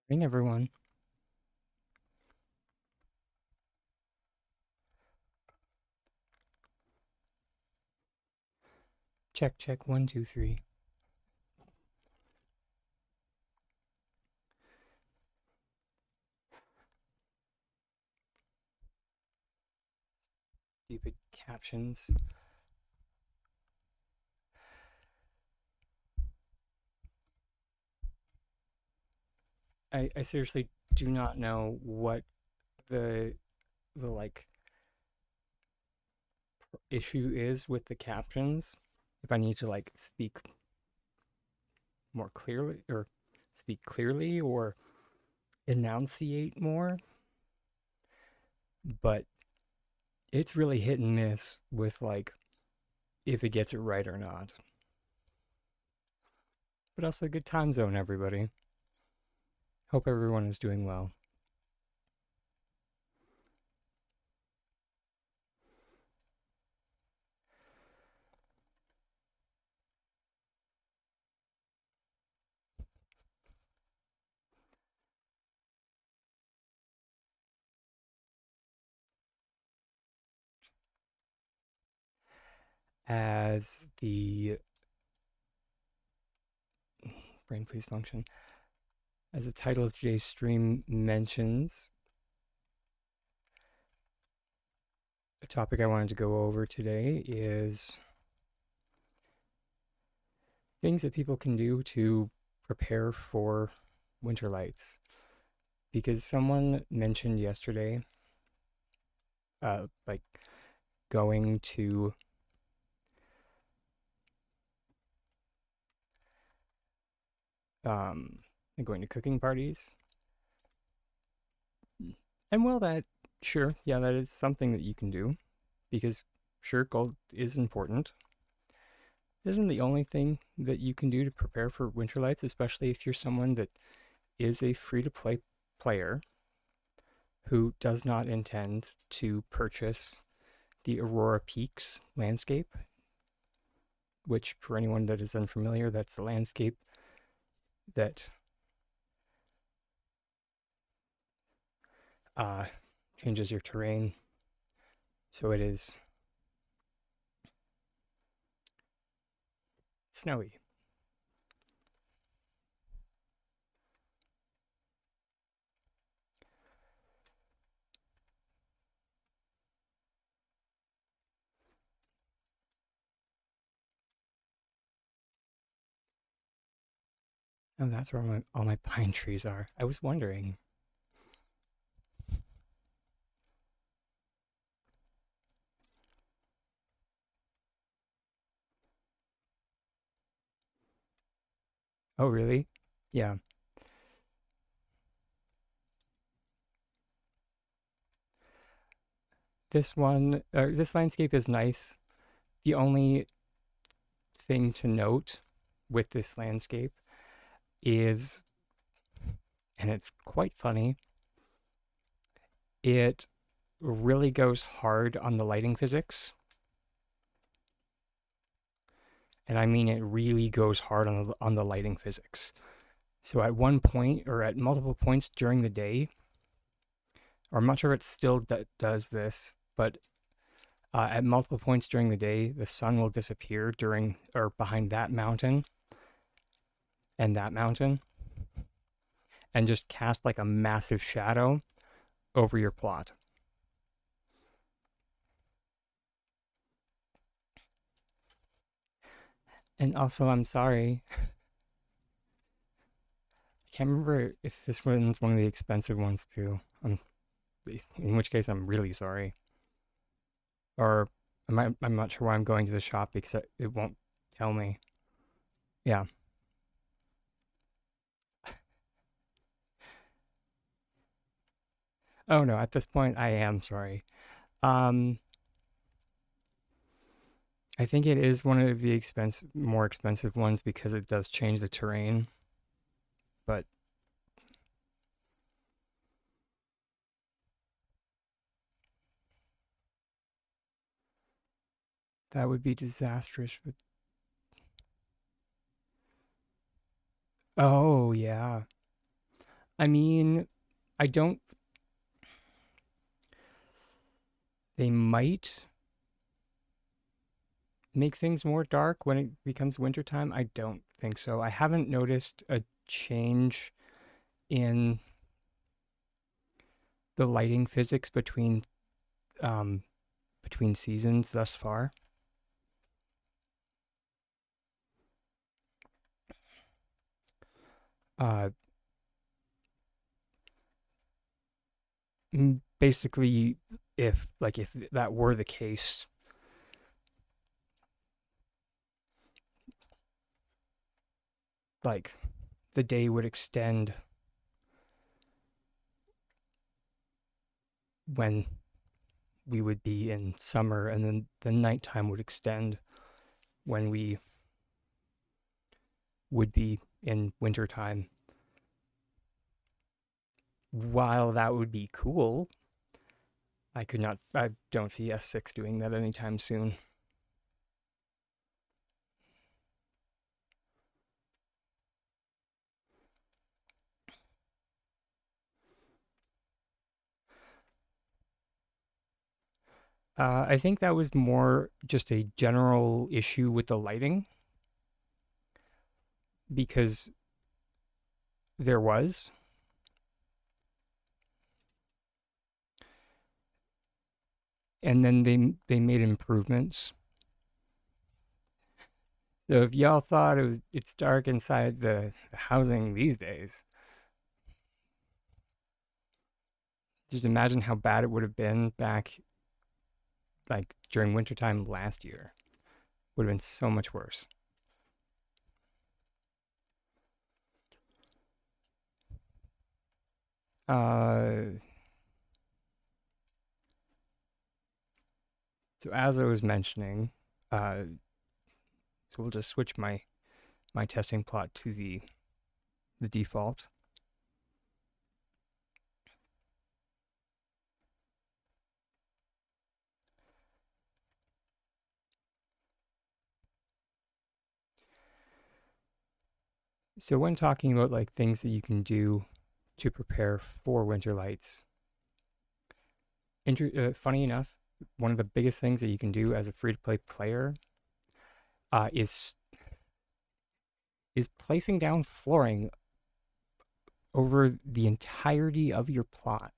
Morning, everyone. Check, check, one, two, three. Stupid captions. I seriously do not know what the the like issue is with the captions. If I need to speak more clearly or speak clearly or enunciate more, but it's really hit and miss with if it gets it right or not. But also good time zone, everybody. Hope everyone is doing well. As the brain please function. As the title of today's stream mentions, the topic I wanted to go over today is things that people can do to prepare for winter lights. Because someone mentioned yesterday, like going to um, going to cooking parties, and well, that sure, yeah, that is something that you can do because sure, gold is important. It isn't the only thing that you can do to prepare for winter lights, especially if you're someone that is a free to play player who does not intend to purchase the Aurora Peaks landscape, which, for anyone that is unfamiliar, that's the landscape that uh, changes your terrain. So it is snowy. And that's where all my pine trees are. I was wondering. Oh, really? Yeah. This landscape is nice. The only thing to note with this landscape is, and it's quite funny, it really goes hard on the lighting physics. And I mean it really goes hard on the lighting physics. So at one point or at multiple points during the day, or I'm not sure if it still does this, but at multiple points during the day, the sun will disappear during or behind that mountain and just cast like a massive shadow over your plot. And also, I'm sorry, I can't remember if this one's one of the expensive ones too. In which case, I'm really sorry. Or I'm not sure why I'm going to the shop because it won't tell me. Yeah. Oh no, at this point I am sorry. Um I think it is one of the more expensive ones because it does change the terrain, but that would be disastrous with. Oh, yeah. I mean, I don't. They might make things more dark when it becomes wintertime. I don't think so. I haven't noticed a change in the lighting physics um, between seasons thus far. Uh, Basically, if that were the case, like the day would extend when we would be in summer, and then the nighttime would extend when we would be in wintertime. While that would be cool, I don't see S6 doing that anytime soon. I think that was more just a general issue with the lighting because there was, and then they made improvements. So if y'all thought it's dark inside the housing these days, just imagine how bad it would have been back like during wintertime last year. Would have been so much worse. Uh, so as I was mentioning, uh, so we'll just switch my testing plot to the default. So when talking about like things that you can do to prepare for Winterlights, funny enough, one of the biggest things that you can do as a free to play player uh, is is placing down flooring over the entirety of your plot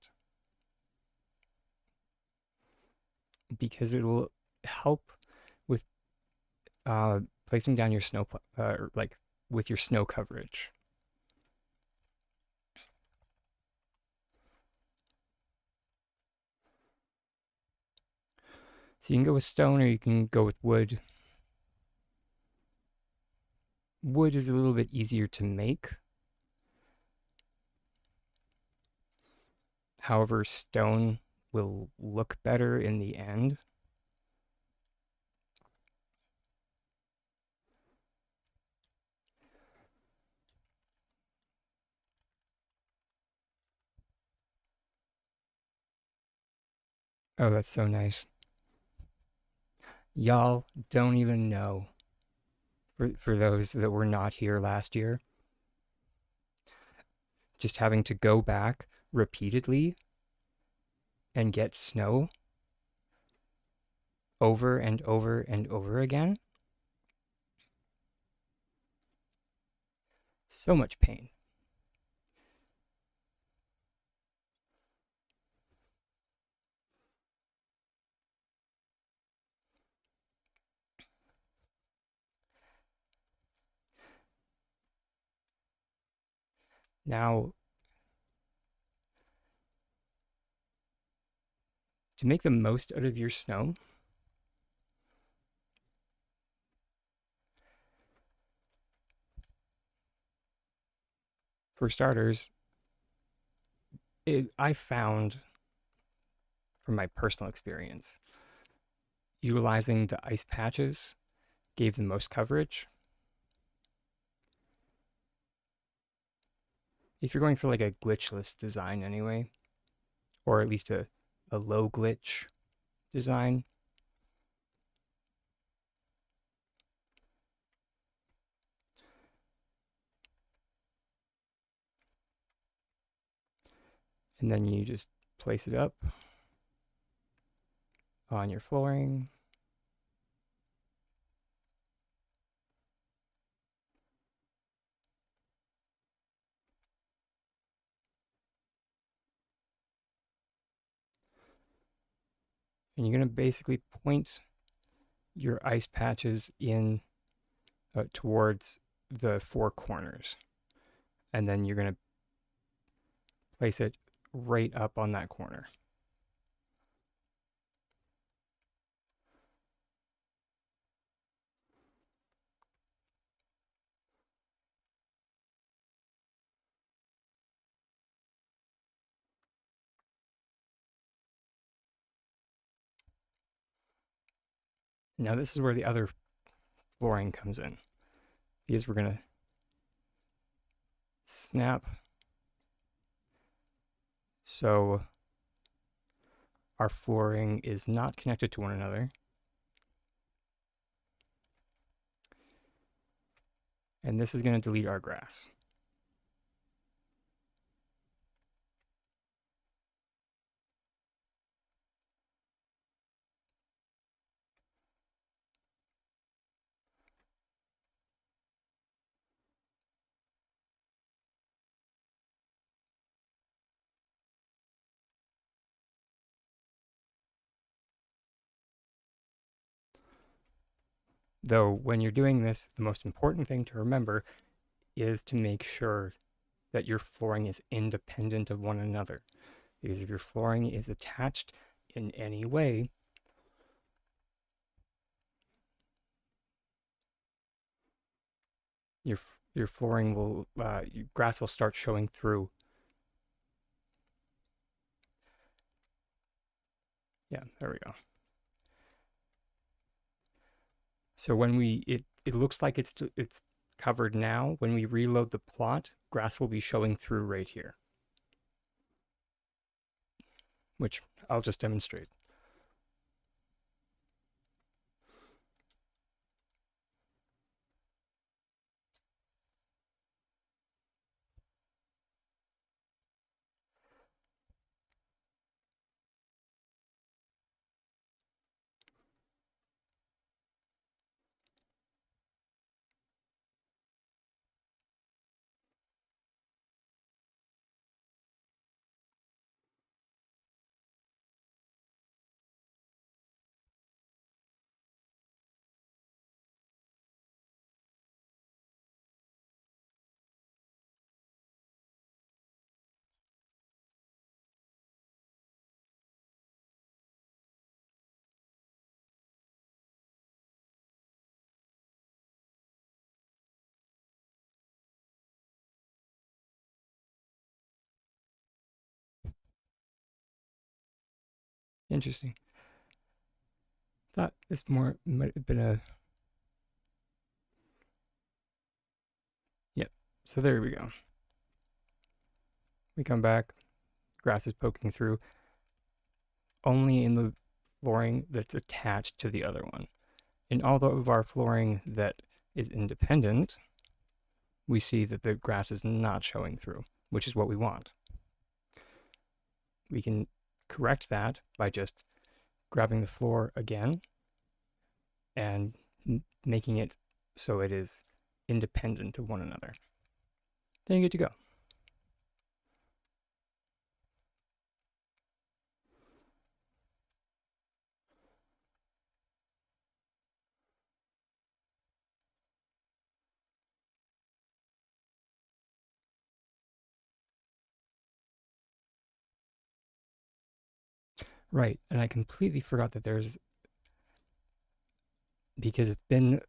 because it will help with placing down your like with your snow coverage. So you can go with stone or you can go with wood. Wood is a little bit easier to make. However, stone will look better in the end. Oh, that's so nice. Y'all don't even know, for those that were not here last year, just having to go back repeatedly and get snow over and over and over again. So much pain. Now, to make the most out of your snow, for starters, I found from my personal experience, utilizing the ice patches gave the most coverage. If you're going for like a glitchless design anyway, or at least a low glitch design, And then you just place it up on your flooring. And you're going to basically point your ice patches in towards the four corners. And then you're going to place it right up on that corner. Now this is where the other flooring comes in, because we're going to snap so our flooring is not connected to one another. And this is going to delete our grass. Though when you're doing this, the most important thing to remember is to make sure that your flooring is independent of one another. Because if your flooring is attached in any way, your flooring will, your grass will start showing through. Yeah, there we go. So when it looks like it's covered now. When we reload the plot, grass will be showing through right here, which I'll just demonstrate. Interesting. Thought this more might have been a. Yep. So there we go. We come back, grass is poking through, only in the flooring that's attached to the other one. In all of our flooring that is independent, we see that the grass is not showing through, which is what we want. We can correct that by just grabbing the floor again and making it so it is independent of one another. Then you're good to go. Right, and I completely forgot that because it's been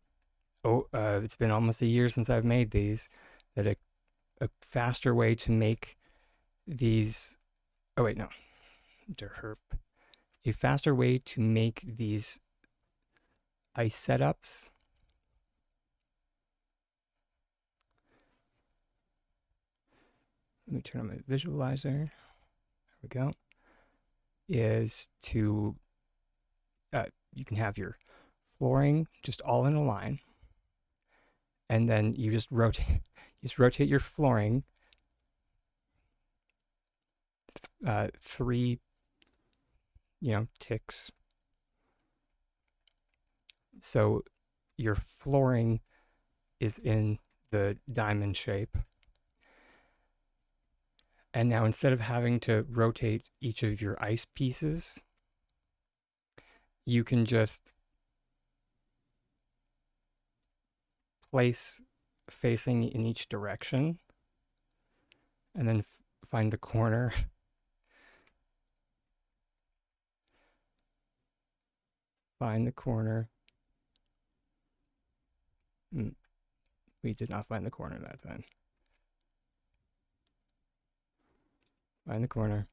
almost a year since I've made these, that a faster way to make these, oh wait, no, derherp. A faster way to make these ice setups let me turn on my visualizer, there we go, is to, you can have your flooring just all in a line, and then you just rotate your flooring three, ticks. So your flooring is in the diamond shape. And now instead of having to rotate each of your ice pieces, you can just place facing in each direction and then find the corner. Find the corner. We did not find the corner that time. Find the corner.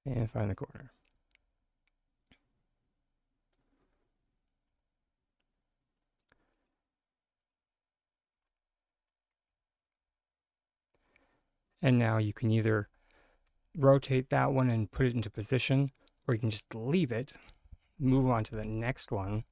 And find the corner. And now you can either rotate that one and put it into position, or you can just leave it, move on to the next one.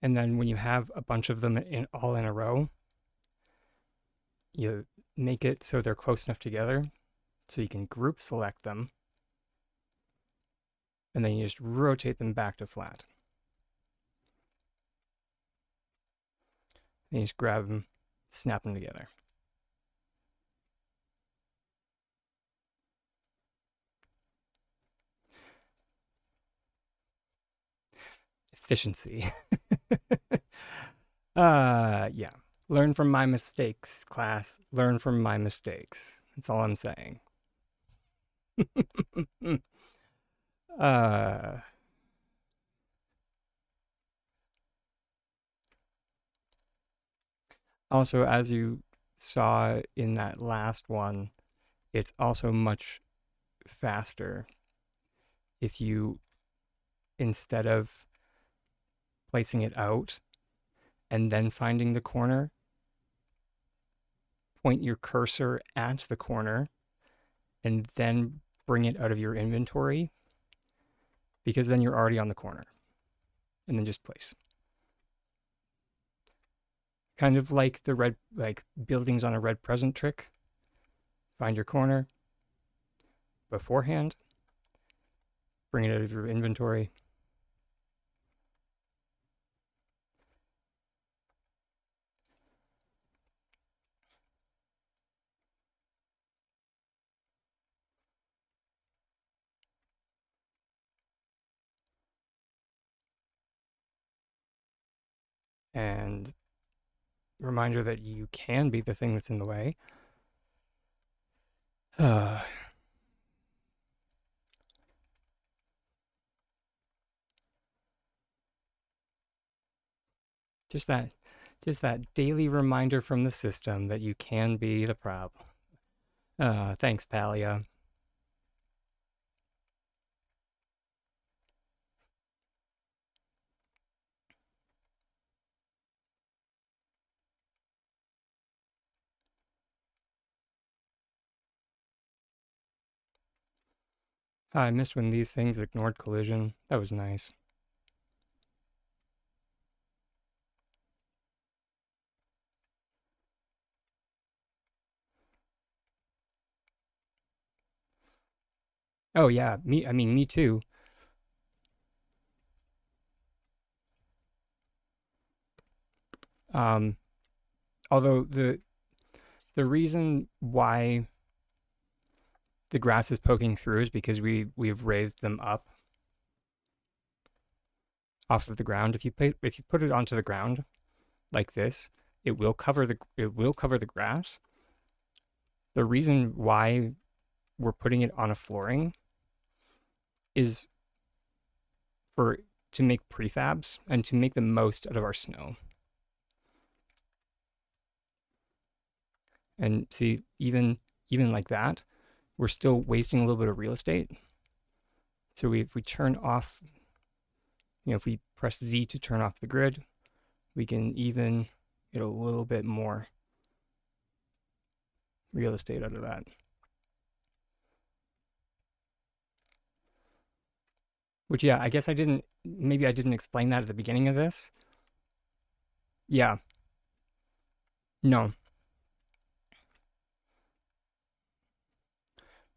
And then when you have a bunch of them all in a row, you make it so they're close enough together so you can group select them. And then you just rotate them back to flat. And you just grab them, snap them together. Efficiency. Yeah. Learn from my mistakes, class. Learn from my mistakes. That's all I'm saying. uh, Also, as you saw in that last one, it's also much faster if you, instead of placing it out and then finding the corner, point your cursor at the corner and then bring it out of your inventory, because then you're already on the corner. And then just place. Kind of like the red, like buildings on a red present trick. Find your corner beforehand, bring it out of your inventory. And reminder that you can be the thing that's in the way. Just that daily reminder from the system that you can be the problem. Thanks, Palia. I missed when these things ignored collision. That was nice. Oh yeah, me too. Um, Although the reason why the grass is poking through is because we've raised them up off of the ground. If you put it onto the ground like this, it will cover the grass. The reason why we're putting it on a flooring is to make prefabs and to make the most out of our snow. And see, even like that, we're still wasting a little bit of real estate. So if we turn off, if we press Z to turn off the grid, we can even get a little bit more real estate out of that. Which, yeah, I guess maybe I didn't explain that at the beginning of this. Yeah, no,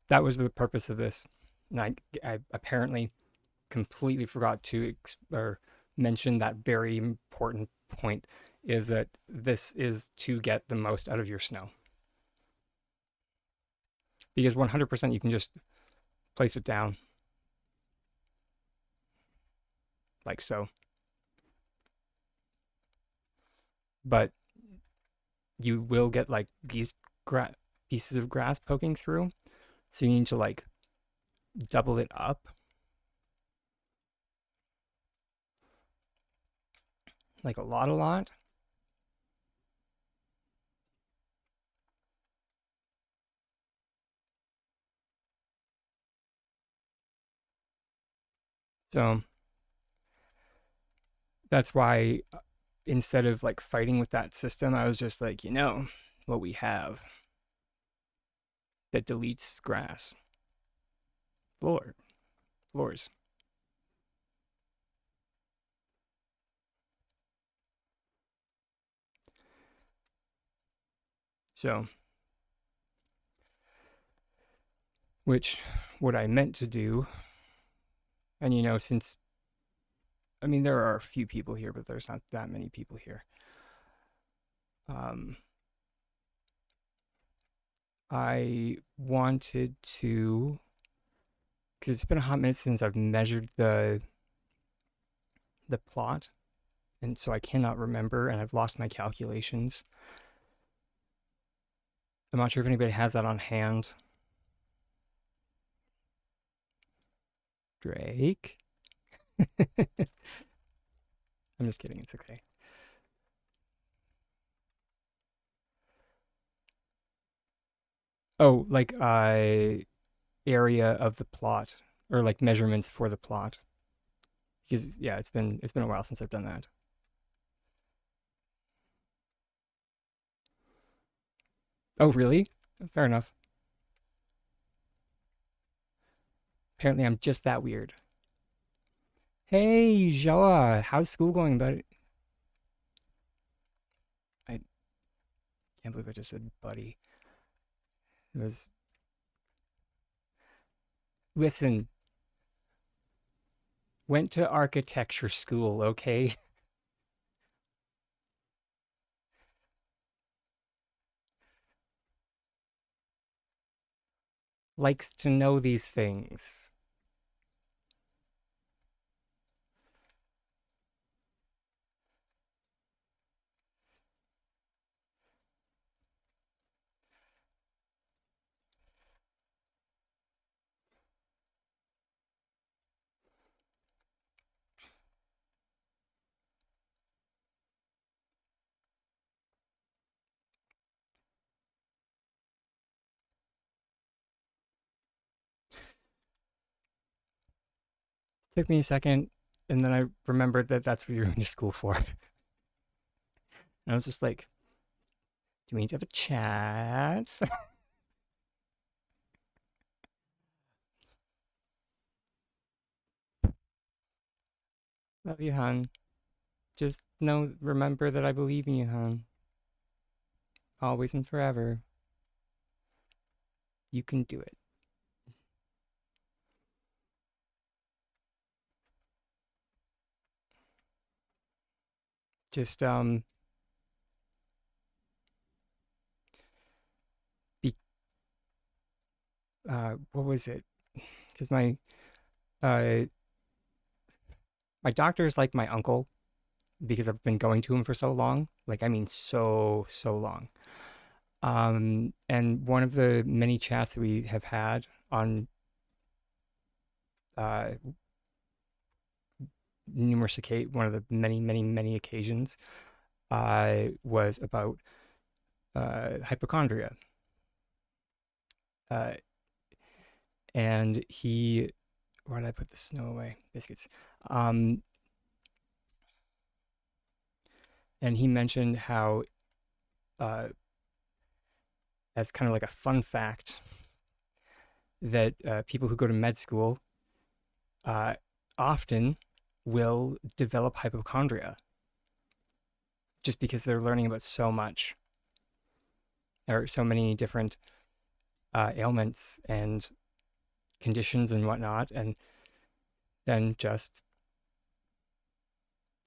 that was the purpose of this. And I apparently completely forgot to or mention that very important point is that this is to get the most out of your snow. Because 100% you can just place it down like so. But you will get like these pieces of grass poking through. So you need to like double it up like a lot. So that's why instead of like fighting with that system, I was just like, what we have that deletes grass, floor, floors. So, which what I meant to do, and since I mean there are a few people here, but there's not that many people here. Um, I wanted to, because it's been a hot minute since I've measured the plot, and so I cannot remember, and I've lost my calculations. I'm not sure if anybody has that on hand. Drake. I'm just kidding. It's okay. Oh, like area of the plot or like measurements for the plot. Because yeah, it's been a while since I've done that. Oh, really? Fair enough. Apparently I'm just that weird. Hey, Joa, how's school going, buddy? I can't believe I just said buddy. It was listen, went to architecture school, okay? Likes to know these things. Took me a second, and then I remembered that that's what you're going to school for. And I was just like, do we need to have a chat? Love you, hon. Just remember that I believe in you, hon. Always and forever. You can do it. Just, be, what was it? Because uh, my doctor is like my uncle because I've been going to him for so long. Like, I mean, so long. And one of the many chats that we have had on uh, one of the many occasions was about hypochondria. Uh, and he, where did I put the snow away? Biscuits. Um, and he mentioned how, uh, as kind of like a fun fact, that people who go to med school uh, often will develop hypochondria just because they're learning about so much or so many different ailments and conditions and whatnot, and then just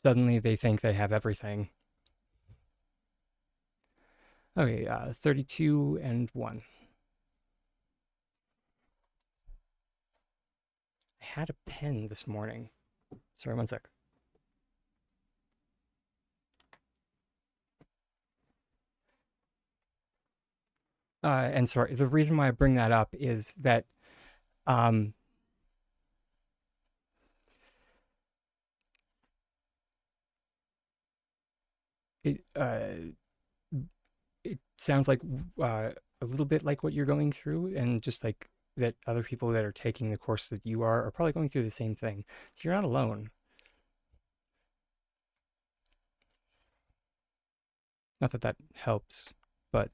suddenly they think they have everything. Okay, 32 and 1. I had a pen this morning. Sorry, one sec. And sorry, the reason why I bring that up is that um, it it sounds like a little bit like what you're going through, and just like that other people that are taking the course that you are probably going through the same thing. So you're not alone. Not that that helps, but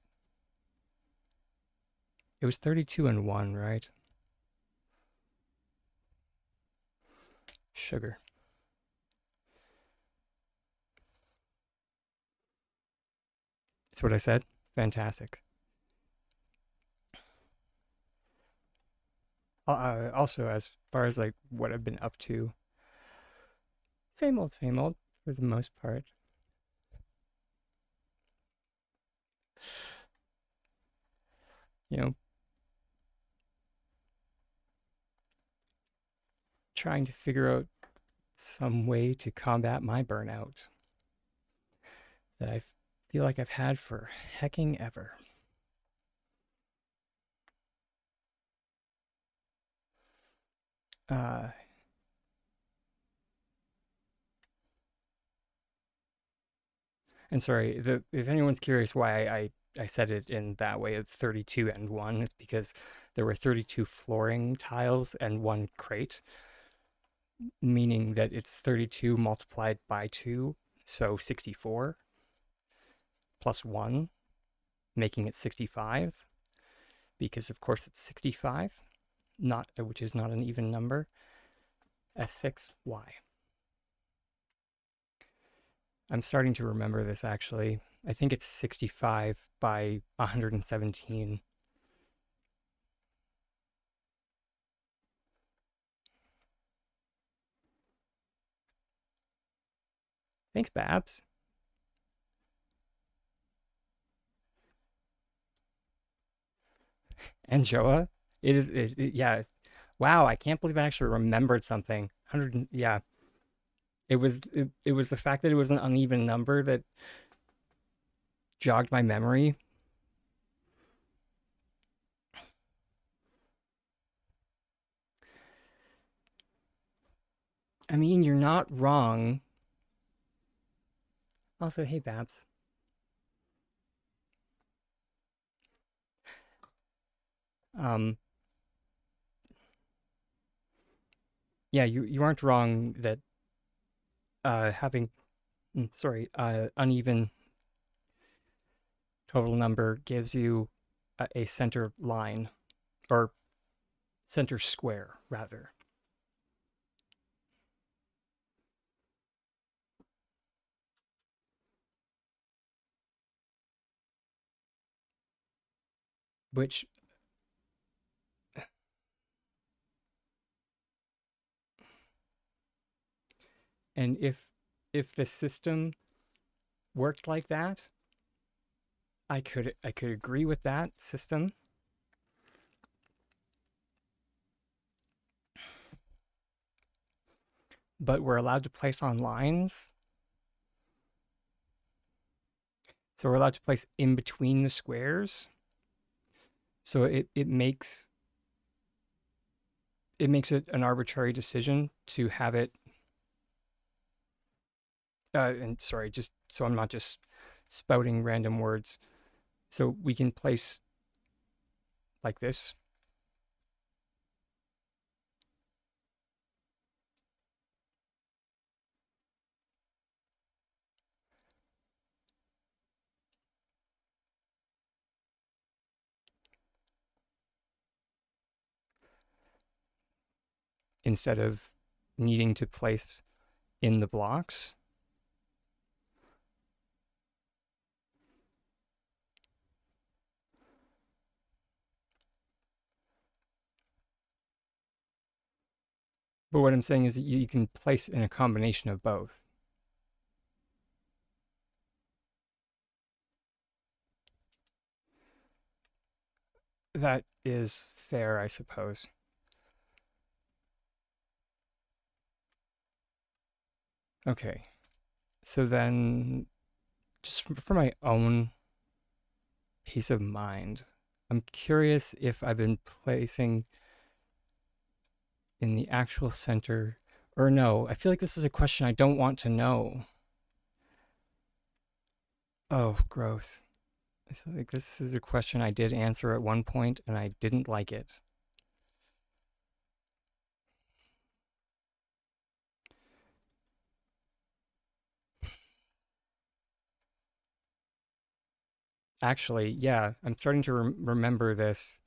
it was 32 and 1, right? Sugar. That's what I said. Fantastic. Also, as far as like what I've been up to, same old for the most part. You know, trying to figure out some way to combat my burnout that I feel like I've had for hecking ever. Uh, and sorry, if anyone's curious why I said it in that way of 32 and 1, it's because there were 32 flooring tiles and one crate, meaning that it's 32 multiplied by 2, so 64, plus 1, making it 65, because of course it's 65, not which is not an even number, S6Y. I'm starting to remember this actually. I think it's 65 by 117. Thanks, Babs. And Joa. Yeah. Wow, I can't believe I actually remembered something. 100, yeah. It was the fact that it was an uneven number that jogged my memory. I mean, you're not wrong. Also, hey, Babs. Um, yeah, you aren't wrong that having sorry, uneven total number gives you a center line or center square rather, which, and if the system worked like that, I could agree with that system, but we're allowed to place on lines. So we're allowed to place in between the squares. So it makes it an arbitrary decision to have it. And sorry, just so I'm not just spouting random words. So we can place like this. Instead of needing to place in the blocks. But what I'm saying is that you can place in a combination of both. That is fair, I suppose. Okay. So then, just for my own peace of mind, I'm curious if I've been placing in the actual center or no. I feel like this is a question I don't want to know. Oh, gross. I feel like this is a question I did answer at one point and I didn't like it. Actually, yeah, I'm starting to remember this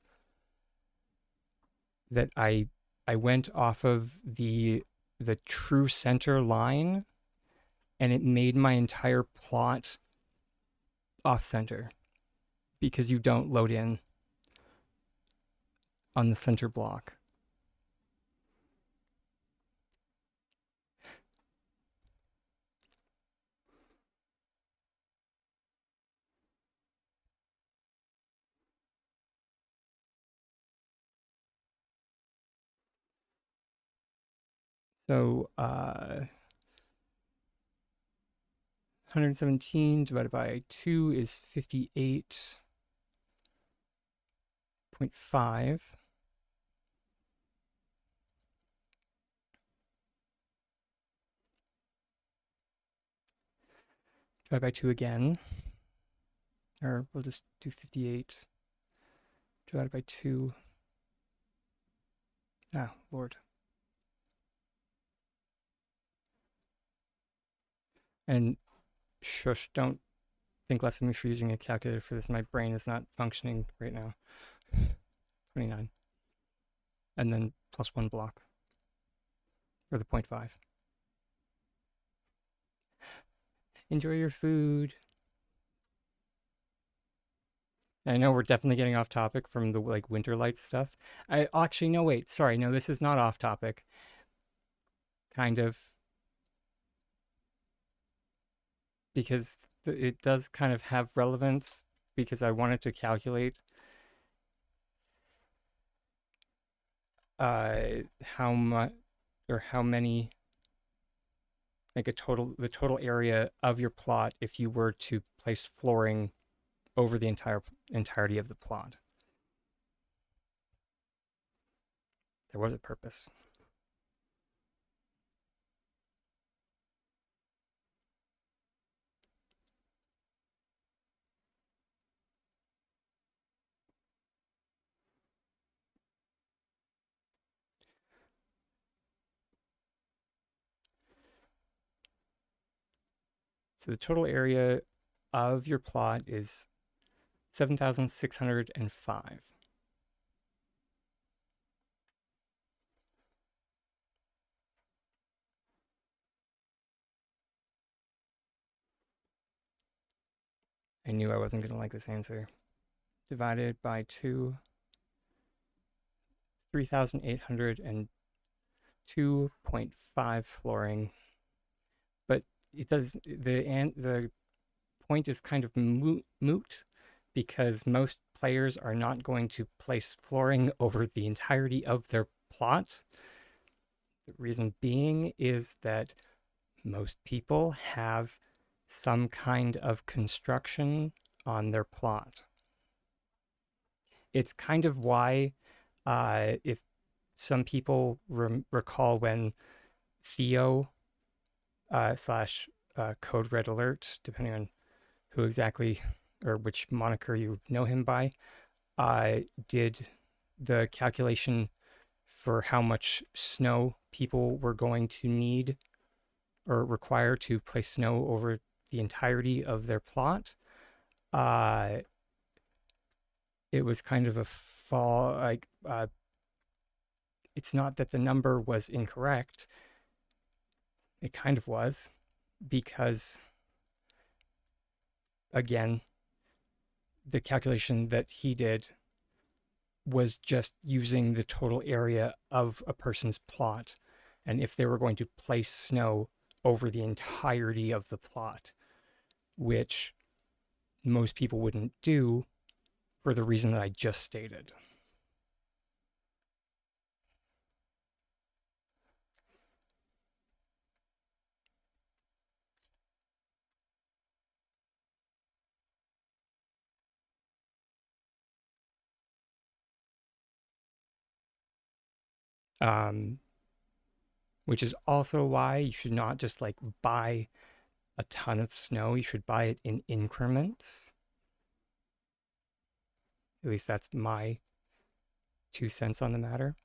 that I went off of the true center line and it made my entire plot off center because you don't load in on the center block. So 117 divided by 2 is 58.5. Divided by 2 again. Or we'll just do 58 divided by 2. Ah, Lord. And shush, don't think less of me for using a calculator for this. My brain is not functioning right now. 29. And then plus 1 block. Or the 0.5. Enjoy your food. I know we're definitely getting off topic from the like Winterlights stuff. I actually no wait, sorry, no, this is not off topic. Kind of because it does kind of have relevance because I wanted to calculate how much or how many like the total area of your plot if you were to place flooring over the entirety of the plot. There was a purpose. So the total area of your plot is 7,605. I knew I wasn't going to like this answer. Divided by 2, 3,802.5 flooring. But it does the point is kind of moot because most players are not going to place flooring over the entirety of their plot. The reason being is that most people have some kind of construction on their plot. It's kind of why, if some people recall when Theo slash Code Red Alert, depending on who exactly or which moniker you know him by, did the calculation for how much snow people were going to need or require to place snow over the entirety of their plot. Uh, it was kind of a fall, like, it's not that the number was incorrect. It kind of was, because, again, the calculation that he did was just using the total area of a person's plot. And if they were going to place snow over the entirety of the plot, which most people wouldn't do for the reason that I just stated. Um, which is also why you should not just like buy a ton of snow. You should buy it in increments. At least that's my 2 cents on the matter.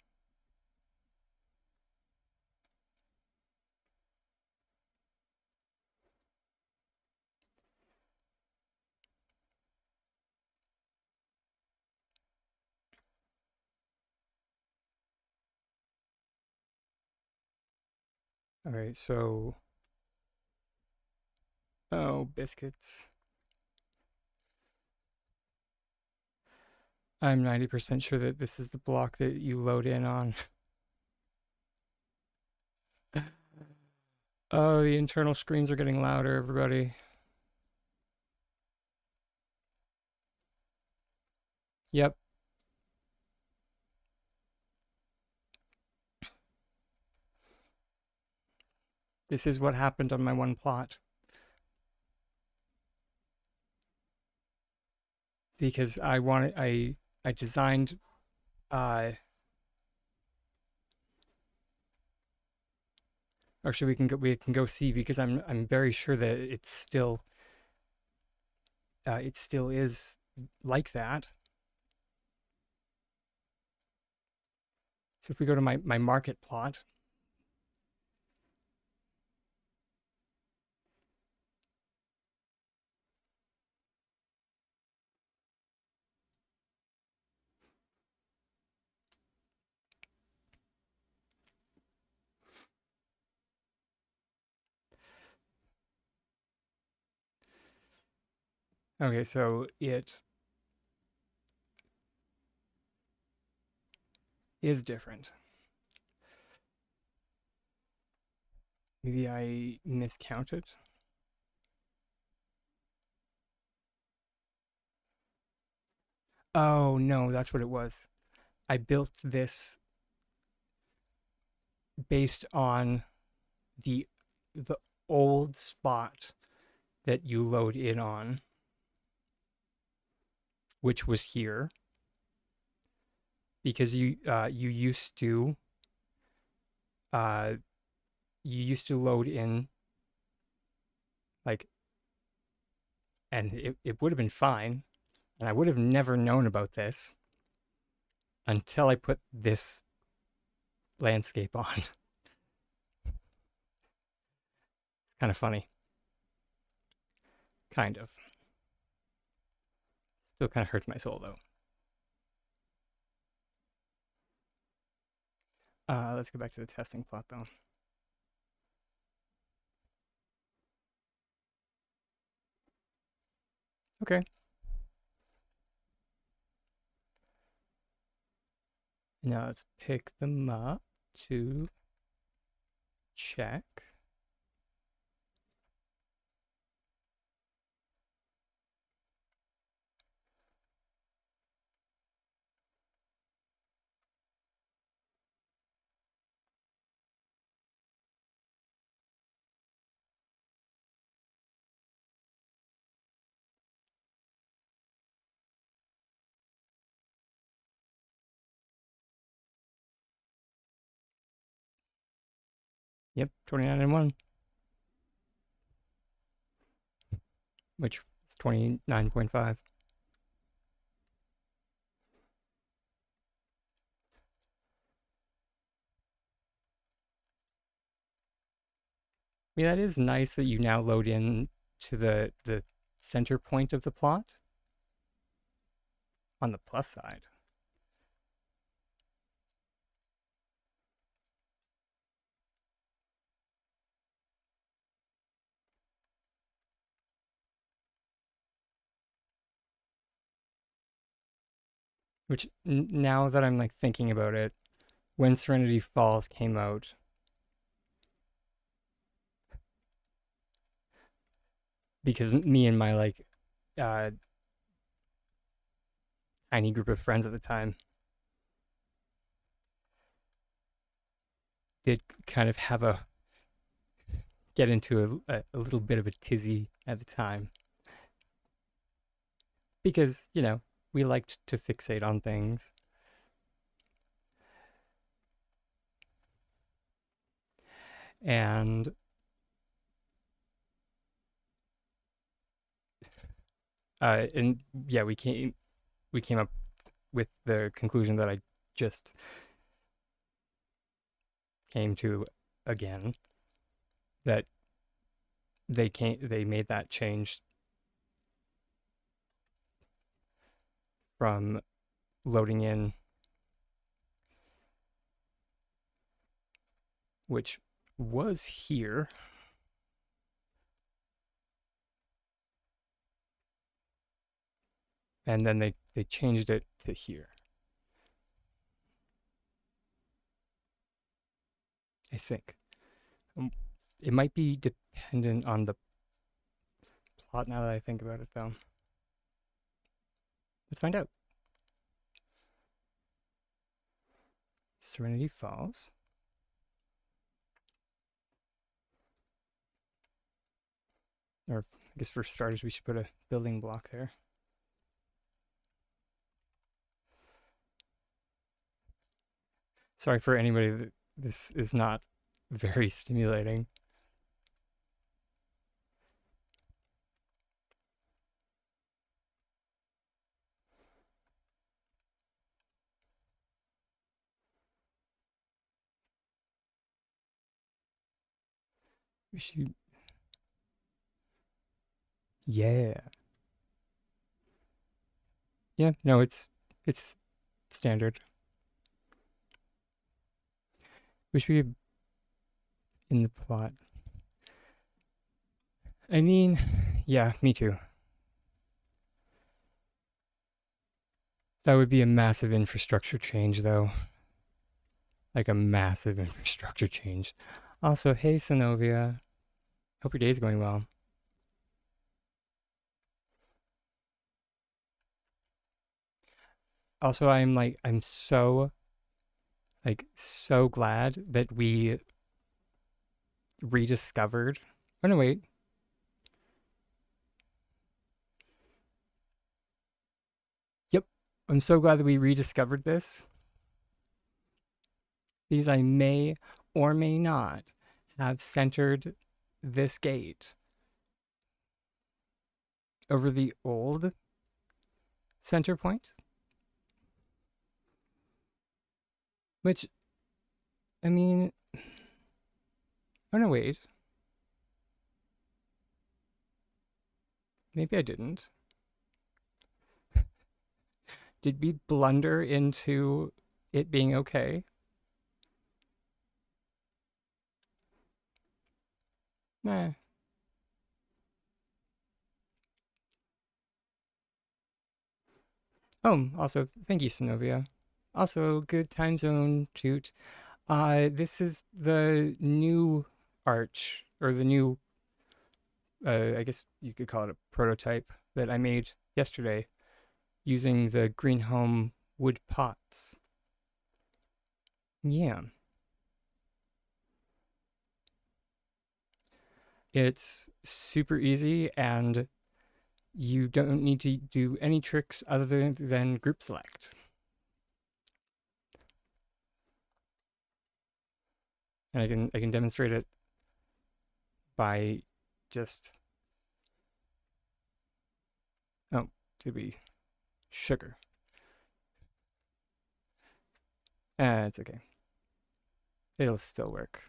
All right, so, oh, biscuits. I'm 90% sure that this is the block that you load in on. Oh, the internal screens are getting louder, everybody. Yep. This is what happened on my one plot. Because I designed, uh, actually we can go see, because I'm very sure that it still is like that. So if we go to my market plot, okay, so it is different. Maybe I miscounted. Oh no, that's what it was. I built this based on the the old spot that you load in on, which was here, because uh, you used to load in, like, and it would have been fine, and I would have never known about this until I put this landscape on. It's kind of funny, kind of. Still kind of hurts my soul though. Let's go back to the testing plot though. Okay. Now let's pick them up to check. Yep, 29 and 1. Which It's 29.5. I mean, that is nice that you now load in to the center point of the plot on the plus side. Which now that I'm like thinking about it, when Serenity Falls came out, because me and my like uh, tiny group of friends at the time did kind of have a get into a little bit of a tizzy at the time because we liked to fixate on things. And uh and yeah, we came up with the conclusion that I just came to again, that they made that change from loading in, which was here, and then they changed it to here. I think. It might be dependent on the plot now that I think about it, though. Let's find out. Serenity Falls. Or I guess for starters, we should put a building block there. Sorry for anybody that this is not very stimulating. We should. Yeah. Yeah, no, it's standard. Wish we could in the plot. I mean, yeah, me too. That would be a massive infrastructure change, though. Like a massive infrastructure change. Also, hey, Synovia. Hope your day's going well. Also, I'm so, like, so glad that we rediscovered. Oh, no, wait. Yep. I'm so glad that we rediscovered this because I may or may not have centered this gate over the old center point, which, I mean, oh no, wait. Maybe I didn't. Did we blunder into it being okay? Nah. Oh, also, thank you, Synovia. Also, good time zone toot. This is the new arch, or the new, I guess you could call it a prototype that I made yesterday using the Green Home wood pots. Yeah. It's super easy, and you don't need to do any tricks other than group select. And I can demonstrate it by just to be sugar. It's okay. It'll still work.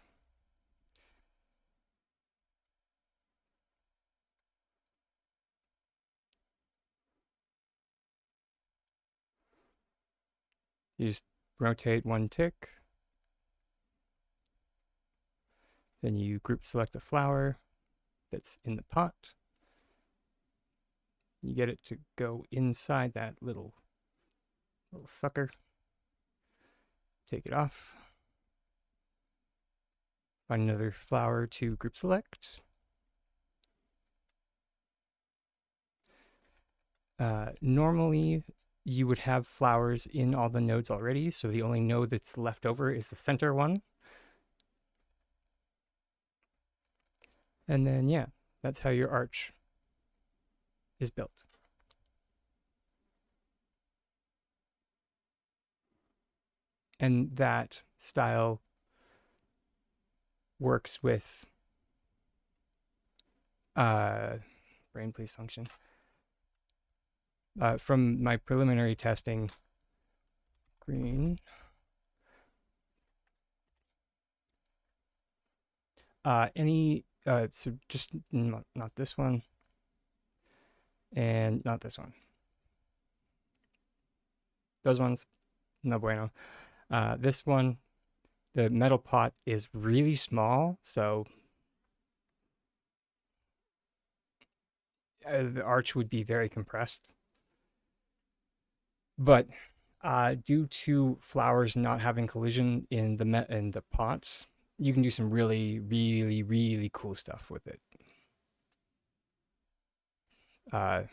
You just rotate one tick, then you group select a flower that's in the pot. You get it to go inside that little sucker. Take it off. Find another flower to group select. Normally, you would have flowers in all the nodes already, so the only node that's left over is the center one. And then, yeah, that's how your arch is built. And that style works with brain please function. From my preliminary testing, green. So just not this one, and not this one. Those ones, no bueno. This one, the metal pot is really small, so the arch would be very compressed. But due to flowers not having collision in the pots, you can do some really, really, really cool stuff with it. Uh,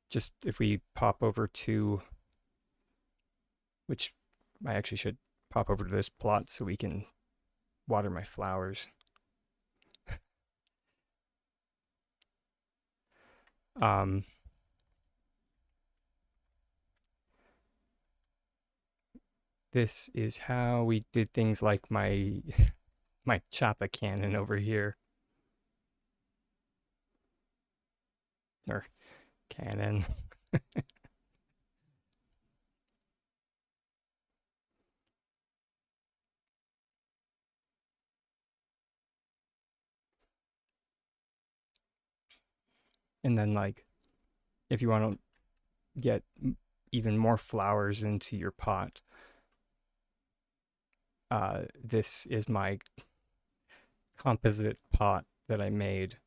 just if we pop over to, which I actually should pop over to this plot so we can water my flowers. This is how we did things like my my choppa cannon over here, or cannon. And then, like, if you want to get even more flowers into your pot, this is my composite pot that I made.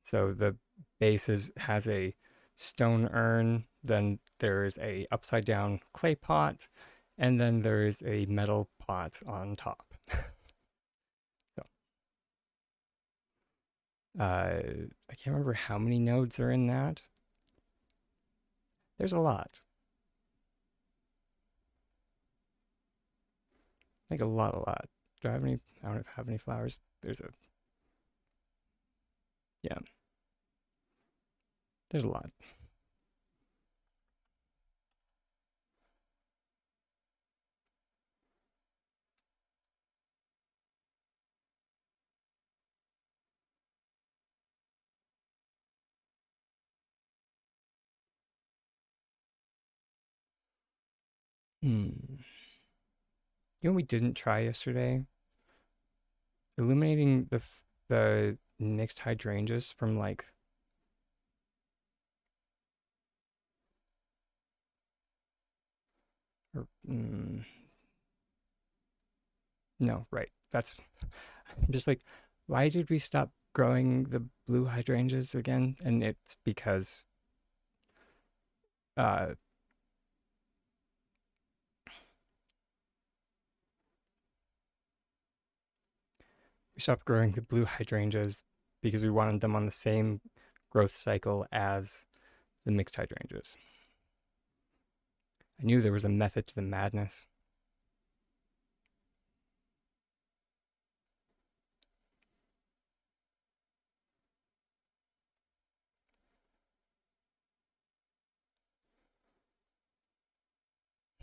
So the base has a stone urn, then there is a upside down clay pot, and then there is a metal pot on top. So I can't remember how many nodes are in that. There's a lot. Like a lot, a lot. Do I have any? I don't have any flowers. There's a, yeah, there's a lot. Hmm. You know what we didn't try yesterday? Illuminating the mixed hydrangeas from like, or, no, right. That's I'm just like, why did we stop growing the blue hydrangeas again? And it's because uh, we stopped growing the blue hydrangeas because we wanted them on the same growth cycle as the mixed hydrangeas. I knew there was a method to the madness.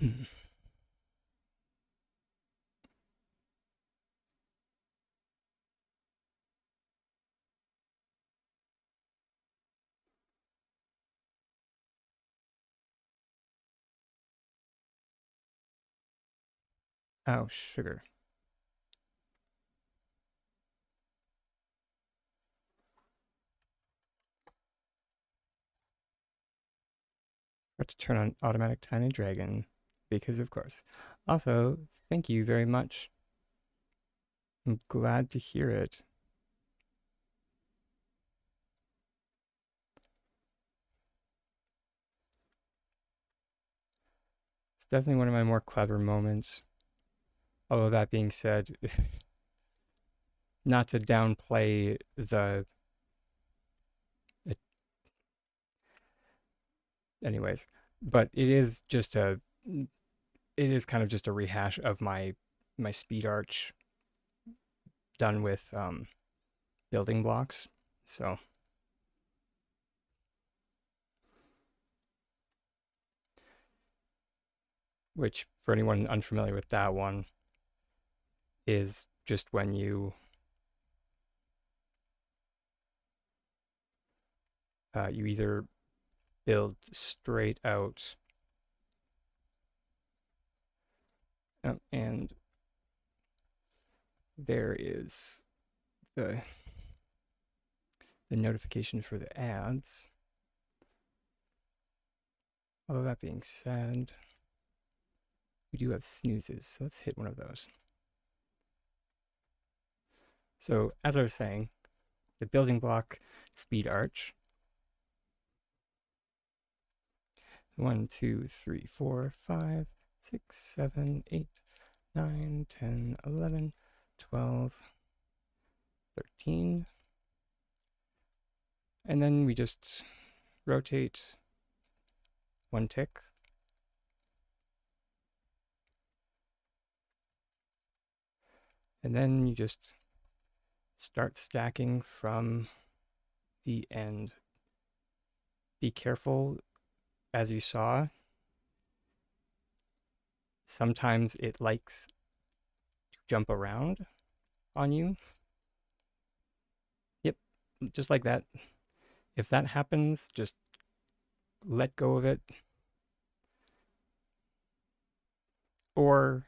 Hmm. Oh, sugar. Forgot to turn on automatic tiny dragon because, of course. Also, thank you very much. I'm glad to hear it. It's definitely one of my more clever moments. Although that being said, not to downplay the it, anyways, but it is kind of just a rehash of my speed arch done with building blocks. So, which for anyone unfamiliar with that one is just when you either build straight out and there is the the notification for the ads. Although that being said, we do have snoozes, so let's hit one of those. So as I was saying, the building block speed arch. 1, 2, 3, 4, 5, 6, 7, 8, 9, 10, 11, 12, 13. And then we just rotate one tick. And then you just start stacking from the end. Be careful, as you saw, sometimes it likes to jump around on you. Yep, just like that. If that happens, just let go of it. Or,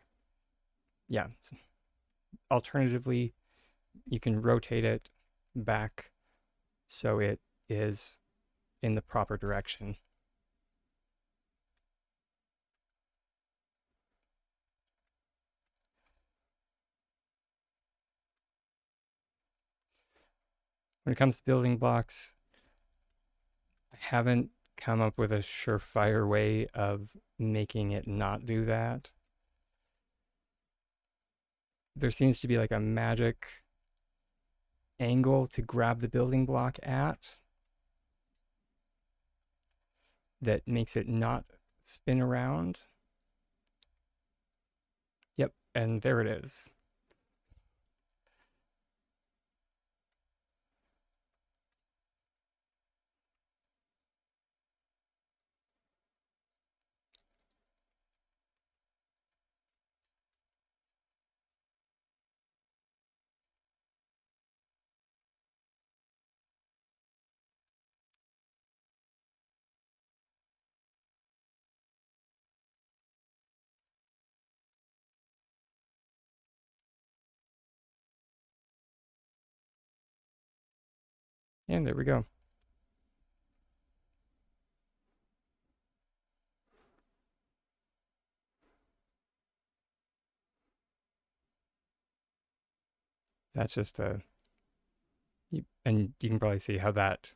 yeah, alternatively, you can rotate it back so it is in the proper direction. When it comes to building blocks, I haven't come up with a surefire way of making it not do that. There seems to be like a magic angle to grab the building block at that makes it not spin around. Yep, and there it is. And there we go. That's just a, and you can probably see how that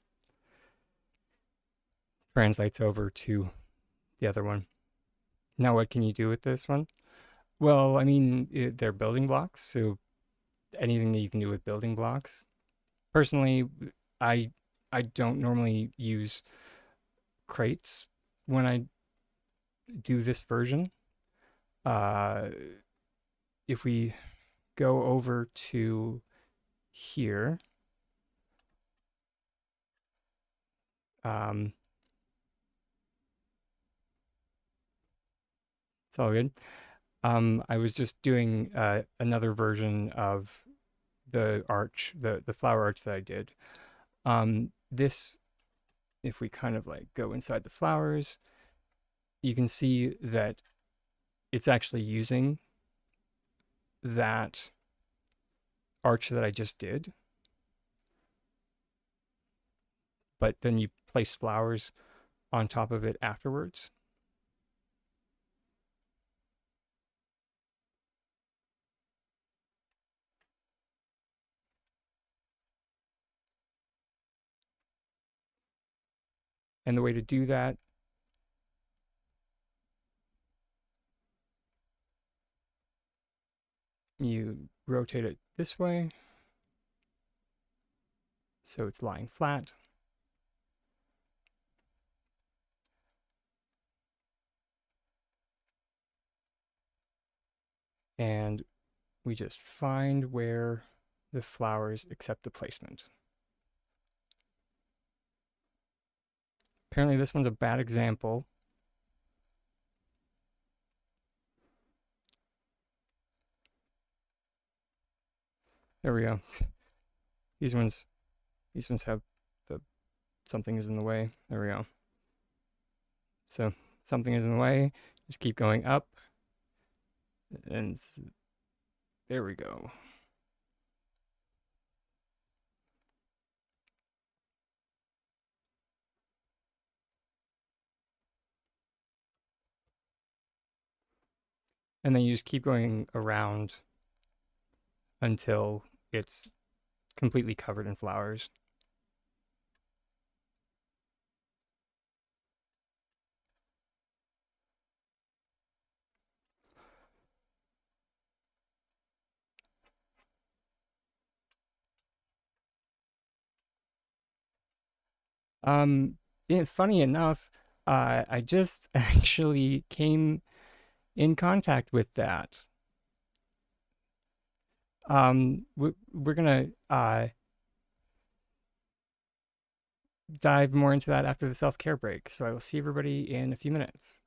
translates over to the other one. Now, what can you do with this one? Well, I mean, they're building blocks, so anything that you can do with building blocks. Personally, I I don't normally use crates when I do this version. Uh, if we go over to here, um, it's all good. I was just doing another version of the arch, the flower arch that I did. This, if we kind of like go inside the flowers, you can see that it's actually using that arch that I just did, but then you place flowers on top of it afterwards. And the way to do that, you rotate it this way so it's lying flat. And we just find where the flowers accept the placement. Apparently this one's a bad example. There we go. These ones have the something is in the way. There we go. So something is in the way. Just keep going up. And there we go. And then you just keep going around until it's completely covered in flowers. Um, Funny enough, I just actually came in contact with that. We're gonna dive more into that after the self care break. So I will see everybody in a few minutes.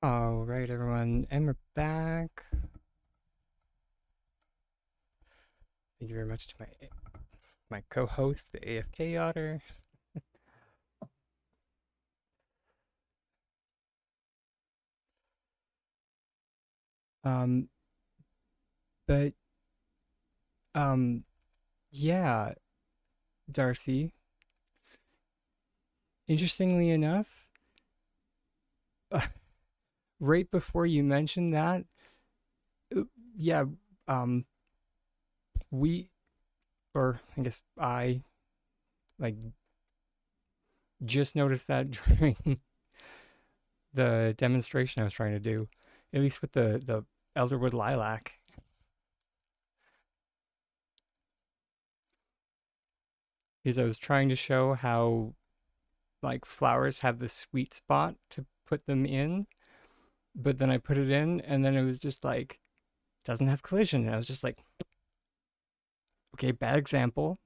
All right, everyone, and we're back. Thank you very much to my co-host, the AFK Otter. Um, but yeah, Darcy. Interestingly enough, right before you mentioned that, uh, yeah, um, we, or I guess I, like, just noticed that during the demonstration I was trying to do, at least with the elderwood lilac, is I was trying to show how like flowers have the sweet spot to put them in, but then I put it in, and then it was just like doesn't have collision. And I was just like, okay, bad example.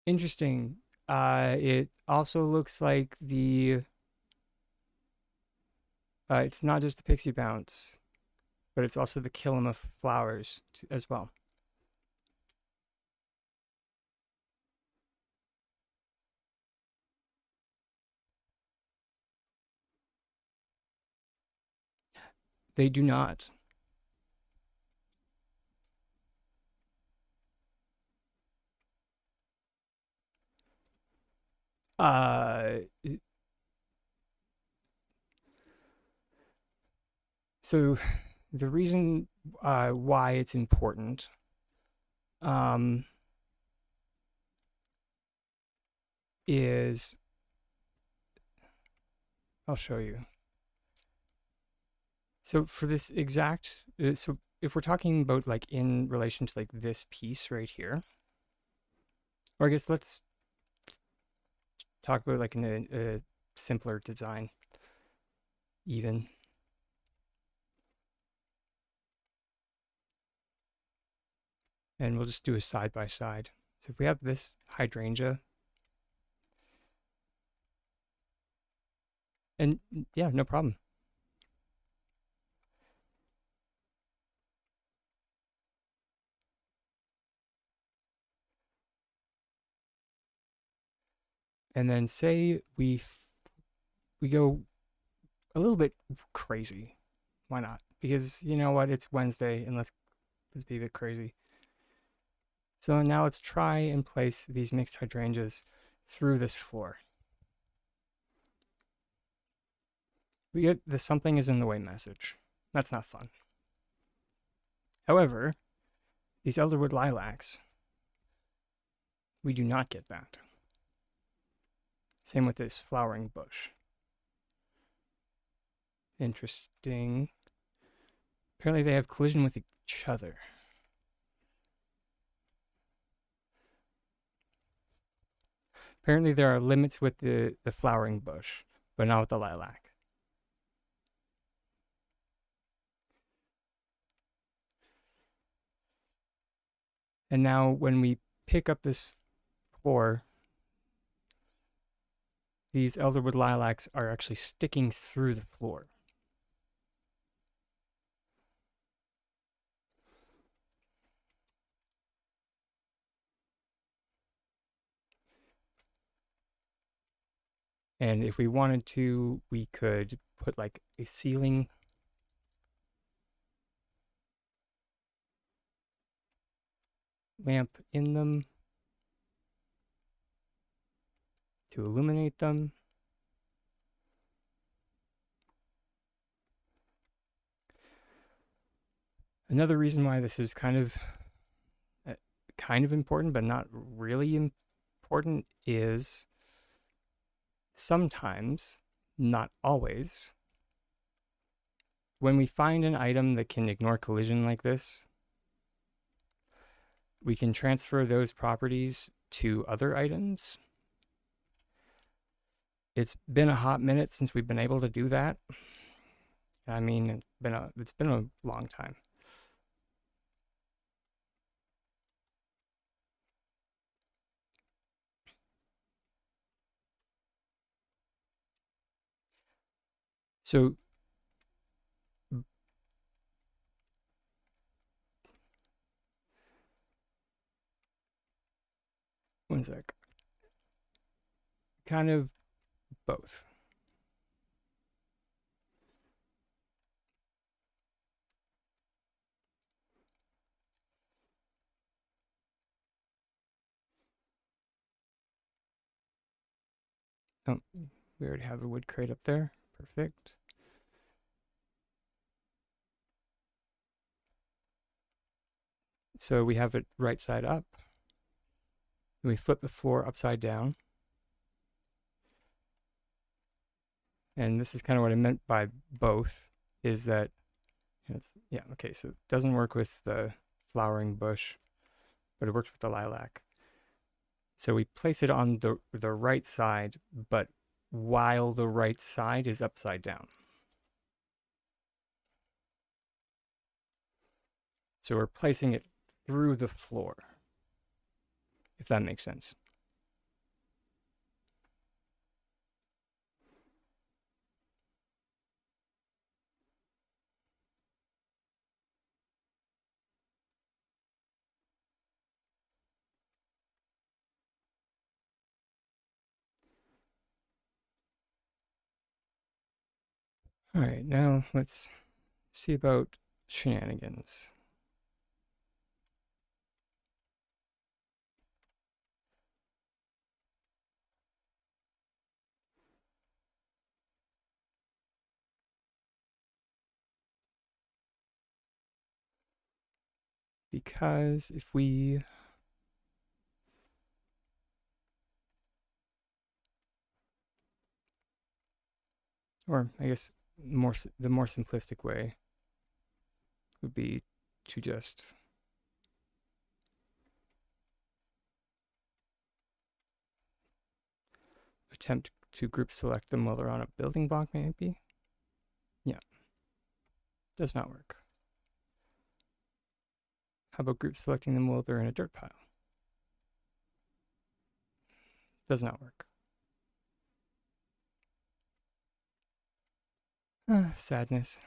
Interesting. It also looks like it's not just the pixie bounce, but it's also the killam of flowers as well. They do not. Uh, so the reason why it's important um, is I'll show you. So for this exact, so if we're talking about like in relation to like this piece right here, or I guess let's talk about like in a simpler design even. And we'll just do a side by side. So if we have this hydrangea, and yeah, no problem. And then say we go a little bit crazy. Why not? Because you know what? It's Wednesday, and let's be a bit crazy. So now let's try and place these mixed hydrangeas through this floor. We get the something is in the way message. That's not fun. However, these elderwood lilacs, we do not get that. Same with this flowering bush. Interesting. Apparently they have collision with each other. Apparently there are limits with the flowering bush, but not with the lilac. And now when we pick up this floor, these elderwood lilacs are actually sticking through the floor. And if we wanted to, we could put like a ceiling lamp in them to illuminate them. Another reason why this is kind of important, but not really important, is sometimes, not always, when we find an item that can ignore collision like this, we can transfer those properties to other items. It's been a hot minute since we've been able to do that. I mean, it's been a long time. So, 1 sec. Kind of both. Oh, we already have a wood crate up there. Perfect. So we have it right side up. Then we flip the floor upside down. And this is kind of what I meant by both, is that yeah, okay, so it doesn't work with the flowering bush, but it works with the lilac. So we place it on the right side, but while the right side is upside down. So we're placing it through the floor, if that makes sense. All right, now let's see about shenanigans. Because if we or I guess the more simplistic way would be to just attempt to group select them while they're on a building block, maybe. Yeah, does not work. How about group selecting them while they're in a dirt pile? Does not work. Sadness.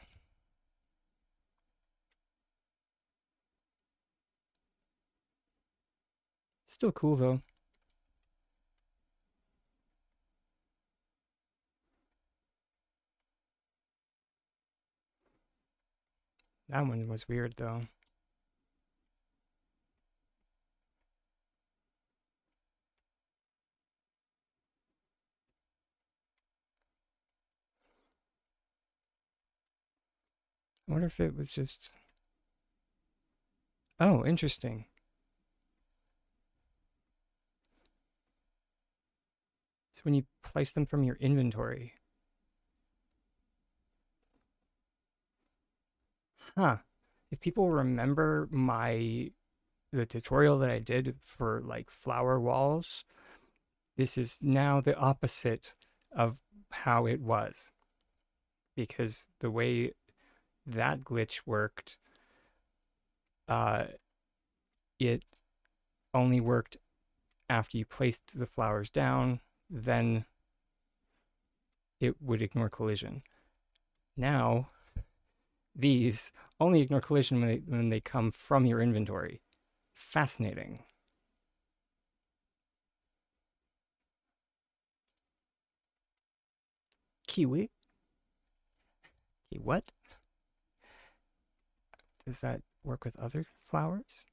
Still cool though. That one was weird though. I wonder if it was just. Oh, interesting. So when you place them from your inventory. Huh. If people remember the tutorial that I did for like flower walls, this is now the opposite of how it was. Because the way that glitch worked, uh, it only worked after you placed the flowers down, then it would ignore collision. Now, these only ignore collision when they come from your inventory. Fascinating. Kiwi? What? Does that work with other flowers?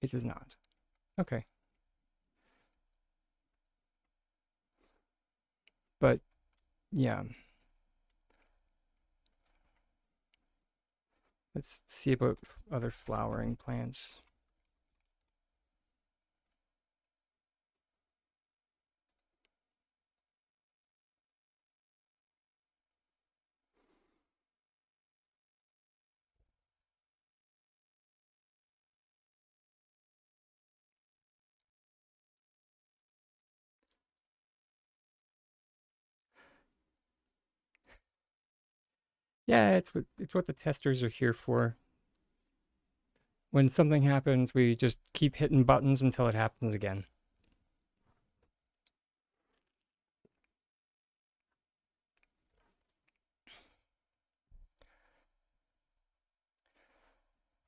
It does not. Okay. But yeah, let's see about other flowering plants. Yeah, it's what the testers are here for. When something happens, we just keep hitting buttons until it happens again.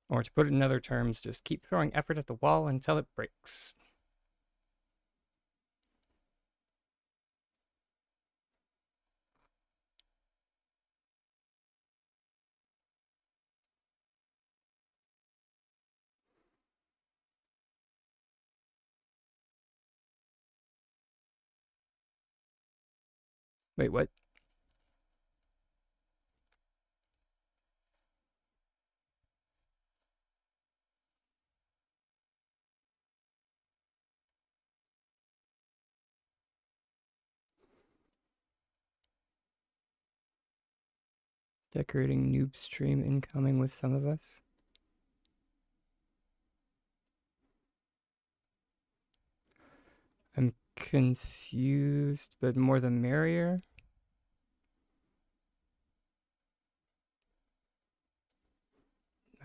Or to put it in other terms, just keep throwing effort at the wall until it breaks. Wait, what? Decorating noob stream incoming with some of us. I'm confused, but more the merrier.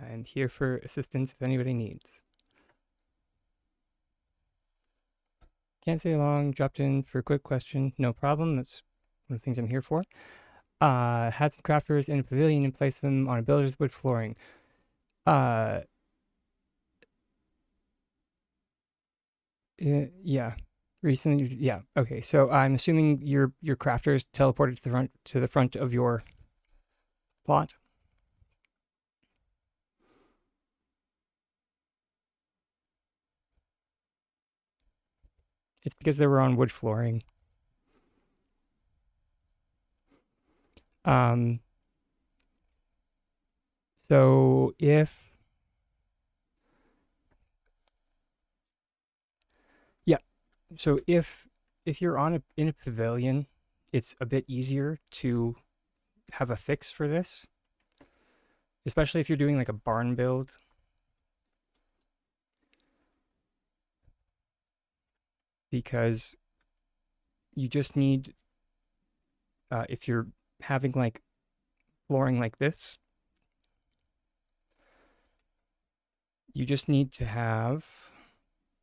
I'm here for assistance if anybody needs. Can't stay long. Dropped in for a quick question. No problem. That's one of the things I'm here for. Had some crafters in a pavilion and placed them on a builder's wood flooring. Yeah. Recently, yeah. Okay, so I'm assuming your crafters teleported to the front of your plot. It's because they were on wood flooring. Um. So yeah, so if you're in a pavilion, it's a bit easier to have a fix for this, especially if you're doing like a barn build, because you just need if you're having like flooring like this, you just need to have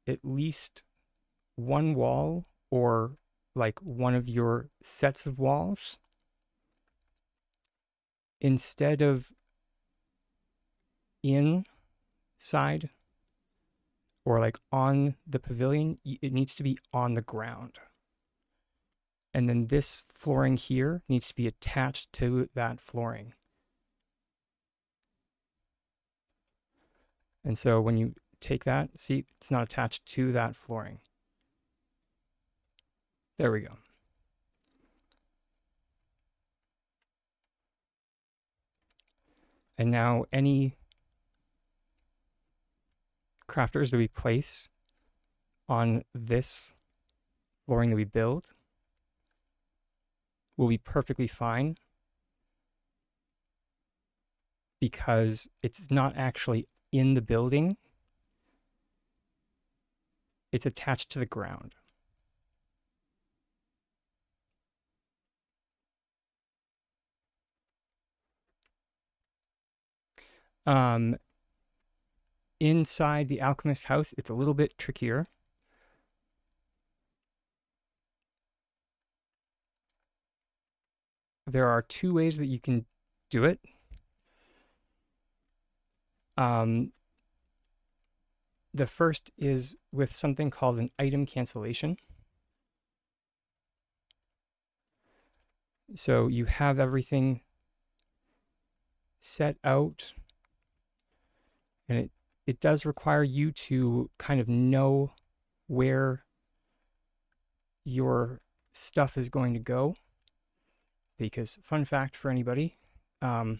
at least one wall or like one of your sets of walls instead of inside or like on the pavilion, it needs to be on the ground. And then this flooring here needs to be attached to that flooring. And so when you take that, see, it's not attached to that flooring. There we go. And now any crafters that we place on this flooring that we build will be perfectly fine because it's not actually in the building. It's attached to the ground. Um, inside the alchemist house, it's a little bit trickier. There are two ways that you can do it. Um, the first is with something called an item cancellation. So you have everything set out, and it does require you to kind of know where your stuff is going to go. Because, fun fact for anybody, if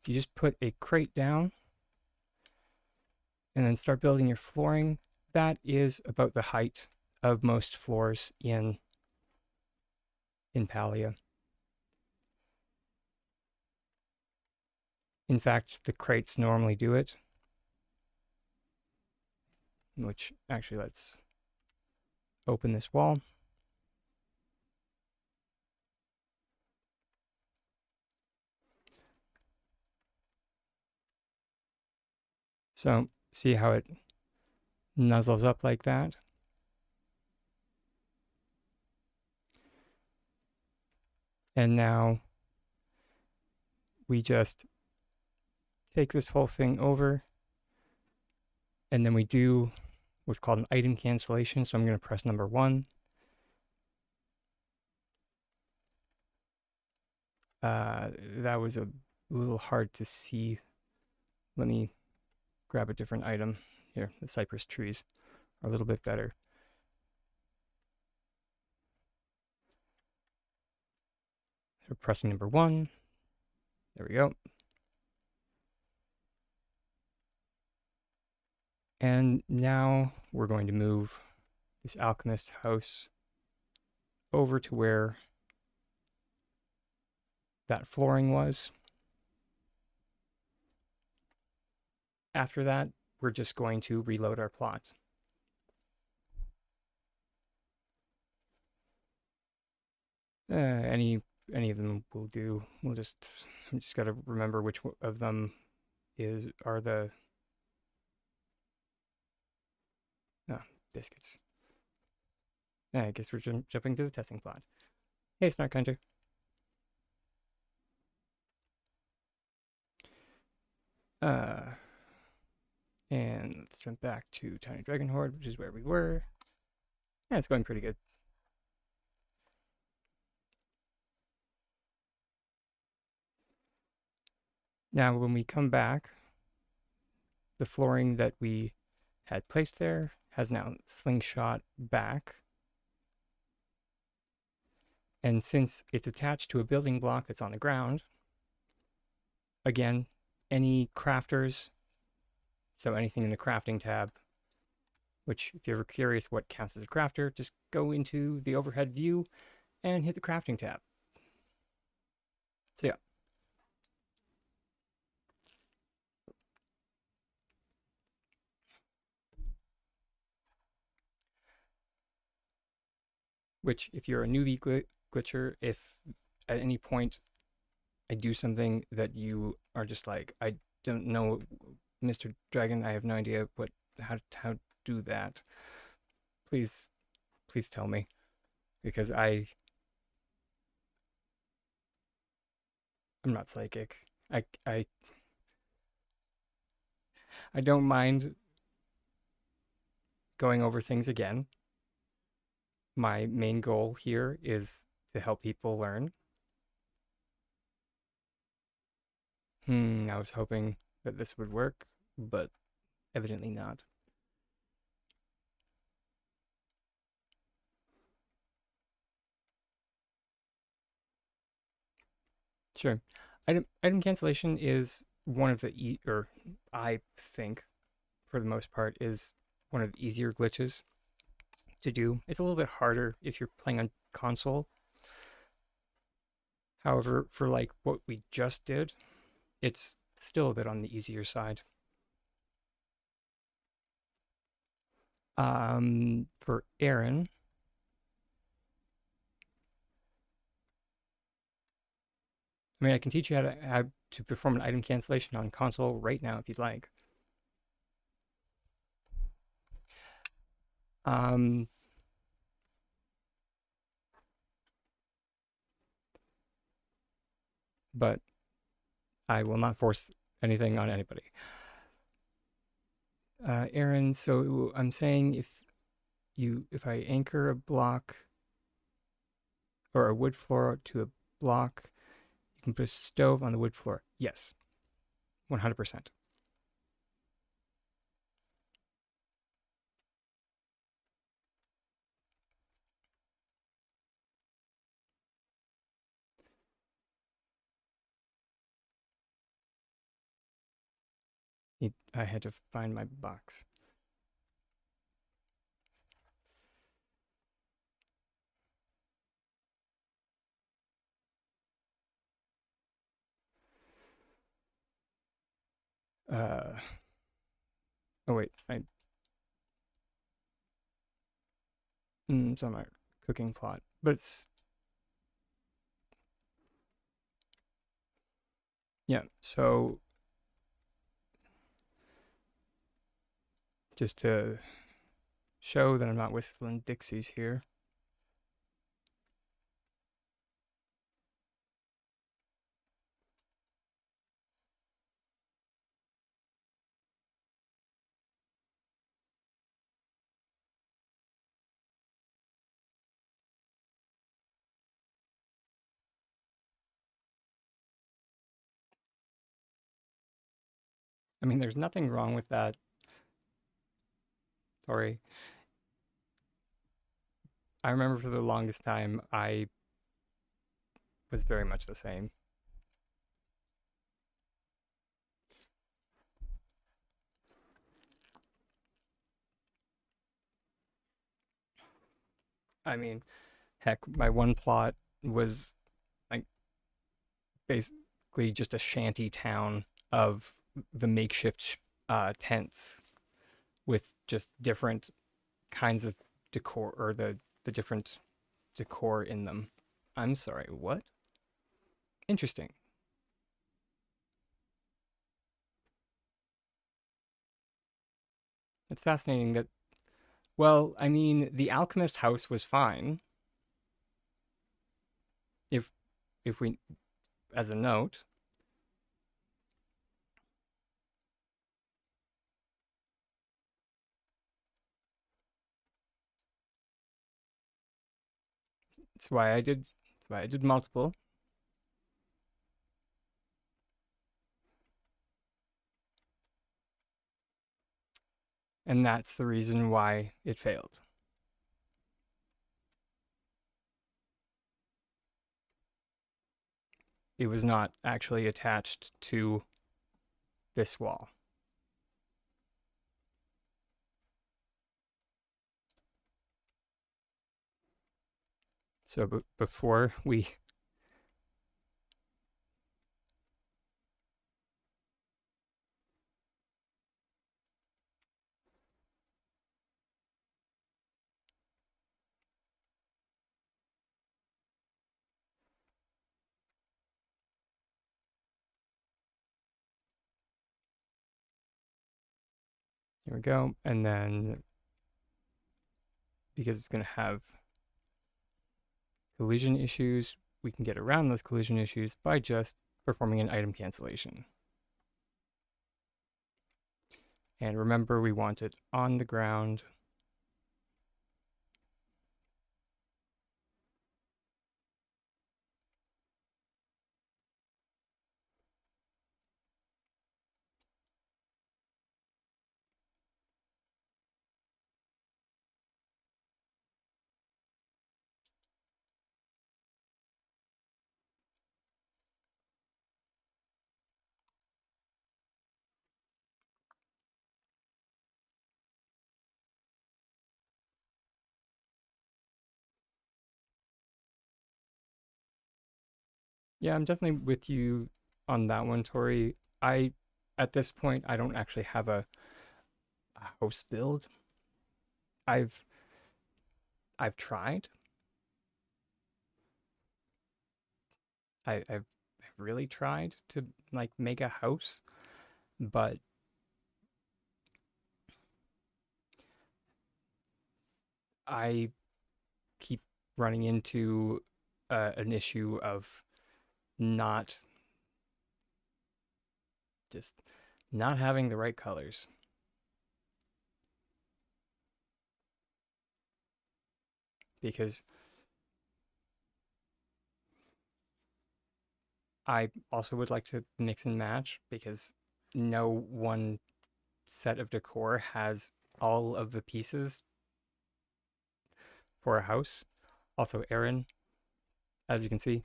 you just put a crate down and then start building your flooring, that is about the height of most floors in Palia. In fact, the crates normally do it, which actually let's open this wall. So see how it nuzzles up like that? And now we just take this whole thing over, and then we do what's called an item cancellation. So I'm going to press number 1. That was a little hard to see. Let me grab a different item. Here, the cypress trees are a little bit better. So pressing number 1. There we go. And now we're going to move this alchemist house over to where that flooring was. After that, we're just going to reload our plot. Any of them will do. I'm just got to remember which of them are the biscuits. I guess we're jumping to the testing plot. Hey, Snark Hunter. And let's jump back to Tiny Dragon Horde, which is where we were. Yeah, it's going pretty good. Now, when we come back, the flooring that we had placed there has now slingshot back. And since it's attached to a building block that's on the ground, again, any crafters, so anything in the crafting tab, which if you're ever curious what counts as a crafter, just go into the overhead view and hit the crafting tab. So yeah. Which, if you're a newbie glitcher, if at any point I do something that you are just like, I don't know, Mr. Dragon, I have no idea how to do that, please tell me, because I'm not psychic. I don't mind going over things again. My main goal here is to help people learn. I was hoping that this would work, but evidently not. Sure. Item cancellation is one of the or I think for the most part is one of the easier glitches to do. It's a little bit harder if you're playing on console. However, for like what we just did, it's still a bit on the easier side. For Aaron, I mean, I can teach you how to perform an item cancellation on console right now if you'd like. But I will not force anything on anybody. Aaron, so I'm saying if I anchor a block or a wood floor to a block, you can put a stove on the wood floor. Yes, 100%. I had to find my box. Oh wait, it's on my cooking plot, but it's yeah. So just to show that I'm not whistling Dixies here. I mean, there's nothing wrong with that. Sorry. I remember for the longest time, I was very much the same. I mean, heck, my one plot was like basically just a shanty town of the makeshift tents with just different kinds of decor or the different decor in them. I'm sorry, what? Interesting. It's fascinating that, well, I mean, the alchemist house was fine. If if we, as a note, that's why I did multiple, and that's the reason why it failed. It was not actually attached to this wall. So before we, here we go, and then because it's going to have collision issues, we can get around those collision issues by just performing an item cancellation. And remember, we want it on the ground. Yeah, I'm definitely with you on that one, Tori. I, at this point, I don't actually have a house build. I've I've tried. I've really tried to like make a house, but I keep running into an issue of not just not having the right colors because I also would like to mix and match because no one set of decor has all of the pieces for a house. Also, Aaron, as you can see,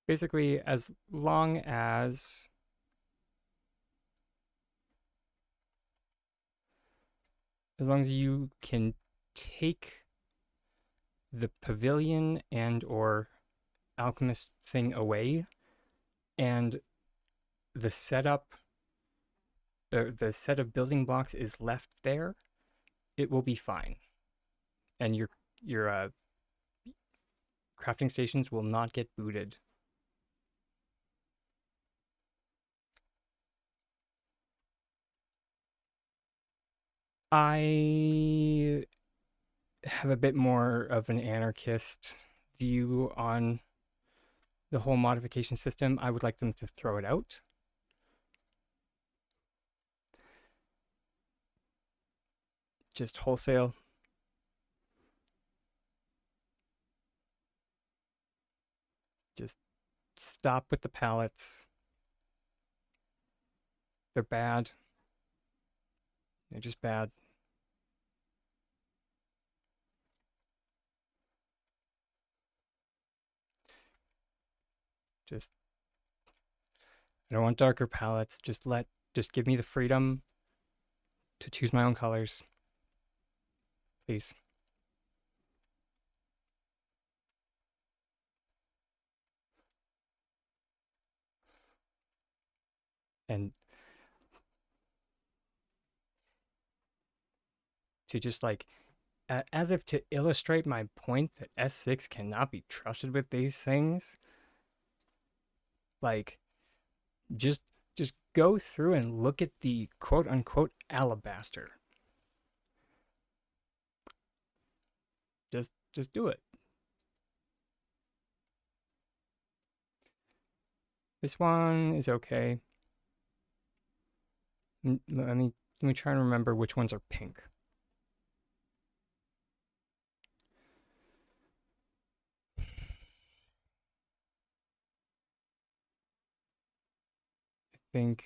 basically as long as you can take the pavilion and or alchemist thing away and the setup the set of building blocks is left there, it will be fine, and your crafting stations will not get booted. I have a bit more of an anarchist view on the whole modification system. I would like them to throw it out. Just wholesale. Just stop with the pallets. They're bad. They're just bad. Just I don't want darker palettes. Just give me the freedom to choose my own colors, please. And to just like as if to illustrate my point that S6 cannot be trusted with these things, like just just go through and look at the quote unquote alabaster. Just do it. This one is okay. Let me try and remember which ones are pink. I think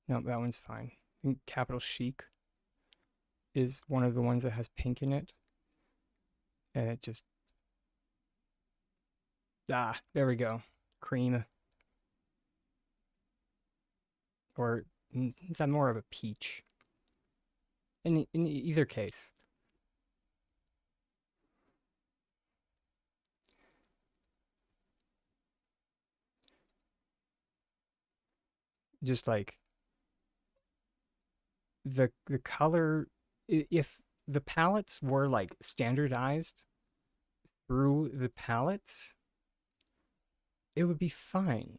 no, that one's fine. I think Capital Chic is one of the ones that has pink in it. And it just there we go. Cream. Or is that more of a peach? In either case. Just like the color, if the palettes were like standardized through the palettes, it would be fine.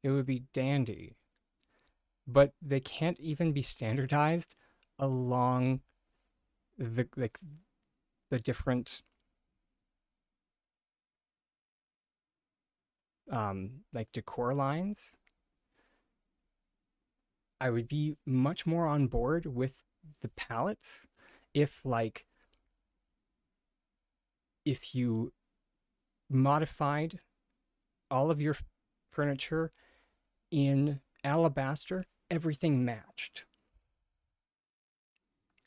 It would be dandy. But they can't even be standardized along the different like decor lines. I would be much more on board with the palettes if like if you modified all of your furniture in alabaster, everything matched.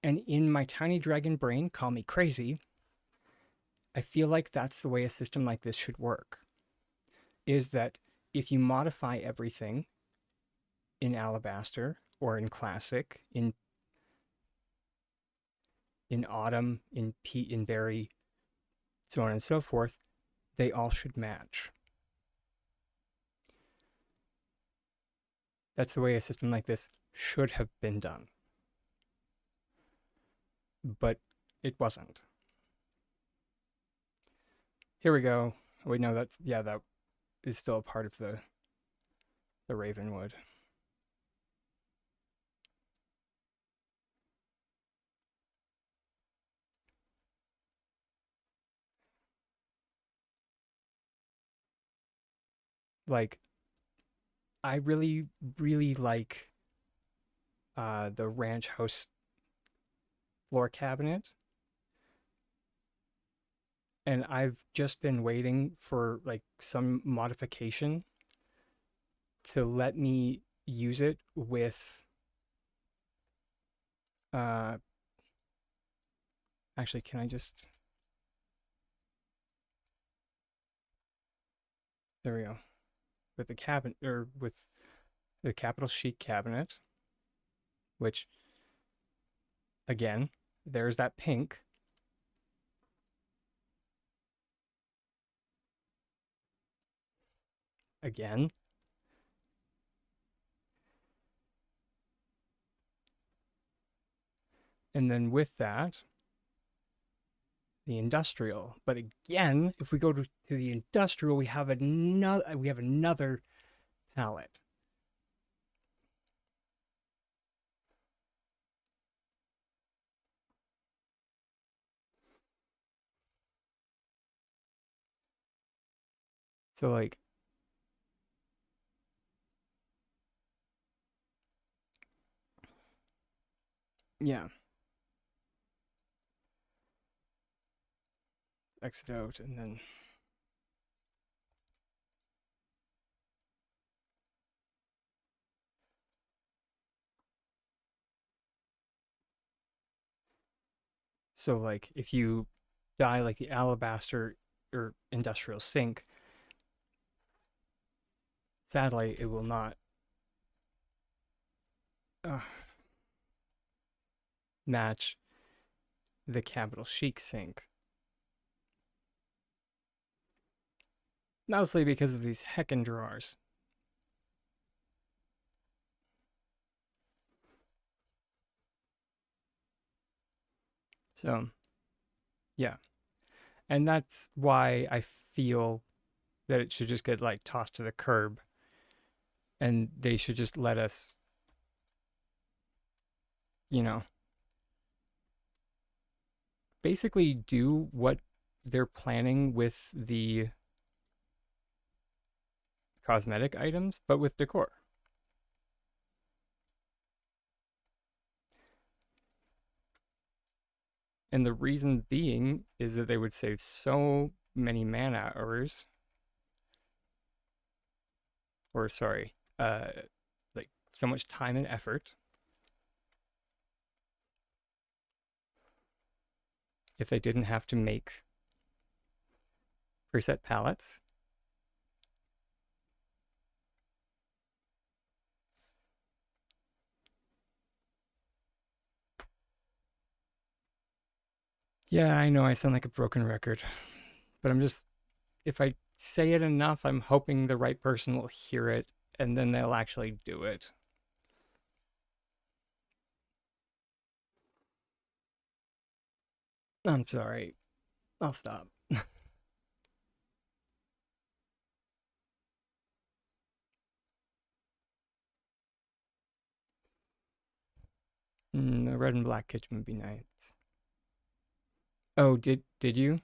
And in my tiny dragon brain, call me crazy, I feel like that's the way a system like this should work. Is that if you modify everything in alabaster or in classic, in autumn, in berry, so on and so forth, they all should match. That's the way a system like this should have been done. But it wasn't. Here we go. Wait, no, that is still a part of the Ravenwood. Like, I really, really like the ranch house floor cabinet. And I've just been waiting for like some modification to let me use it with uh actually can I just there we go. With the cabinet or with the Capital Chic cabinet, which again, there's that pink. Again. And then with that, the industrial. But again, if we go to the industrial, we have another palette. So like yeah, exit out and then so like if you die like the alabaster or industrial sink, sadly it will not uh, match the capital chic sink. Mostly because of these heckin' drawers. So yeah. And that's why I feel that it should just get like tossed to the curb and they should just let us, you know, basically do what they're planning with the cosmetic items, but with decor. And the reason being is that they would save so many man hours, or sorry, like so much time and effort if they didn't have to make preset palettes. Yeah, I know I sound like a broken record, but if I say it enough, I'm hoping the right person will hear it and then they'll actually do it. I'm sorry. I'll stop. A red and black kitchen would be nice. Oh, did you?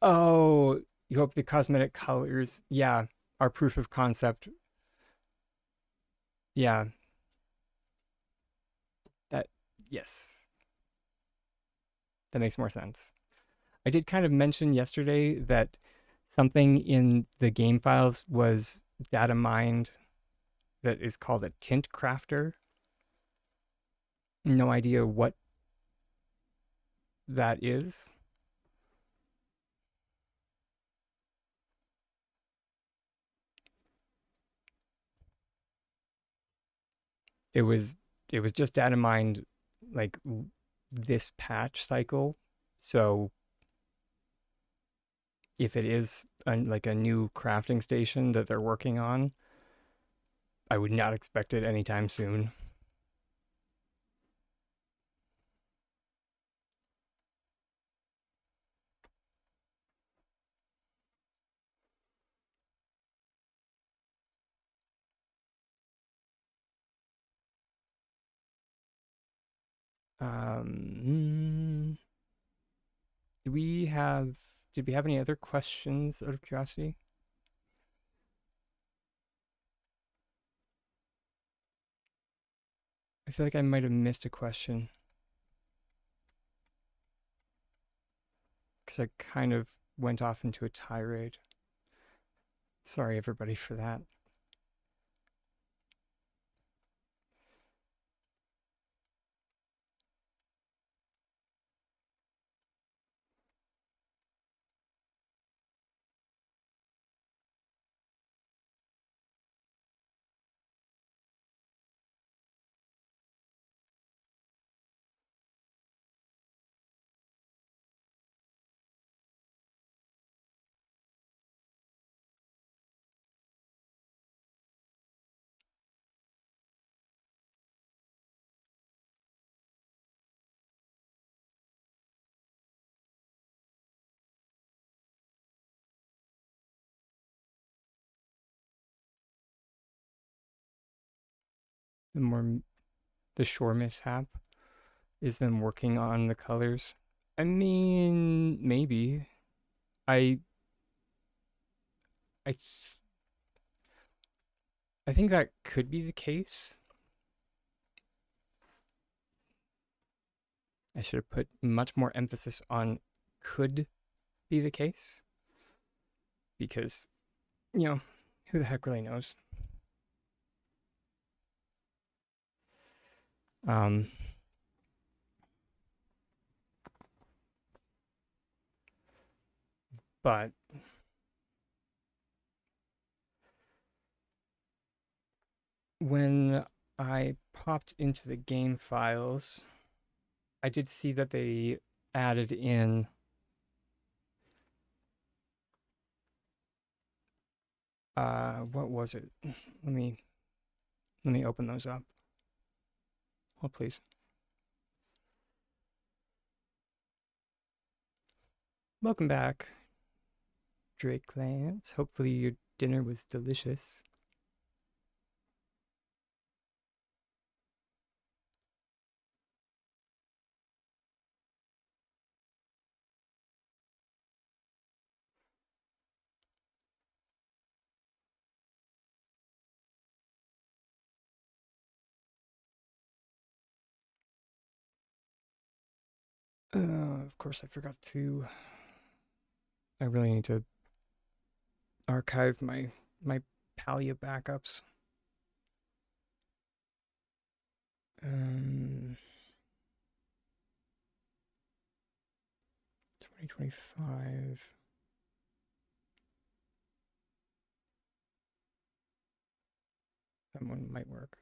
Oh, you hope the cosmetic colors, yeah, are proof of concept. Yeah, that yes, that makes more sense. I did kind of mention yesterday that something in the game files was data mined that is called a tint crafter. No idea what that is. It was it was just data mined like this patch cycle. So if it is like a new crafting station that they're working on, I would not expect it anytime soon. Um, do we have did we have any other questions out of curiosity? I feel like I might have missed a question because I kind of went off into a tirade. Sorry, everybody, for that. the more the shore mishap is them working on the colors. I mean, maybe. I I I think that could be the case. I should have put much more emphasis on could be the case because, who the heck really knows? Um, but when I popped into the game files, I did see that they added in what was it? Let me let me open those up. Oh, please. Welcome back, Drake Lance. Hopefully your dinner was delicious. Of course, I forgot to. I really need to archive my Palia backups. Um, 2025. That one might work.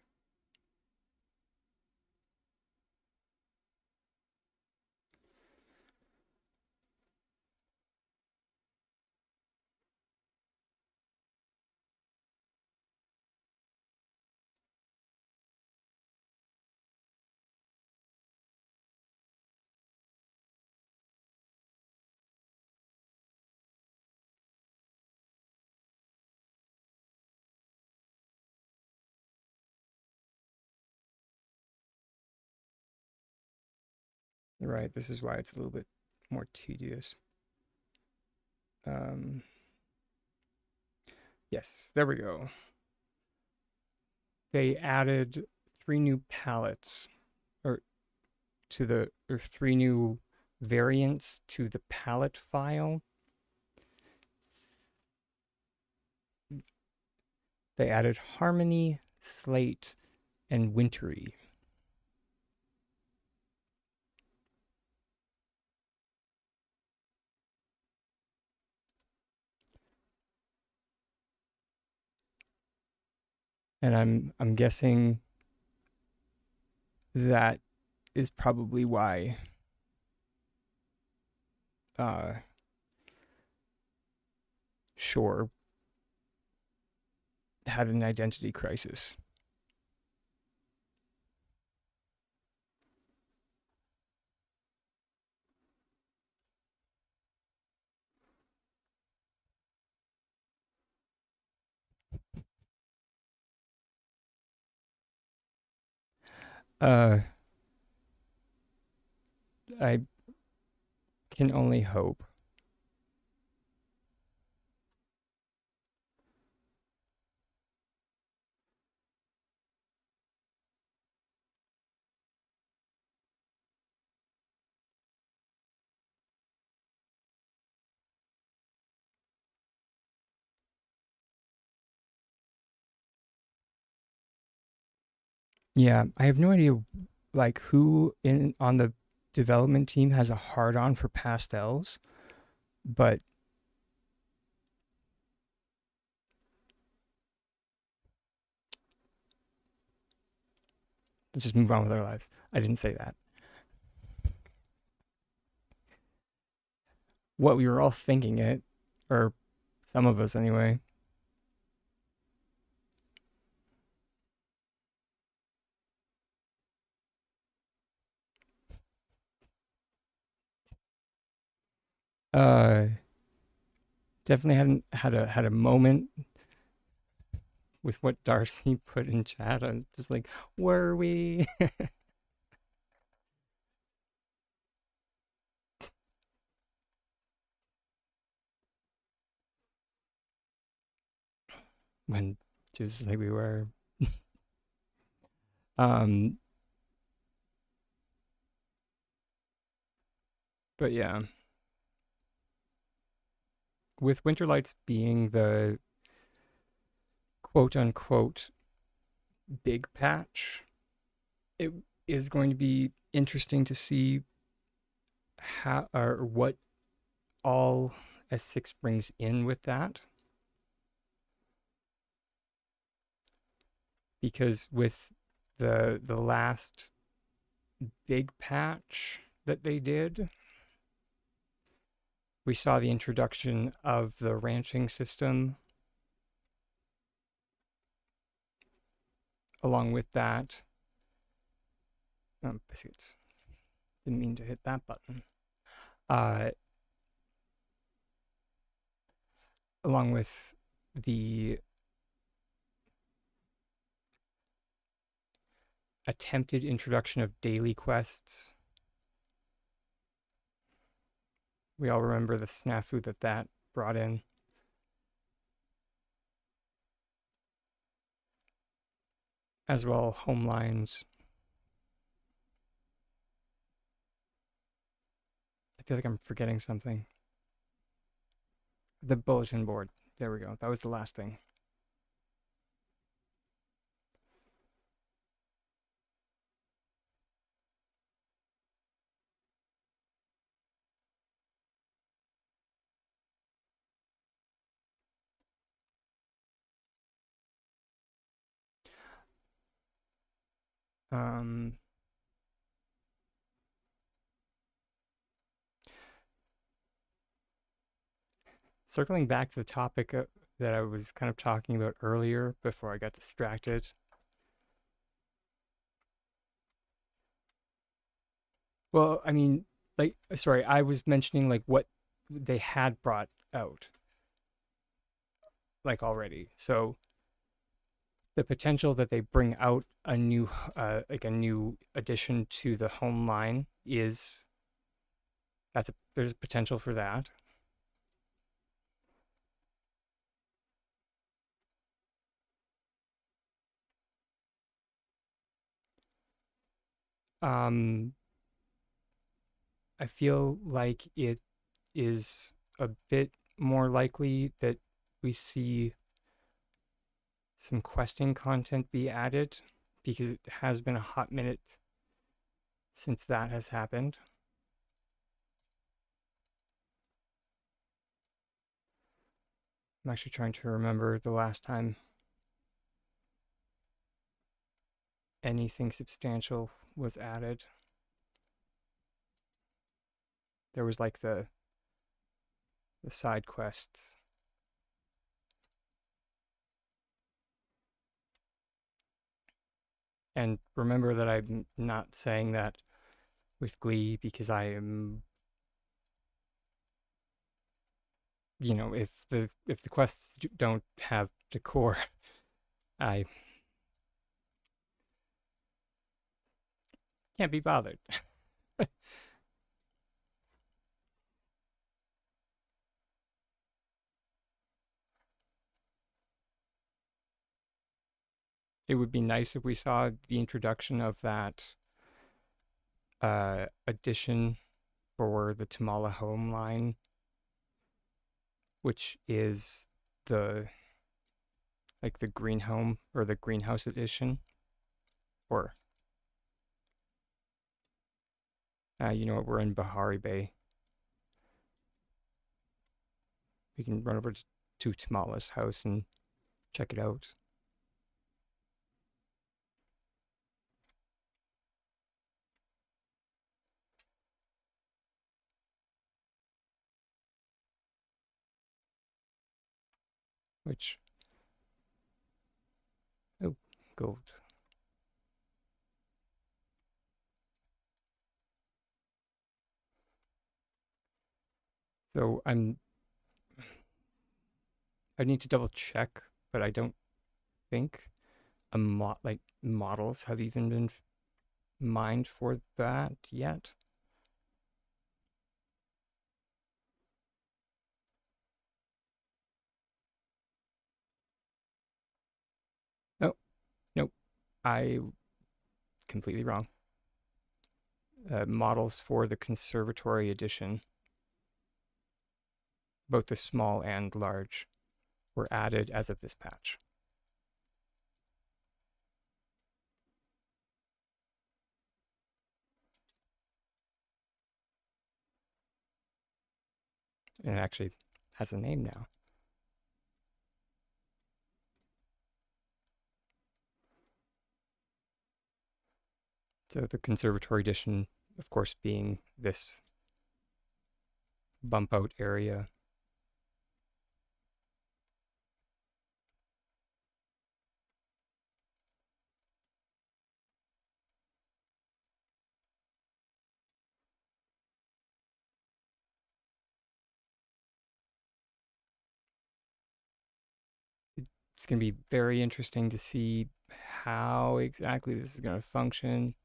You're right. This is why it's a little bit more tedious. Um, yes, there we go. They added three new palettes, or or three new variants to the palette file. They added Harmony, Slate, and Wintry. And I'm guessing that is probably why uh Shore had an identity crisis. Uh I can only hope. Yeah, I have no idea like who in on the development team has a hard on for pastels, but let's just move on with our lives. I didn't say that. What we were all thinking it, or some of us anyway. Uh Definitely hadn't had a moment with what Darcy put in chat. I'm just like, were we? When just like we were. Um, but yeah, with Winterlights being the quote unquote big patch, it is going to be interesting to see how or what all S6 brings in with that. Because with the last big patch that they did, we saw the introduction of the ranching system. Along with that, biscuits. Didn't mean to hit that button. Uh, Along with the attempted introduction of daily quests. We all remember the snafu that brought in. As well, home lines. I feel like I'm forgetting something. The bulletin board. There we go. That was the last thing. Um, Circling back to the topic that I was kind of talking about earlier before I got distracted. Well, I mean, like, sorry, I was mentioning like what they had brought out, like already. So the potential that they bring out a new, like a new addition to the home line is there's potential for that. Um, I feel like it is a bit more likely that we see some questing content be added because it has been a hot minute since that has happened. I'm actually trying to remember the last time anything substantial was added. There was like the side quests. And remember that I'm not saying that with glee because I am, if the quests don't have decor, I can't be bothered. It would be nice if we saw the introduction of that addition for the Tamala home line, which is the like the green home or the greenhouse edition, or you know what, we're in Bahari Bay. We can run over to Tamala's house and check it out. Which, oh, gold. So I need to double check, but I don't think like models have even been mined for that yet. Oh, nope. I completely wrong. Models for the Conservatory Edition, both the small and large, were added as of this patch. And it actually has a name now. So the Conservatory Edition, of course, being this bump out area. It's going to be very interesting to see how exactly this is going to function.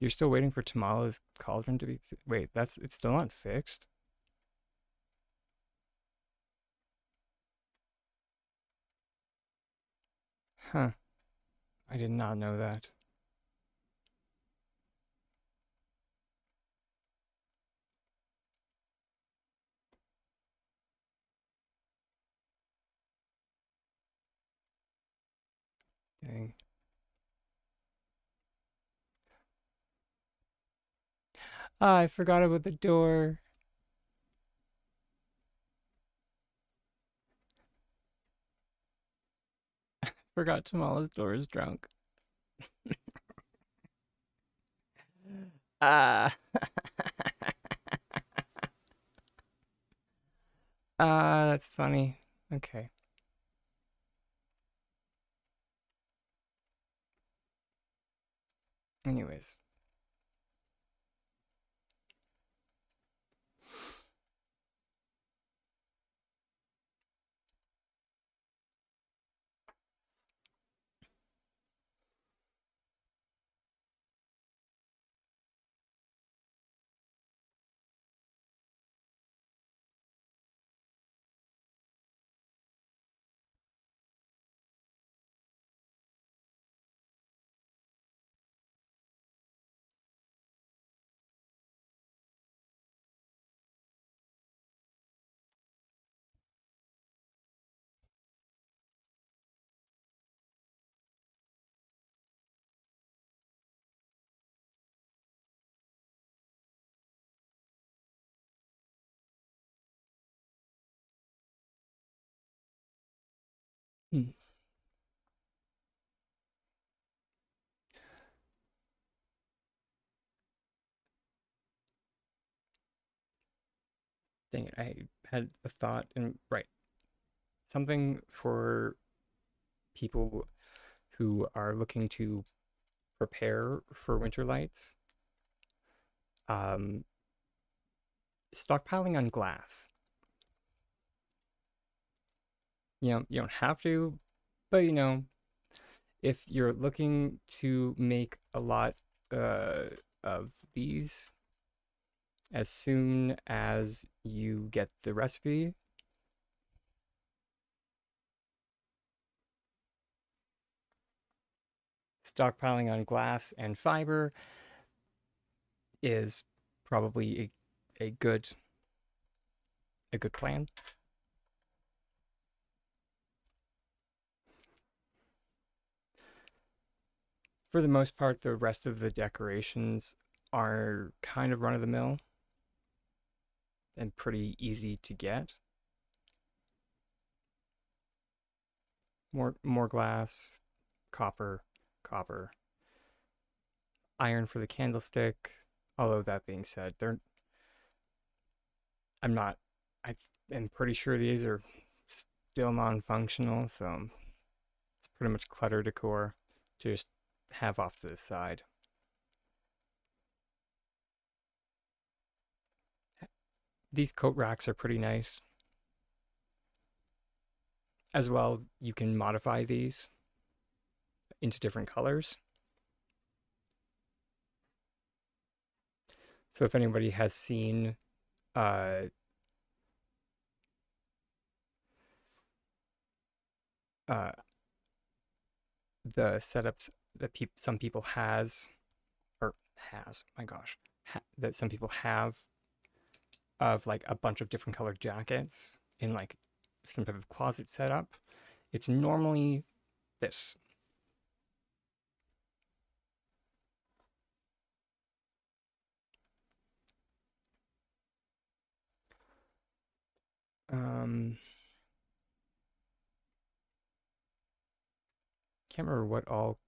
You're still waiting for Tamala's cauldron to be. Wait, it's still not fixed. Huh. I did not know that. Dang. Ah, I forgot about the door. Forgot Tamala's door is drunk. Ah. Ah, that's funny. Okay. Anyways. Hmm. Dang it. I had a thought and right. Something for people who are looking to prepare for Winterlights. Um, Stockpiling on glass. You don't have to, but if you're looking to make a lot of these as soon as you get the recipe, stockpiling on glass and fiber is probably a good plan. For the most part, the rest of the decorations are kind of run of the mill and pretty easy to get. More glass, copper, copper, iron for the candlestick. Although that being said, I'm not. I am pretty sure these are still non-functional, so it's pretty much clutter decor to just have off to the side. these coat racks are pretty nice. As well, you can modify these into different colors. So if anybody has seen uh, uh, the setups that some people my gosh, that some people have of like a bunch of different colored jackets in like some type of closet setup, it's normally this. Um, can't remember what all.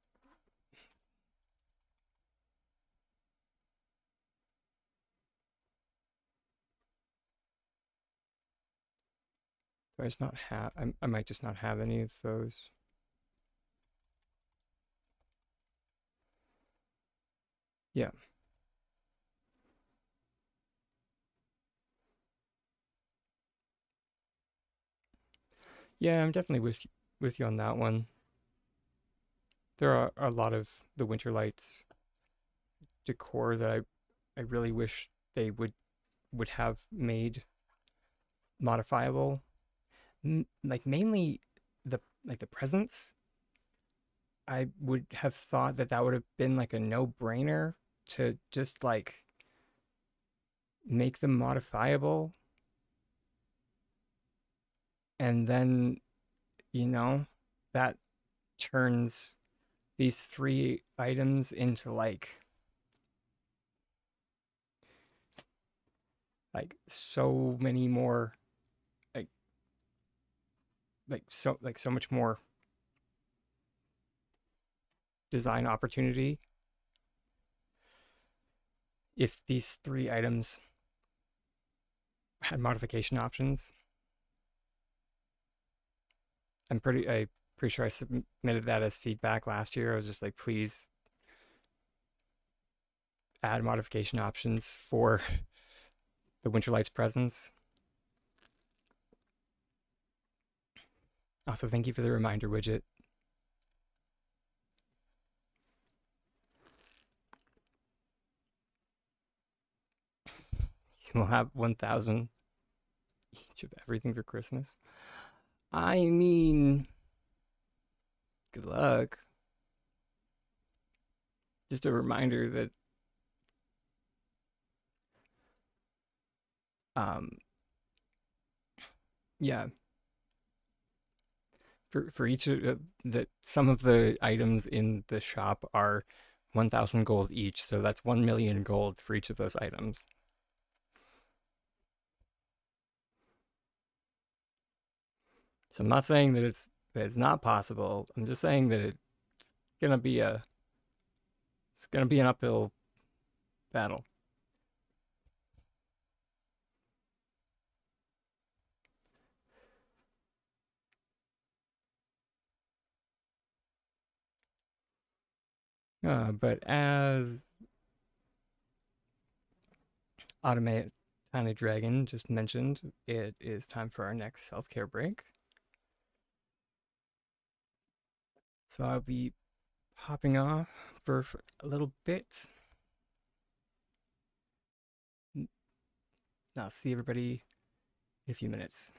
Do I just not have? I might just not have any of those. Yeah, yeah, I'm definitely with you on that one. There are a lot of the Winterlights decor that I really wish they would have made modifiable. Like mainly the presents. I would have thought that that would have been like a no-brainer to just like make them modifiable, and then you know that turns these three items into like so many more like so much more design opportunity if these three items had modification options. I pretty sure I submitted that as feedback last year. I was just like, please add modification options for the Winterlights presents. Also, thank you for the reminder widget. We'll have 1,000 each of everything for Christmas. I mean, good luck. Just a reminder that um yeah, for each of that some of the items in the shop are 1,000 gold each, so that's 1 million gold for each of those items. So I'm not saying that it's not possible. I'm just saying that gonna be a it's gonna be an uphill battle. But as Automate Tiny Dragon just mentioned, it is time for our next self care break. So I'll be popping off for a little bit. I'll see everybody in a few minutes.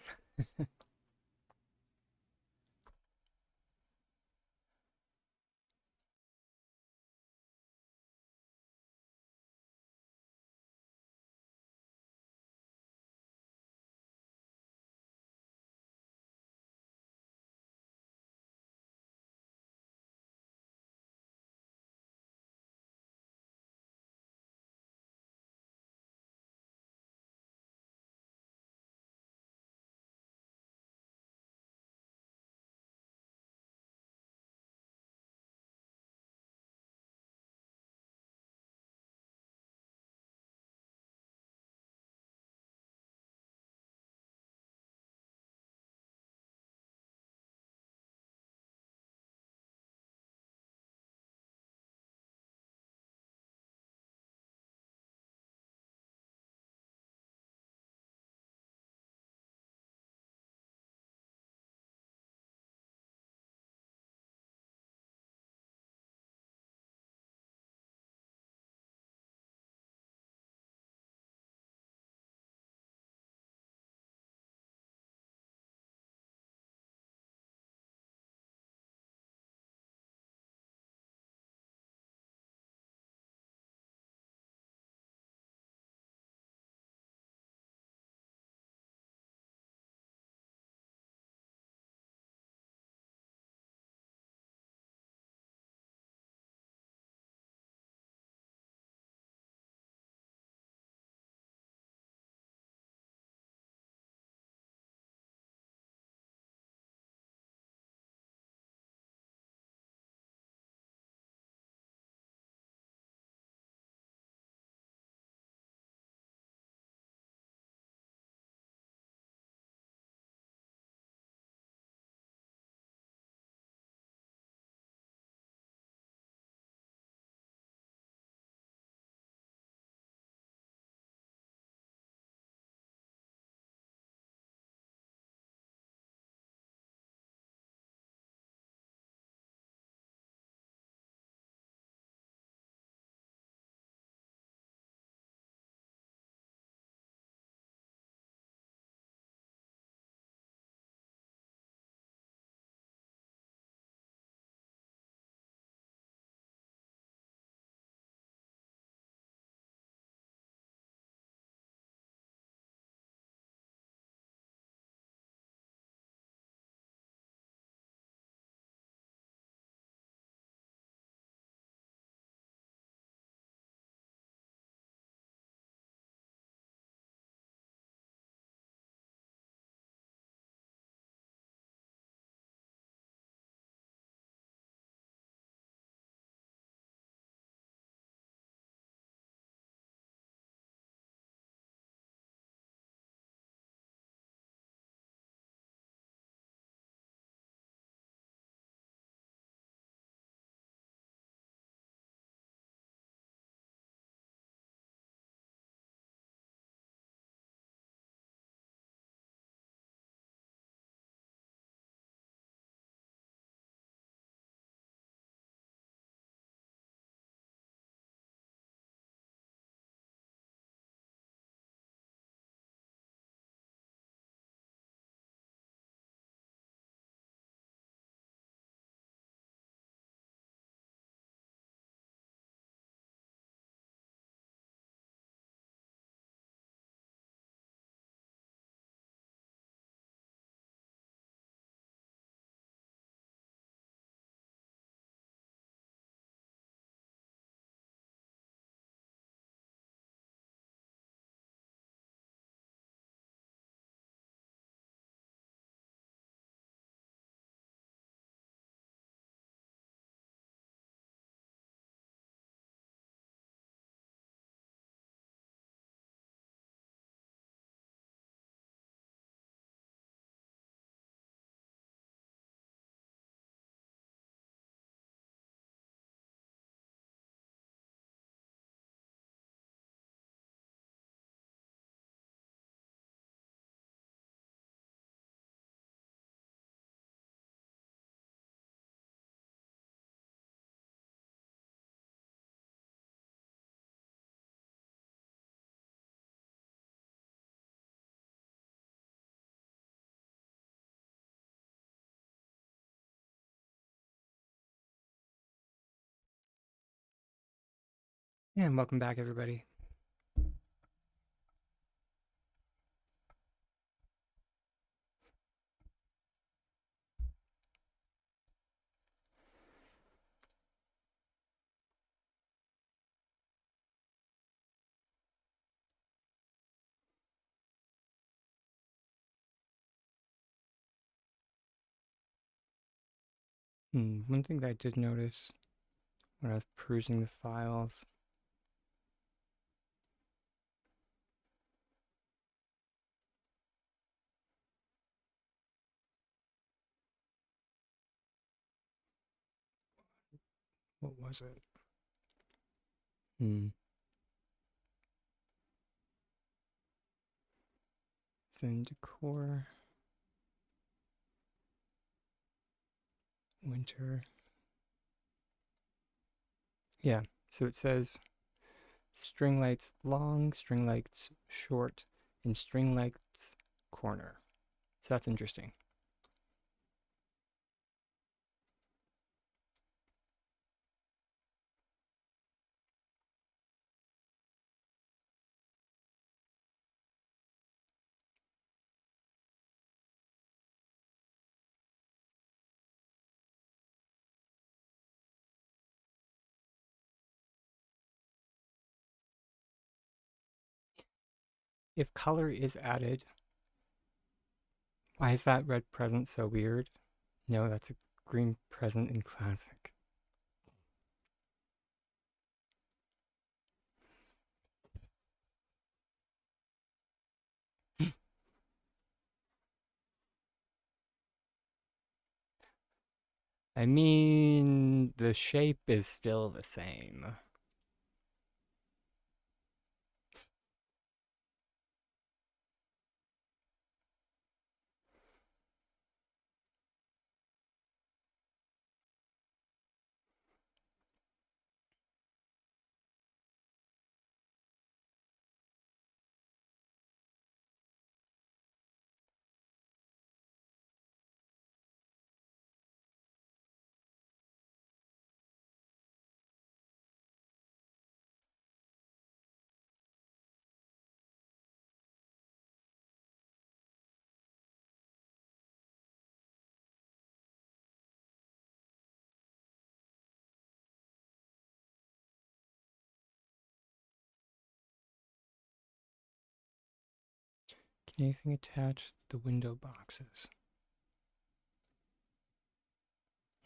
And welcome back, everybody. One thing that I did notice when I was perusing the files, what was it? It's in decor, winter. Yeah, so it says string lights long, string lights short, and string lights corner. So that's interesting. If color is added, why is that red present so weird? No, that's a green present in classic. I mean, the shape is still the same. Can anything attach the window boxes?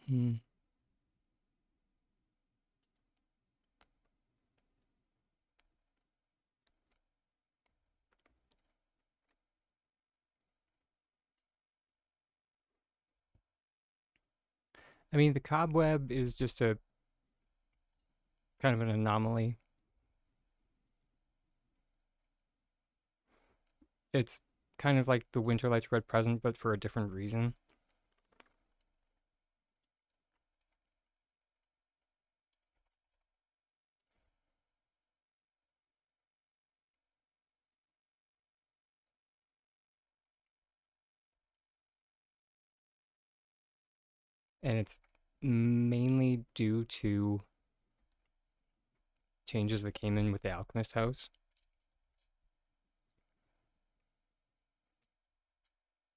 Hmm. I mean, the cobweb is just a kind of an anomaly. It's kind of like the Winterlights red present, but for a different reason. And it's mainly due to changes that came in with the Alchemist house.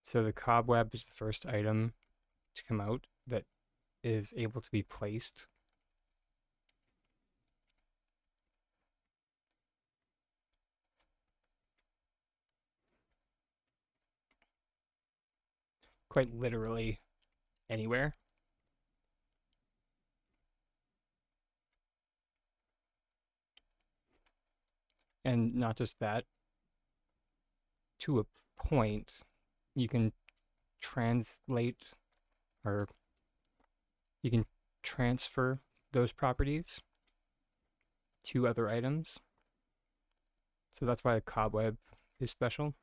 So the cobweb is the first item to come out that is able to be placed. Quite literally anywhere. And not just that, to a point, you can translate or you can transfer those properties to other items. So that's why a cobweb is special.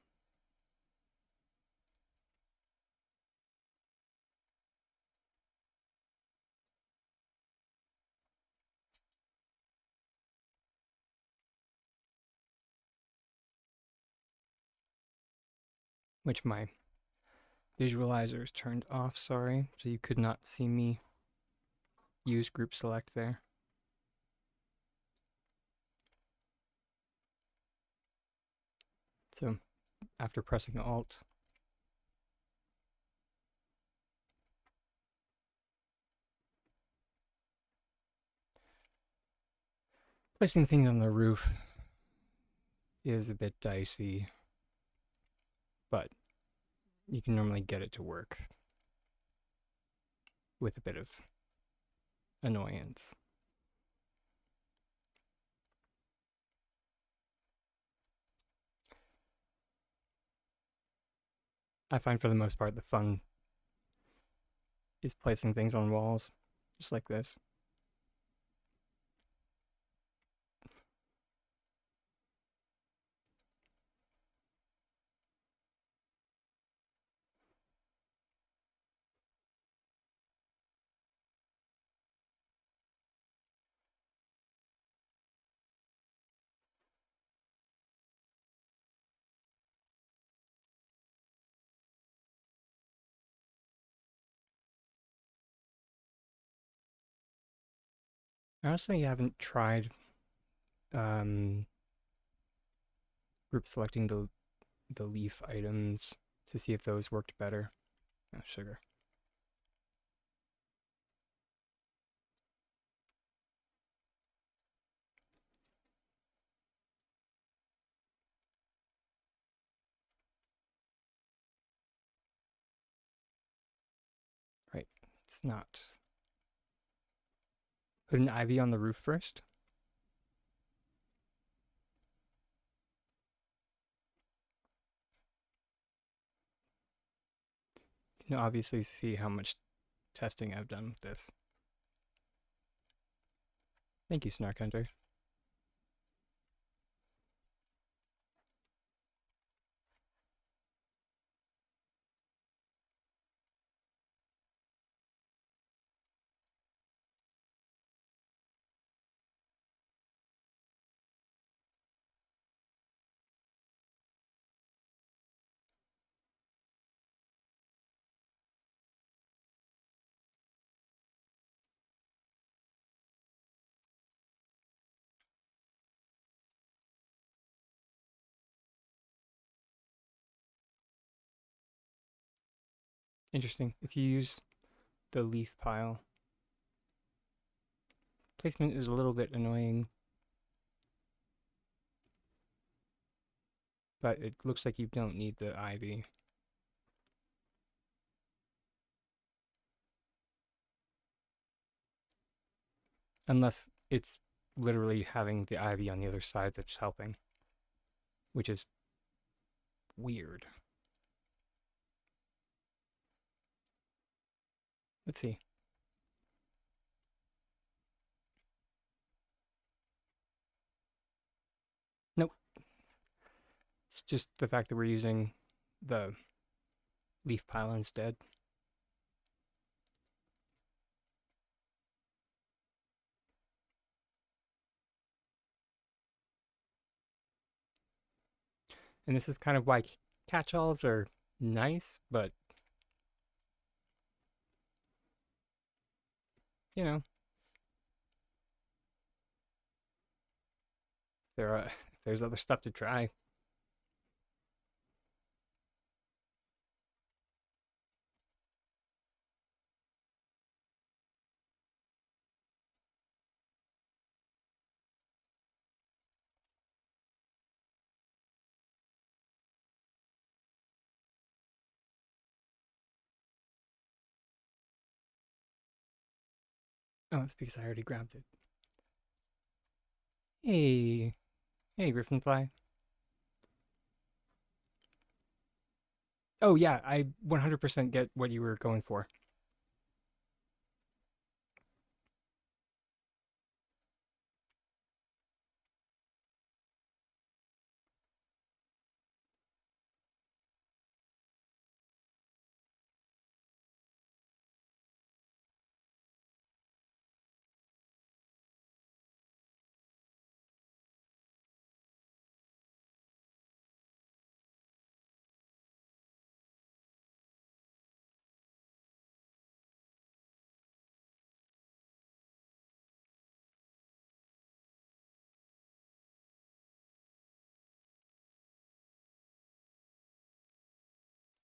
Which my visualizer is turned off, sorry. So you could not see me use group select there. So after pressing Alt, placing things on the roof is a bit dicey, but you can normally get it to work with a bit of annoyance. I find for the most part the fun is placing things on walls, just like this. I honestly haven't tried um, group selecting the leaf items to see if those worked better. Oh, sugar. Right, it's not. Put an ivy on the roof first. You can obviously see how much testing I've done with this. Thank you, Snark Hunter. Interesting. If you use the leaf pile, placement is a little bit annoying, but it looks like you don't need the ivy. Unless it's literally having the ivy on the other side that's helping, which is weird. Let's see. Nope. It's just the fact that we're using the leaf pile instead. And this is kind of why catch-alls are nice, but you know, there's other stuff to try. Oh, it's because I already grabbed it. Hey, hey, Griffinfly. Oh yeah, I 100% get what you were going for.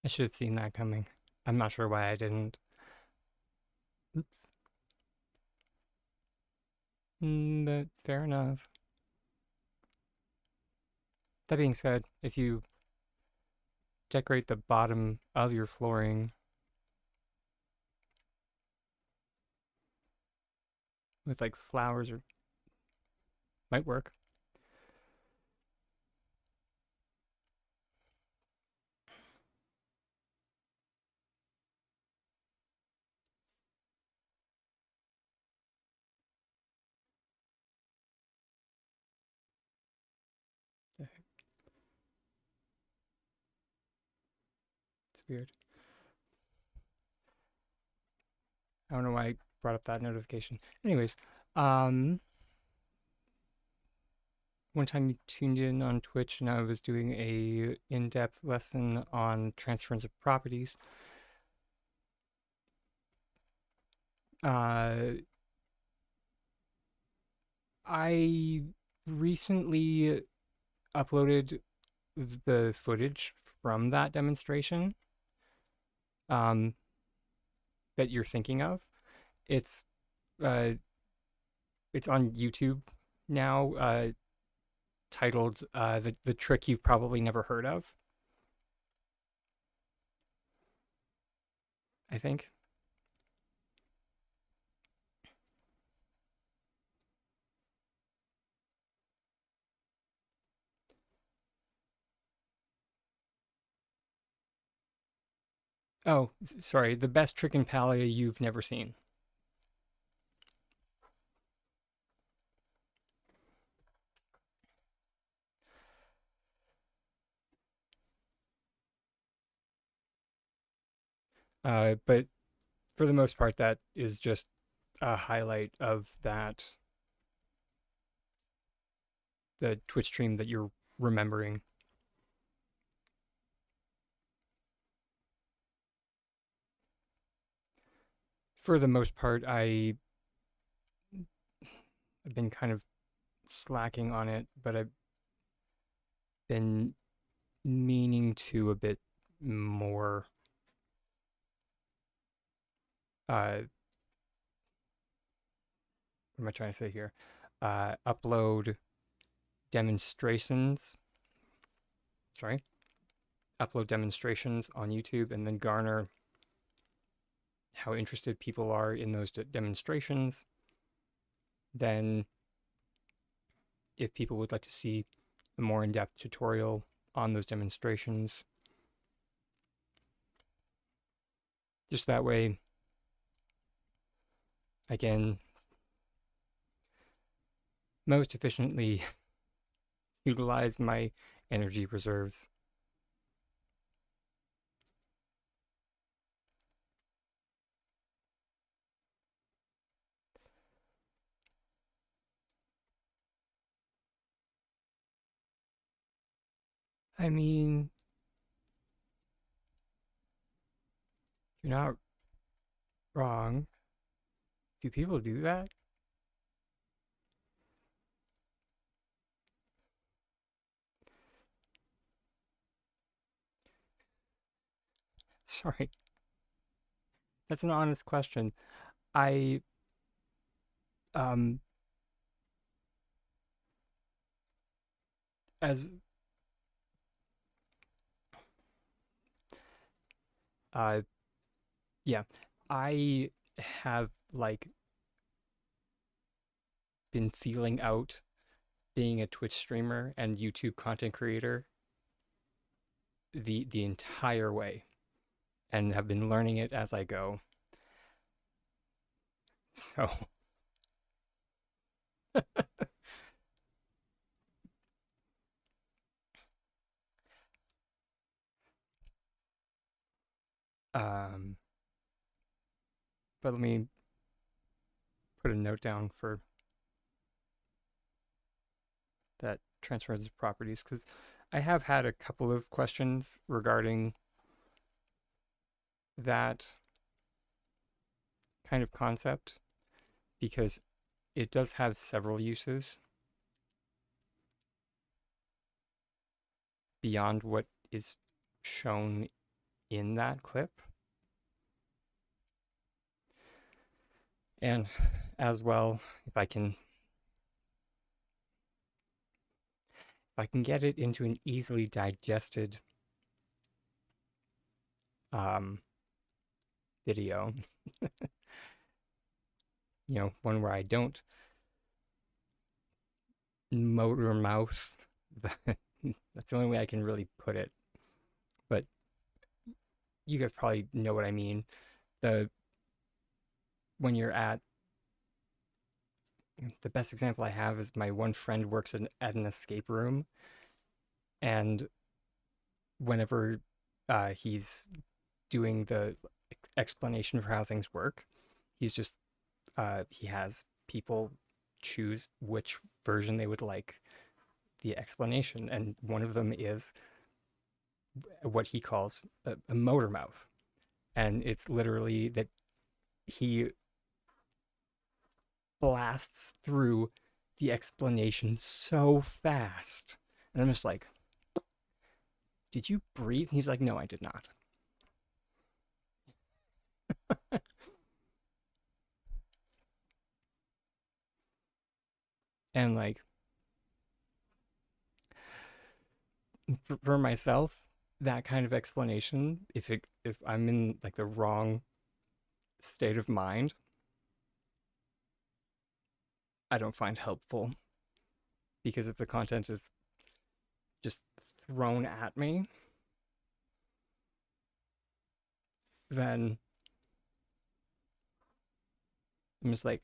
I should have seen that coming. I'm not sure why I didn't. Oops. But fair enough. That being said, if you decorate the bottom of your flooring with like flowers or might work. It's weird. I don't know why I brought up that notification. Anyways, um, one time you tuned in on Twitch and I was doing a in-depth lesson on transference of properties. Uh, I recently uploaded the footage from that demonstration um, that you're thinking of. It's uh, it's on YouTube now, titled "the trick you've probably never heard of." I think. Oh, sorry. The best trick in Palia you've never seen. But for the most part, that is just a highlight of the Twitch stream that you're remembering. For the most part, I've been kind of slacking on it, but I've been meaning to a bit more. What am I trying to say here? Upload demonstrations. Sorry, upload demonstrations on YouTube and then garner how interested people are in those demonstrations. Then, if people would like to see a more in depth tutorial on those demonstrations, just that way I can most efficiently utilize my energy reserves. I mean, you're not wrong. Do people do that? Sorry, that's an honest question. I um as uh yeah, I have like been feeling out being a Twitch streamer and YouTube content creator the entire way and have been learning it as I go. So, um, but let me put a note down for that transference of properties because I have had a couple of questions regarding that kind of concept because it does have several uses beyond what is shown in that clip. And as well, if I can get it into an easily digested um, video, one where I don't motor mouth. That's the only way I can really put it. But you guys probably know what I mean. The when you're at the best example I have is my one friend works at an escape room, and whenever he's doing the explanation for how things work, he's just he has people choose which version they would like the explanation, and one of them is what he calls a motor mouth, and it's literally that he blasts through the explanation so fast, and I'm just like, "Did you breathe?" And he's like, "No, I did not." And like for myself, that kind of explanation, if I'm in like the wrong state of mind, I don't find helpful, because if the content is just thrown at me, then I'm just like,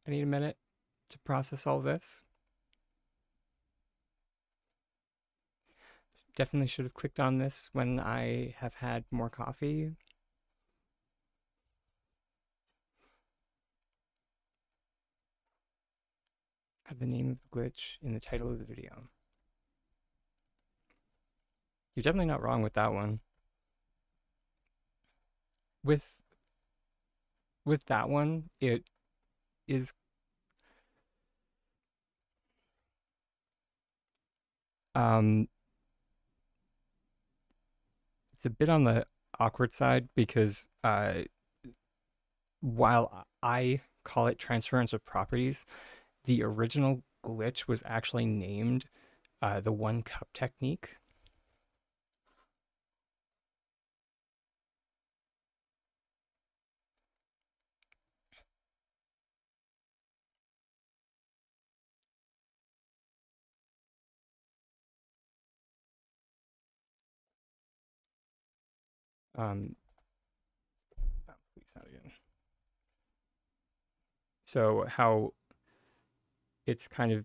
I need a minute to process all this. Definitely should have clicked on this when I have had more coffee. Have the name of the glitch in the title of the video. You're definitely not wrong with that one. With that one, it is um it's a bit on the awkward side, because while I call it transference of properties, the original glitch was actually named the one cup technique. Oh, please not again. So how it's kind of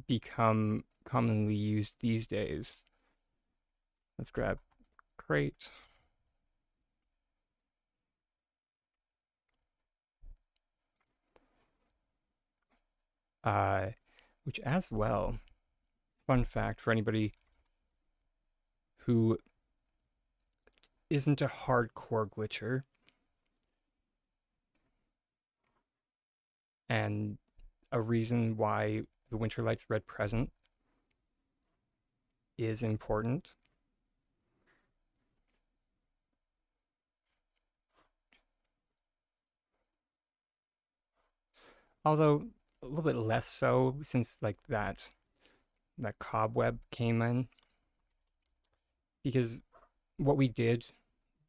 become commonly used these days. Let's grab crate. Uh, which as well, fun fact for anybody who isn't a hardcore glitcher, and a reason why the Winterlights red present is important. Although a little bit less so since like that cobweb came in, because what we did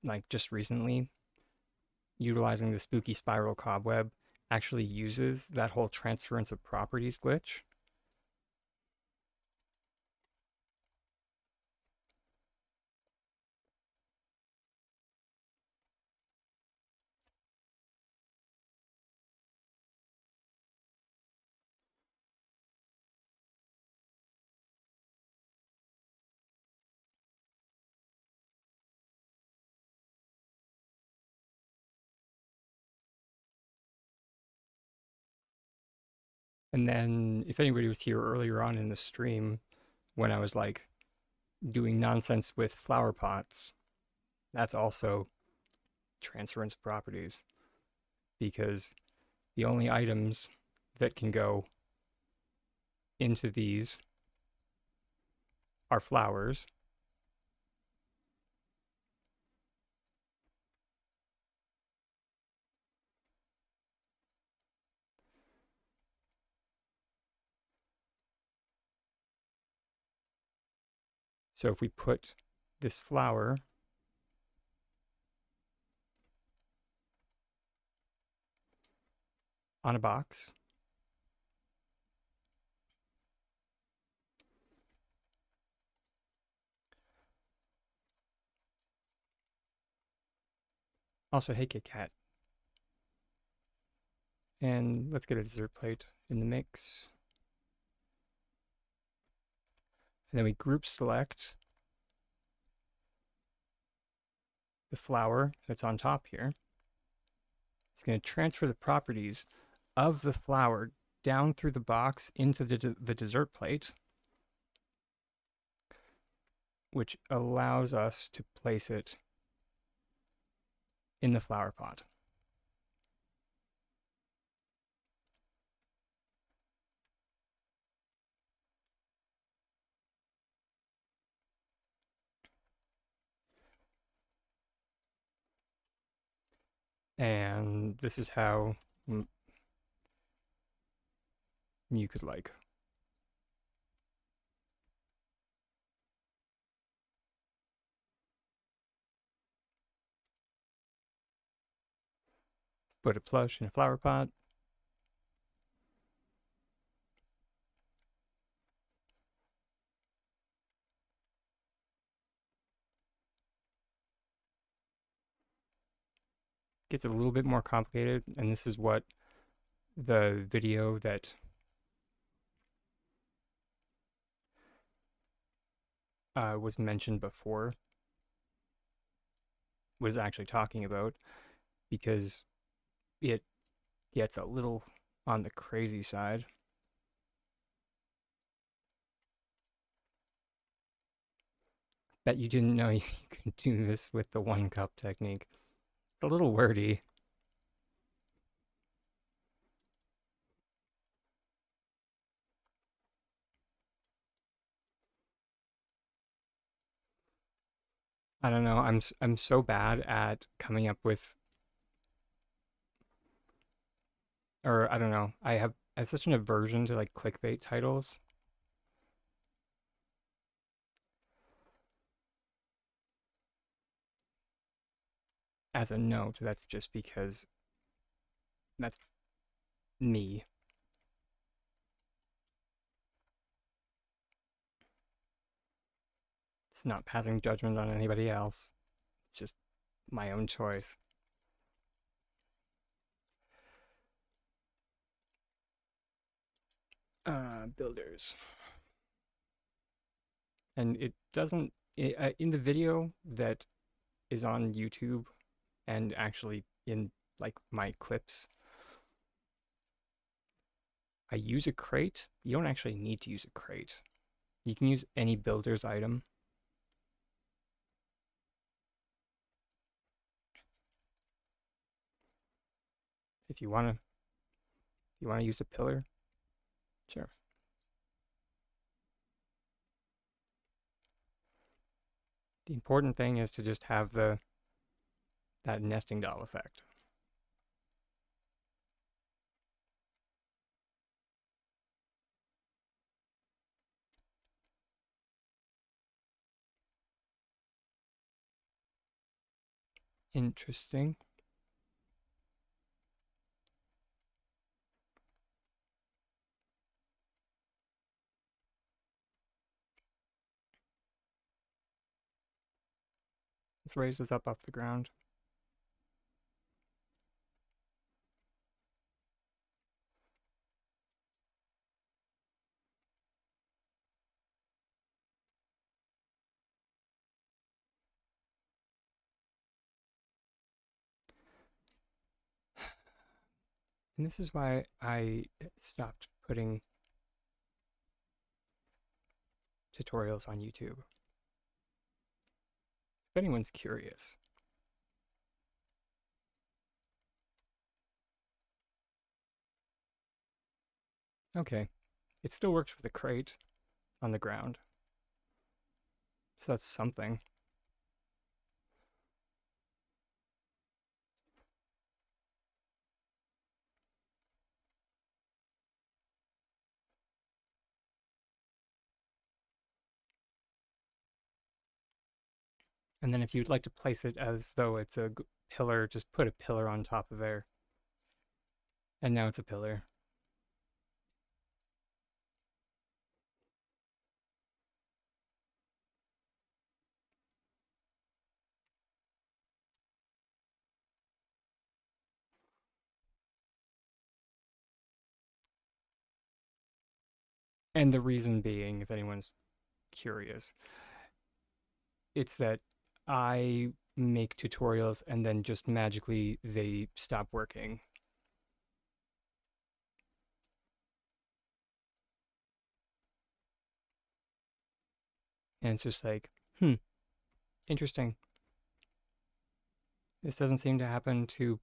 like just recently, utilizing the spooky spiral cobweb, actually uses that whole transference of properties glitch. And then if anybody was here earlier on in the stream when I was like doing nonsense with flower pots, that's also transference properties, because the only items that can go into these are flowers, So if we put this flower on a box, also, hey Kit Kat, and let's get a dessert plate in the mix. And then we group select the flower that's on top here. It's going to transfer the properties of the flower down through the box into the dessert plate, which allows us to place it in the flower pot. And this is how you could like. Put a plush in a flower pot. Gets a little bit more complicated, and this is what the video that was mentioned before was actually talking about, because it gets a little on the crazy side. Bet you didn't know you could do this with the 1 cup technique. It's a little wordy. I don't know. I'm so bad at coming up with, or I don't know. I have such an aversion to like clickbait titles. As a note, that's just because that's me. It's not passing judgment on anybody else. It's just my own choice. Builders. And it doesn't, in the video that is on YouTube and actually in like my clips, I use a crate. You don't actually need to use a crate. You can use any builder's item. If you want to use a pillar, sure. The important thing is to just have that nesting doll effect. Interesting. Let's raise this up off the ground. And this is why I stopped putting tutorials on YouTube. If anyone's curious. Okay, it still works with a crate on the ground. So that's something. And then if you'd like to place it as though it's a pillar, just put a pillar on top of there. And now it's a pillar. And the reason being, if anyone's curious, it's that I make tutorials and then just magically they stop working. And it's just like, interesting. This doesn't seem to happen to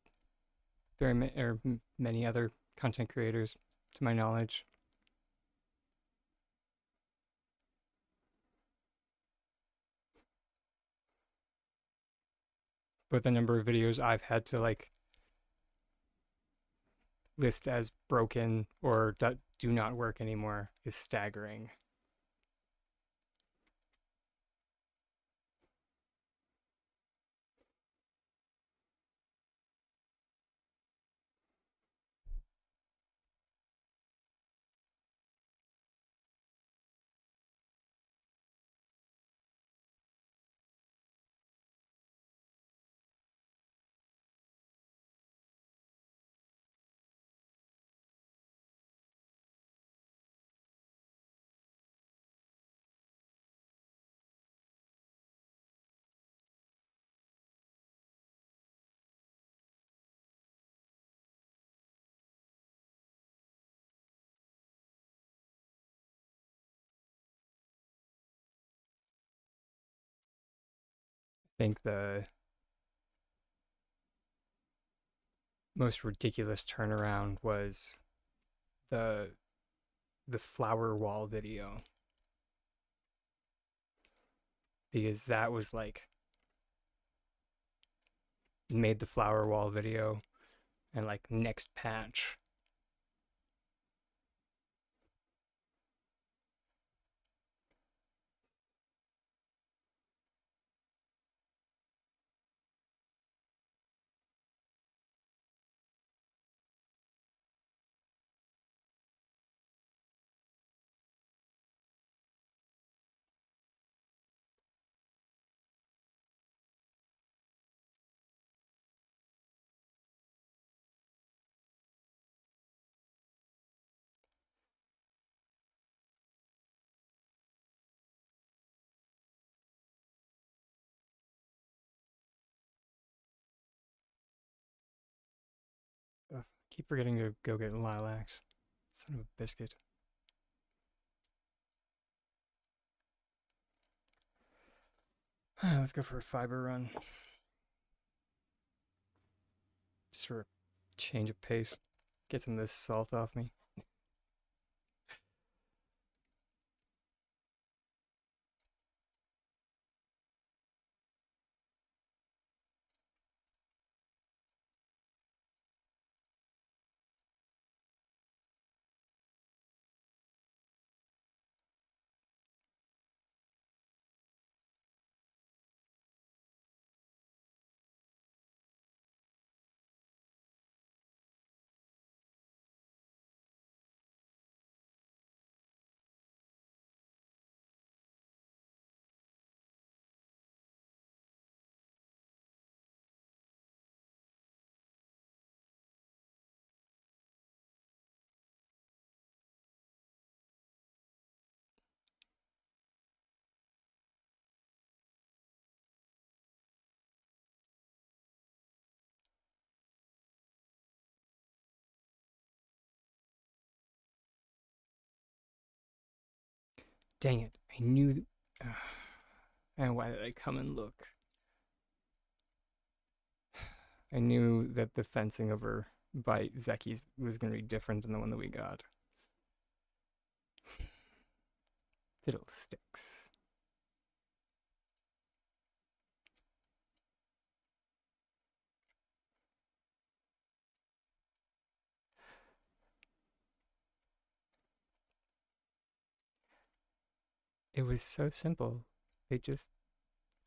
many other content creators, to my knowledge. But the number of videos I've had to like list as broken or do not work anymore is staggering. I think the most ridiculous turnaround was the the flower wall video, because that was like made the flower wall video and like next patch. Ugh, keep forgetting to go get lilacs. Son of a biscuit. Let's go for a fiber run. Just for a change of pace. Get some of this salt off me. Dang it. I knew. And why did I come and look? I knew that the fencing over by Zeki's was going to be different than the one that we got. Fiddlesticks. It was so simple. They just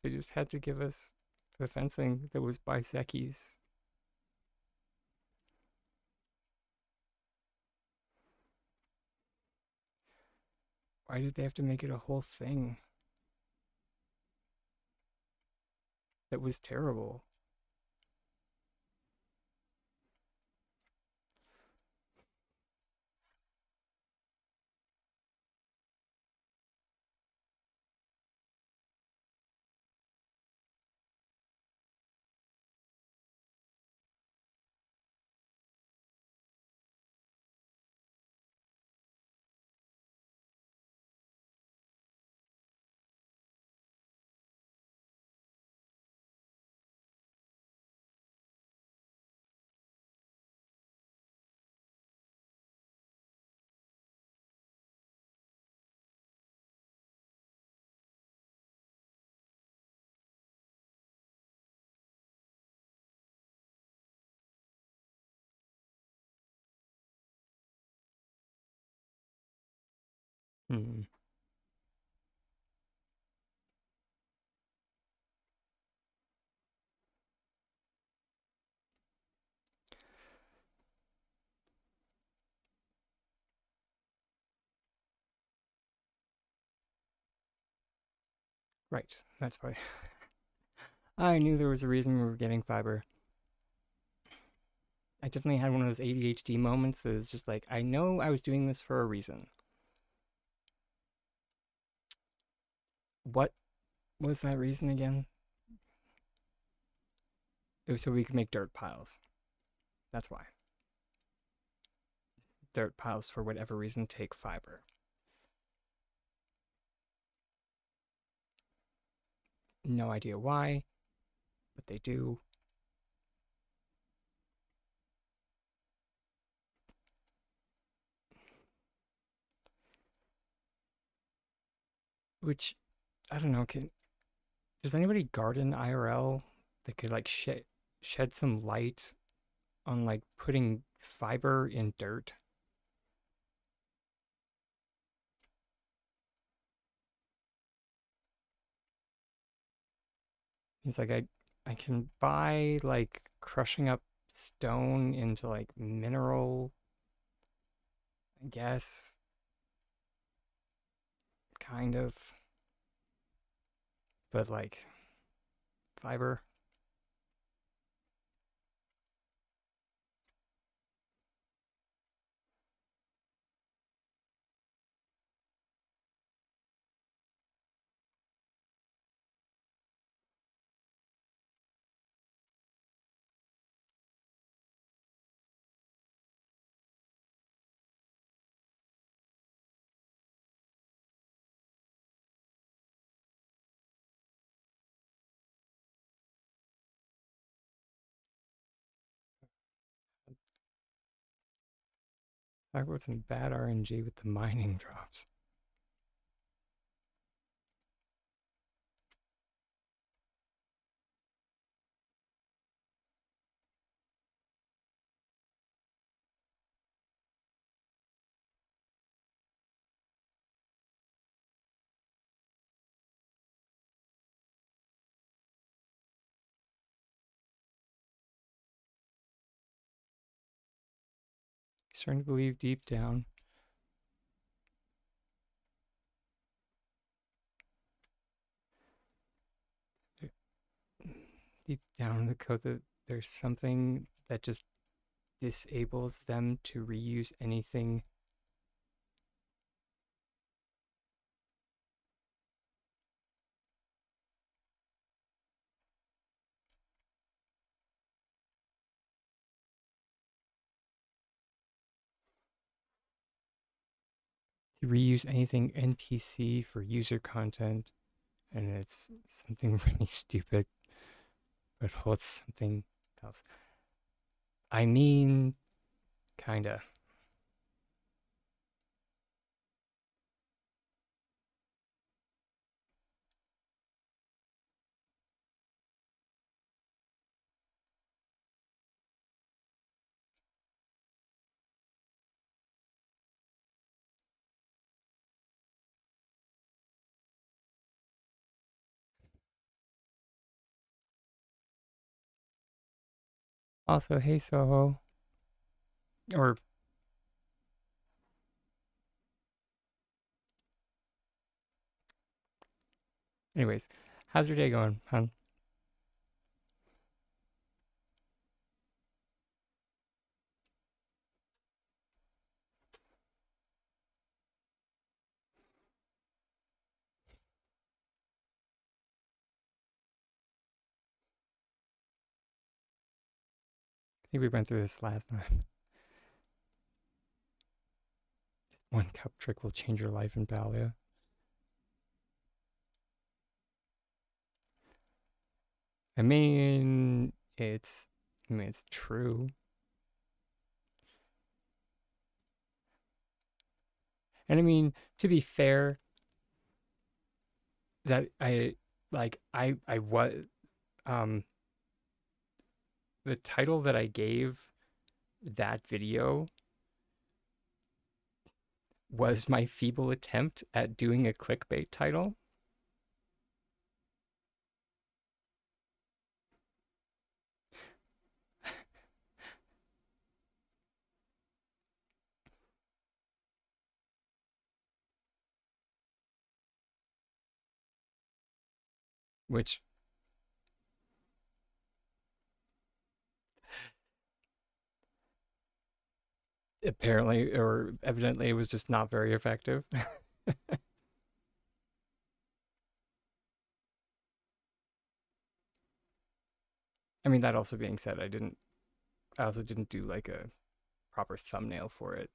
They just had to give us the fencing that was by Zeki's. Why did they have to make it a whole thing? That was terrible. Hmm. Right. That's why. I knew there was a reason we were getting fiber. I definitely had one of those ADHD moments that was just like, I know I was doing this for a reason. What was that reason again? It was so we could make dirt piles. That's why. Dirt piles, for whatever reason, take fiber. No idea why, but they do. Which, I don't know, does anybody garden IRL that could like shed some light on like putting fiber in dirt? It's like I can buy like crushing up stone into like mineral, I guess, kind of, but like fiber. Talk about some bad RNG with the mining drops. Starting to believe deep down, deep down in the code that there's something that just disables them to reuse anything. To reuse anything NPC for user content, and it's something really stupid, but holds something else. I mean, kinda. Also, hey Soho. Or, anyways, how's your day going, hon? I think we went through this last time. One cup trick will change your life in Palia. I mean, it's true. And I mean, to be fair, that I was um the title that I gave that video was my feeble attempt at doing a clickbait title, which apparently or evidently was just not very effective. I mean, that also being said, I also didn't do like a proper thumbnail for it.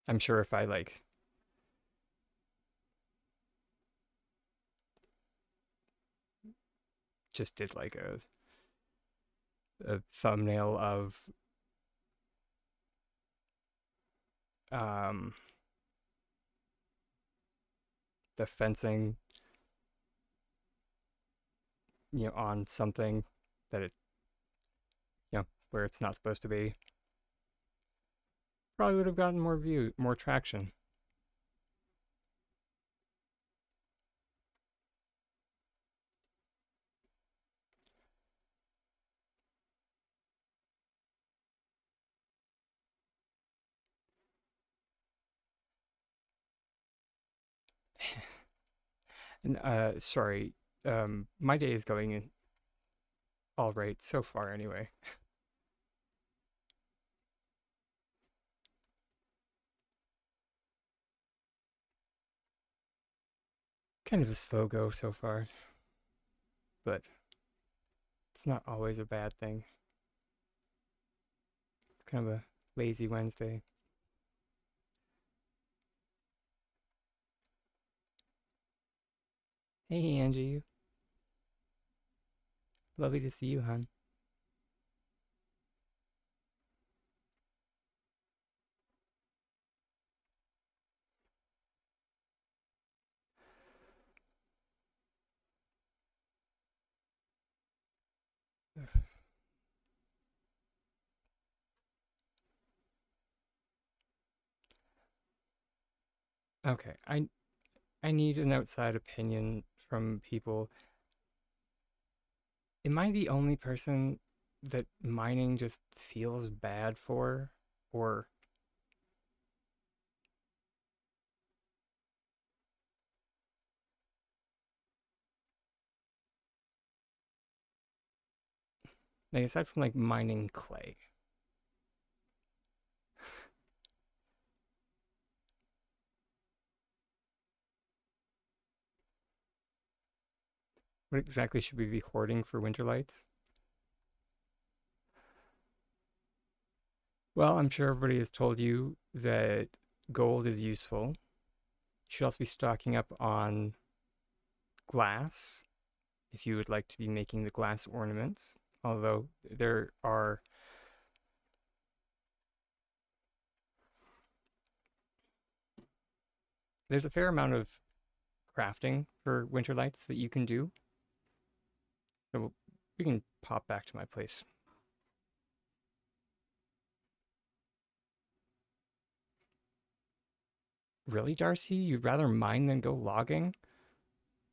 I'm sure if I like just did like a thumbnail of um the fencing, on something that it, where it's not supposed to be, probably would have gotten more traction. And sorry, my day is going all right so far anyway. Kind of a slow go so far, but it's not always a bad thing. It's kind of a lazy Wednesday. Hey Angie, lovely to see you, hon. Okay, I need an outside opinion from people. Am I the only person that mining just feels bad for? Or, like, aside from like mining clay, what exactly should we be hoarding for Winterlights? Well, I'm sure everybody has told you that gold is useful. You should also be stocking up on glass if you would like to be making the glass ornaments. Although there's a fair amount of crafting for Winterlights that you can do. So we can pop back to my place. Really, Darcy? You'd rather mine than go logging?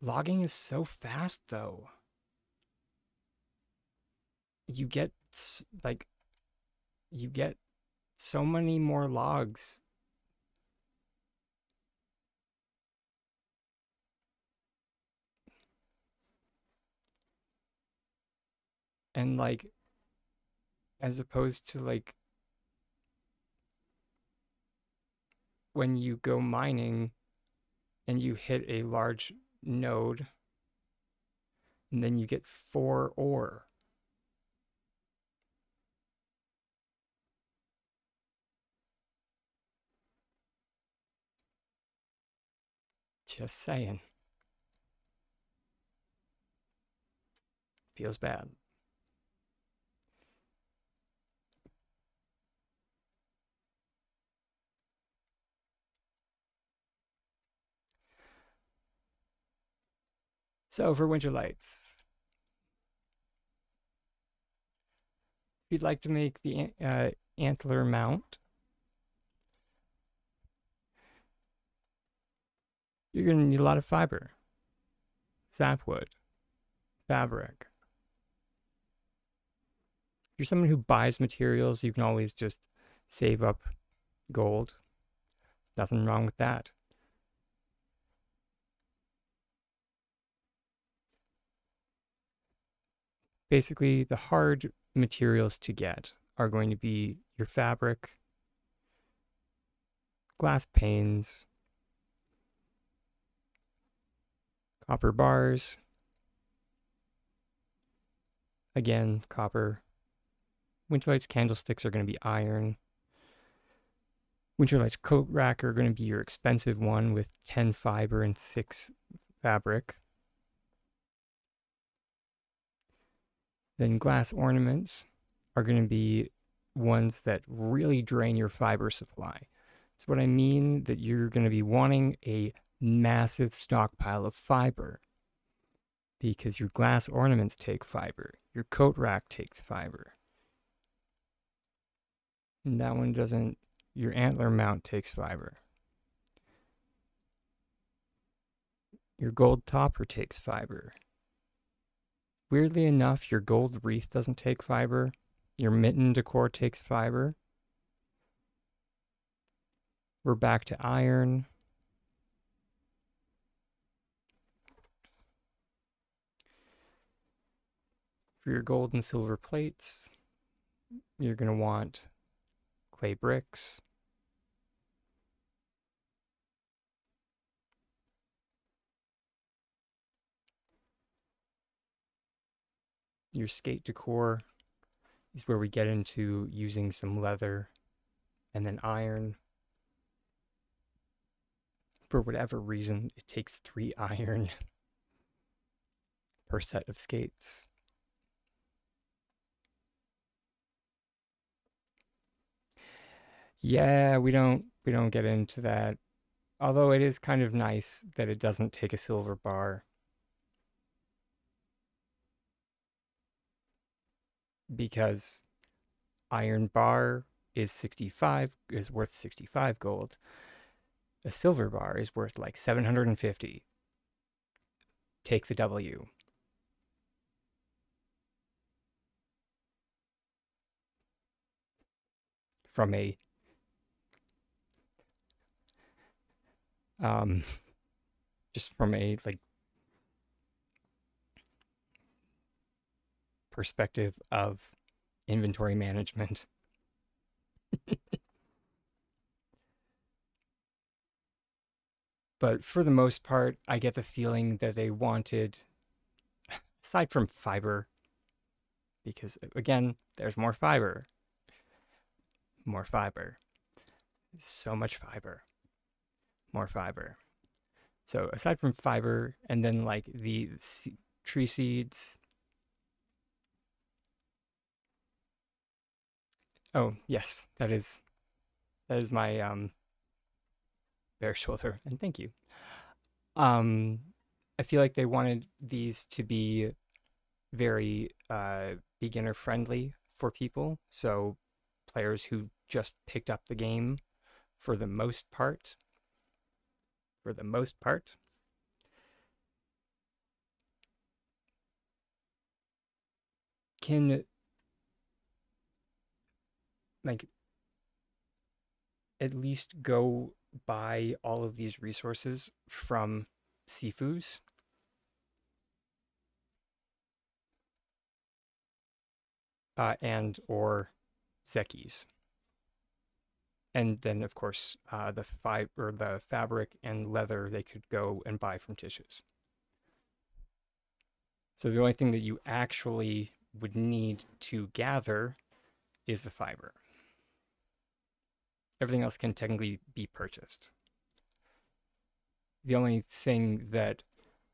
Logging is so fast, though. You get like you get so many more logs, and like as opposed to like when you go mining and you hit a large node and then you get 4 ore. Just saying. Feels bad. So for Winterlights, if you'd like to make the antler mount, you're going to need a lot of fiber, sapwood, fabric. If you're someone who buys materials, you can always just save up gold. There's nothing wrong with that. Basically, the hard materials to get are going to be your fabric, glass panes, copper bars, again, copper. Winterlight's candlesticks are going to be iron. Winterlight's coat rack are going to be your expensive one with 10 fiber and 6 fabric. Then glass ornaments are going to be ones that really drain your fiber supply. That's what I mean, that you're going to be wanting a massive stockpile of fiber because your glass ornaments take fiber, your coat rack takes fiber. And that one doesn't, your antler mount takes fiber. Your gold topper takes fiber. Weirdly enough, your gold wreath doesn't take fiber. Your mitten decor takes fiber. We're back to iron. For your gold and silver plates, you're going to want clay bricks. Your skate decor is where we get into using some leather and then iron. For whatever reason, it takes 3 iron per set of skates. Yeah, we don't get into that. Although it is kind of nice that it doesn't take a silver bar because iron bar is worth 65 gold. A silver bar is worth like 750. Take the W. From a um just from a like perspective of inventory management. But for the most part, I get the feeling that they wanted, aside from fiber, because again, there's more fiber, so much fiber, more fiber. So aside from fiber, and then like the tree seeds. Oh yes, that is my bare shoulder, and thank you. Um, I feel like they wanted these to be very beginner friendly for people. So players who just picked up the game for the most part. for the most part. Can like at least go buy all of these resources from Sifus and or Zekis. And then, of course, the fabric and leather they could go and buy from Tish's. So the only thing that you actually would need to gather is the fiber. Everything else can technically be purchased. The only thing that,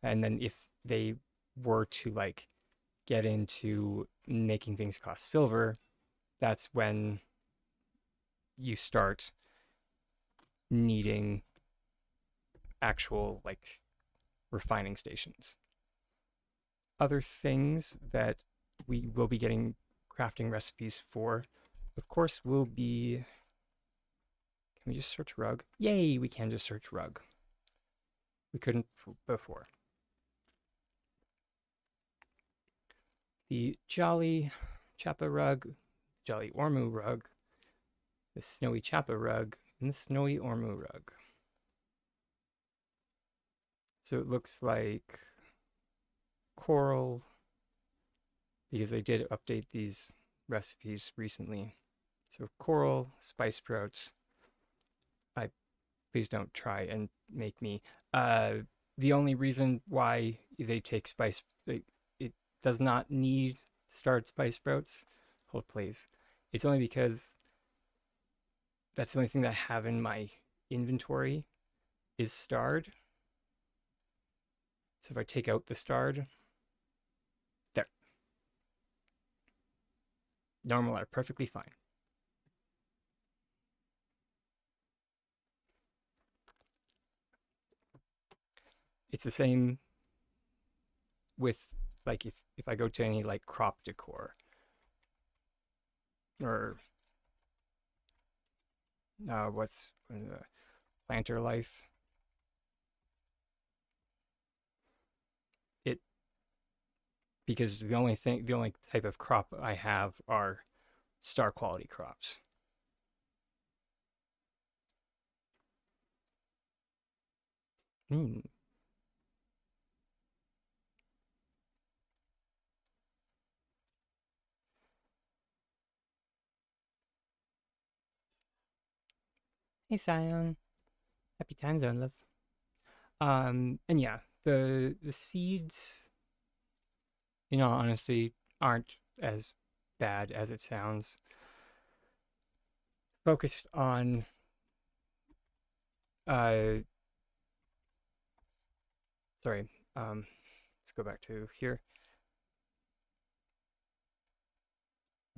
and then if they were to like get into making things cost silver, that's when you start needing actual like refining stations. Other things that we will be getting crafting recipes for, of course, will be. Can we just search rug? Yay, we can just search rug. We couldn't before. The Jolly Chappa rug, Jolly Ormu rug, the Snowy Chappa rug, and the Snowy Ormu rug. So it looks like coral, because they did update these recipes recently. So coral, spice sprouts. I Please don't try and make me. The only reason why they take it does not need starred spice sprouts. Hold please. It's only because that's the only thing that I have in my inventory is starred. So if I take out the starred, there, normal are perfectly fine. It's the same with like if I go to any like crop decor or what's planter life. It Because the only type of crop I have are star quality crops. Hmm. Hey Scion, happy time zone, love. And yeah, the seeds, in all honesty, aren't as bad as it sounds. Focused on uh, sorry, let's go back to here.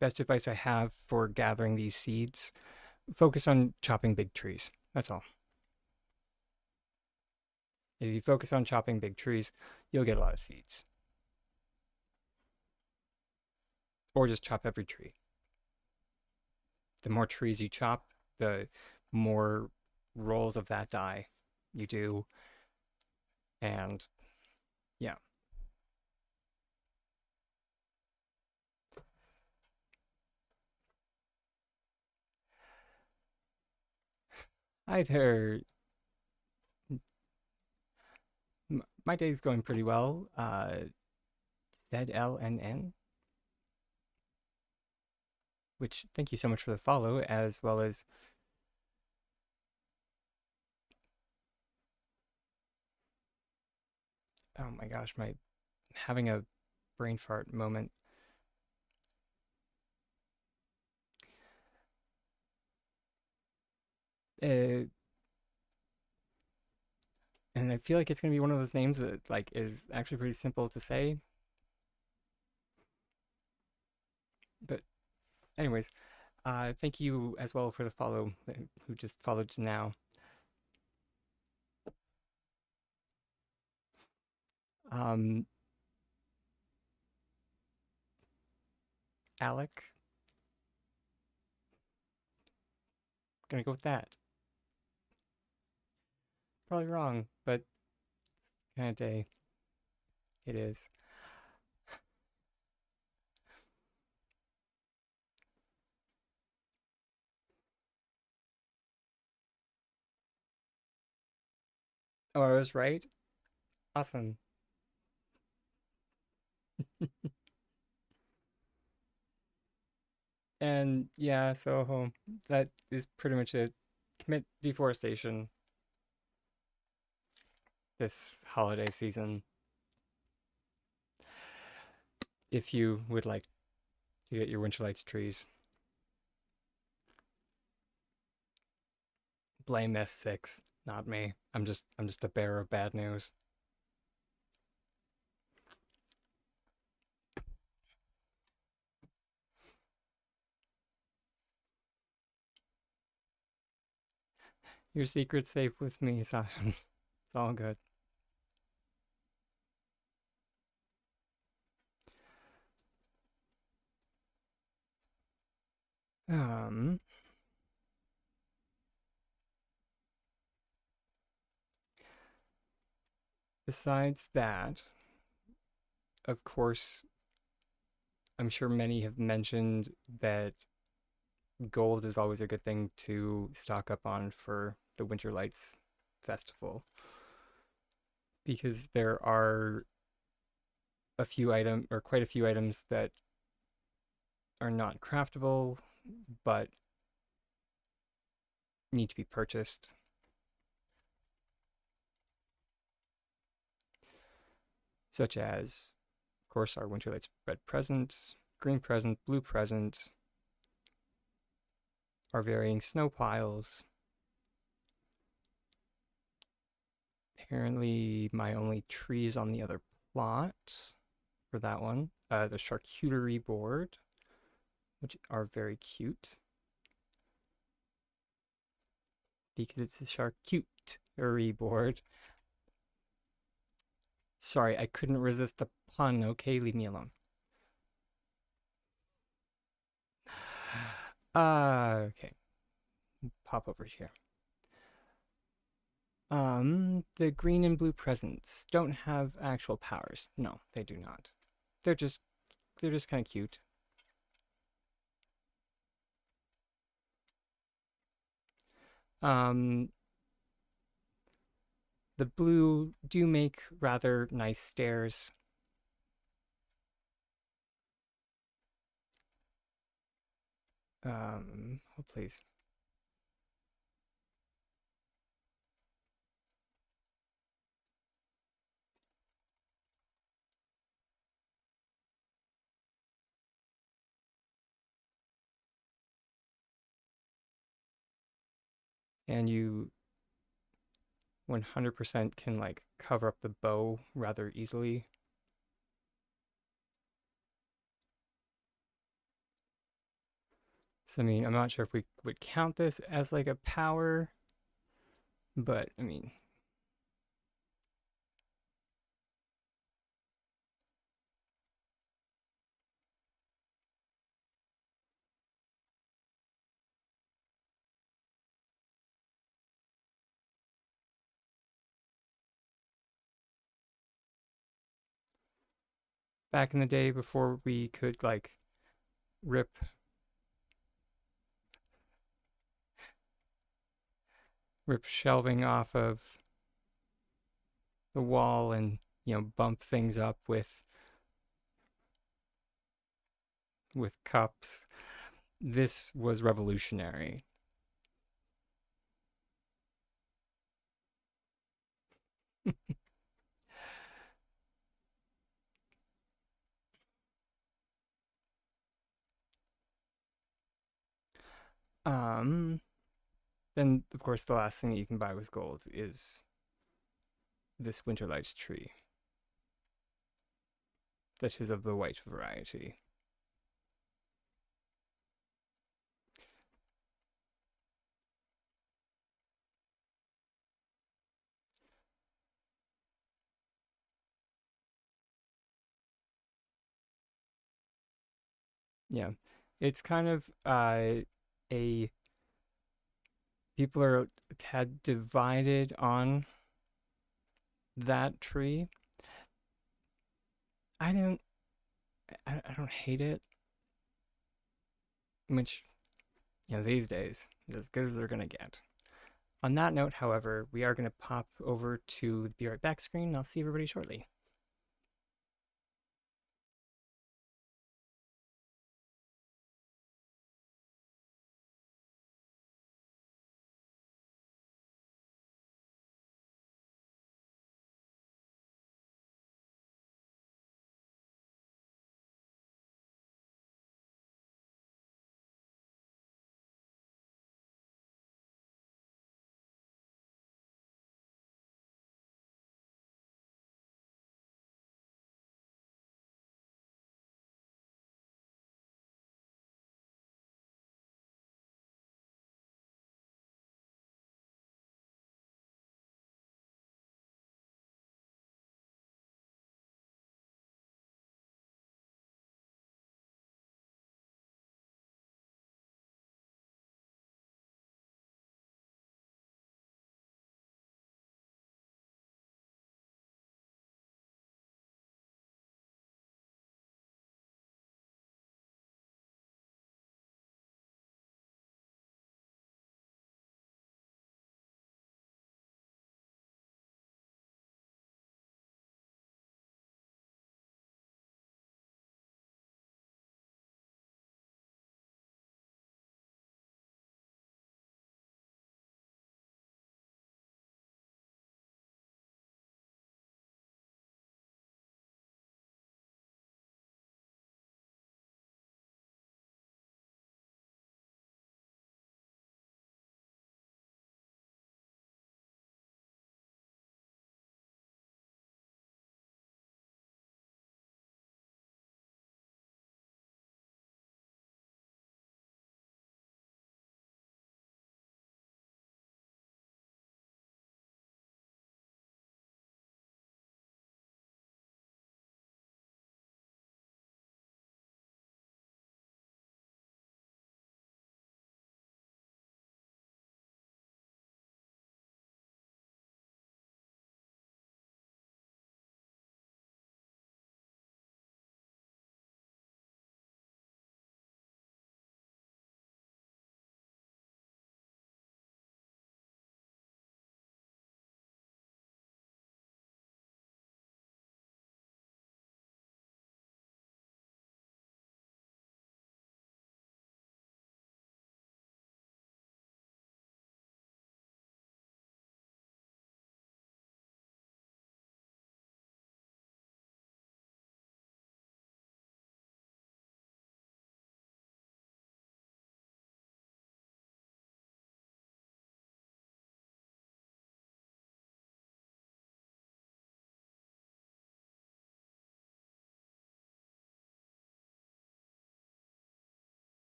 Best advice I have for gathering these seeds: focus on chopping big trees. That's all. If you focus on chopping big trees, you'll get a lot of seeds. Or just chop every tree. The more trees you chop, the more rolls of that die you do. And yeah, either my day's going pretty well. ZLNN, which thank you so much for the follow, as well as oh my gosh, my having a brain fart moment. Uh, and I feel like it's gonna be one of those names that like is actually pretty simple to say. But anyways, thank you as well for the follow who just followed now. Um, Alec, gonna go with that. probably wrong, but kind of day it is. Oh, I was right. Awesome. And yeah, so that is pretty much it. Commit deforestation this holiday season if you would like to get your Winterlights trees. Blame S6, not me. I'm just a bearer of bad news. Your secret's safe with me, Simon. It's all good. Um, Besides that, of course, I'm sure many have mentioned that gold is always a good thing to stock up on for the Winter Lights Festival because there are a few item or quite a few items that are not craftable but need to be purchased, such as, of course, our Winter Lights red present, green present, blue present, our varying snow piles. Apparently, my only trees on the other plot for that one. The charcuterie board, which are very cute because it's a charcuterie board. Sorry, I couldn't resist the pun. Okay, leave me alone. Okay, pop over here. The green and blue presents don't have actual powers. No, they do not. They're just they're just kind of cute. Um, the blue do make rather nice stairs. Oh please. And you 100% can like cover up the bow rather easily. So I mean, I'm not sure if we would count this as like a power, but I mean, back in the day before we could like rip rip shelving off of the wall and bump things up with cups. This was revolutionary. um then of course the last thing that you can buy with gold is this Winterlights tree that is of the white variety. Yeah, it's kind of a people are a tad divided on that tree, I don't, I don't hate it. Which, these days is as good as they're gonna get. On that note, however, we are gonna pop over to the Be Right Back screen, and I'll see everybody shortly.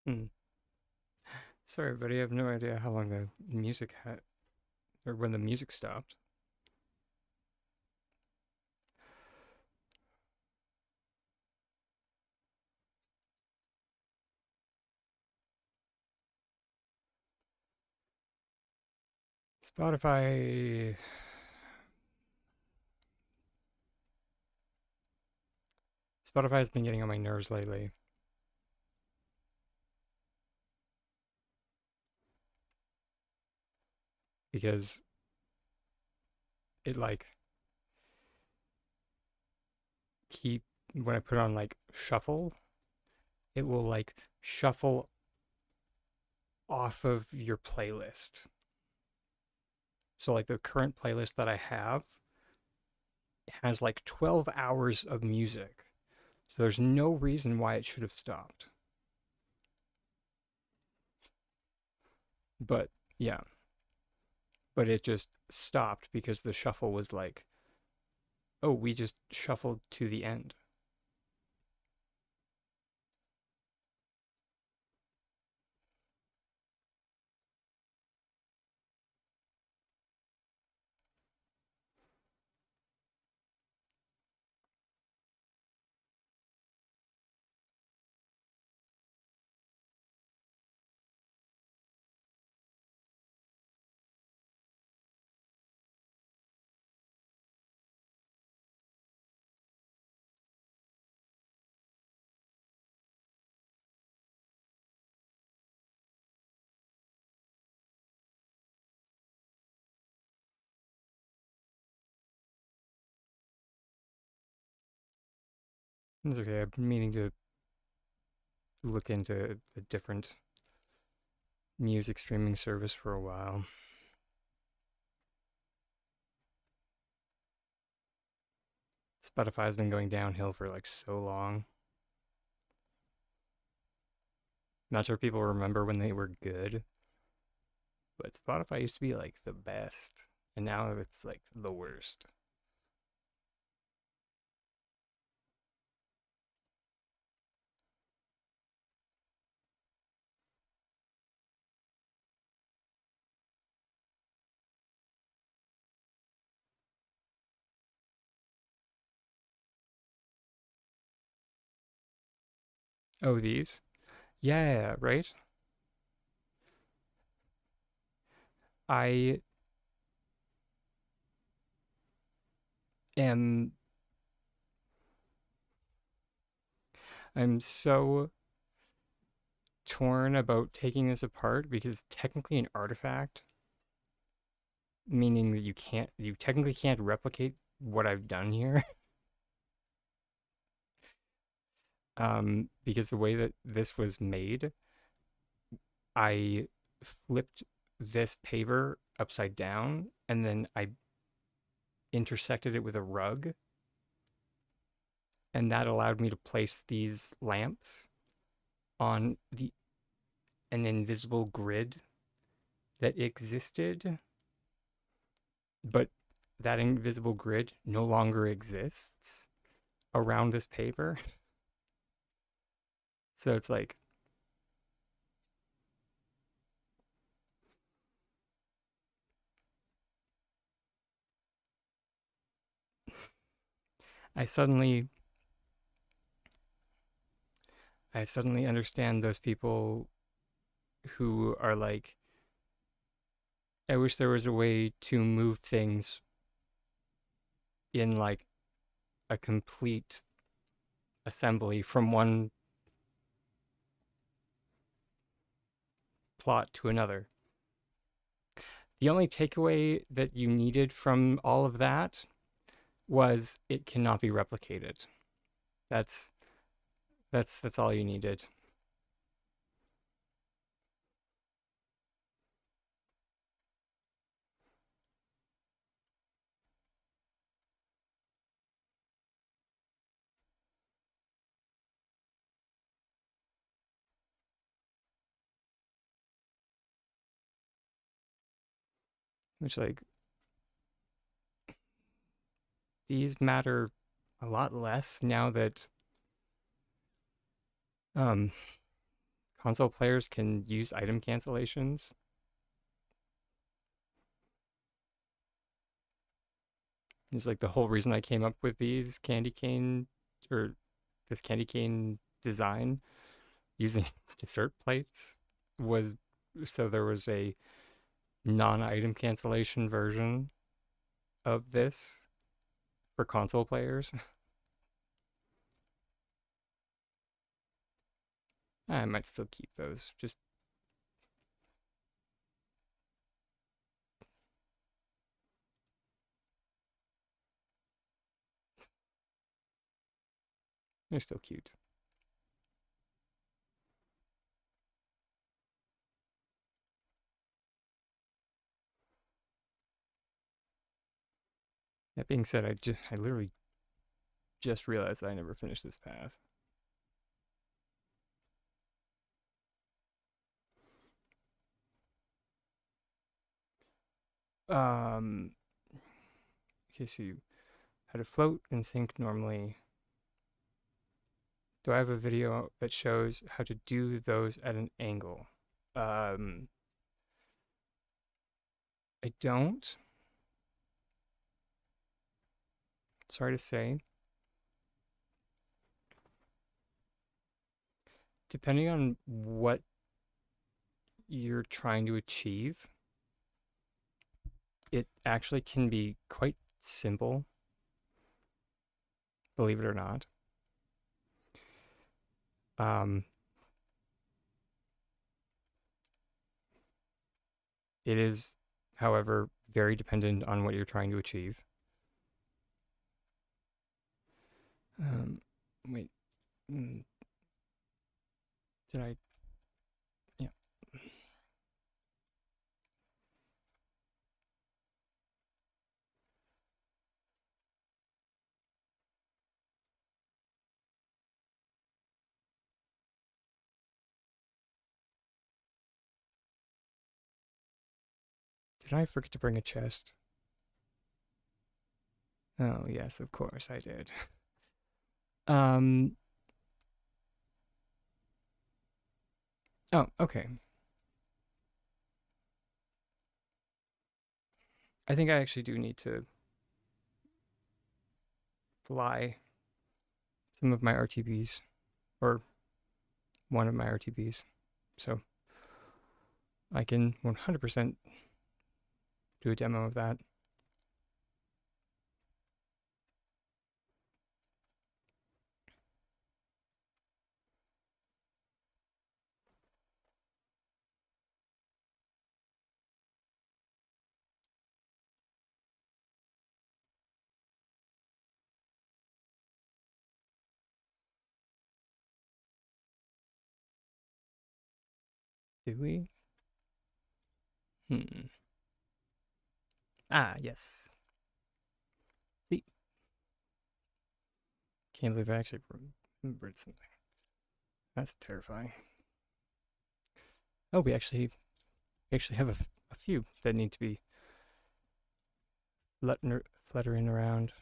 Hmm. Sorry, everybody. I have no idea how long the music had, or when the music stopped. Spotify. Spotify has been getting on my nerves lately because it like keep, when I put on like shuffle, it will like shuffle off of your playlist. So like the current playlist that I have has like 12 hours of music. So there's no reason why it should have stopped. But yeah, but it just stopped because the shuffle was like, oh, we just shuffled to the end. It's okay. I've been meaning to look into a different music streaming service for a while. Spotify's been going downhill for like so long. Not sure people remember when they were good, but Spotify used to be like the best, and now it's like the worst. Oh, these? Yeah, right? I am I'm so torn about taking this apart because technically an artifact, meaning that you technically can't replicate what I've done here. Because the way that this was made, I flipped this paver upside down and then I intersected it with a rug, and that allowed me to place these lamps on an invisible grid that existed, but that invisible grid no longer exists around this paper. So it's like I suddenly I suddenly understand those people who are like, I wish there was a way to move things in like a complete assembly from one plot to another. The only takeaway that you needed from all of that was it cannot be replicated. That's that's all you needed. Which like these matter a lot less now that um console players can use item cancellations. It's like the whole reason I came up with these candy cane or this candy cane design using dessert plates was so there was a non-item cancellation version of this for console players. I might still keep those. Just They're still cute. That being said, I literally just realized that I never finished this path. Um, okay, so you how to float and sink normally. Do I have a video that shows how to do those at an angle? Um, I don't. Sorry to say. Depending on what you're trying to achieve, it actually can be quite simple, believe it or not. Um, it is, however, very dependent on what you're trying to achieve. Um, wait, mm, did I? Yeah. Did I forget to bring a chest? Oh, yes, of course I did. Um, oh, okay. I think I actually do need to fly some of my RTBs, or one of my RTBs, so I can 100% do a demo of that. Do we? Hmm. Ah, yes. See, can't believe I actually remembered something. That's terrifying. Oh, we actually have a few that need to be fluttering around.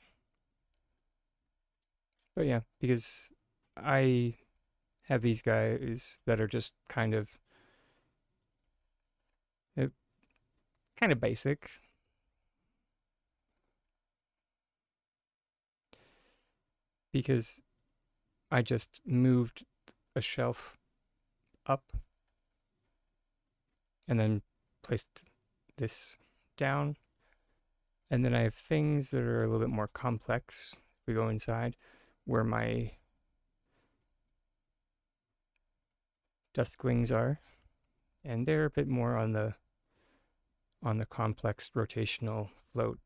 But yeah, because I have these guys that are just uh, kind of basic. Because I just moved a shelf up and then placed this down. And then I have things that are a little bit more complex. We go inside where my dusk wings are, and they're a bit more on the complex rotational float.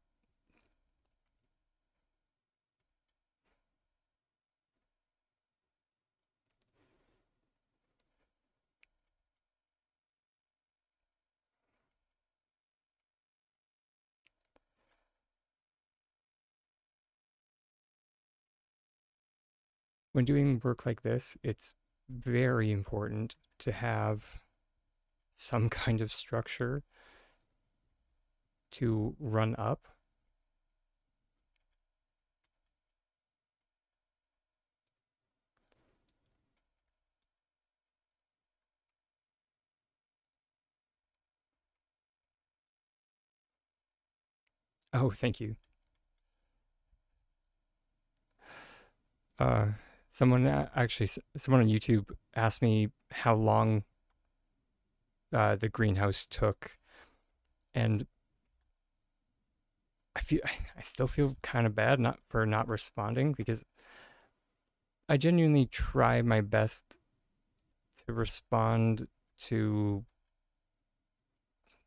When doing work like this, it's very important to have some kind of structure to run up. Oh, thank you. Uh, someone on YouTube asked me how long the greenhouse took, and I still feel kind of bad not for not responding because I genuinely try my best to respond to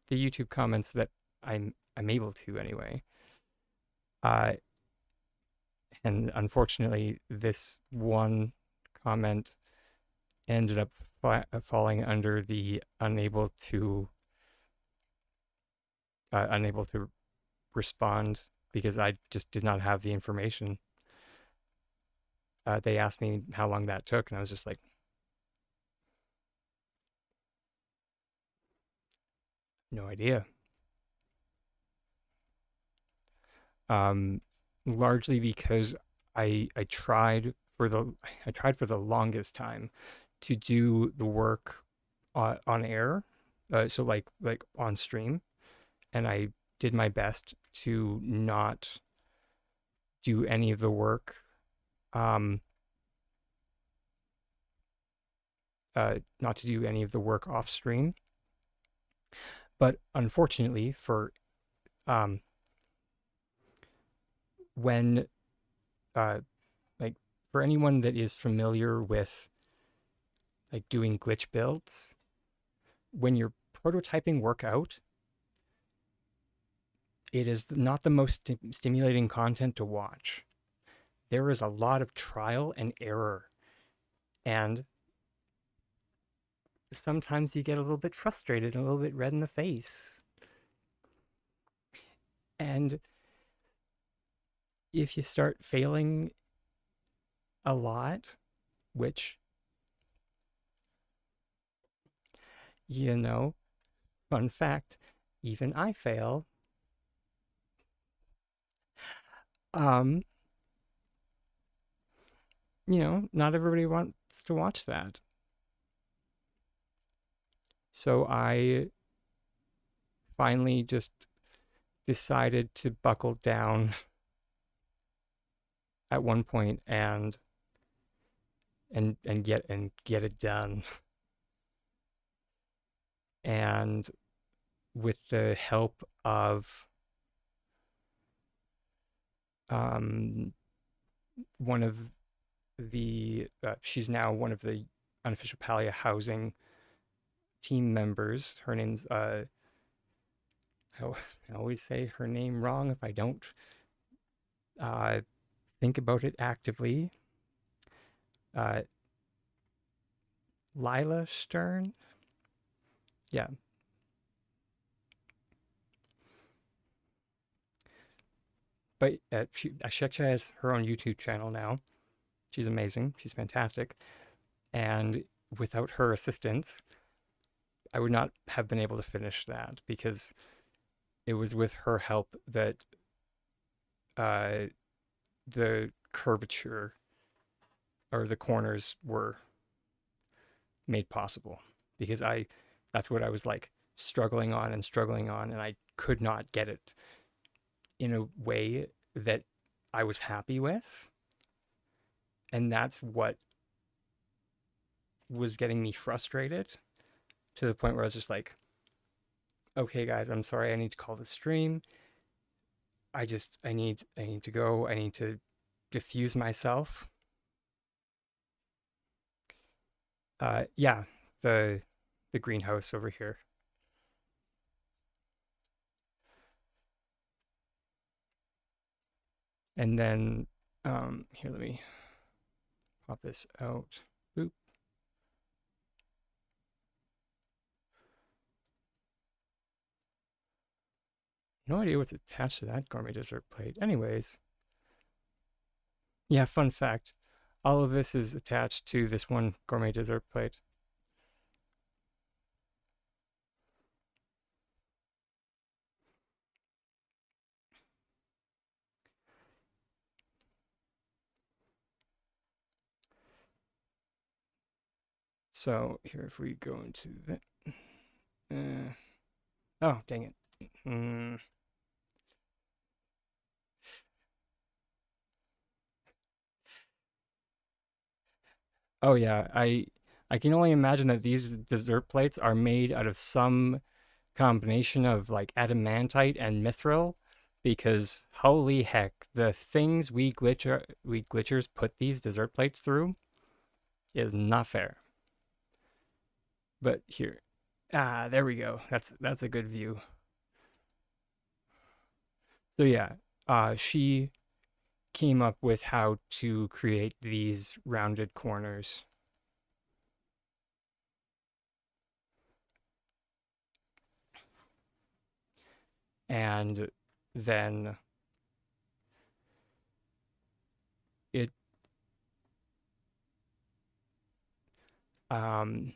the YouTube comments that I'm able to anyway. Uh, And unfortunately, this one comment ended up falling under the unable to respond because I just did not have the information. They asked me how long that took, and I was just like, no idea. Um, Largely because I tried for the longest time to do the work on air, so like on stream, and I did my best to do any of the work, um, not to do any of the work off stream. But unfortunately, um, when uh, like for anyone that is familiar with like doing glitch builds, when you're prototyping work out, it is not the most stimulating content to watch. There is a lot of trial and error, and sometimes you get a little bit frustrated and a little bit red in the face. And if you start failing a lot, which, you know, fun fact, even I fail, um, not everybody wants to watch that. So I finally just decided to buckle down at one point and get it done. And with the help of um, one of she's now one of the unofficial Palia housing team members. Her name's I always say her name wrong if I don't uh, think about it actively. Uh, Lila Stern. Yeah. But she actually has her own YouTube channel now. She's amazing. She's fantastic. And without her assistance, I would not have been able to finish that because it was with her help that uh, the curvature or the corners were made possible. Because that's what I was like struggling on, and I could not get it in a way that I was happy with. And that's what was getting me frustrated to the point where I was just like, okay, guys, I'm sorry. I need to call the stream. I need to go. I need to diffuse myself. Yeah, the the greenhouse over here. And then here, let me pop this out. Oop. No idea what's attached to that gourmet dessert plate. Anyways, yeah, fun fact. All of this is attached to this one gourmet dessert plate. So here, if we go into that, oh dang it. Mm. Oh yeah, I can only imagine that these dessert plates are made out of some combination of like adamantite and mithril, because holy heck, the things we glitchers put these dessert plates through is not fair. But here, there we go. That's a good view. So yeah, she came up with how to create these rounded corners. And then it um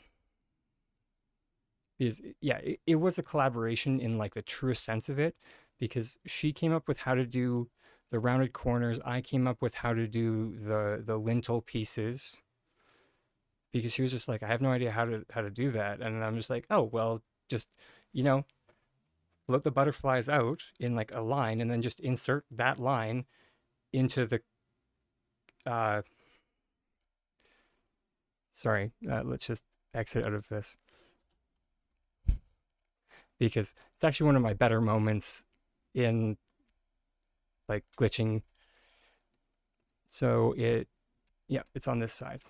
is yeah, it was a collaboration in like the truest sense of it, because she came up with how to do the rounded corners. I came up with how to do the lintel pieces, because she was just like, I have no idea how to do that. And I'm just like, oh well, just, you know, float the butterflies out in like a line and then just insert that line into the uh sorry, let's just exit out of this, because it's actually one of my better moments in like glitching. So yeah, it's on this side.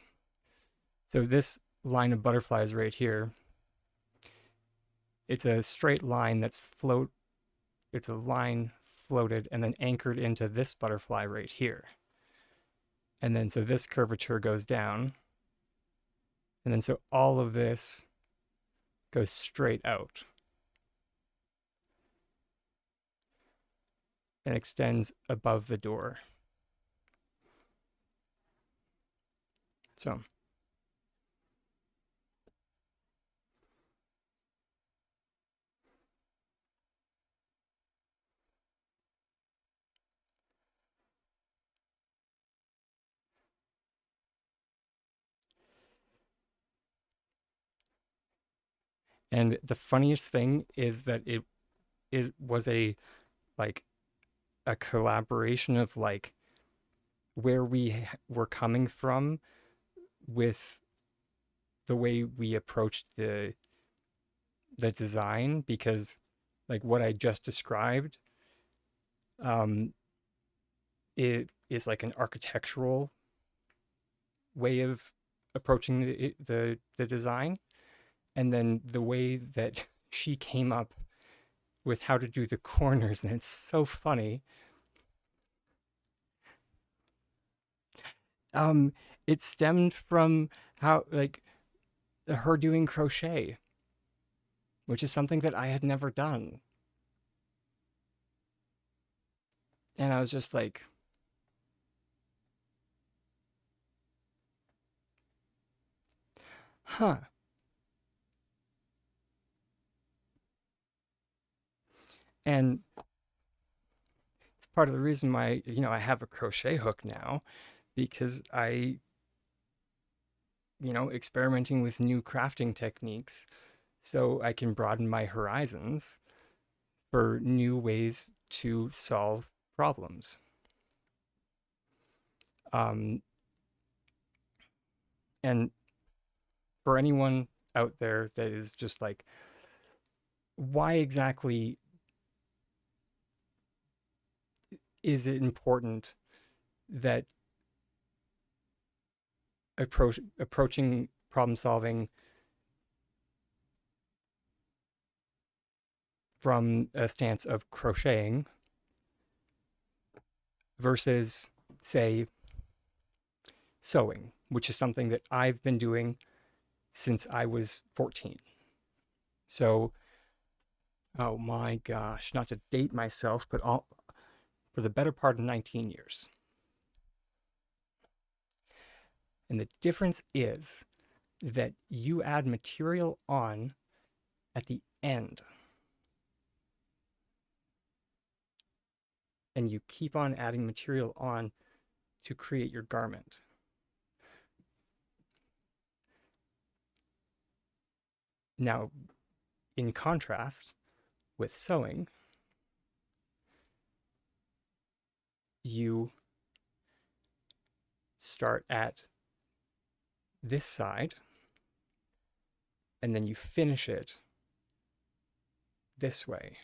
So this line of butterflies right here, it's a straight line it's a line floated and then anchored into this butterfly right here. And then so this curvature goes down. And then so all of this goes straight out and extends above the door. So, and the funniest thing is that it was a like a collaboration of like where we were coming from with the way we approached the design, because like what I just described, um, it is like an architectural way of approaching the design, and then the way that she came up with how to do the corners, and it's so funny. Um, it stemmed from how like her doing crochet, which is something that I had never done, and I was just like, huh. And it's part of the reason why, I have a crochet hook now, because experimenting with new crafting techniques so I can broaden my horizons for new ways to solve problems. Um, and for anyone out there that is just like, why exactly is it important that approaching problem solving from a stance of crocheting versus, say, sewing, which is something that I've been doing since I was 14. So, oh my gosh, not to date myself, but for the better part of 19 years. And the difference is that you add material on at the end, and you keep on adding material on to create your garment. Now, in contrast with sewing, you start at this side and then you finish it this way,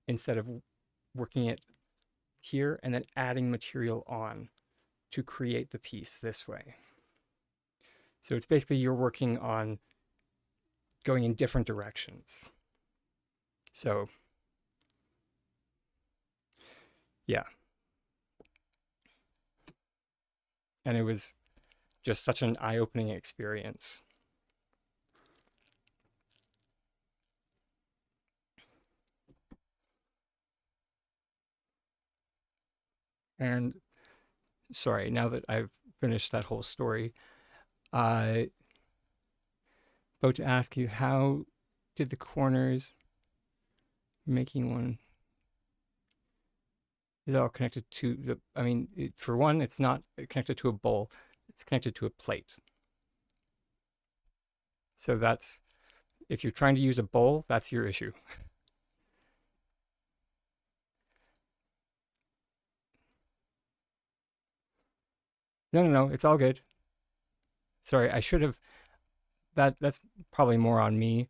instead of working it here and then adding material on to create the piece this way. So it's basically you're working on going in different directions. So, yeah. And it was just such an eye-opening experience. And sorry, now that I've finished that whole story, I about to ask you, how did the corners making one, is all connected to the, I mean, for one, it's not connected to a bowl, it's connected to a plate. So that's, if you're trying to use a bowl, that's your issue. No, no, no, it's all good. Sorry, I should have, that's probably more on me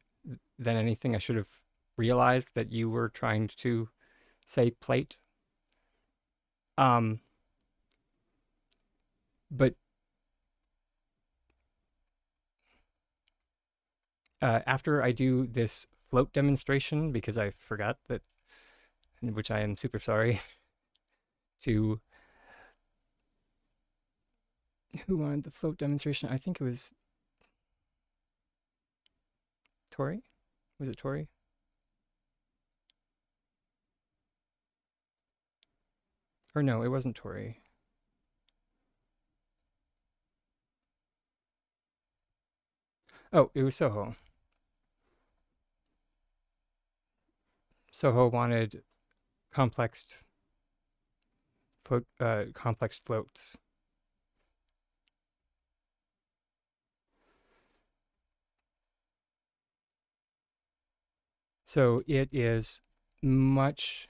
than anything. I should have realized that you were trying to say plate. Um, but after I do this float demonstration, because I forgot that, which I am super sorry, to who wanted the float demonstration? I think it was Tori. Was it Tori? Or no, it wasn't Tori. Oh, it was Soho. Soho wanted complex complex floats. So it is much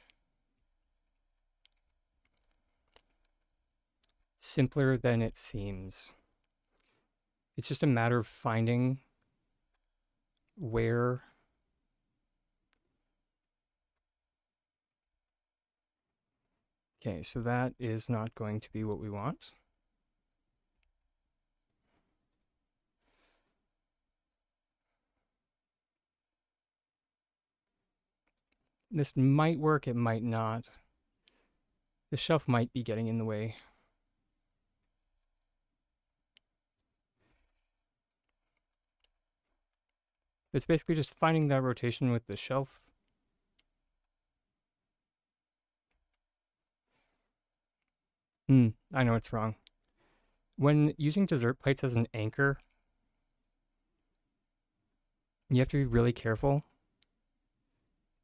simpler than it seems. It's just a matter of finding where. Okay, so that is not going to be what we want. This might work, it might not. The shelf might be getting in the way. It's basically just finding that rotation with the shelf. I know it's wrong. When using dessert plates as an anchor, you have to be really careful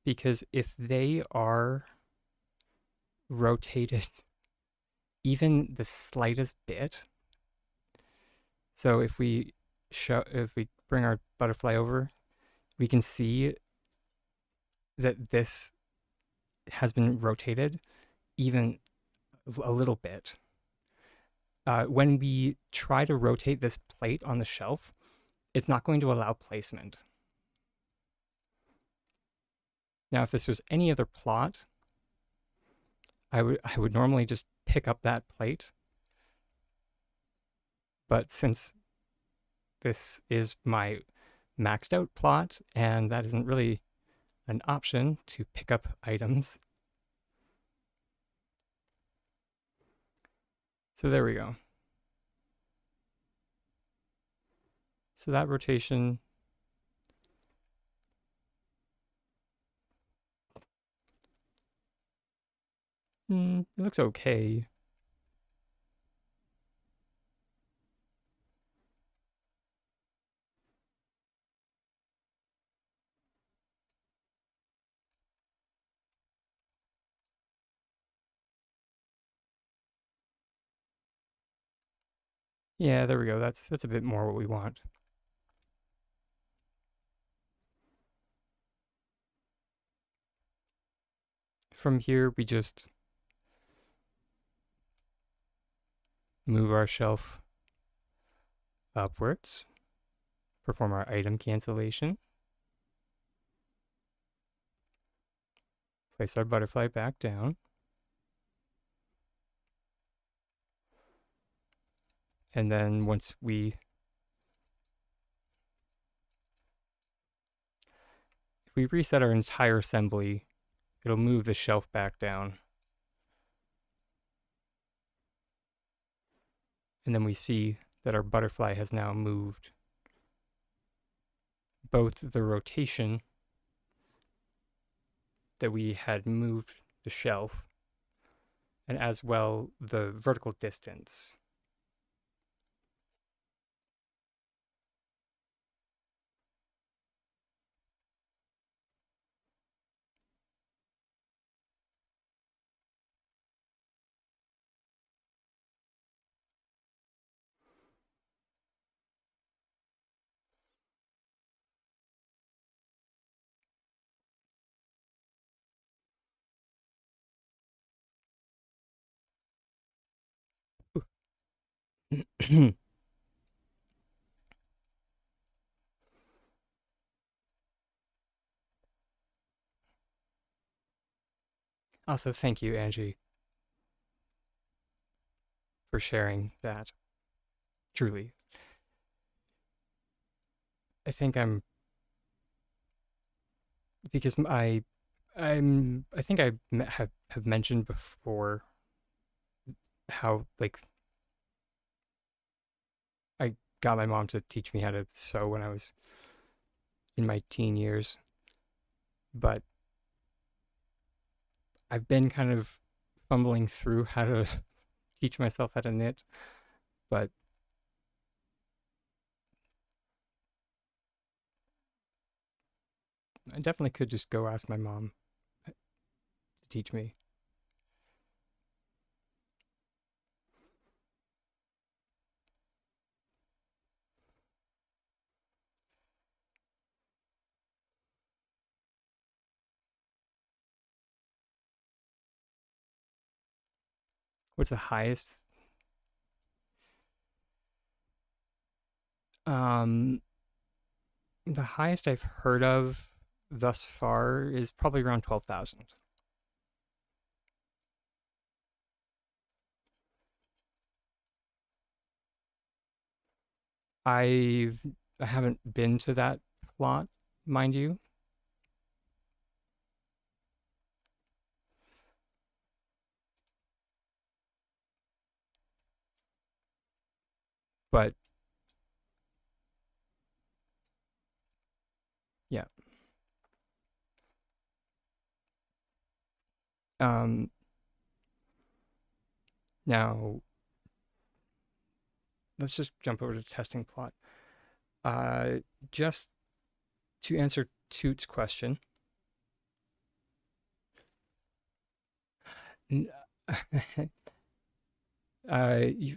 because if they are rotated even the slightest bit, so if we bring our butterfly over, we can see that this has been rotated even a little bit. When we try to rotate this plate on the shelf, it's not going to allow placement. Now, if this was any other plot, I would normally just pick up that plate. But since this is my maxed out plot and that isn't really an option to pick up items, so there we go. So that rotation, it looks okay. Yeah, there we go. That's a bit more what we want. From here, we just move our shelf upwards, perform our item cancellation, place our butterfly back down, and then once if we reset our entire assembly, it'll move the shelf back down. And then we see that our butterfly has now moved both the rotation that we had moved the shelf and as well the vertical distance. Also, thank you, Angie, for sharing that. Truly, I think I'm because I think have mentioned before how like I got my mom to teach me how to sew when I was in my teen years, but I've been kind of fumbling through how to teach myself how to knit, but I definitely could just go ask my mom to teach me. What's the highest? Um, the highest I've heard of thus far is probably around 12,000. I've I haven't been to that plot, mind you, but yeah. Um, Now let's just jump over to the testing plot. Uh, just to answer Toot's question,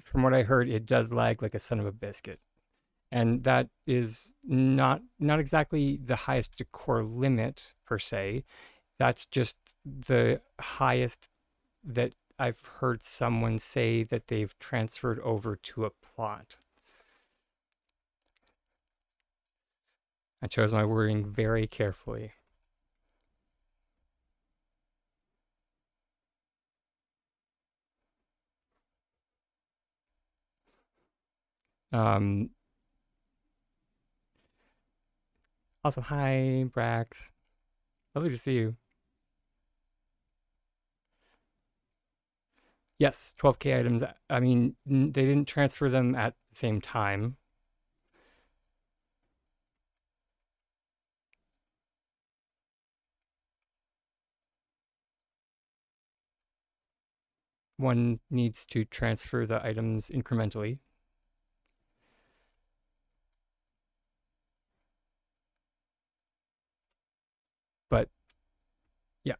from what I heard, it does lag like a son of a biscuit, and that is not exactly the highest decor limit per se. That's just the highest that I've heard someone say that they've transferred over to a plot. I chose my wording very carefully. Um, Also, hi, Brax. Lovely to see you. Yes, 12K items. I mean, they didn't transfer them at the same time. One needs to transfer the items incrementally. But yeah.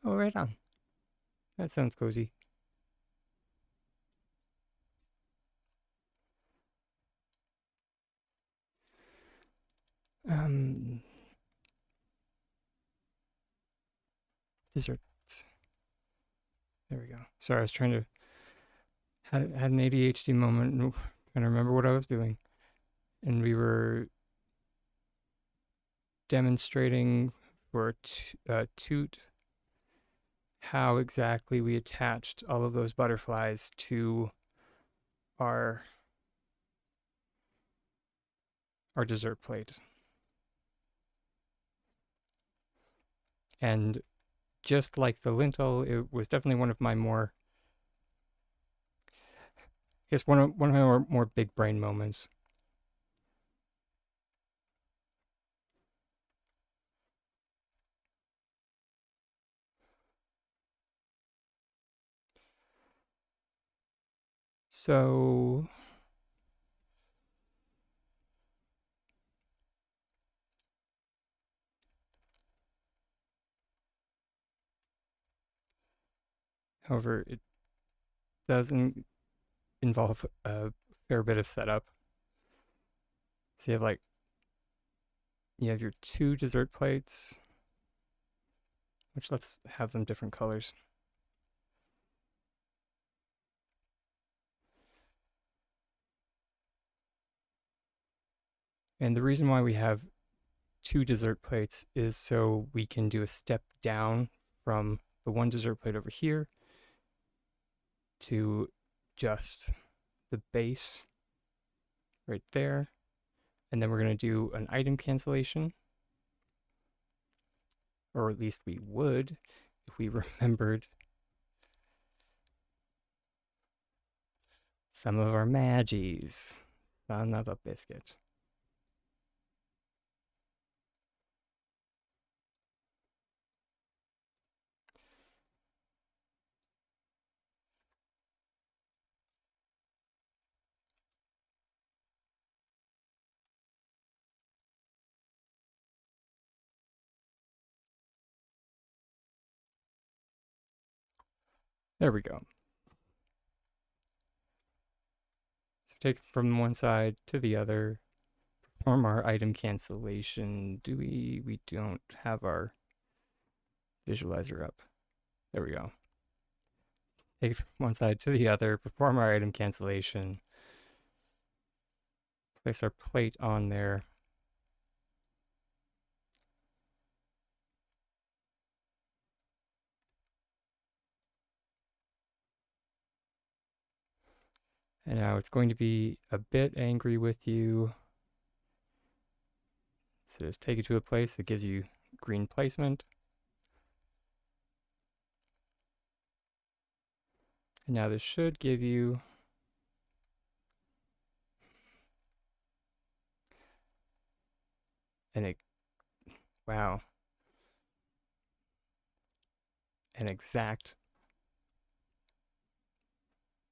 Oh, right on. That sounds cozy. Um, Dessert. There we go. Sorry, I was trying to had an ADHD moment and trying to remember what I was doing, and we were demonstrating for Toot how exactly we attached all of those butterflies to our dessert plate. And just like the lintel, it was definitely one of my more, I guess one of my more big brain moments. So however, it doesn't involve a fair bit of setup. So you have your two dessert plates, which let's have them different colors. And the reason why we have two dessert plates is so we can do a step down from the one dessert plate over here to just the base right there. And then we're going to do an item cancellation, or at least we would if we remembered some of our magies. Son of a biscuit. There we go. So take it from one side to the other. Perform our item cancellation. Do we? We don't have our visualizer up. There we go. Take it from one side to the other. Perform our item cancellation. Place our plate on there. And now it's going to be a bit angry with you. So just take it to a place that gives you green placement. And now this should give you wow, an exact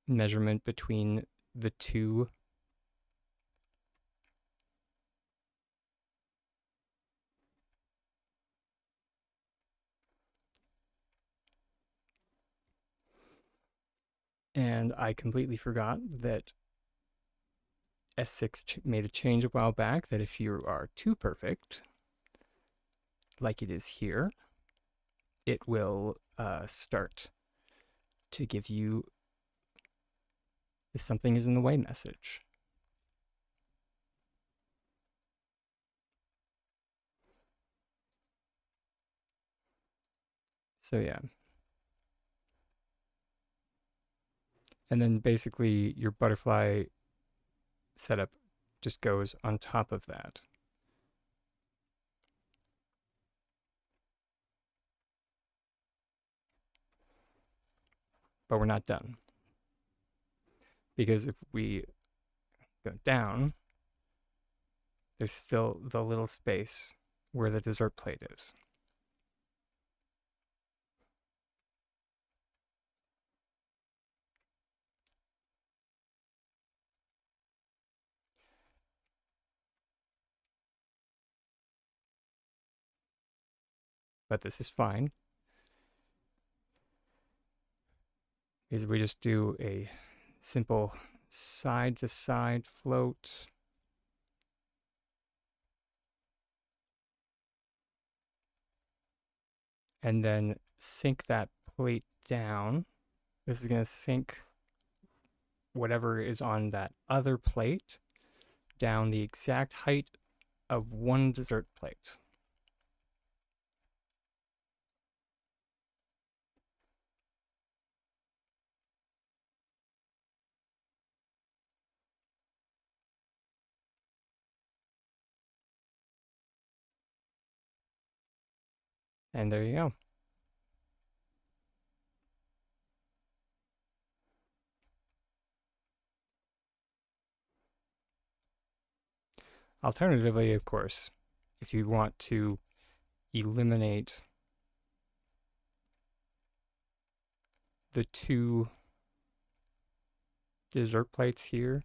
measurement between the two. And I completely forgot that S6 made a change a while back that if you are too perfect, like it is here, it will start to give you the something is in the way message. So yeah. And then basically your butterfly setup just goes on top of that. But we're not done. Because if we go down, there's still the little space where the dessert plate is. But this is fine. Is we just do a simple side to side float. And then sink that plate down. This is going to sink whatever is on that other plate down the exact height of one dessert plate. And there you go. Alternatively, of course, if you want to eliminate the two dessert plates here,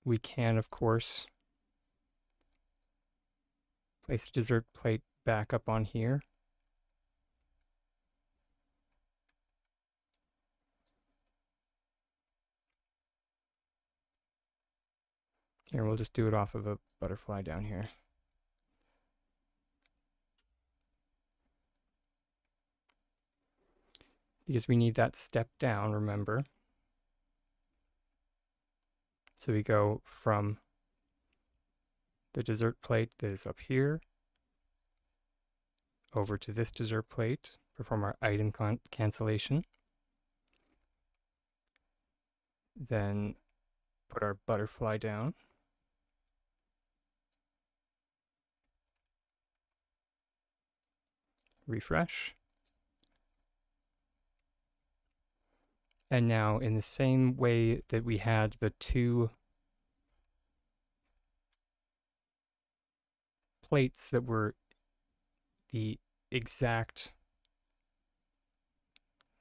we can, of course, place a dessert plate back up on here. Here, we'll just do it off of a butterfly down here. Because we need that step down, remember? So we go from the dessert plate that is up here over to this dessert plate, perform our item cancellation, then put our butterfly down, refresh, and now in the same way that we had the two plates that were the exact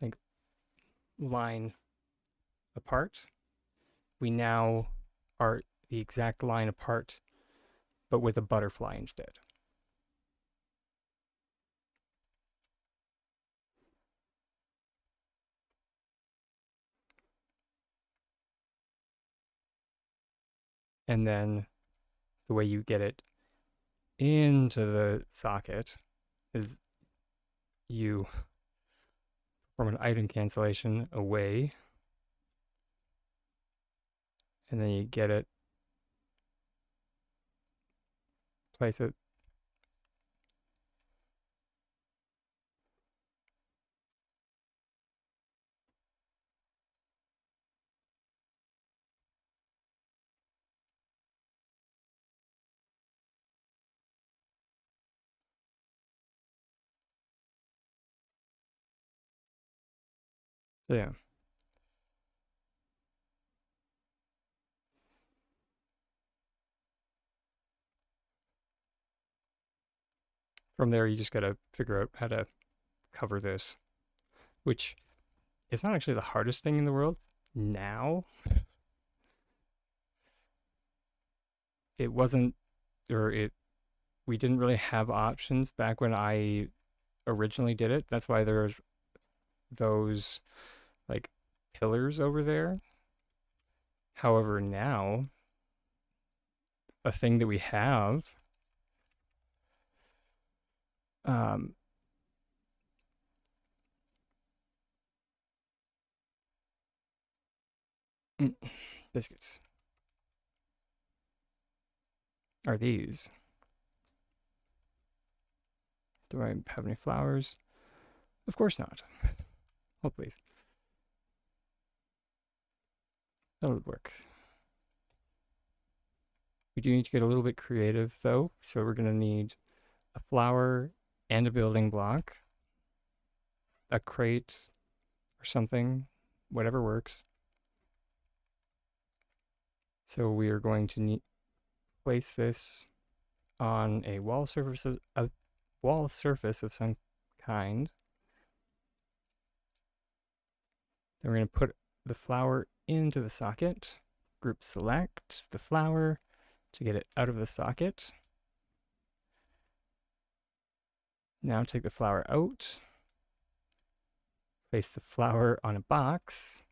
like line apart, we now are the exact line apart, but with a butterfly instead. And then the way you get it into the socket is you perform an item cancellation away, and then you get it, place it. So yeah. From there, you just got to figure out how to cover this, which is not actually the hardest thing in the world now. It wasn't, or it, we didn't really have options back when I originally did it. That's why there's those like pillars over there. However, now a thing that we have um, biscuits are these. Do I have any flowers? Of course not. Oh, please. That would work. We do need to get a little bit creative though, so we're going to need a flower and a building block, a crate or something, whatever works. So we are going to place this on a wall surface of some kind. Then we're going to put the flower into the socket, group select the flower to get it out of the socket. Now take the flower out, place the flower on a box,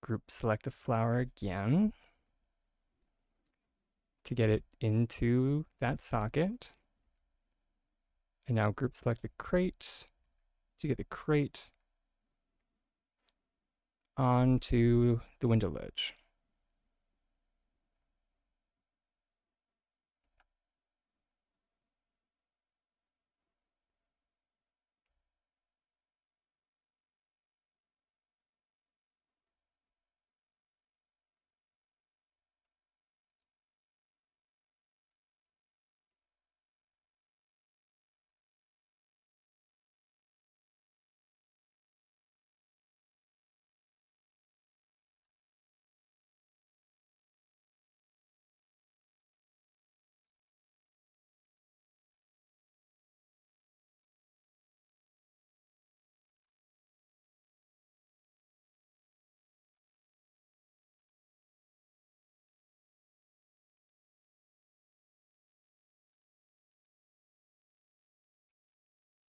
group select the flower again to get it into that socket. And now group select the crate to get the crate onto the window ledge.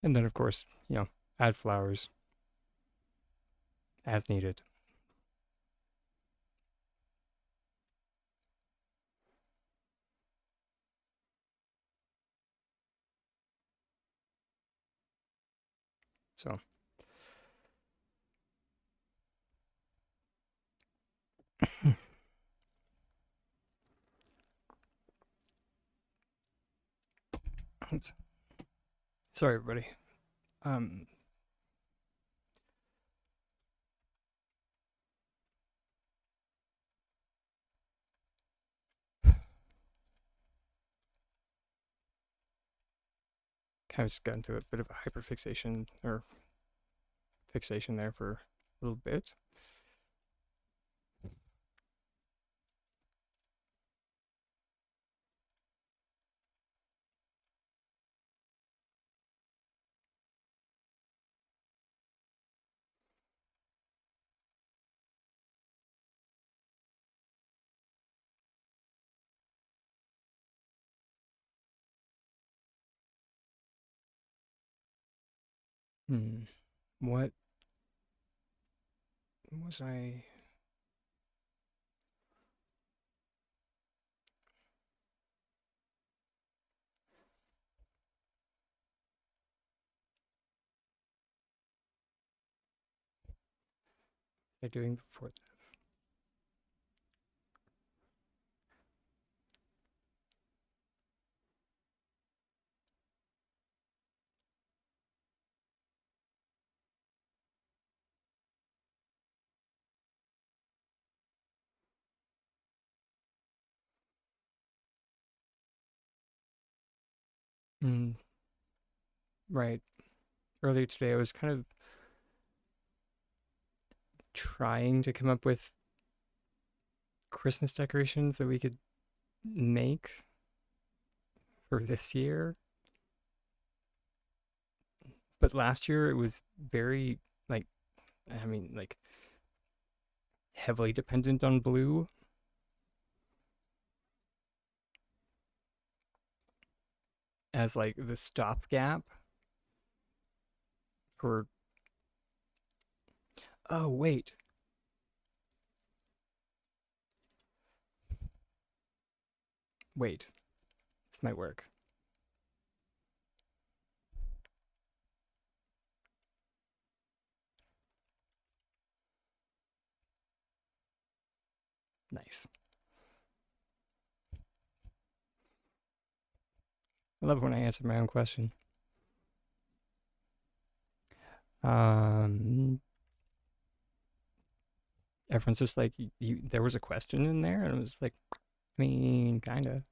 And then, of course, add flowers as needed. So, sorry, everybody. Um, kind of just got into a bit of a hyperfixation or fixation there for a little bit. Hmm. What was I doing before this? Hmm. Right. Earlier today, I was kind of trying to come up with Christmas decorations that we could make for this year. But last year it was very like like heavily dependent on blue as like the stopgap for oh wait. Wait. This might work. Nice. I love when I answer my own question. Um Everyone's just like there was a question in there and it was like I mean kinda.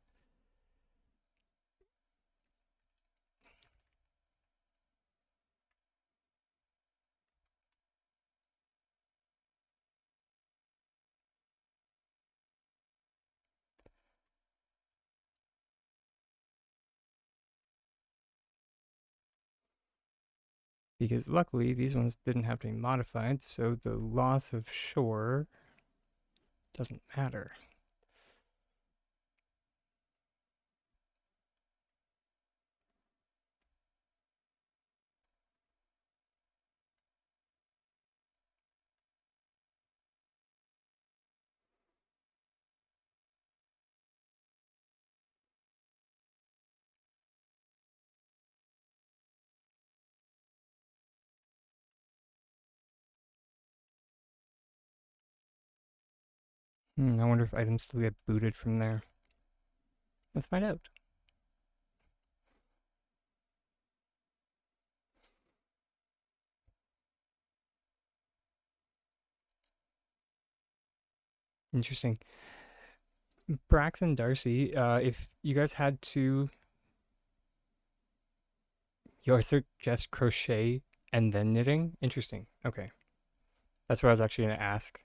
Because luckily these ones didn't have to be modified, so the loss of shore doesn't matter. I wonder if items still get booted from there. Let's find out. Interesting. Brax and Darcy, if you guys had to, you always suggest crochet and then knitting? Interesting. Okay. That's what I was actually going to ask.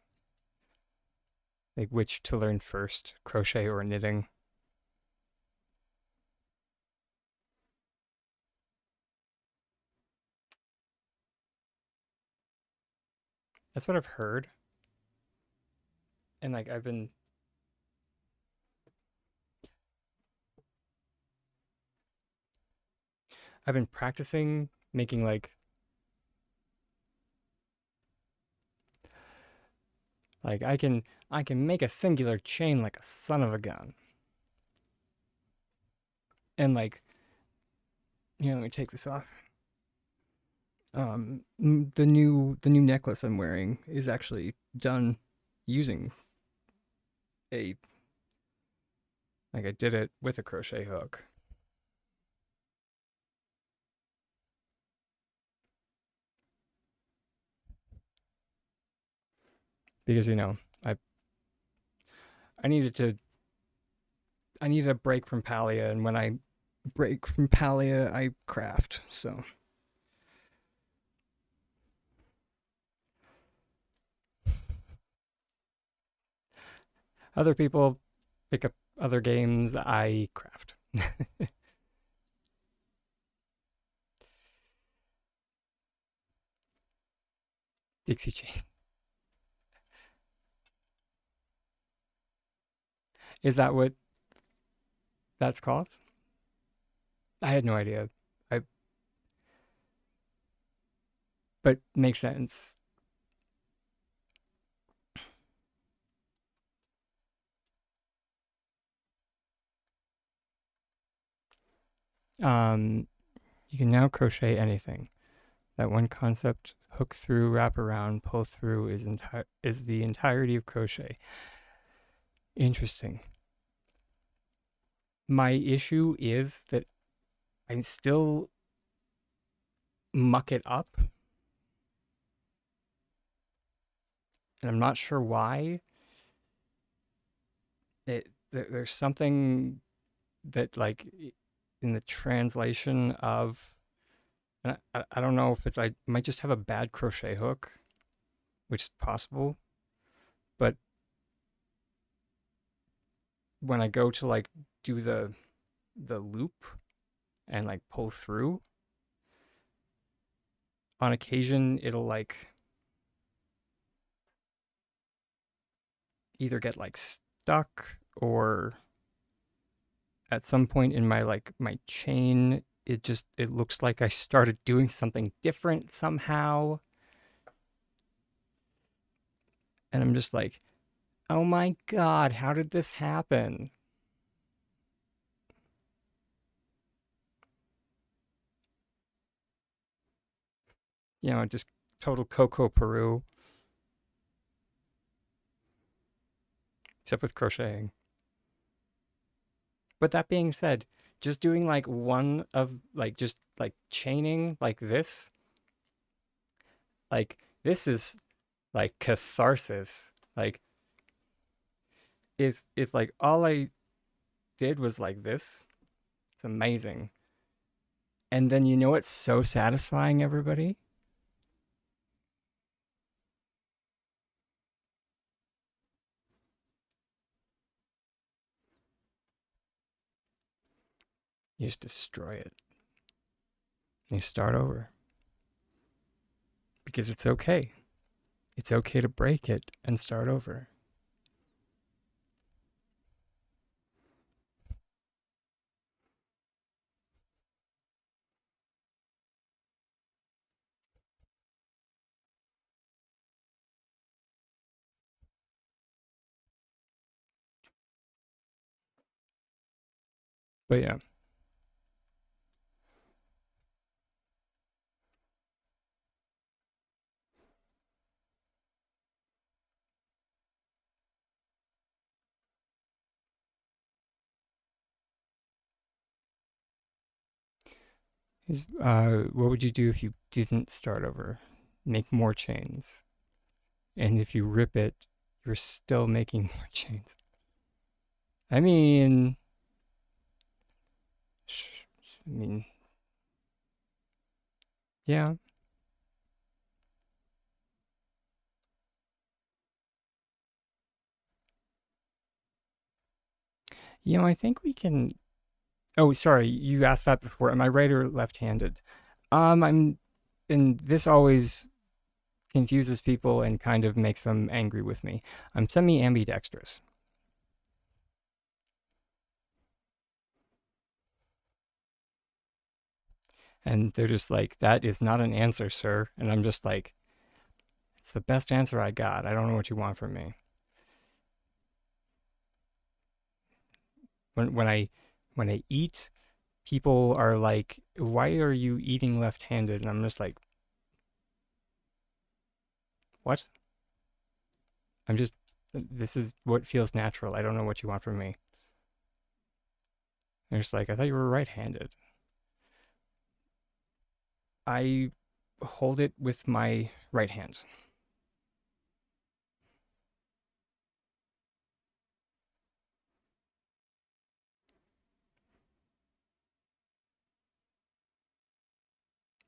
Like, which to learn first, crochet or knitting? That's what I've heard. And, like, I've been practicing making like I can make a singular chain like a son of a gun. And like, let me take this off. The new necklace I'm wearing is actually done using a like I did it with a crochet hook. Because I I needed to I needed a break from Palia, and when I break from Palia I craft. So other people pick up other games, I craft. Dixie chain. Is that what that's called? I had no idea. I But makes sense. Um, you can now crochet anything. That one concept: hook through, wrap around, pull through is the entirety of crochet. Interesting. My issue is that I still muck it up, and I'm not sure why. There's something that like in the translation of, and I don't know if I might just have a bad crochet hook, which is possible, but when I go to like do the loop and like pull through, on occasion it'll like either get like stuck, or at some point in my chain it looks like I started doing something different somehow, and I'm just like, oh my god, how did this happen? Just total Coco Peru, except with crocheting. But that being said, just doing like one of like just like chaining like this is like catharsis. Like if like all I did was like this, it's amazing. And then what's so satisfying, everybody? You just destroy it. You start over. Because it's okay. It's okay to break it and start over. But yeah, what would you do if you didn't start over? Make more chains. And if you rip it, you're still making more chains. I mean, I mean, yeah. I think we can. Oh, sorry, you asked that before. Am I right or left-handed? I'm, and this always confuses people and kind of makes them angry with me. I'm semi-ambidextrous. And they're just like, that is not an answer, sir. And I'm just like, it's the best answer I got. I don't know what you want from me. When I eat, people are like, why are you eating left-handed? And I'm just like, what? I'm just, this is what feels natural. I don't know what you want from me. They're just like, I thought you were right-handed. I hold it with my right hand.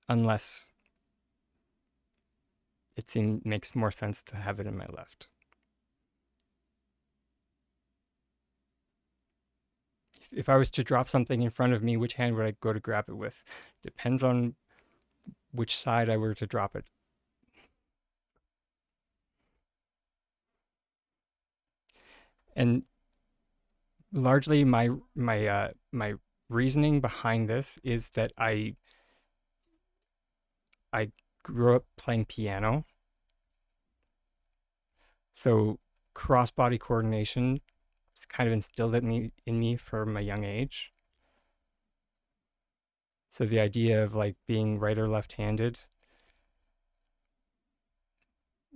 Unless it seems makes more sense to have it in my left. If I was to drop something in front of me, which hand would I go to grab it with? Depends on which side I were to drop it. And largely my reasoning behind this is that I grew up playing piano, so cross body coordination is kind of instilled in me from a young age. So the idea of like being right or left handed,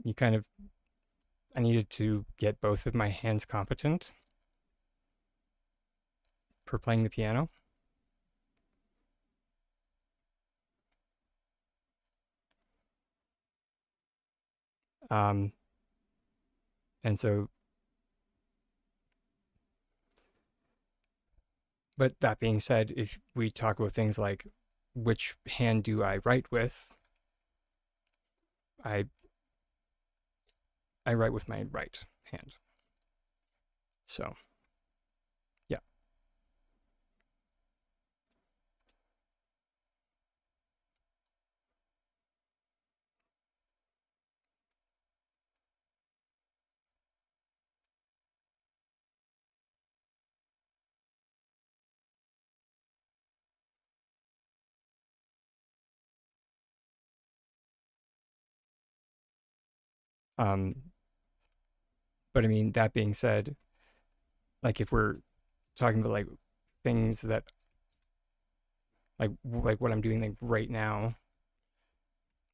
you kind of I needed to get both of my hands competent for playing the piano. Um, and so, but that being said, if we talk about things like which hand do I write with, I I write with my right hand. So yeah. Um, but I mean, that being said, like if we're talking about like things that like what I'm doing like right now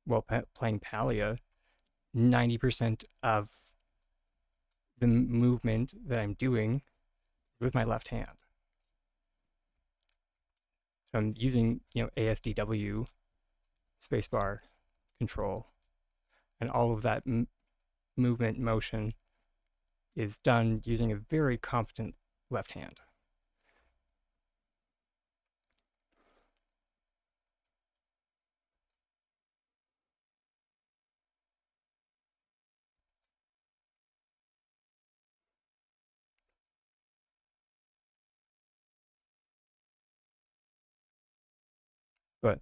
while playing Palia, 90% of the movement that I'm doing with my left hand. So I'm using, ASDW, spacebar control, and all of that movement motion is done using a very competent left hand. But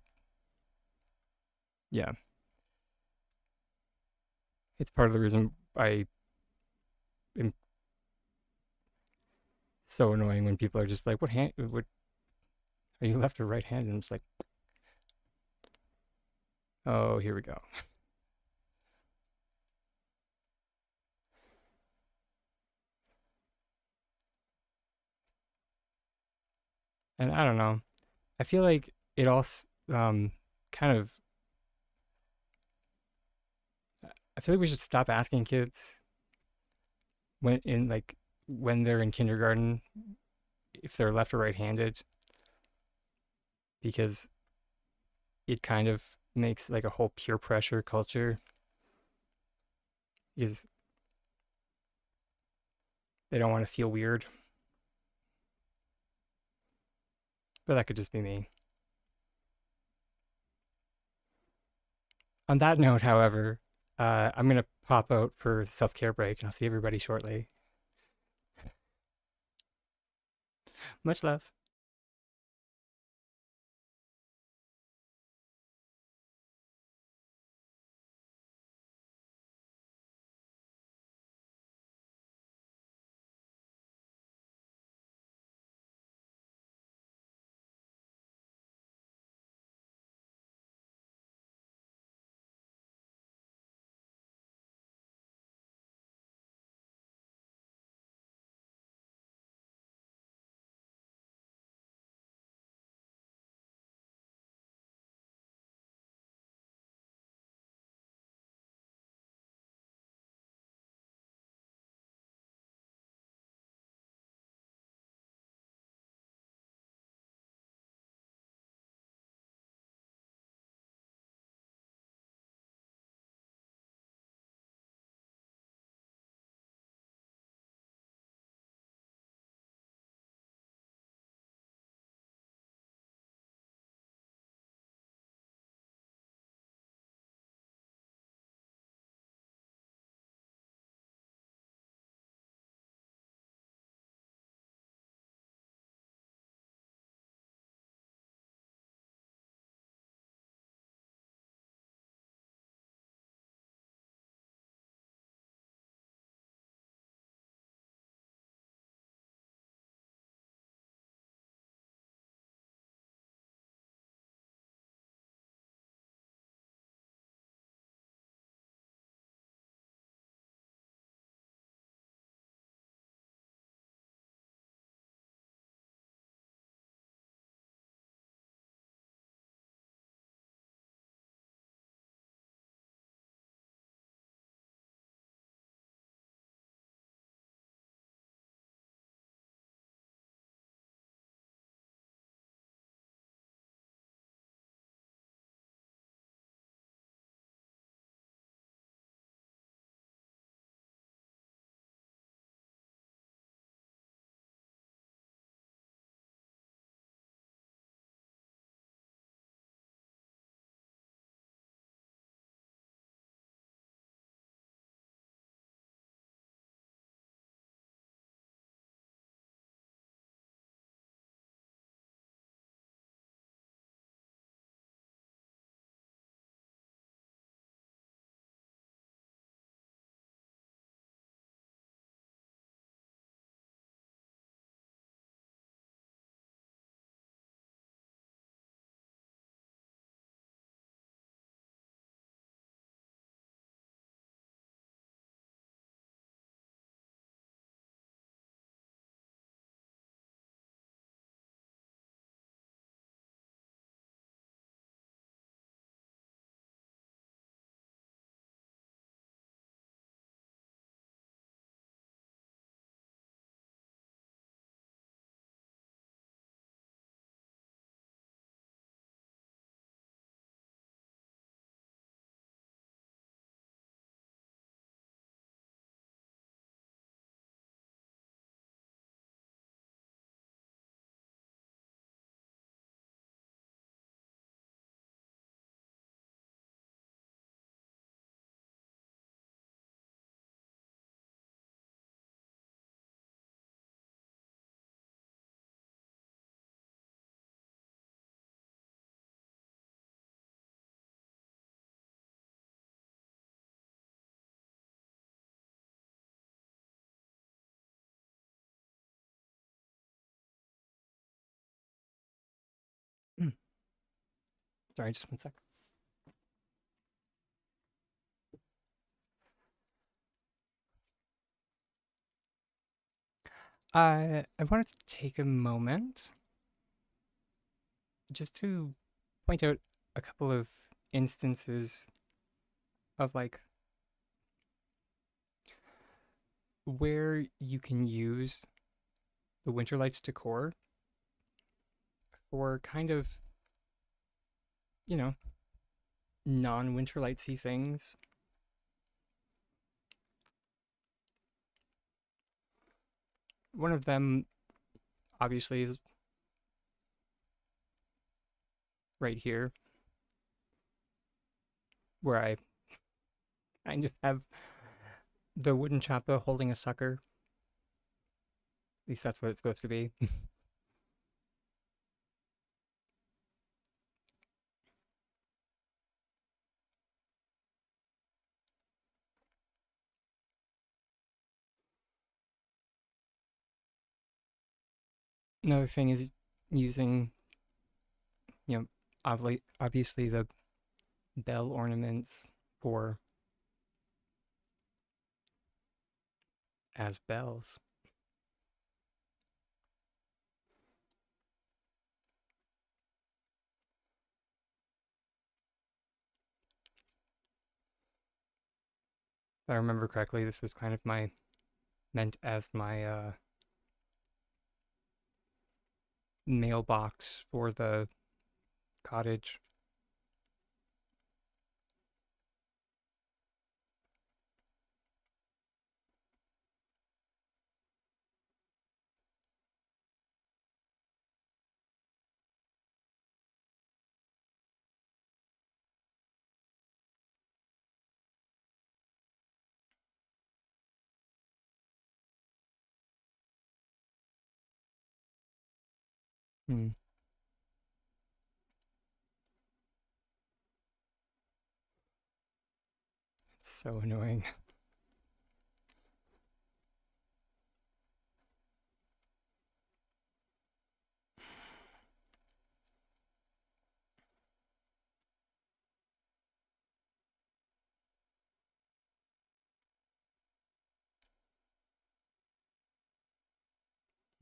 yeah, it's part of the reason I am so annoying when people are just like, "What hand? What are you left or right handed?" And I'm just like, "Oh, here we go." And I don't know. I feel like it also kind of. I feel like we should stop asking kids when in like when they're in kindergarten if they're left or right handed because it kind of makes like a whole peer pressure culture because they don't want to feel weird. But that could just be me. On that note, however, I'm going to pop out for the self care break and I'll see everybody shortly. Much love. Sorry, just one sec. I wanted to take a moment just to point out a couple of instances of like where you can use the Winterlights decor for kind of, you know, non-Winterlightsy things. One of them, obviously, is right here, where I kind of have the wooden choppa holding a sucker. At least that's what it's supposed to be. Another thing is using, you know, obviously the bell ornaments for as bells. If I remember correctly, this was kind of my meant as my mailbox for the cottage. Hmm. It's so annoying.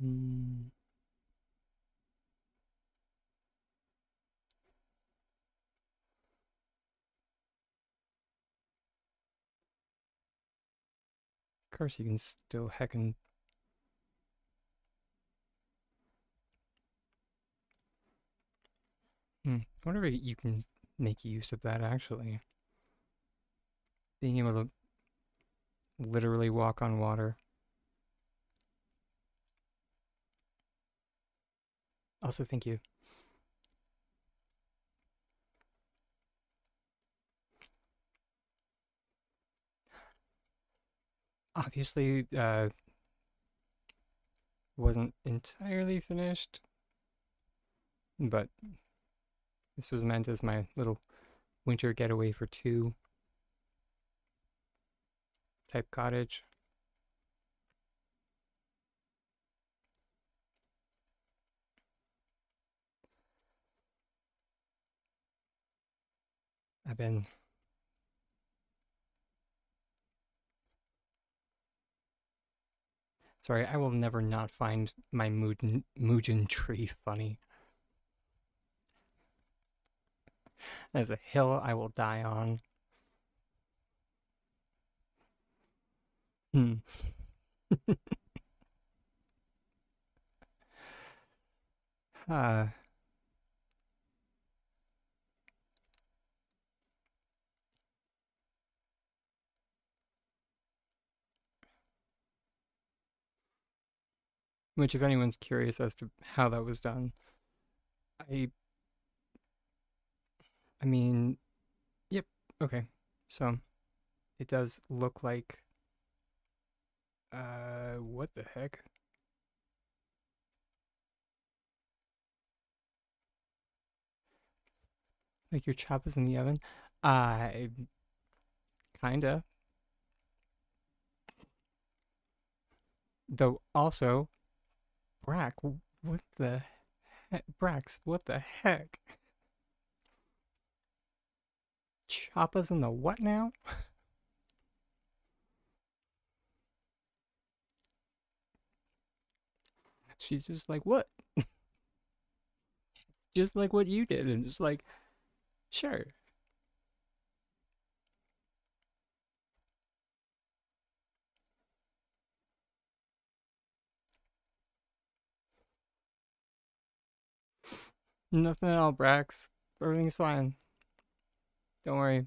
Hmm. Of course, you can still heckin'. Hmm. I wonder if you can make use of that actually. Being able to literally walk on water. Also, thank you. Obviously, wasn't entirely finished, but this was meant as my little winter getaway for two type cottage. I've been sorry, I will never not find my Mujin tree funny. As a hill I will die on. Hmm. uh, which, if anyone's curious as to how that was done, I, I mean, yep, okay. So it does look like, what the heck? Like your chop is in the oven? I kinda. Though also, Brack, what the heck? Brax, what the heck? Choppa's in the what now? She's just like, what? Just like what you did. And just like, sure. Nothing at all, Brax. Everything's fine. Don't worry.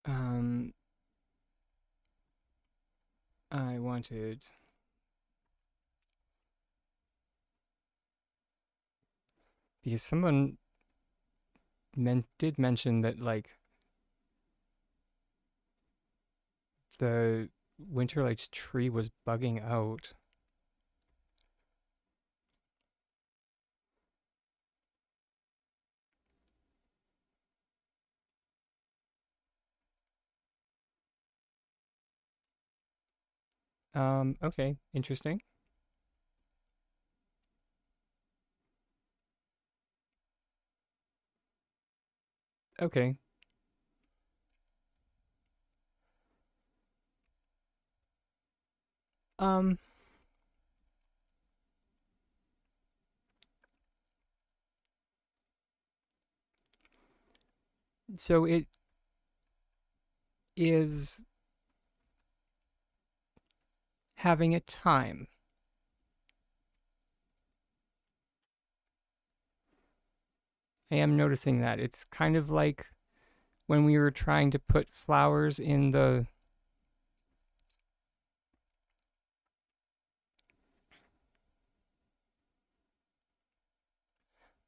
Um, I wanted because someone did mention that like the Winterlights tree was bugging out. Okay, interesting. Okay. Um, so it is having a time. I am noticing that. It's kind of like when we were trying to put flowers in the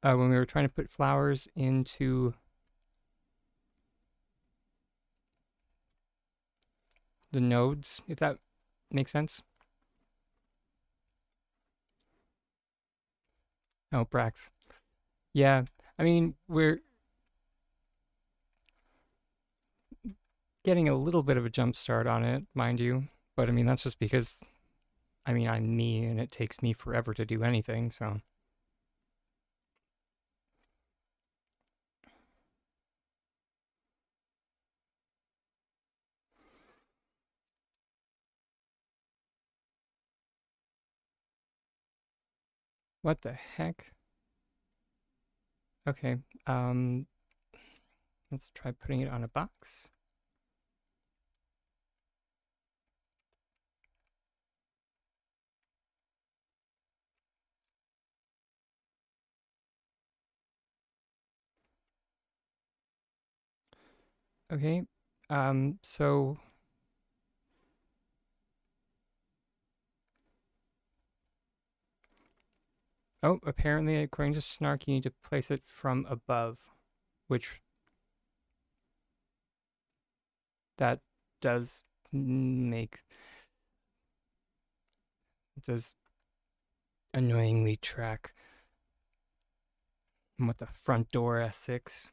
when we were trying to put flowers into the nodes, if that makes sense. Oh, Brax. Yeah. I mean, we're getting a little bit of a jump start on it, mind you. But I mean, that's just because I mean, I'm me and it takes me forever to do anything, so what the heck? Okay. Um let's try putting it on a box. Okay. So oh, apparently according to Snark you need to place it from above, which that does make does annoyingly track what the front door S6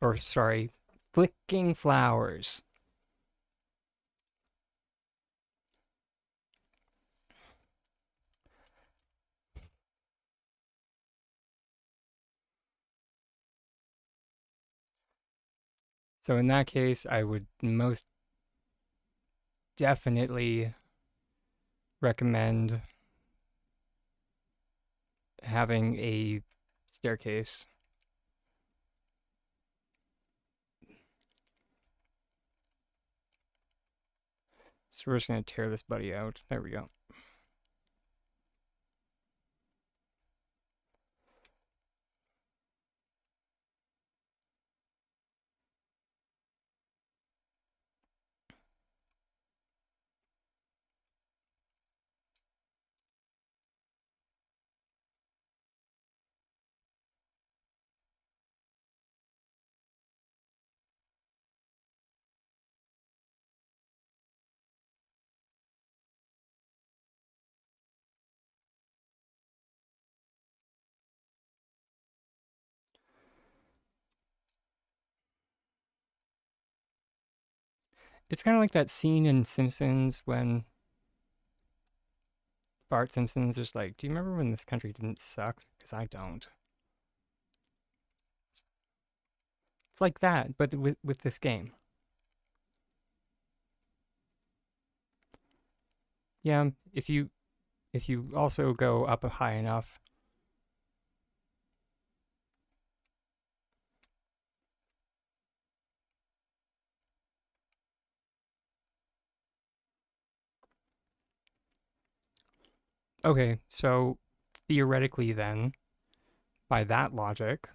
or sorry, flicking flowers. So in that case, I would most definitely recommend having a staircase. So we're just going to tear this buddy out. There we go. It's kind of like that scene in Simpsons when Bart Simpson's just like, "Do you remember when this country didn't suck? Because I don't." It's like that, but with this game. Yeah, if you also go up high enough. Okay, so theoretically then, by that logic,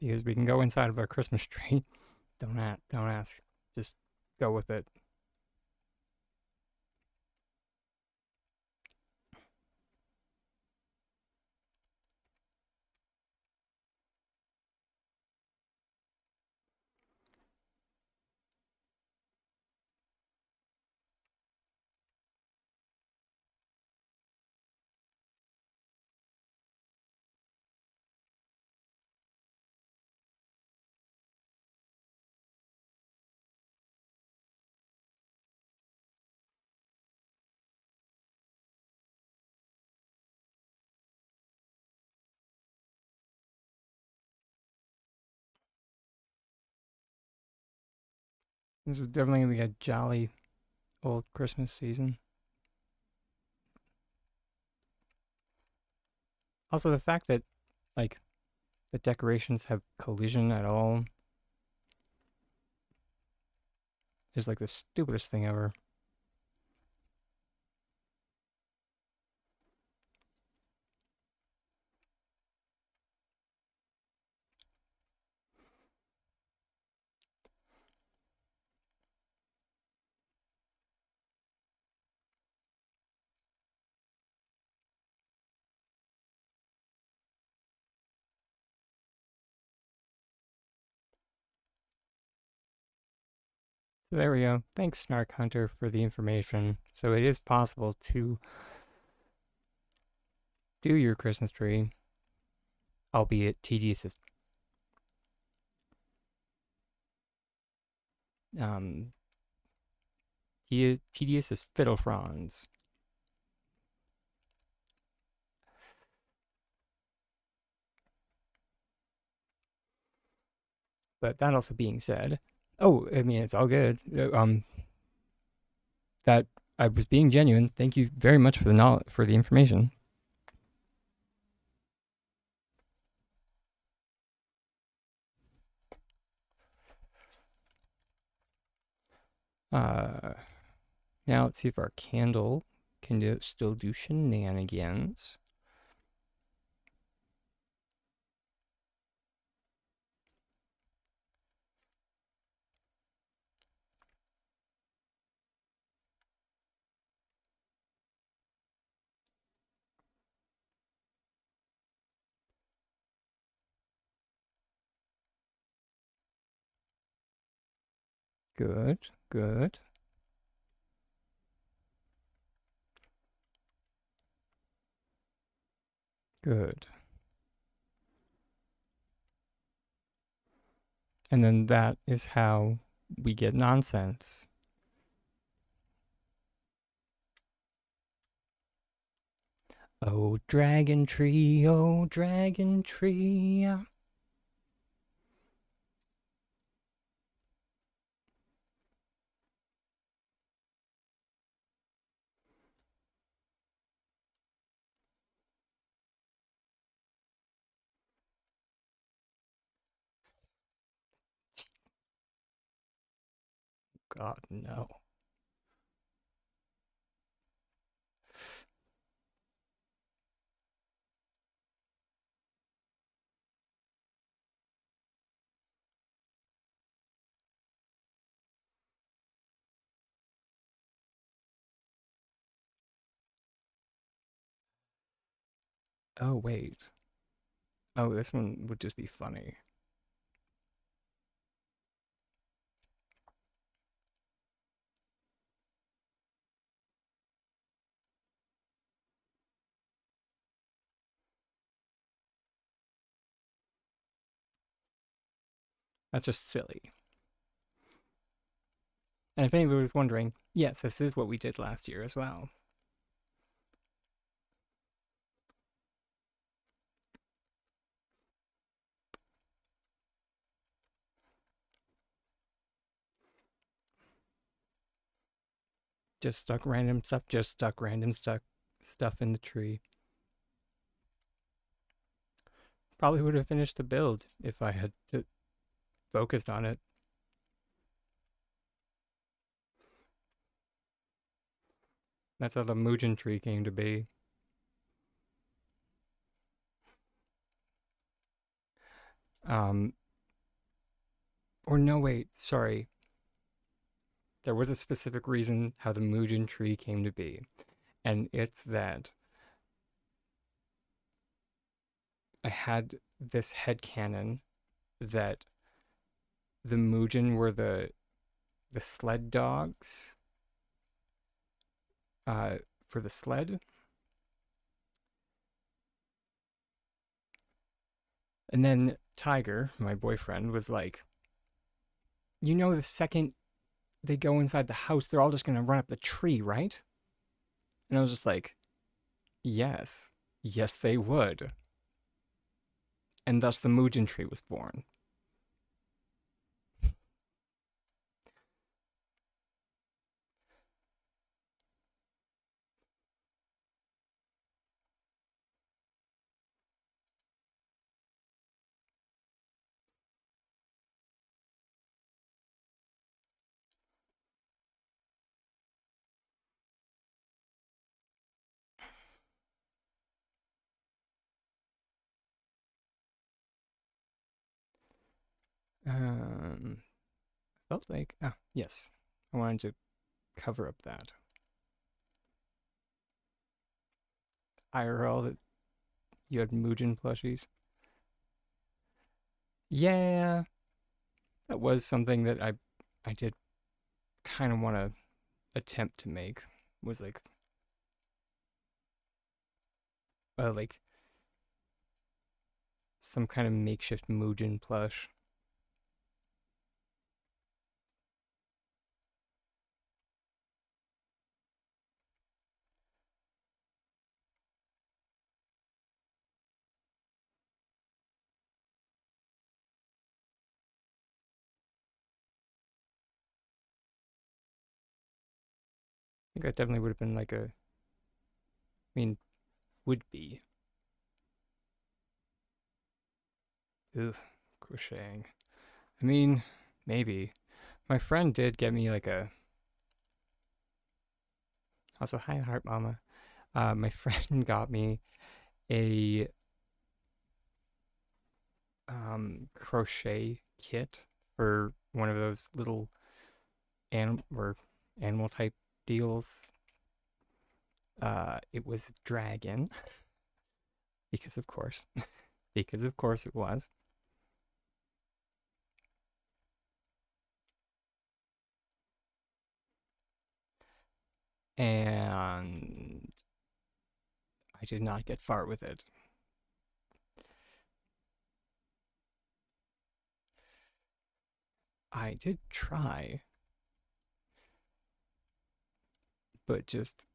because we can go inside of a Christmas tree. Don't ask. Just go with it. This is definitely gonna be a jolly old Christmas season. Also, the fact that like the decorations have collision at all is like the stupidest thing ever. So there we go. Thanks, Snark Hunter, for the information. So it is possible to do your Christmas tree, albeit tedious as um tedious as fiddle fronds. But that also being said, oh, I mean it's all good. That I was being genuine. Thank you very much for the knowledge, for the information. Uh, Now let's see if our candle can still do shenanigans. Good, good, good. And then that is how we get nonsense. Oh, dragon tree, oh, dragon tree. God, no. Oh, wait. Oh, this one would just be funny. That's just silly. And if anybody was wondering, yes, this is what we did last year as well. Just stuck random stuff in the tree. Probably would have finished the build if I had focused on it. That's how the Mugen tree came to be. Um, or no, wait, sorry. There was a specific reason how the Mugen tree came to be, and it's that I had this headcanon that the Mugen were the sled dogs uh, for the sled. And then Tiger, my boyfriend, was like, the second they go inside the house, they're all just going to run up the tree, right? And I was just like, yes, yes, they would. And thus the Mugen tree was born. Felt like, yes, I wanted to cover up that IRL that you had Mugen plushies. Yeah, that was something that I did kind of want to attempt to make. Was like some kind of makeshift Mugen plush. I think that definitely would have been I mean, would be. Ugh, crocheting. I mean, maybe. My friend did get me like a. Also, hi, Heart Mama. My friend got me a crochet kit for one of those little animal type deals. It was a dragon because of course, because of course it was. And I did not get far with it. I did try, but just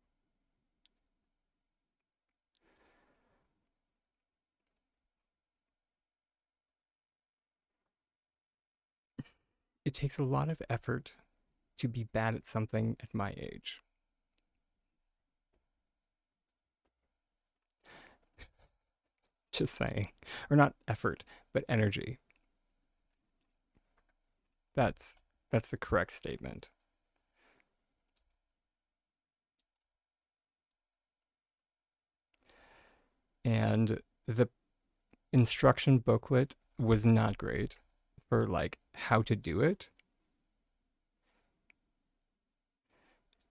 it takes a lot of effort to be bad at something at my age. Just saying. Or not effort, but energy. That's that's the correct statement. And the instruction booklet was not great for like how to do it.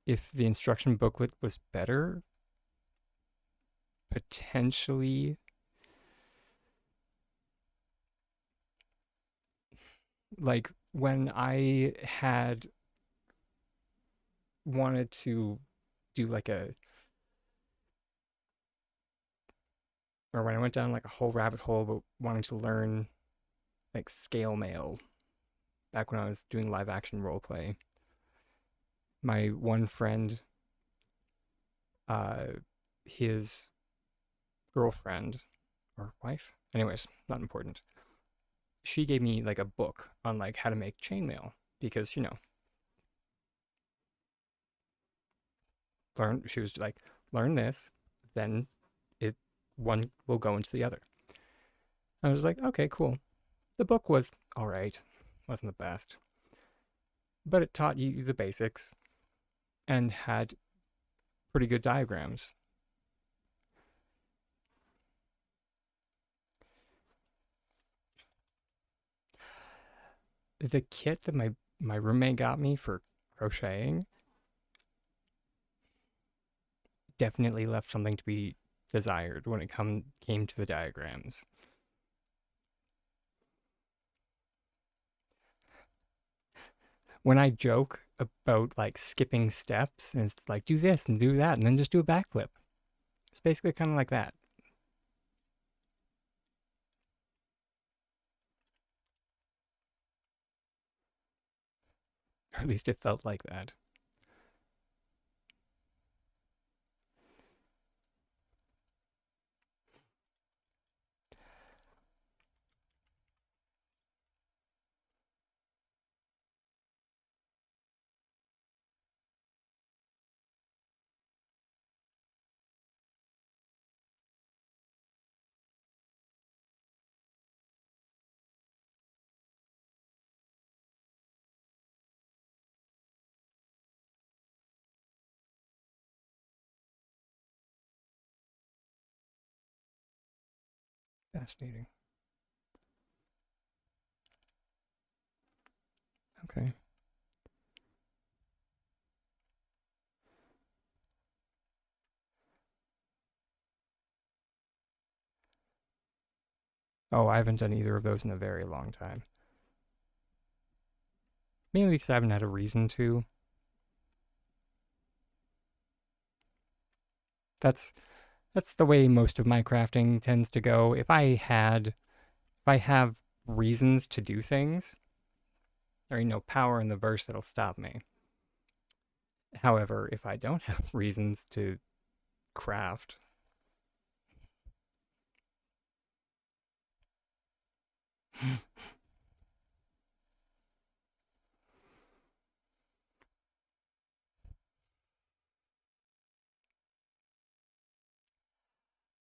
If the instruction booklet was better, potentially like when I had wanted to do like a, or when I went down like a whole rabbit hole about wanting to learn like scale mail back when I was doing live action role play. My one friend, uh, his girlfriend or wife, anyways, not important. She gave me like a book on like how to make chainmail because learn. She was like, learn this, then it one will go into the other. I was like, okay, cool. The book was all right, wasn't the best, but it taught you the basics and had pretty good diagrams. The kit that my roommate got me for crocheting definitely left something to be desired when it came to the diagrams. When I joke about like skipping steps and it's like do this and do that and then just do a backflip. It's basically kind of like that. Or at least it felt like that. Fascinating. Okay. Oh, I haven't done either of those in a very long time. Mainly because I haven't had a reason to. That's that's the way most of my crafting tends to go. If I have reasons to do things, there ain't no power in the verse that'll stop me. However, if I don't have reasons to craft,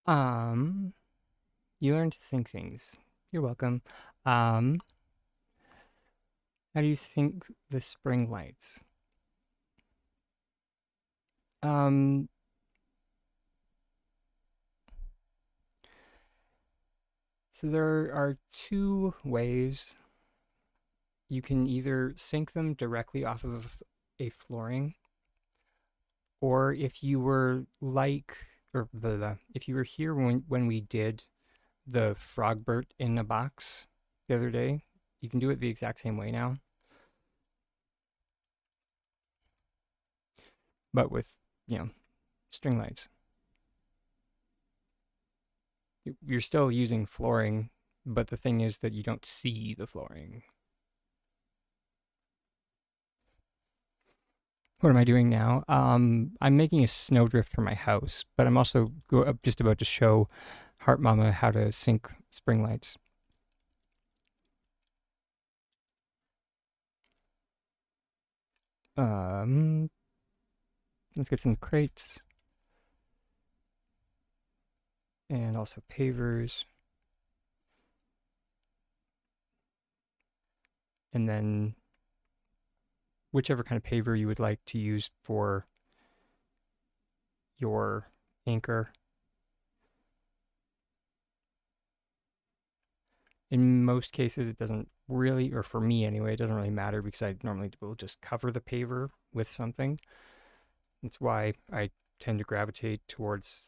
um, you learn to sync things. You're welcome. Um, how do you sync the spring lights? Um, so there are two ways. You can either sync them directly off of a flooring, or if you were like, or if you were here when we did the Frogbert in a box the other day, you can do it the exact same way now, but with, you know, string lights. You're still using flooring, but the thing is that you don't see the flooring. What am I doing now? I'm making a snowdrift for my house, but I'm also just about to show Heart Mama how to sync spring lights. Um, let's get some crates and also pavers, and then whichever kind of paver you would like to use for your anchor. In most cases, it doesn't really, or for me anyway, it doesn't really matter because I normally will just cover the paver with something. That's why I tend to gravitate towards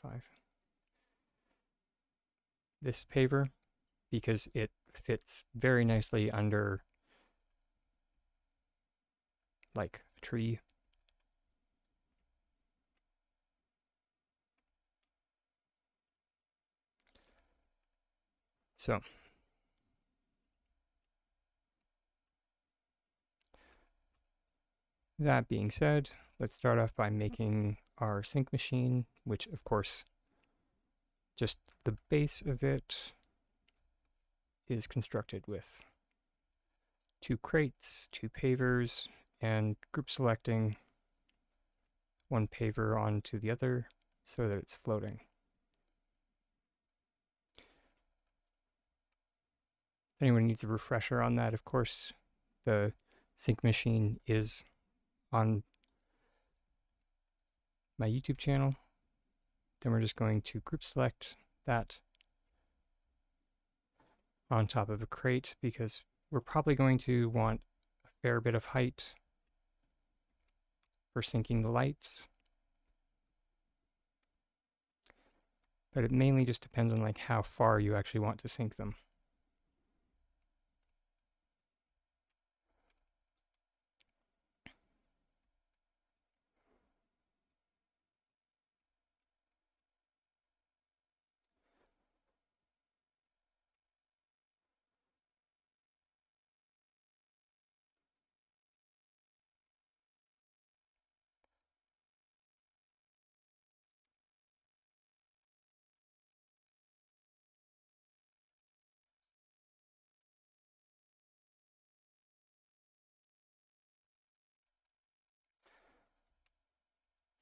5. This paver, because it fits very nicely under like a tree. So that being said, let's start off by making our sink machine, which of course just the base of it is constructed with 2 crates, 2 pavers, and group selecting 1 paver onto the other so that it's floating. If anyone needs a refresher on that, of course, the sink machine is on my YouTube channel. Then we're just going to group select that on top of a crate because we're probably going to want a fair bit of height for sinking the lights. But it mainly just depends on like how far you actually want to sink them.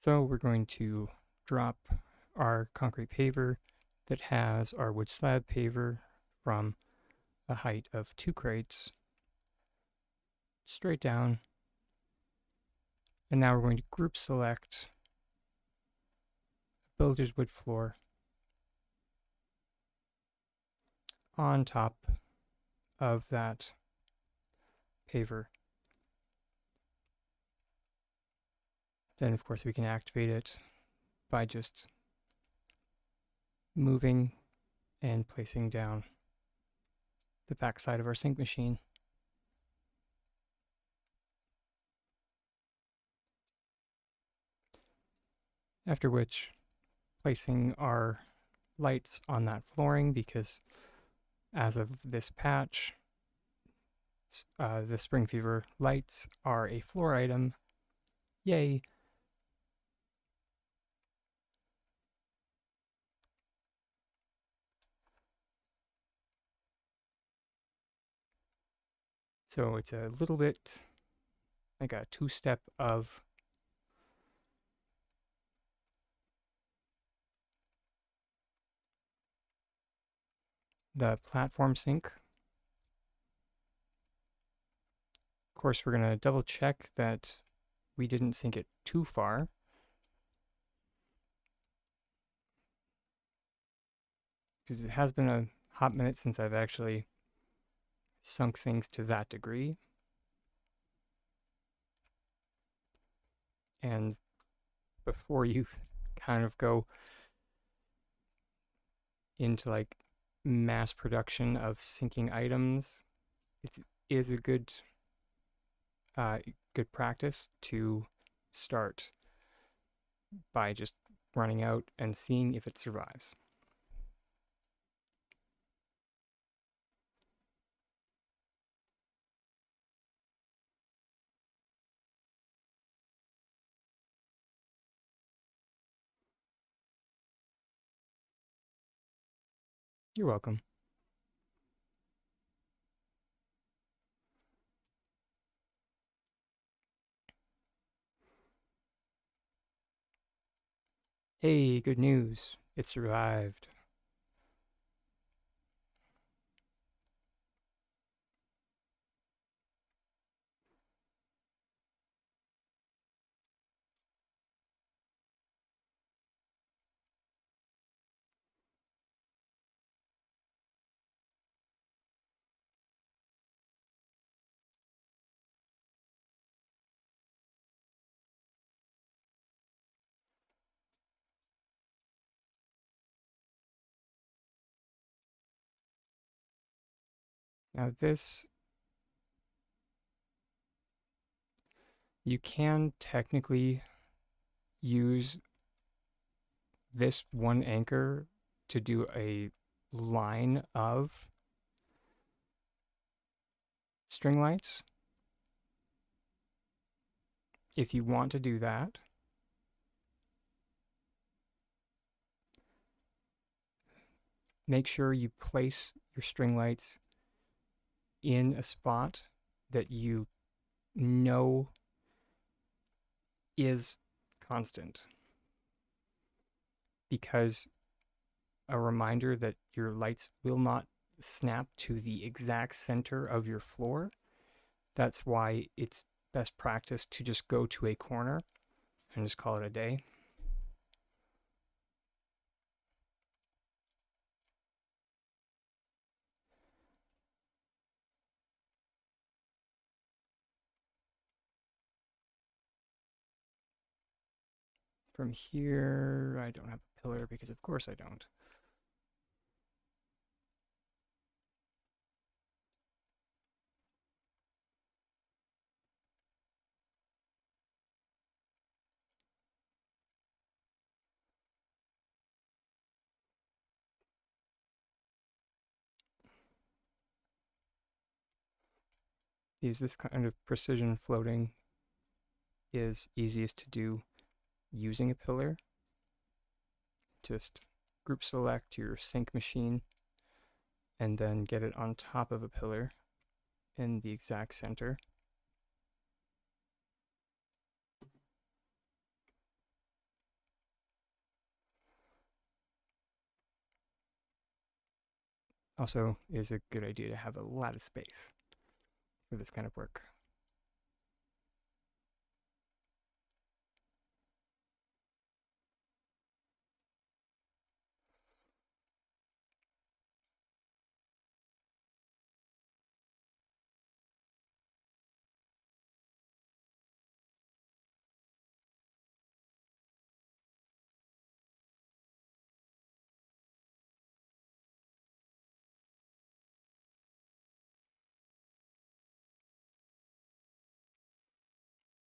So we're going to drop our concrete paver that has our wood slab paver from a height of 2 crates straight down. And now we're going to group select builder's wood floor on top of that paver. Then of course we can activate it by just moving and placing down the backside of our sink machine. After which, placing our lights on that flooring because as of this patch, the Spring Fever lights are a floor item. Yay! So it's a little bit like a 2-step of the platform sink. Of course, we're going to double check that we didn't sink it too far. Because it has been a hot minute since I've actually sunk things to that degree. And before you kind of go into like mass production of sinking items, it is a good practice to start by just running out and seeing if it survives. You're welcome. Hey, good news. It survived. Now this, you can technically use this one anchor to do a line of string lights. If you want to do that, make sure you place your string lights in a spot that you know is constant, because a reminder that your lights will not snap to the exact center of your floor. That's why it's best practice to just go to a corner and just call it a day. From here, I don't have a pillar because of course I don't. Is this kind of precision floating is easiest to do using a pillar. Just group select your sync machine and then get it on top of a pillar in the exact center. Also is a good idea to have a lot of space for this kind of work.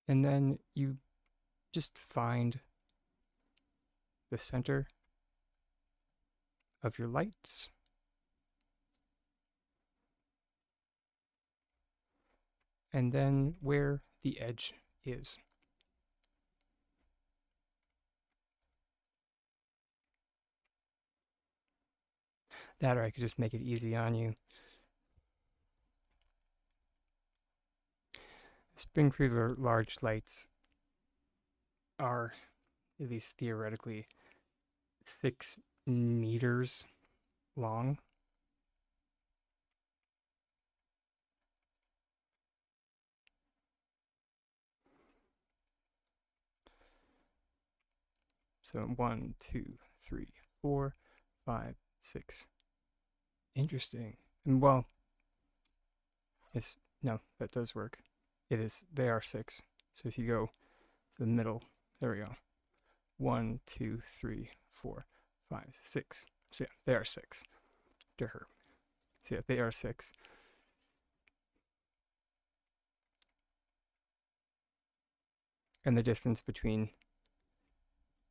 And then you just find the center of your lights. And then where the edge is. That, or I could just make it easy on you. Spring-Fever large lights are, at least theoretically, 6 meters long. So 1, 2, 3, 4, 5, 6. Interesting. And well, it's no, that does work. It is. They are 6. So if you go to the middle, there we go. 1, 2, 3, 4, 5, 6. So yeah, they are 6 to her. So yeah, they are 6. And the distance between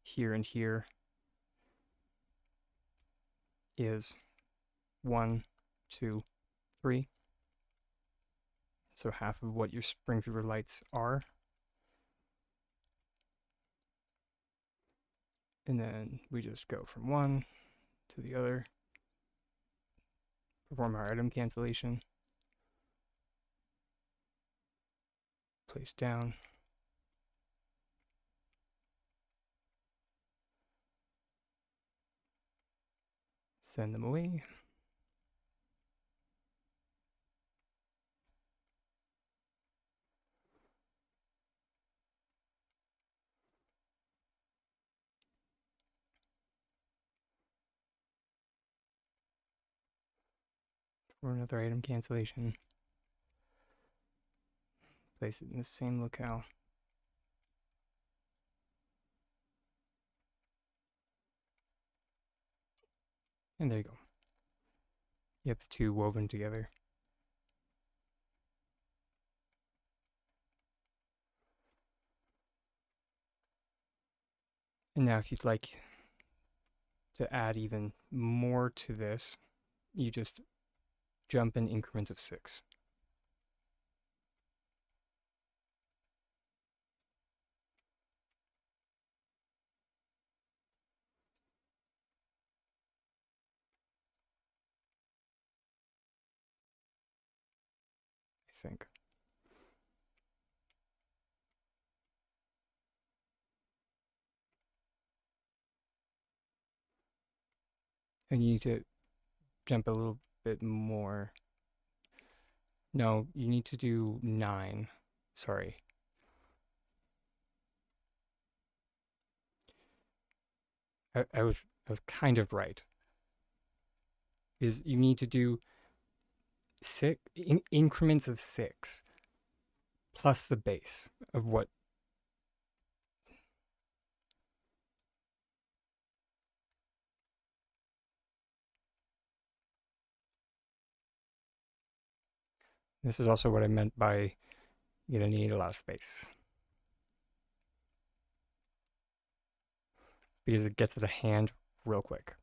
here and here is 1, 2, 3. So half of what your spring fever lights are. And then we just go from one to the other, perform our item cancellation, place down, send them away. For another item cancellation, place it in the same locale. And there you go. You have the two woven together. And now if you'd like to add even more to this, you just jump in increments of 6. I think. And you need to jump a little bit more. No, you need to do 9. Sorry. I was kind of right. Is you need to do increments of 6 plus the base of what. This is also what I meant by you're gonna need a lot of space because it gets to the hand real quick.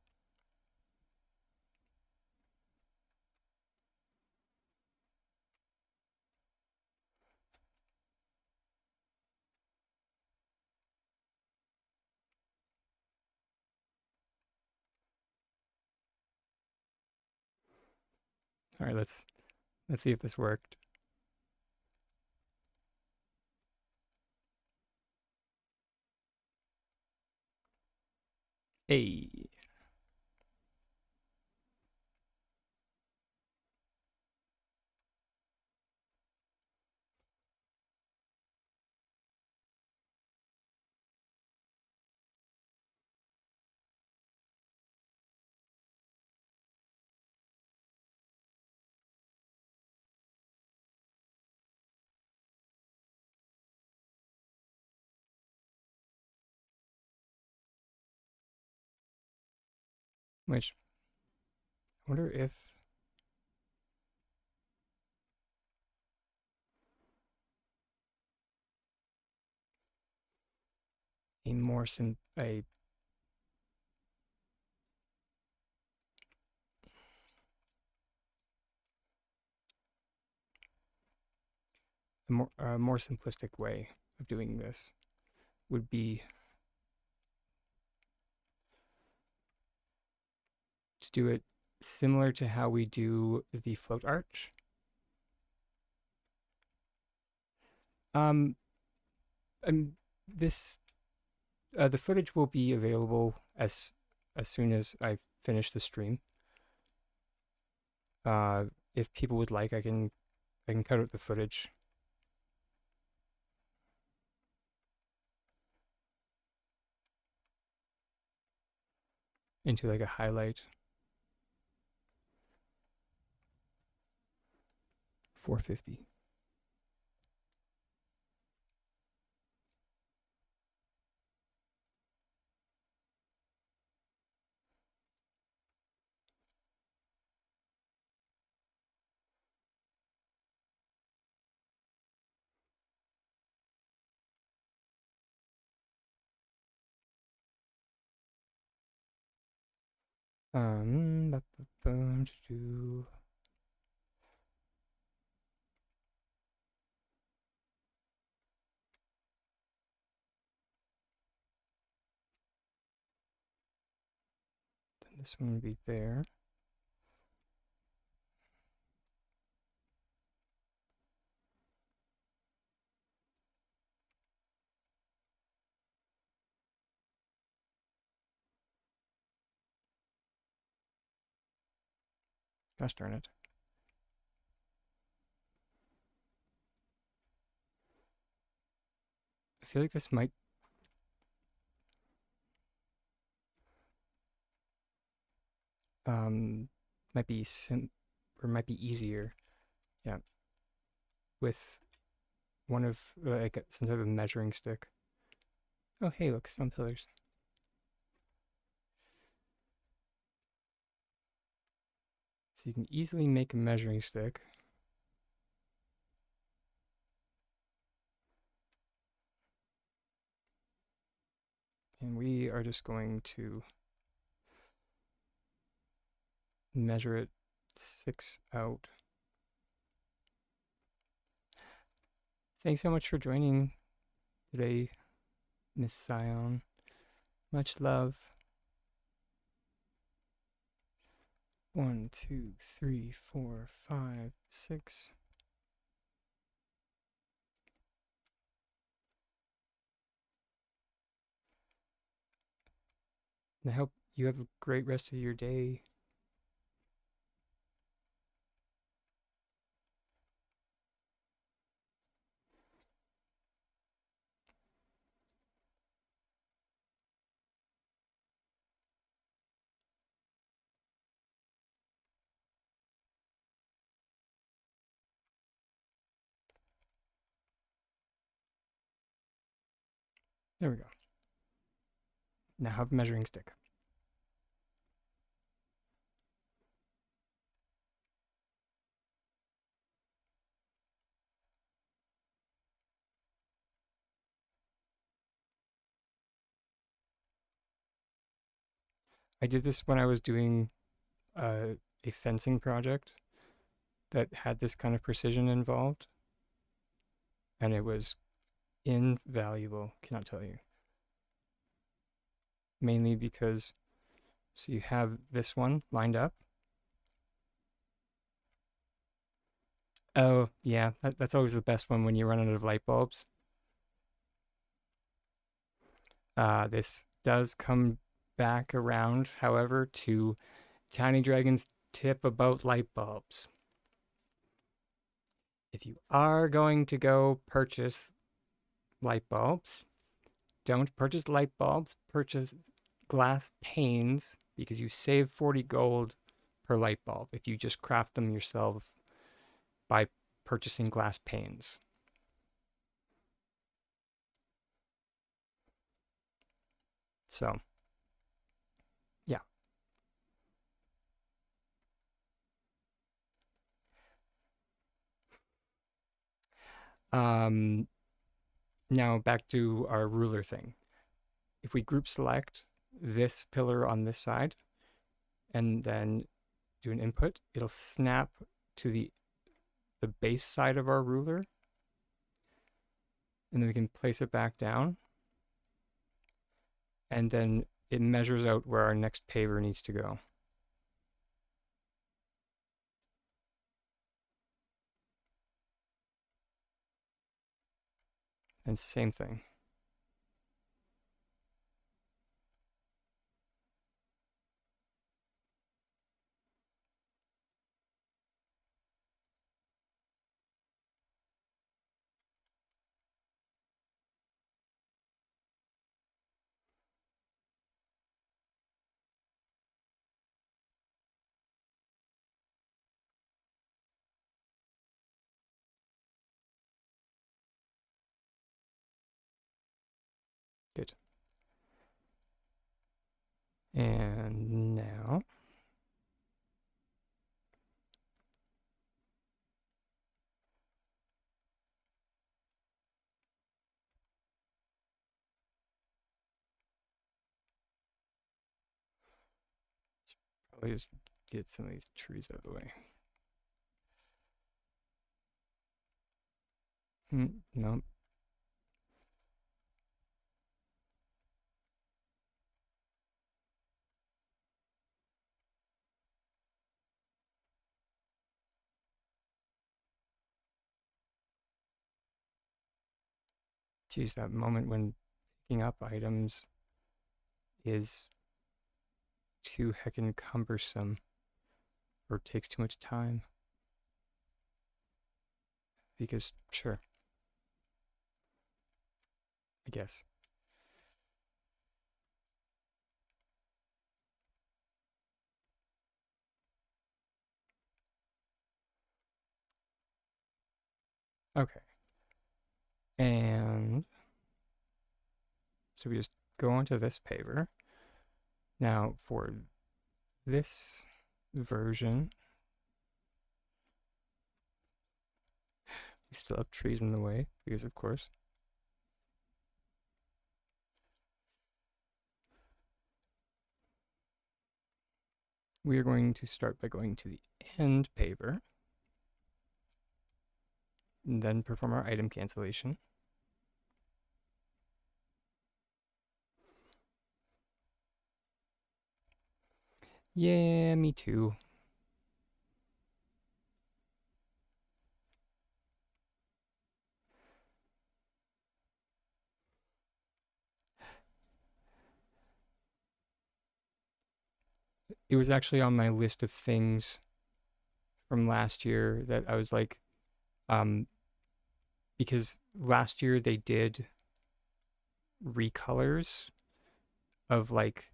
All right, let's see if this worked. Hey. Which I wonder if a more sim a more simplistic way of doing this would be to do it similar to how we do the float arch. Um, and this the footage will be available as soon as I finish the stream. Uh, if people would like, I can cut out the footage. Into like a highlight. 450. To then this one would be there. Gosh darn it. I feel like this um might be might be easier. Yeah, with one of like some type of measuring stick. Oh hey, look, stone pillars. So you can easily make a measuring stick. And we are just going to measure it 6 out. Thanks so much for joining today, Miss Scion. Much love. 1, 2, 3, 4, 5, 6. And I hope you have a great rest of your day. There we go. Now have a measuring stick. I did this when I was doing a fencing project that had this kind of precision involved, and it was invaluable, cannot tell you. Mainly because, so you have this one lined up. Oh, yeah, that's always the best one when you run out of light bulbs. This does come back around, however, to Tiny Dragon's tip about light bulbs. If you are going to go purchase light bulbs, don't purchase light bulbs, purchase glass panes because you save 40 gold per light bulb if you just craft them yourself by purchasing glass panes. So, yeah. Um, Now back to our ruler thing. If we group select this pillar on this side and then do an input, it'll snap to the base side of our ruler, and then we can place it back down, and then it measures out where our next paver needs to go. And same thing. Good. And now probably just get some of these trees out of the way. No. Geez, that moment when picking up items is too heckin' cumbersome or takes too much time. Because, sure, I guess. Okay. And so we just go onto this paver. Now for this version, we still have trees in the way because of course. we are going to start by going to the end paver, and then perform our item cancellation. Yeah, me too. It was actually on my list of things from last year that I was like, um, because last year they did recolors of like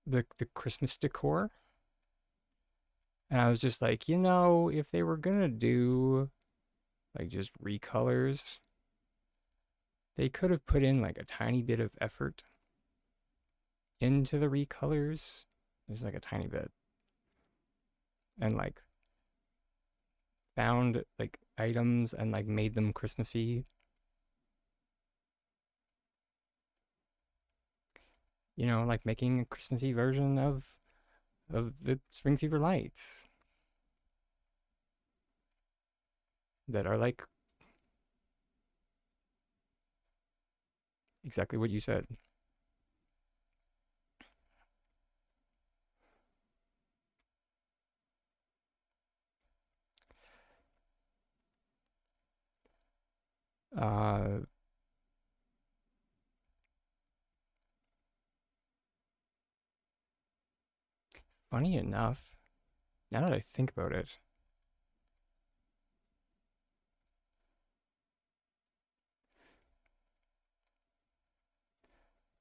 the Christmas decor. And I was just like, if they were gonna do like just recolors, they could have put in like a tiny bit of effort into the recolors. Just like a tiny bit. And like found like items and like made them Christmassy. Like making a Christmassy version of the Spring Fever lights that are like exactly what you said. Uh, Funny enough, now that I think about it,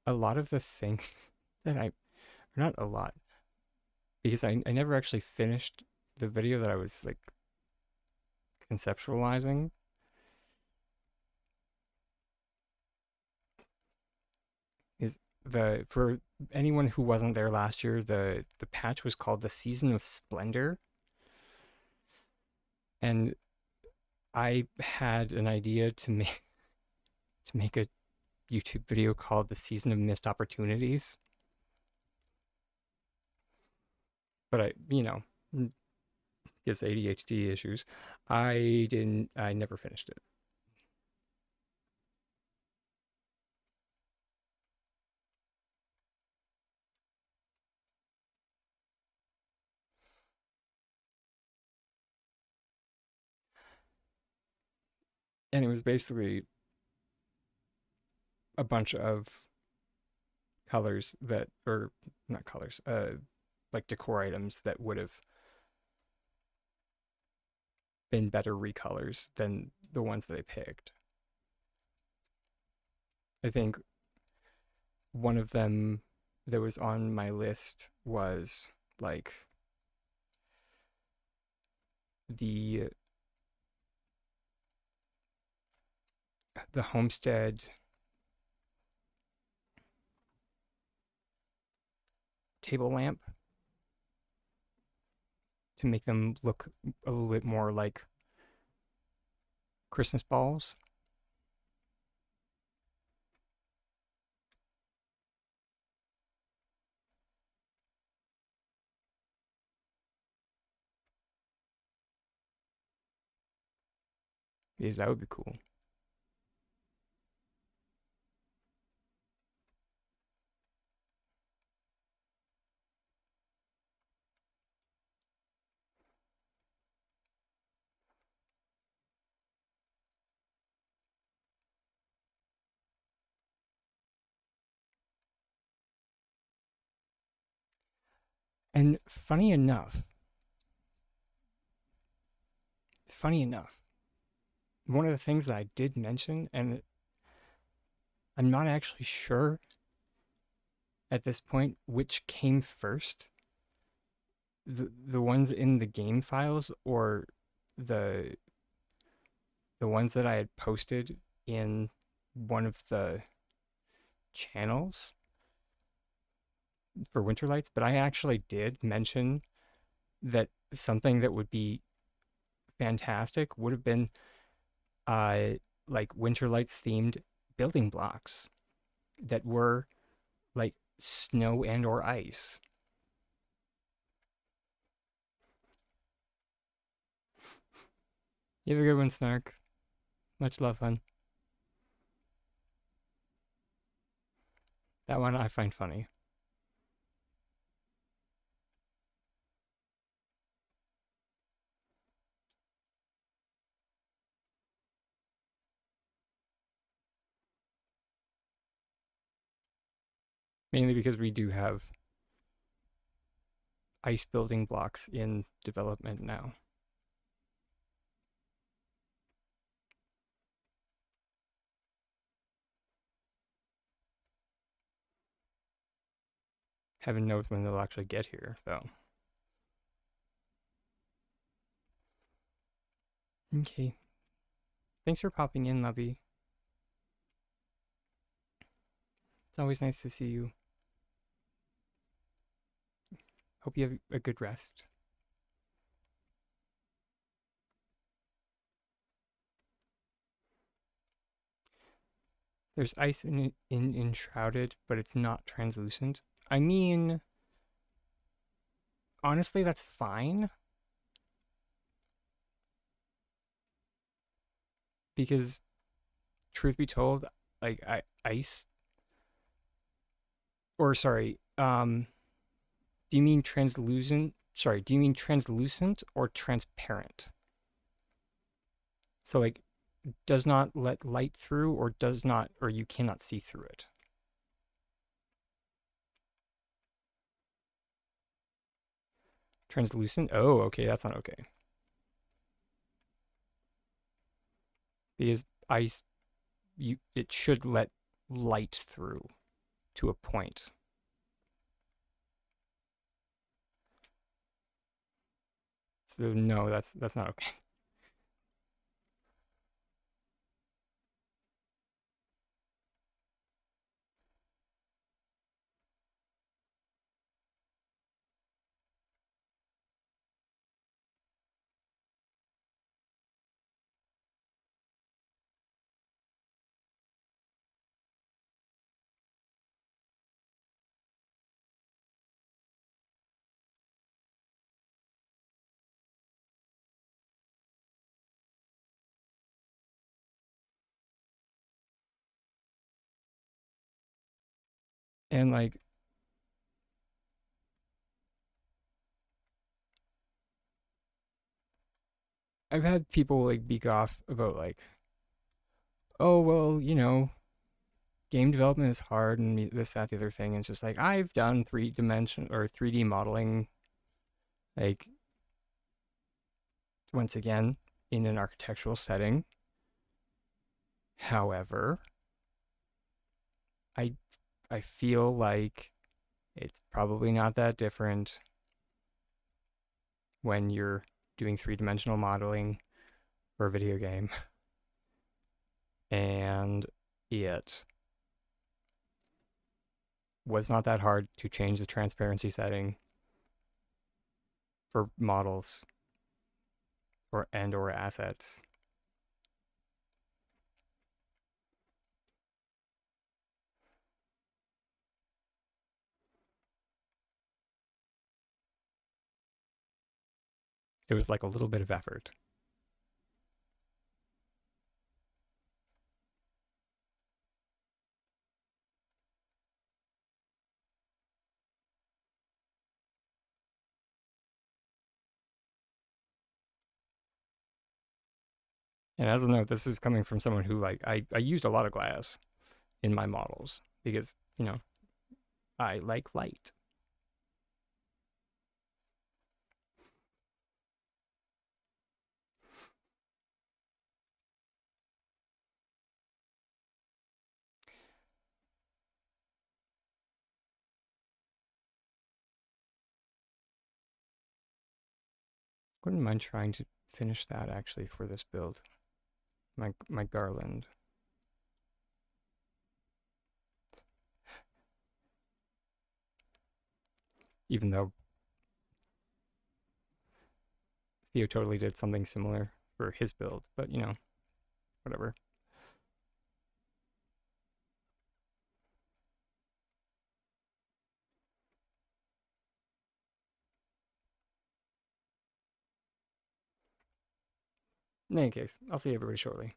a lot of the things that I, not a lot, because I never actually finished the video that I was like conceptualizing, is for anyone who wasn't there last year, the patch was called the Season of Splendor, and I had an idea to make a YouTube video called the Season of Missed Opportunities, but because ADHD issues, I never finished it. And it was basically a bunch of colors that, or not colors, like decor items that would have been better recolors than the ones that I picked. I think one of them that was on my list was like the the homestead table lamp to make them look a little bit more like Christmas balls. Because that would be cool. And funny enough, one of the things that I did mention, and I'm not actually sure at this point which came first, the ones in the game files or the the ones that I had posted in one of the channels for Winterlights, but I actually did mention that something that would be fantastic would have been uh like Winterlights themed building blocks that were like snow and or ice. You have a good one, Snark. Much love, hun. That one I find funny. Mainly because we do have ice building blocks in development now. Heaven knows when they'll actually get here, though. Okay. Thanks for popping in, Lovey. It's always nice to see you. Hope you have a good rest. There's ice in Enshrouded, but it's not translucent. I mean, honestly, that's fine. Because, truth be told, like, ice, or sorry, do you mean translucent? Sorry, do you mean translucent or transparent? So, like, does not let light through, or does not, or you cannot see through it? Translucent? Oh, okay, that's not okay. Because ice, it should let light through to a point. So no, that's not okay. And like, I've had people like beak off about like, oh well, game development is hard and this, that, the other thing. And it's just like I've done 3D or 3D modeling, like once again in an architectural setting. However, I I feel like it's probably not that different when you're doing three-dimensional modeling for a video game, and it was not that hard to change the transparency setting for models or assets. It was like a little bit of effort. And as a note, this is coming from someone who like I used a lot of glass in my models because, I like light. Wouldn't mind trying to finish that actually for this build. My garland. Even though Theo totally did something similar for his build, but whatever. In any case, I'll see everybody shortly.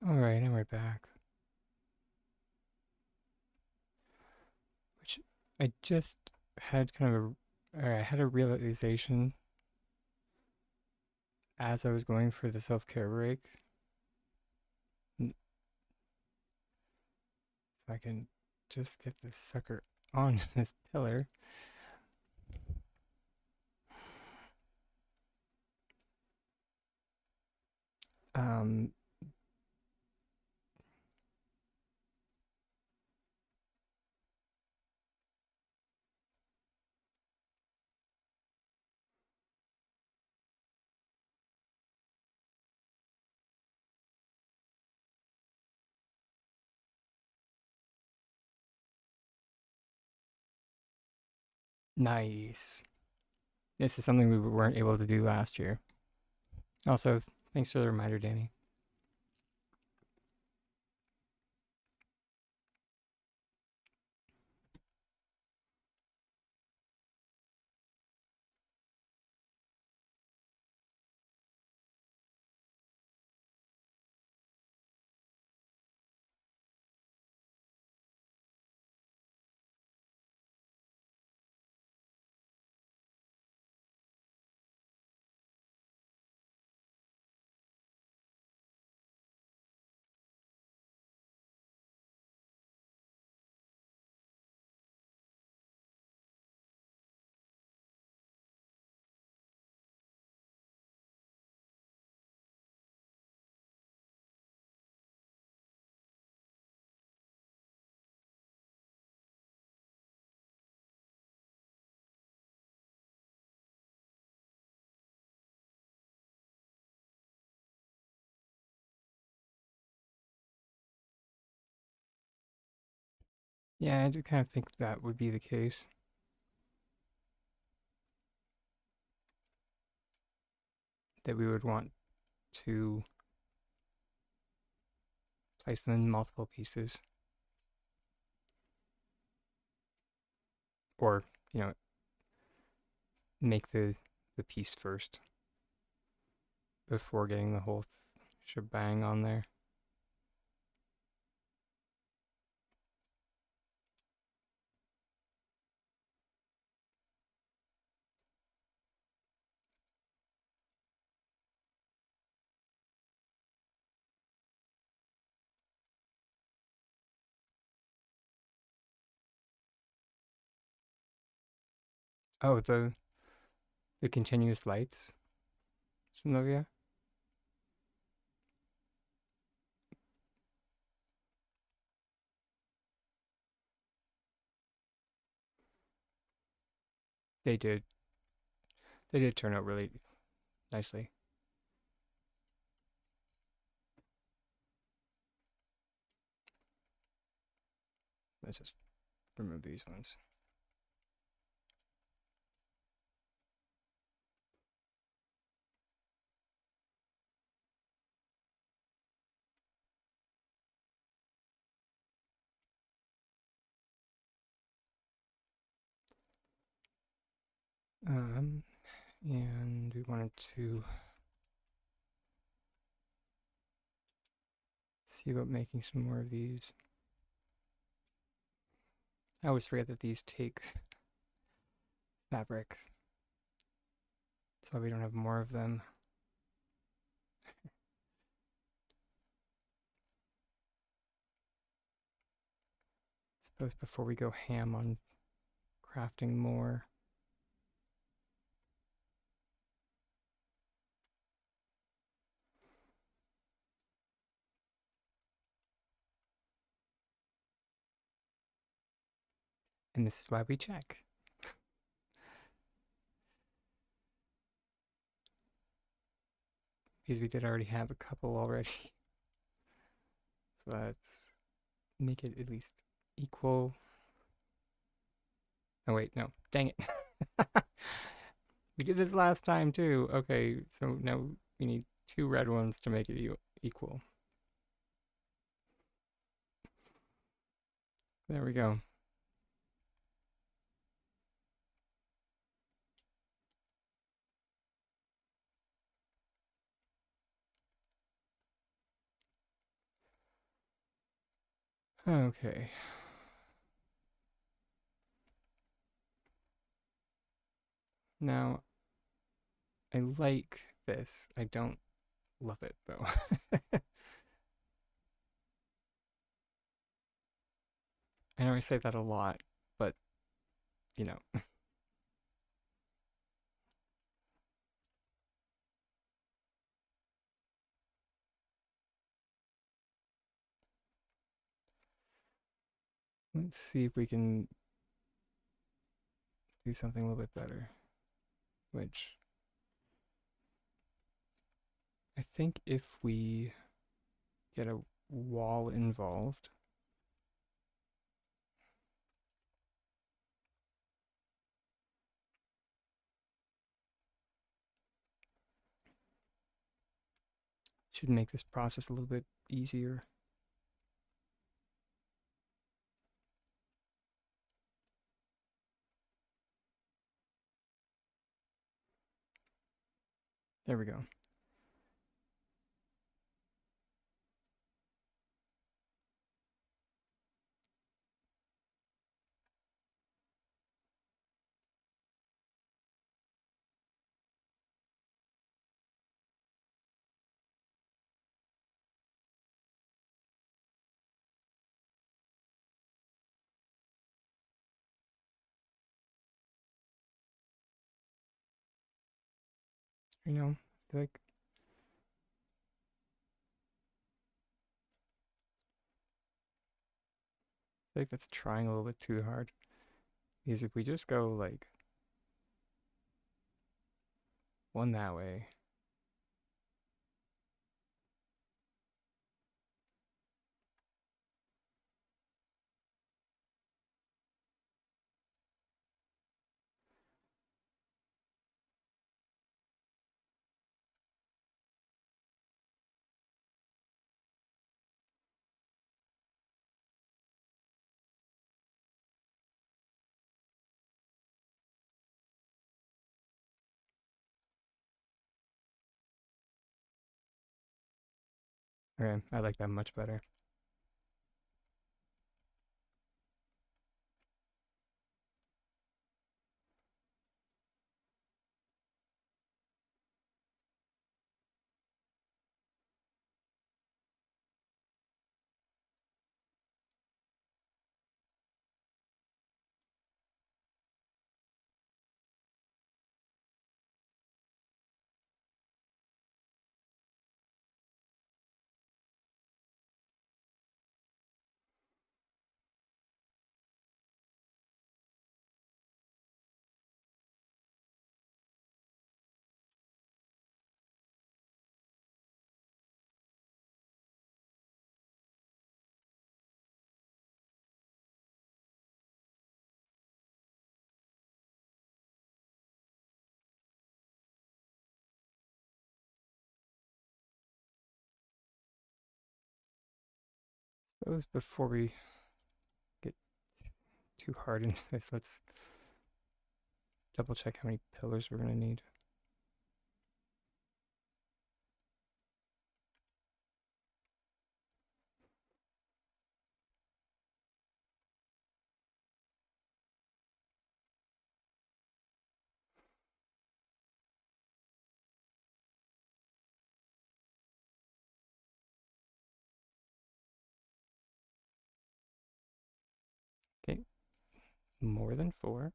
All right, and we're back. Which I just had kind of or I had a realization as I was going for the self care break. If I can just get this sucker on this pillar. Um, Nice. This is something we weren't able to do last year. Also, thanks for the reminder, Danny. Yeah, I do kind of think that would be the case. That we would want to place them in multiple pieces. Or, you know, make the piece first before getting the whole shebang on there. Oh, the continuous lights, Synovia? They did. They did turn out really nicely. Let's just remove these ones. Um, and we wanted to see about making some more of these. I always forget that these take fabric. That's why we don't have more of them. Suppose before we go ham on crafting more. And this is why we check. Because we did already have a couple already. So let's make it at least equal. Oh wait, no. Dang it. We did this last time too. Okay, so now we need 2 red ones to make it equal. There we go. Okay. Now, I like this. I don't love it though. I know I say that a lot, but you know. Let's see if we can do something a little bit better. Which I think if we get a wall involved, Should make this process a little bit easier. There we go. You know, like I think that's trying a little bit too hard. Because if we just go like one that way, okay, I like that much better. Suppose before we get too hard into this, let's double check how many pillars we're gonna need. Okay, more than four.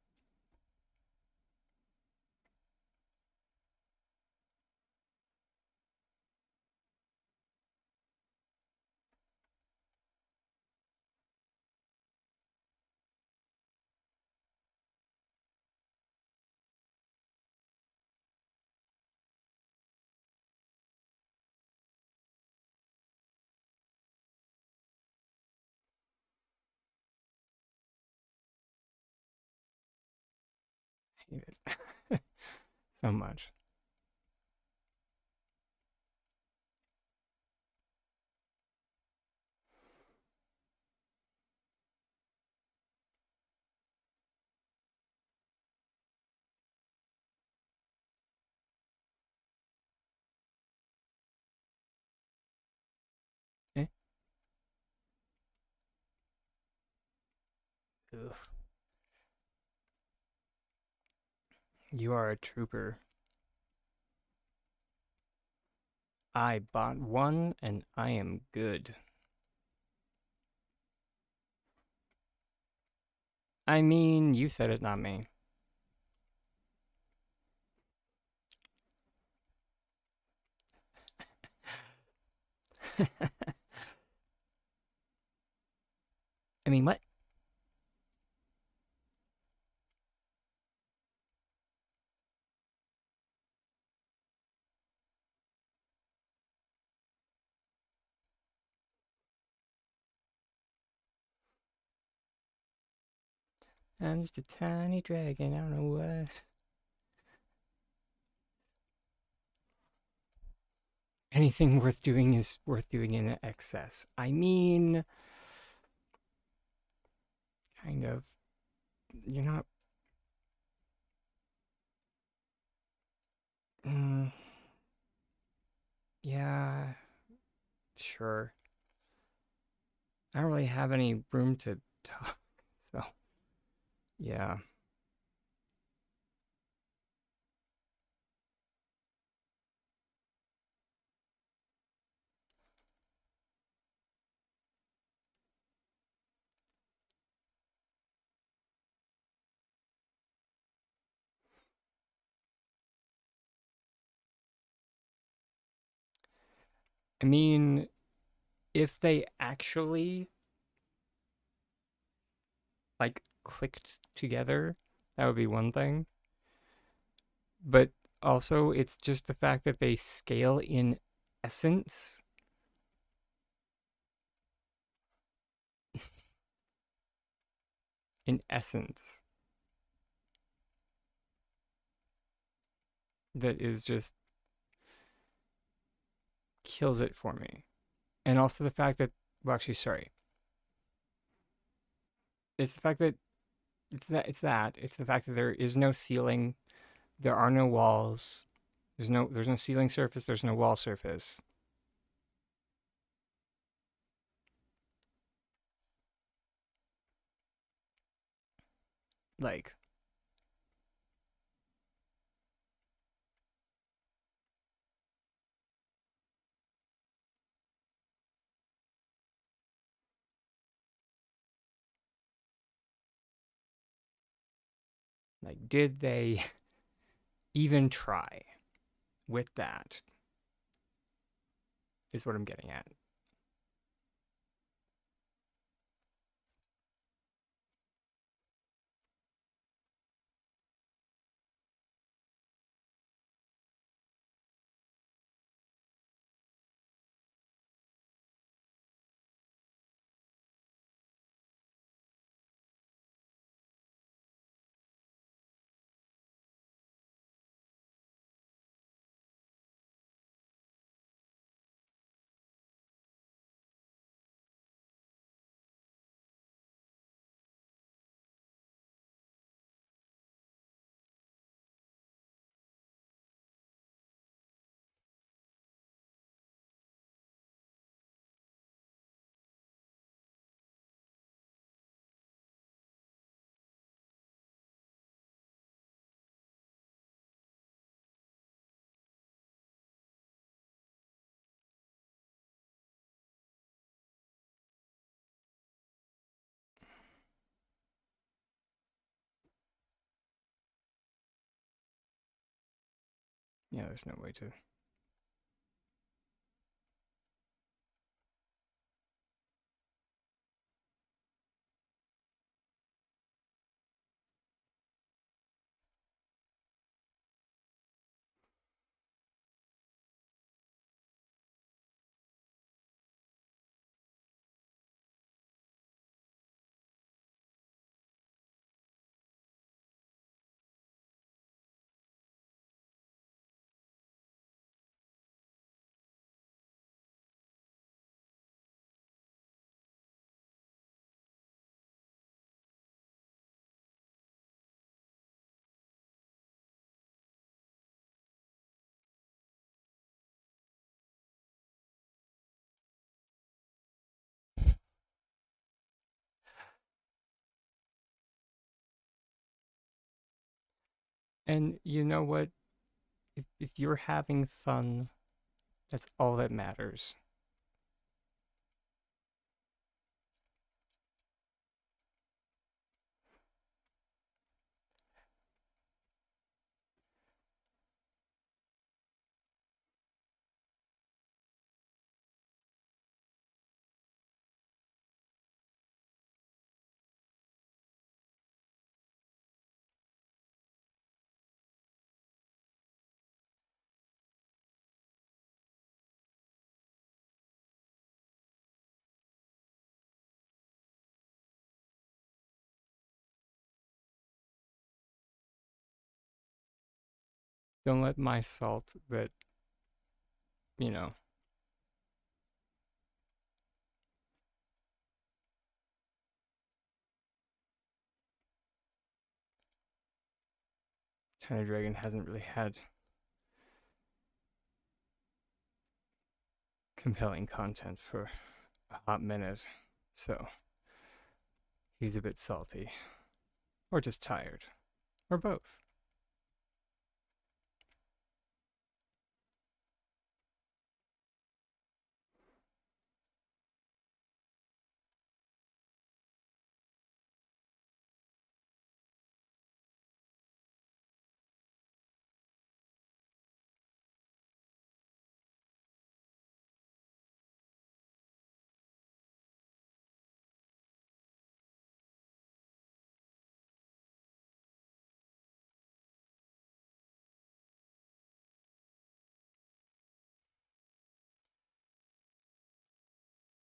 I hate it so much. Eh? Ugh. You are a trooper. I bought one and I am good. I mean, you said it, not me. I mean, what? I'm just a tiny dragon. I don't know what. anything worth doing is worth doing in excess. I mean, kind of. You're not. Mm, yeah, sure. I don't really have any room to talk, so yeah. I mean, if they actually like clicked together, that would be one thing. But also, it's just the fact that they scale essence, in essence, that is just kills it for me. And also the fact that, well, actually, sorry, it's the fact that it's the fact that there is no ceiling, there are no walls, there's no ceiling surface, there's no wall surface. Like, did they even try with that? Is what I'm getting at. Yeah, there's no way to. And you know what? If you're having fun, that's all that matters. Don't let my salt that, you know, Tiny Dragon hasn't really had compelling content for a hot minute, so he's a bit salty. Or just tired. Or both.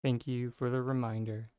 Thank you for the reminder.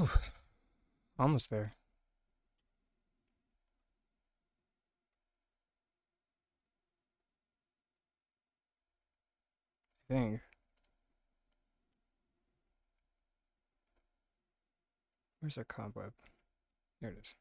Oof, almost there. I think. Where's our cobweb? There it is.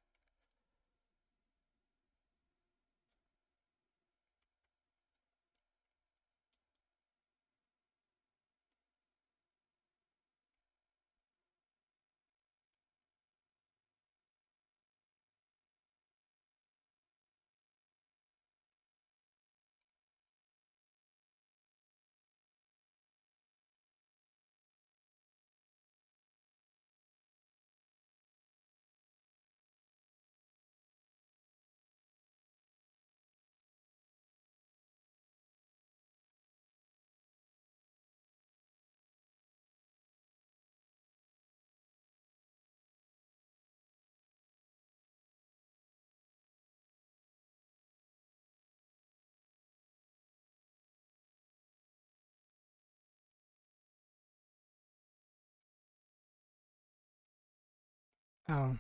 Oh,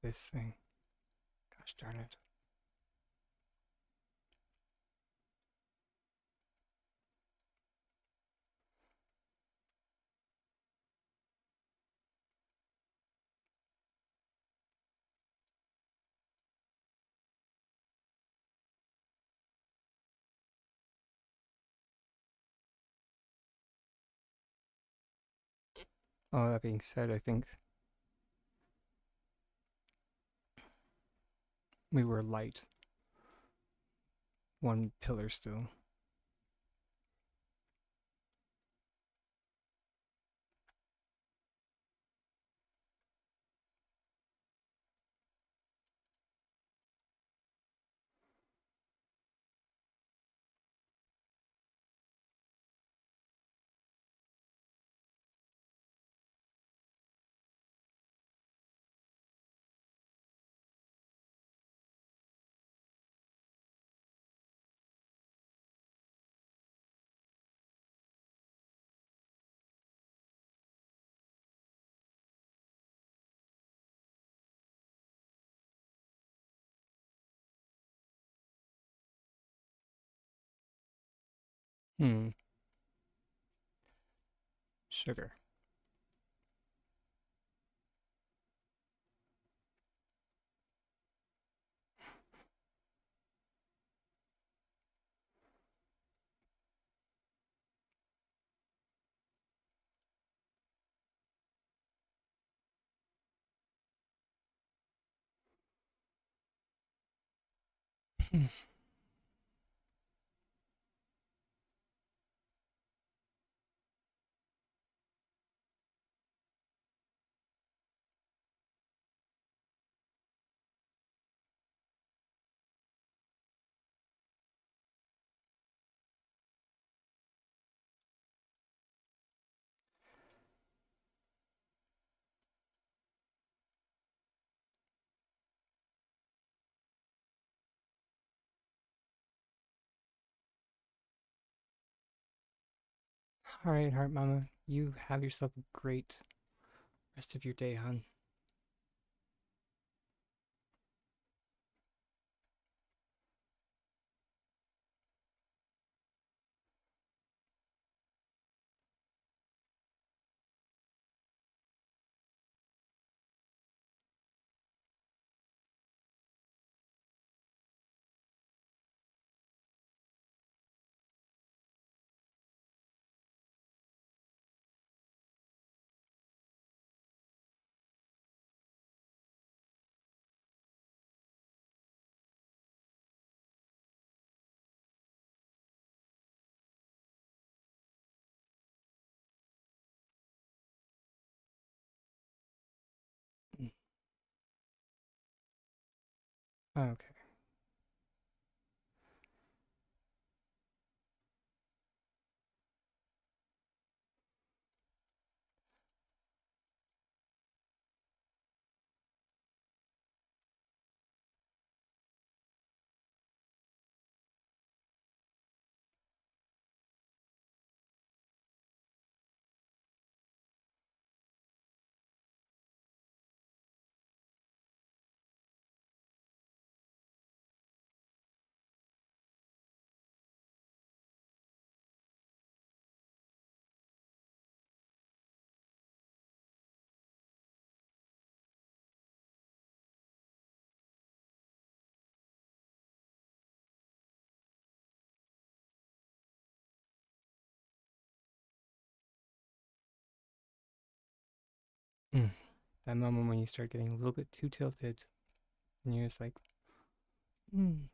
this thing. Gosh darn it. All that being said, I think we were light. One pillar still. Hmm. Sugar. Hmm. All right, Heart Mama. You have yourself a great rest of your day, hon. Mm. Okay. Mm. That moment when you start getting a little bit too tilted, and you're just like, mm.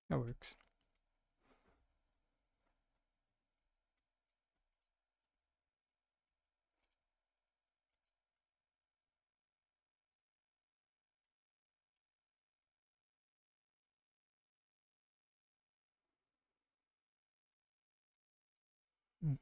That works. Mm.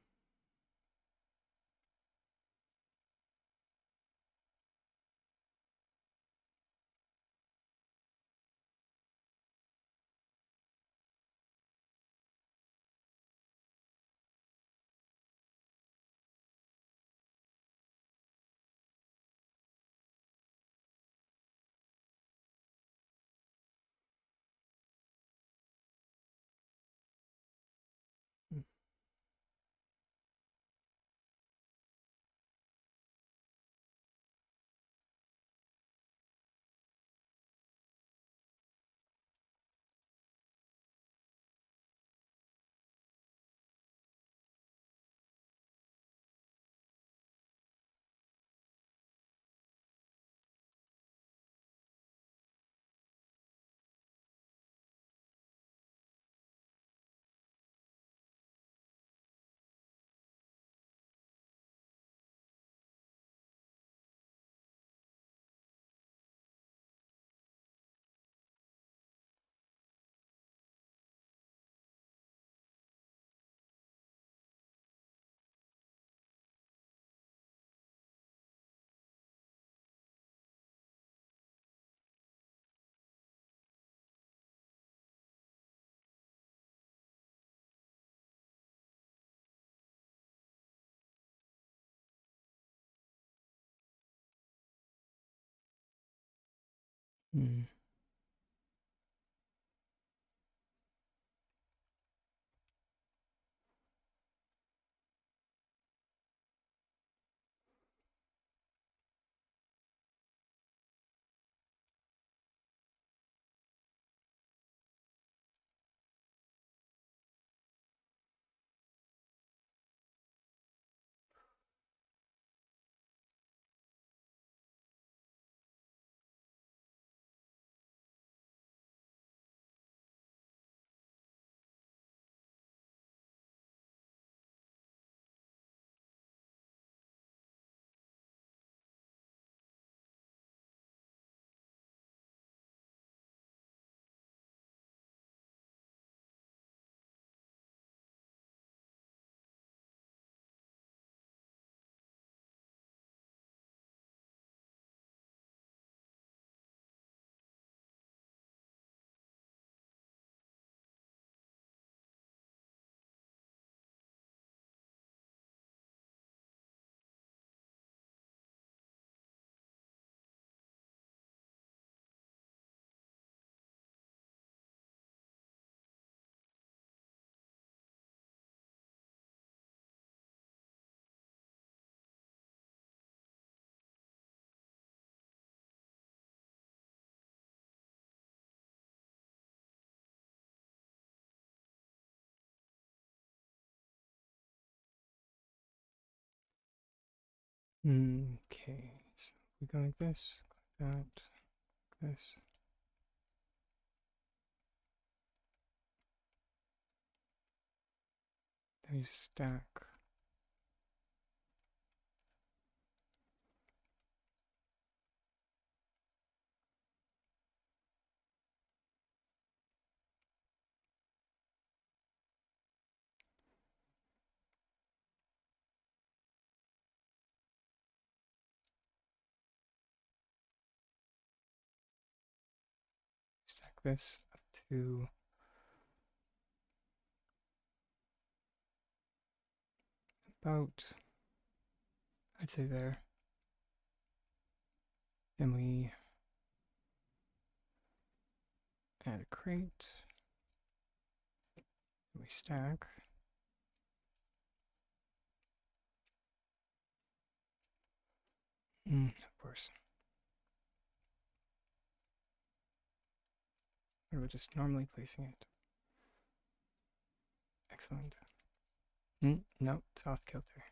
Mm. Mm. Okay, so we go like this, like that, this. Then you stack. Stack this up to about, I'd say there. Then we add a crate. Then we stack. Of course. Or we're just normally placing it. Excellent. No, it's off kilter.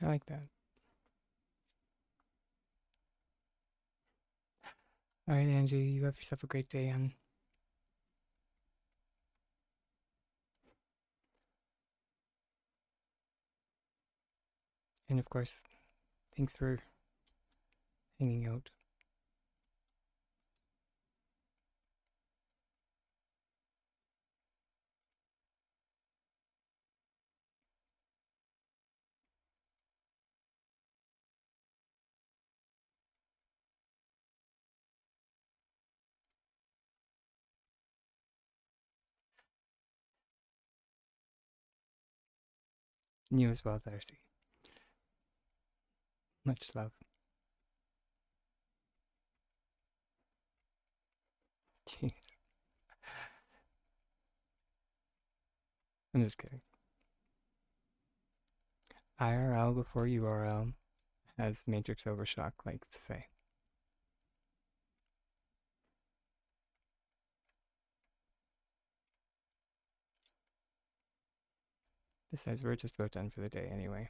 I like that. All right, Angie, you have yourself a great day, and of course, thanks for hanging out. You as well, Darcy. Much love. Jeez, I'm just kidding. IRL before URL, as Matrix Overshock likes to say. Besides, we're just about done for the day anyway.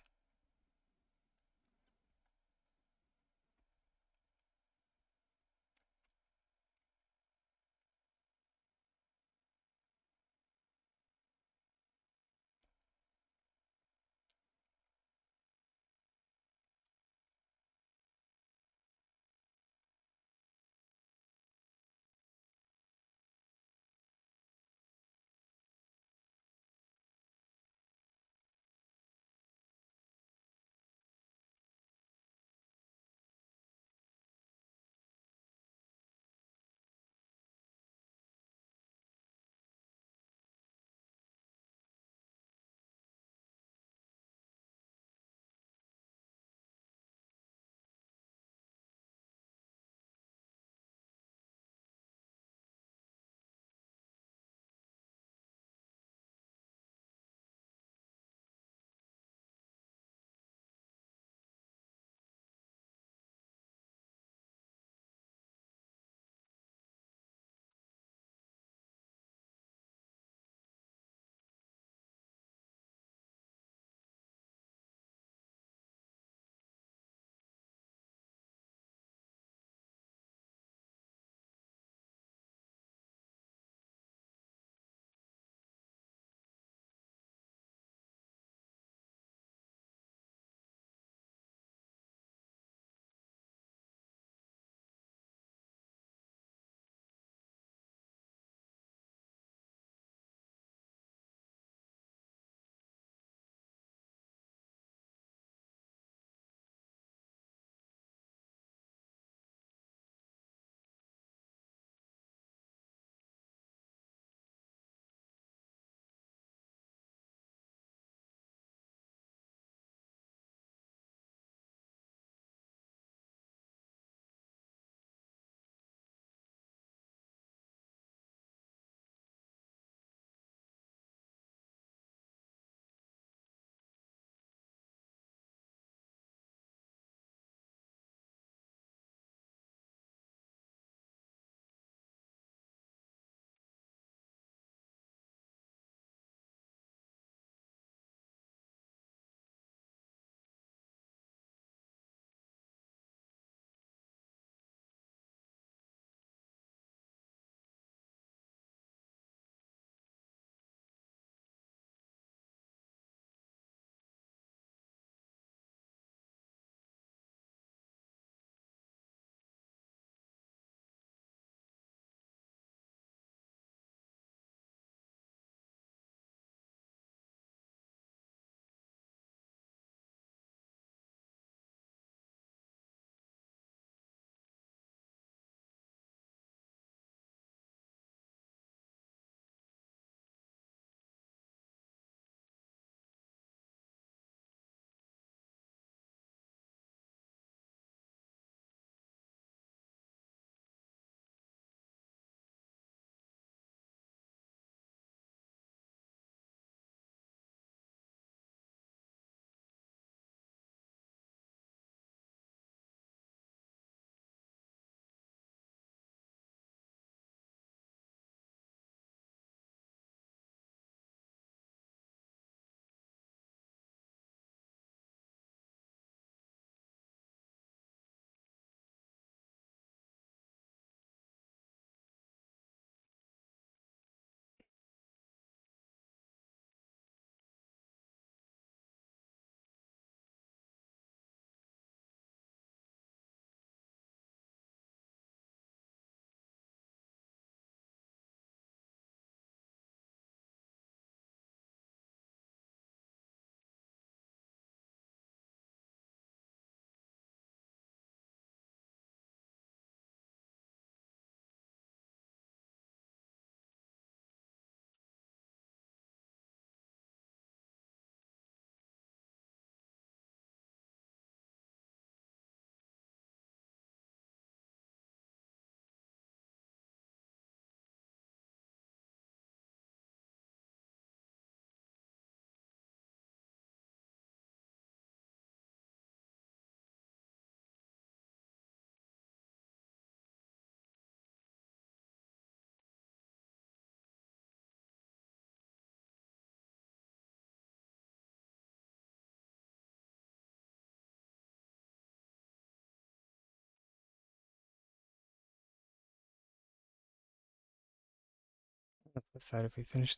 Let's decide if we finish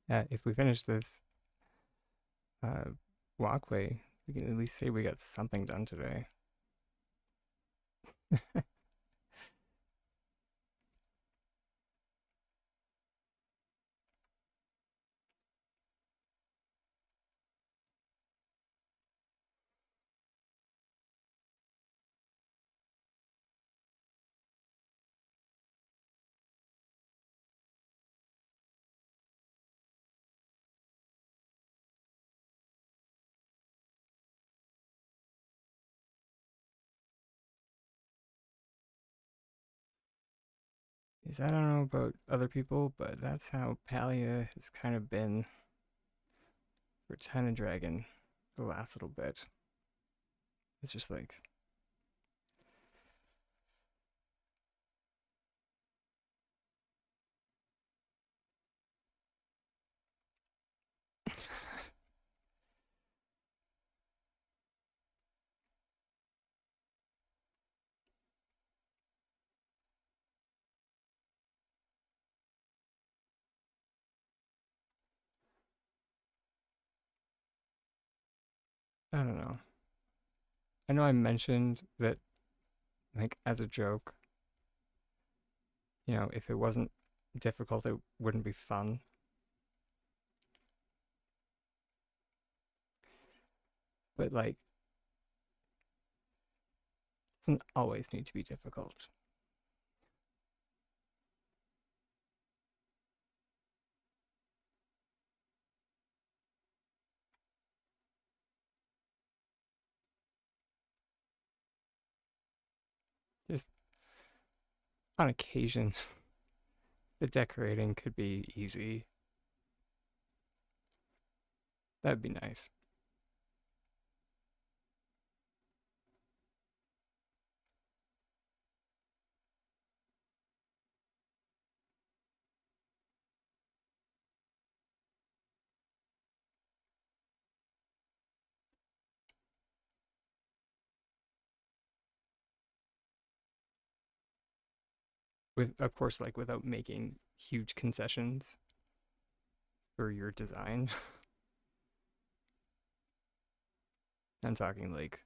if we finish this uh, walkway, we can at least say we got something done today. Is I don't know about other people, but that's how Palia has kind of been for Ten and Dragon the last little bit. It's just like I don't know. I know I mentioned that like as a joke, if it wasn't difficult, it wouldn't be fun. But like, it doesn't always need to be difficult. Just on occasion, the decorating could be easy. That'd be nice. With, of course, like without making huge concessions for your design. I'm talking like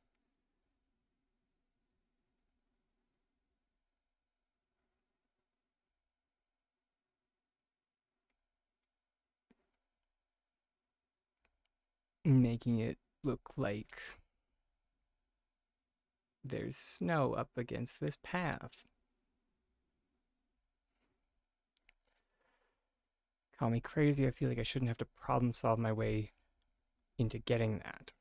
making it look like there's snow up against this path. Call me crazy, I feel like I shouldn't have to problem solve my way into getting that.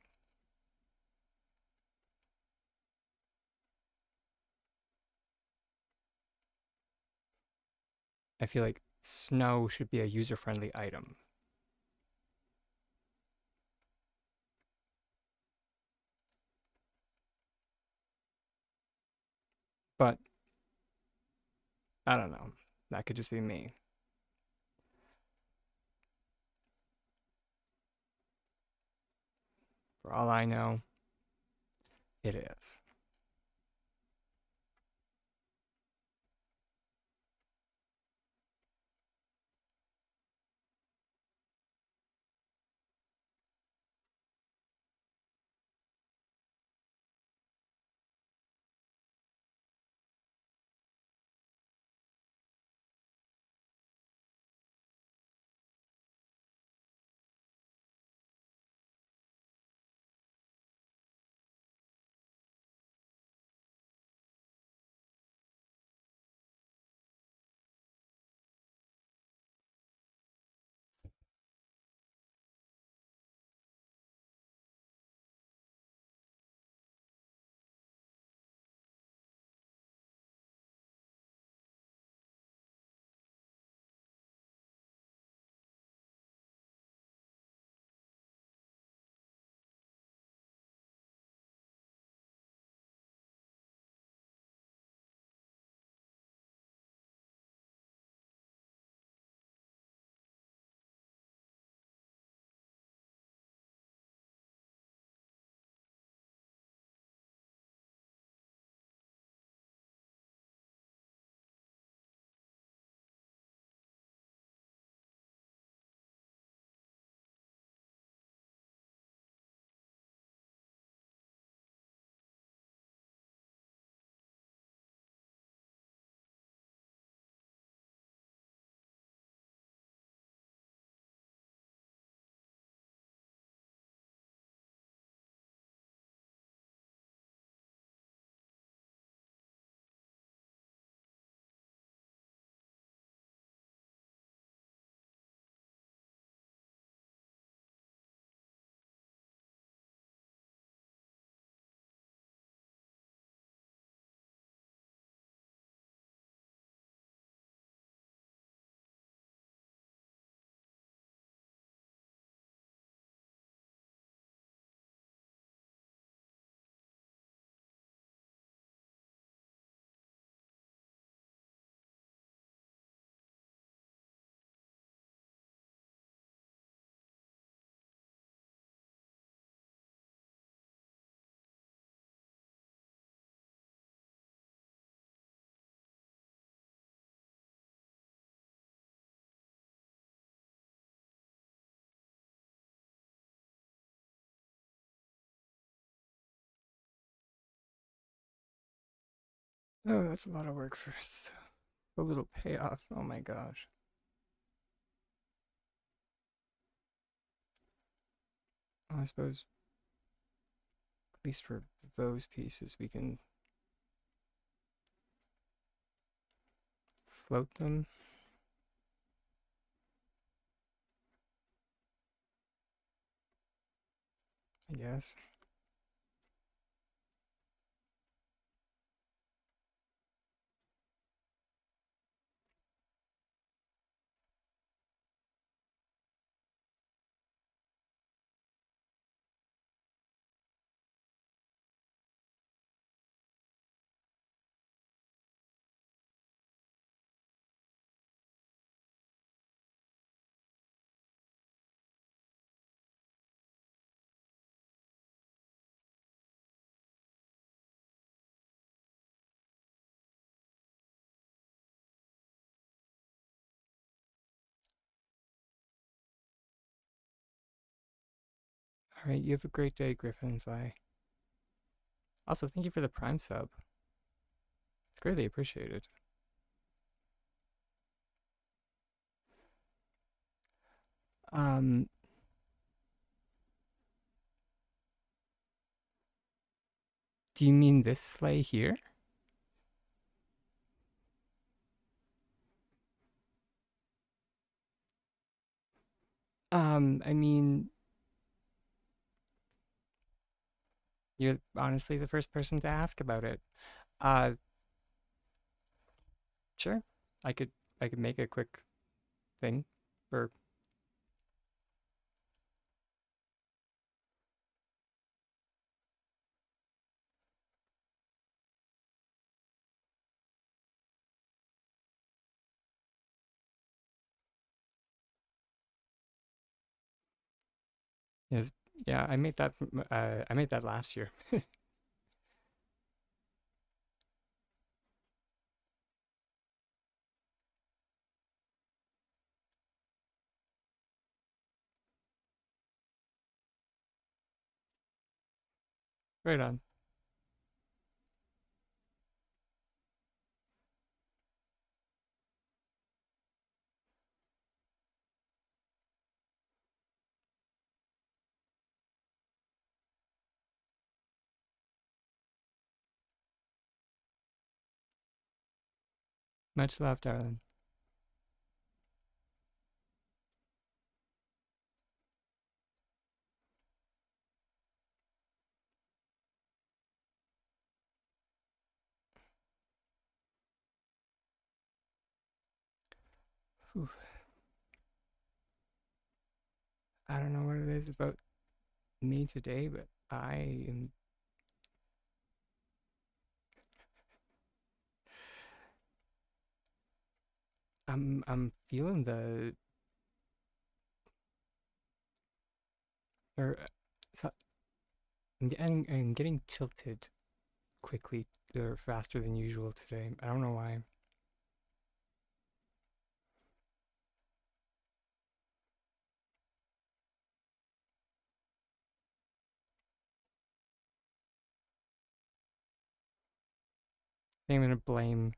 I feel like snow should be a user friendly item. But I don't know. That could just be me. For all I know, it is. Oh, that's a lot of work for a little payoff. Oh my gosh. Well, I suppose, at least for those pieces, we can float them, I guess. All right, you have a great day, Griffinfly. Also, thank you for the Prime sub. It's greatly appreciated. Um, do you mean this sleigh here? I mean, you're honestly the first person to ask about it. Uh, sure. I could I could make a quick thing for yes, yeah, I made that last year. Right on. Much love, darling. Whew. I don't know what it is about me today, but I'm feeling the or so I'm getting tilted quickly or faster than usual today. I don't know why. I think I'm gonna blame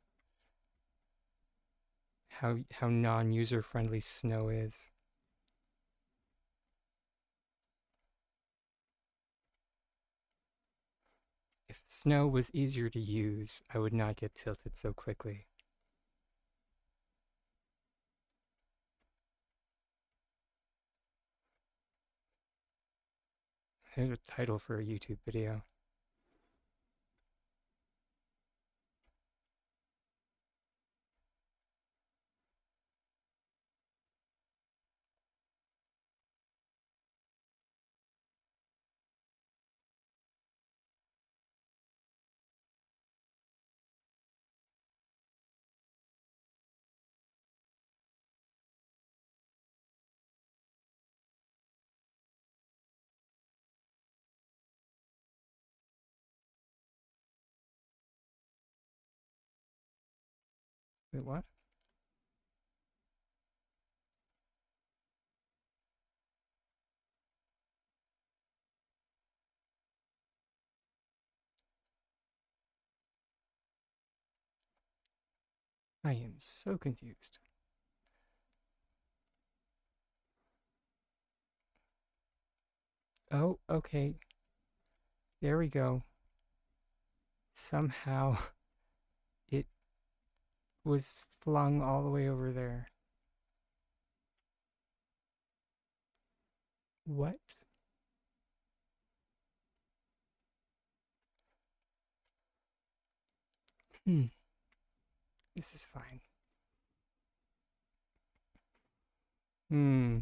how non-user friendly snow is. If snow was easier to use, I would not get tilted so quickly. Here's a title for a YouTube video. Wait, what? I am so confused. Oh, okay. There we go. Somehow it was flung all the way over there. What? Hmm. This is fine. Hmm.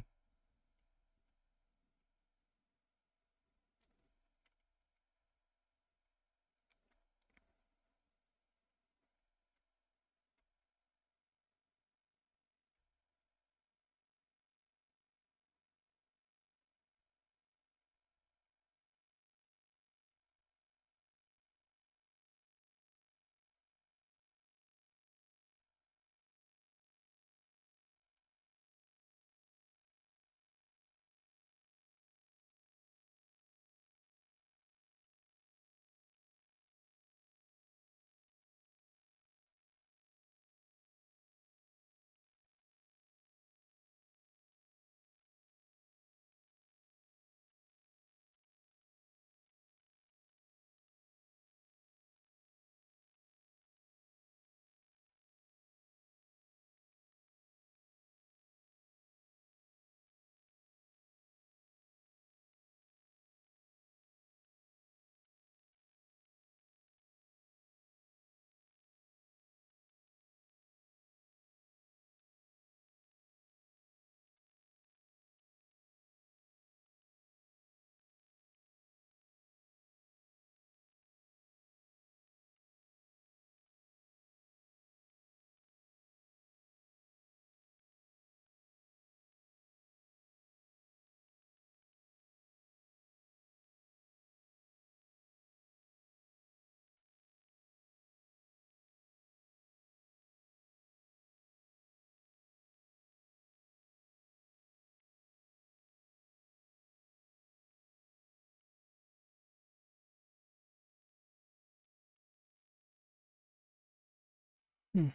Hmm.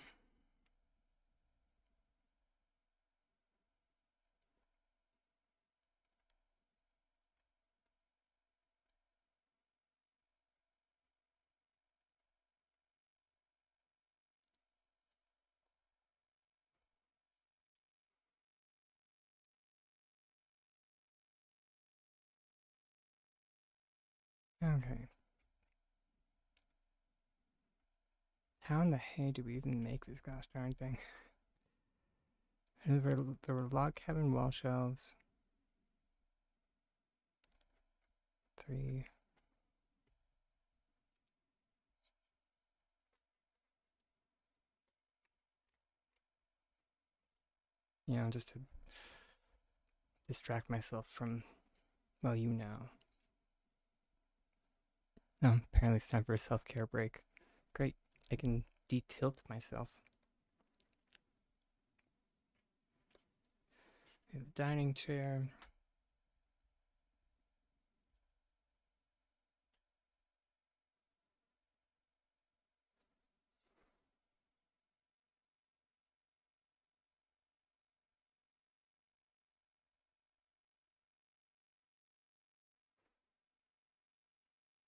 Okay. How in the hay do we even make this gosh darn thing? There were log cabin wall shelves. 3. Just to distract myself from, well, you know. No, apparently it's time for a self-care break. Great. I can de-tilt myself. We have a dining chair.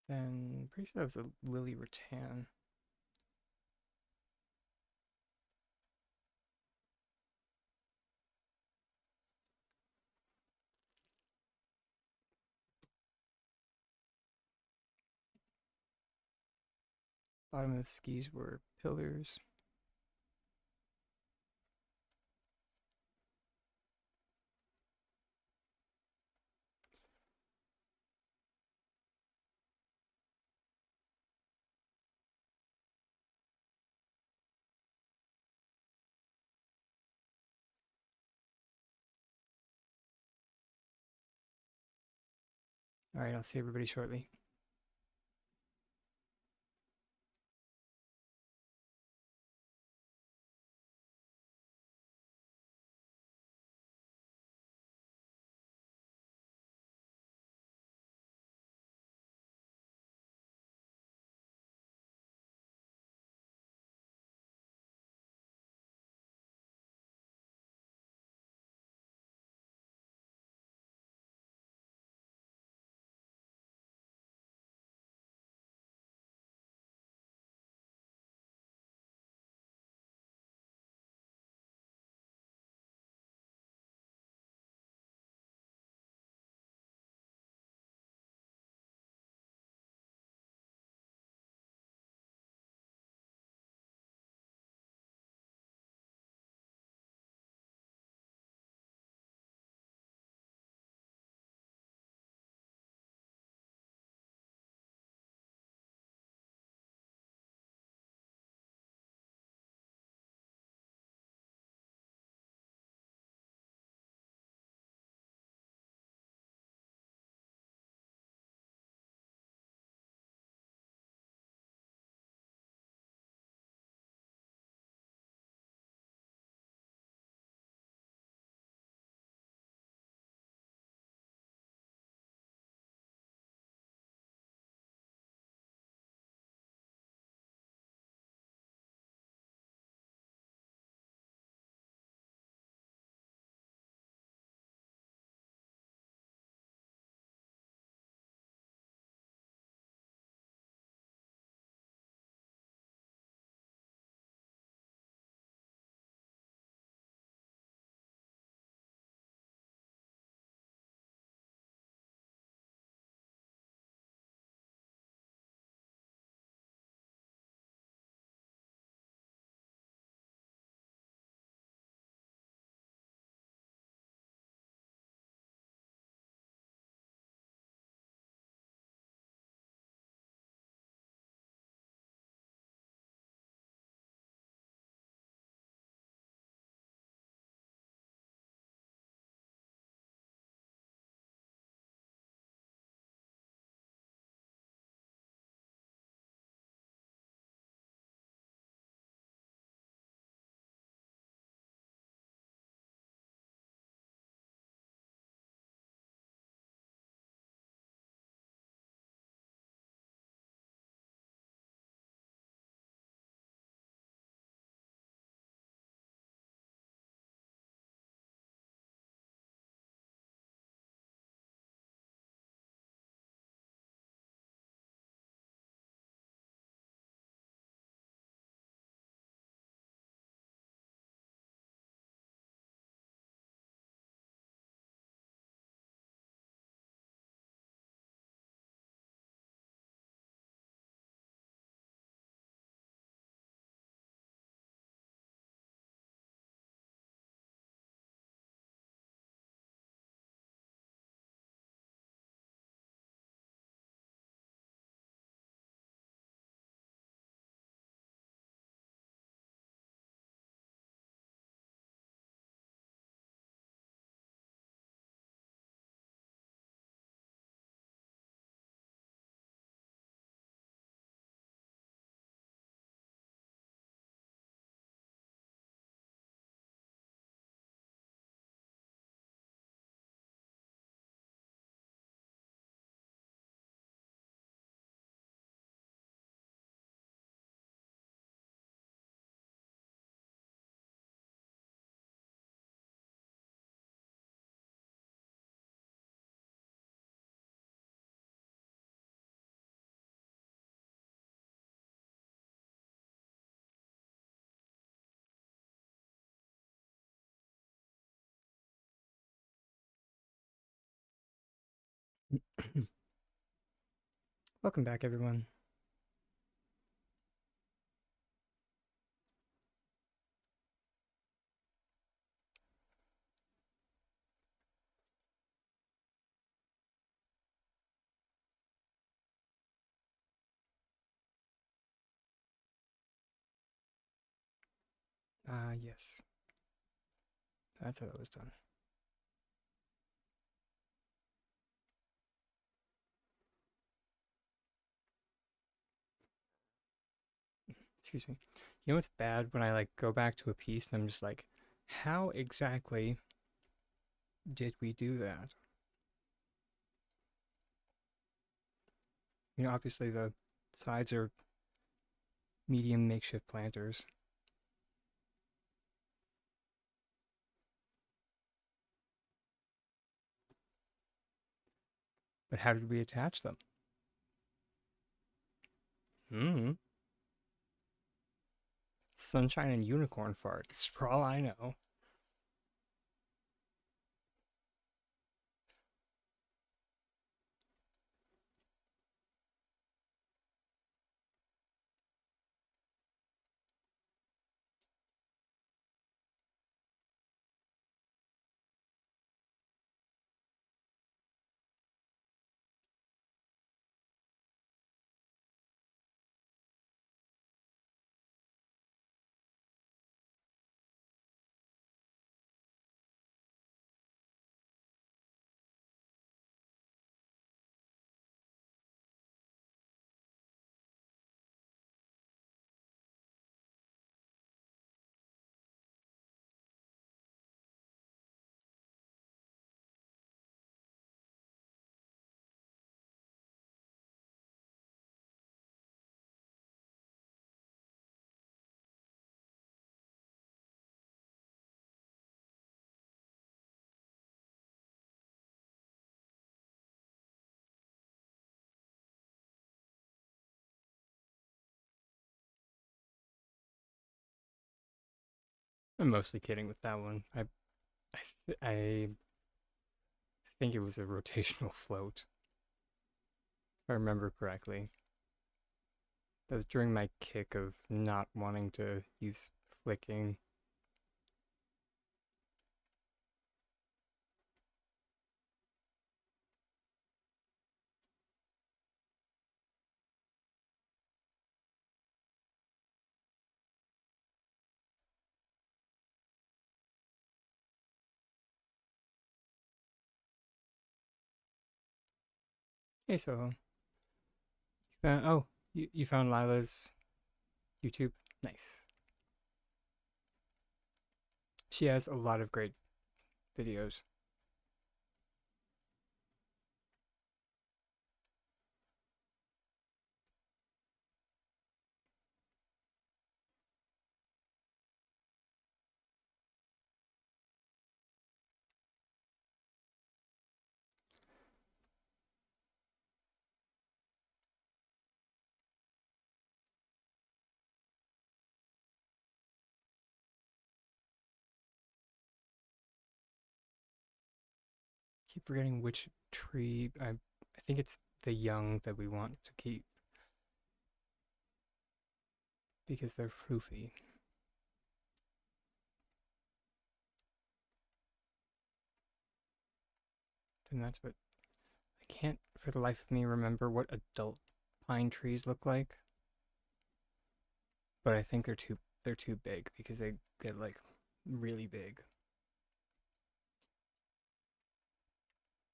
Then, pretty sure that was a lily rattan. Bottom of the skis were pillars. All right, I'll see everybody shortly. Welcome back, everyone. Yes. That's how that was done. Excuse me. You know what's bad when I like go back to a piece and I'm just like, how exactly did we do that? You know, obviously the sides are medium makeshift planters, but how did we attach them? Hmm. Sunshine and unicorn farts, for all I know. I'm mostly kidding with that one. I think it was a rotational float, if I remember correctly. That was during my kick of not wanting to use flicking. Hey, so oh, you found Lila's YouTube? Nice. She has a lot of great videos. Keep forgetting which tree. I think it's the young that we want to keep because they're floofy. And that's what I can't for the life of me remember what adult pine trees look like. But I think they're too big because they get like really big.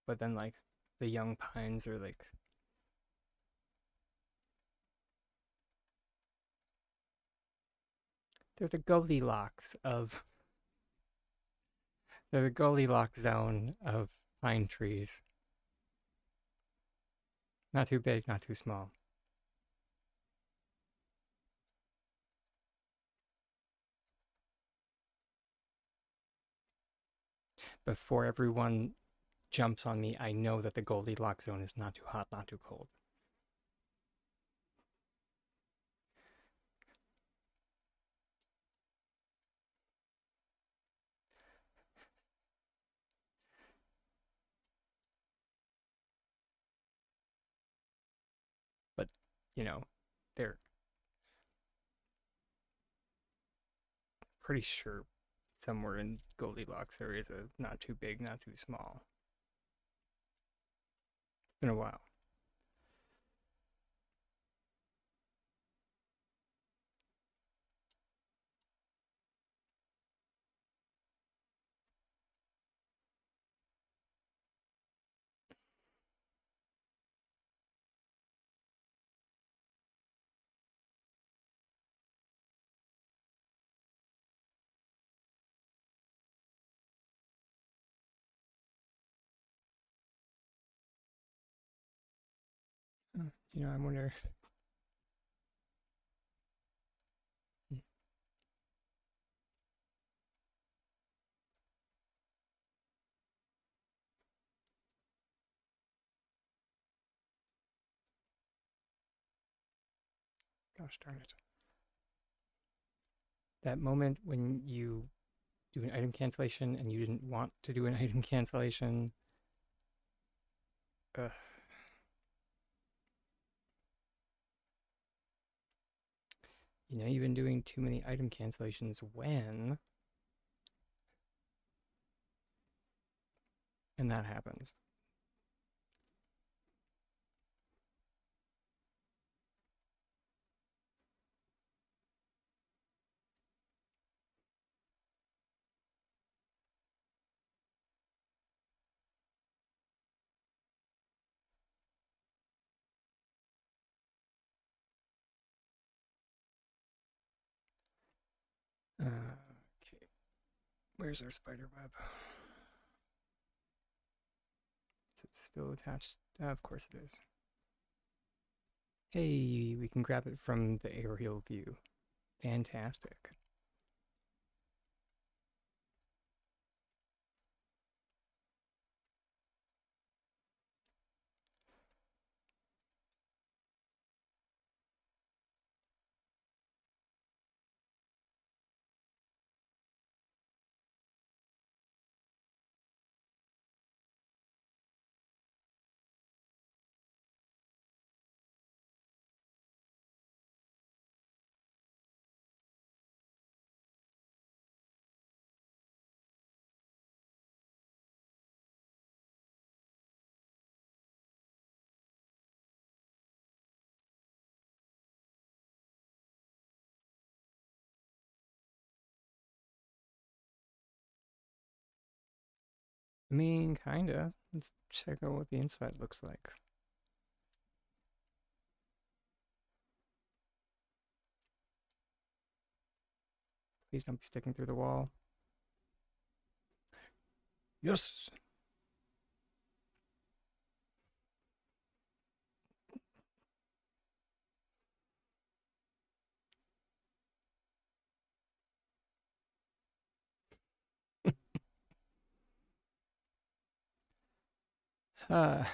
But then like the young pines are like they're the Goldilocks of they're the Goldilocks zone of pine trees. Not too big, not too small. Before everyone jumps on me, I know that the Goldilocks zone is not too hot, not too cold. you know, they're pretty sure somewhere in Goldilocks there is a not too big, not too small. It's been a while. I wonder. Gosh darn it. That moment when you do an item cancellation and you didn't want to do an item cancellation. Ugh. You've been doing too many item cancellations when, and that happens. Okay, where's our spider web? Is it still attached? Of course it is. Hey, we can grab it from the aerial view. Fantastic. I mean, kinda. Let's check out what the inside looks like. Please don't be sticking through the wall. Yes! uh,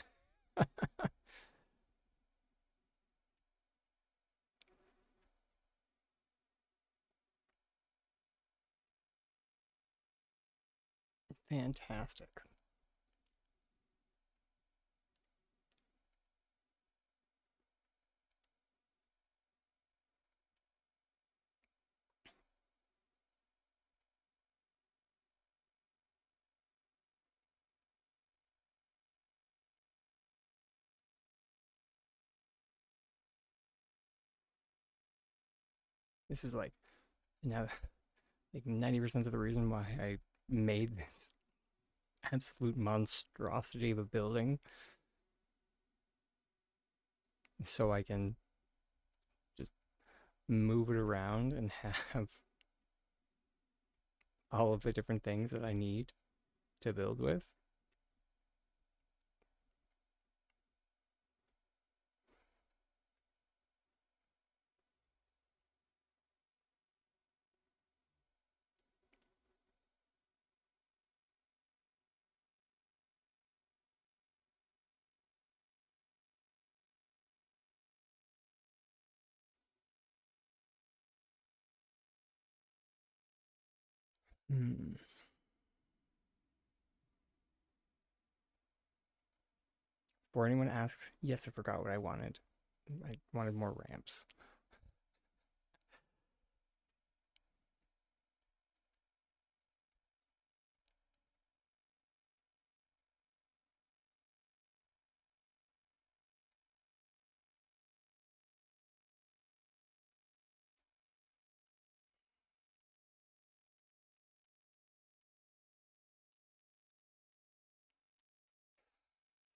Fantastic. This is now, like 90% of the reason why I made this absolute monstrosity of a building so I can just move it around and have all of the different things that I need to build with. Hmm. Before anyone asks, yes, I forgot what I wanted. I wanted more ramps.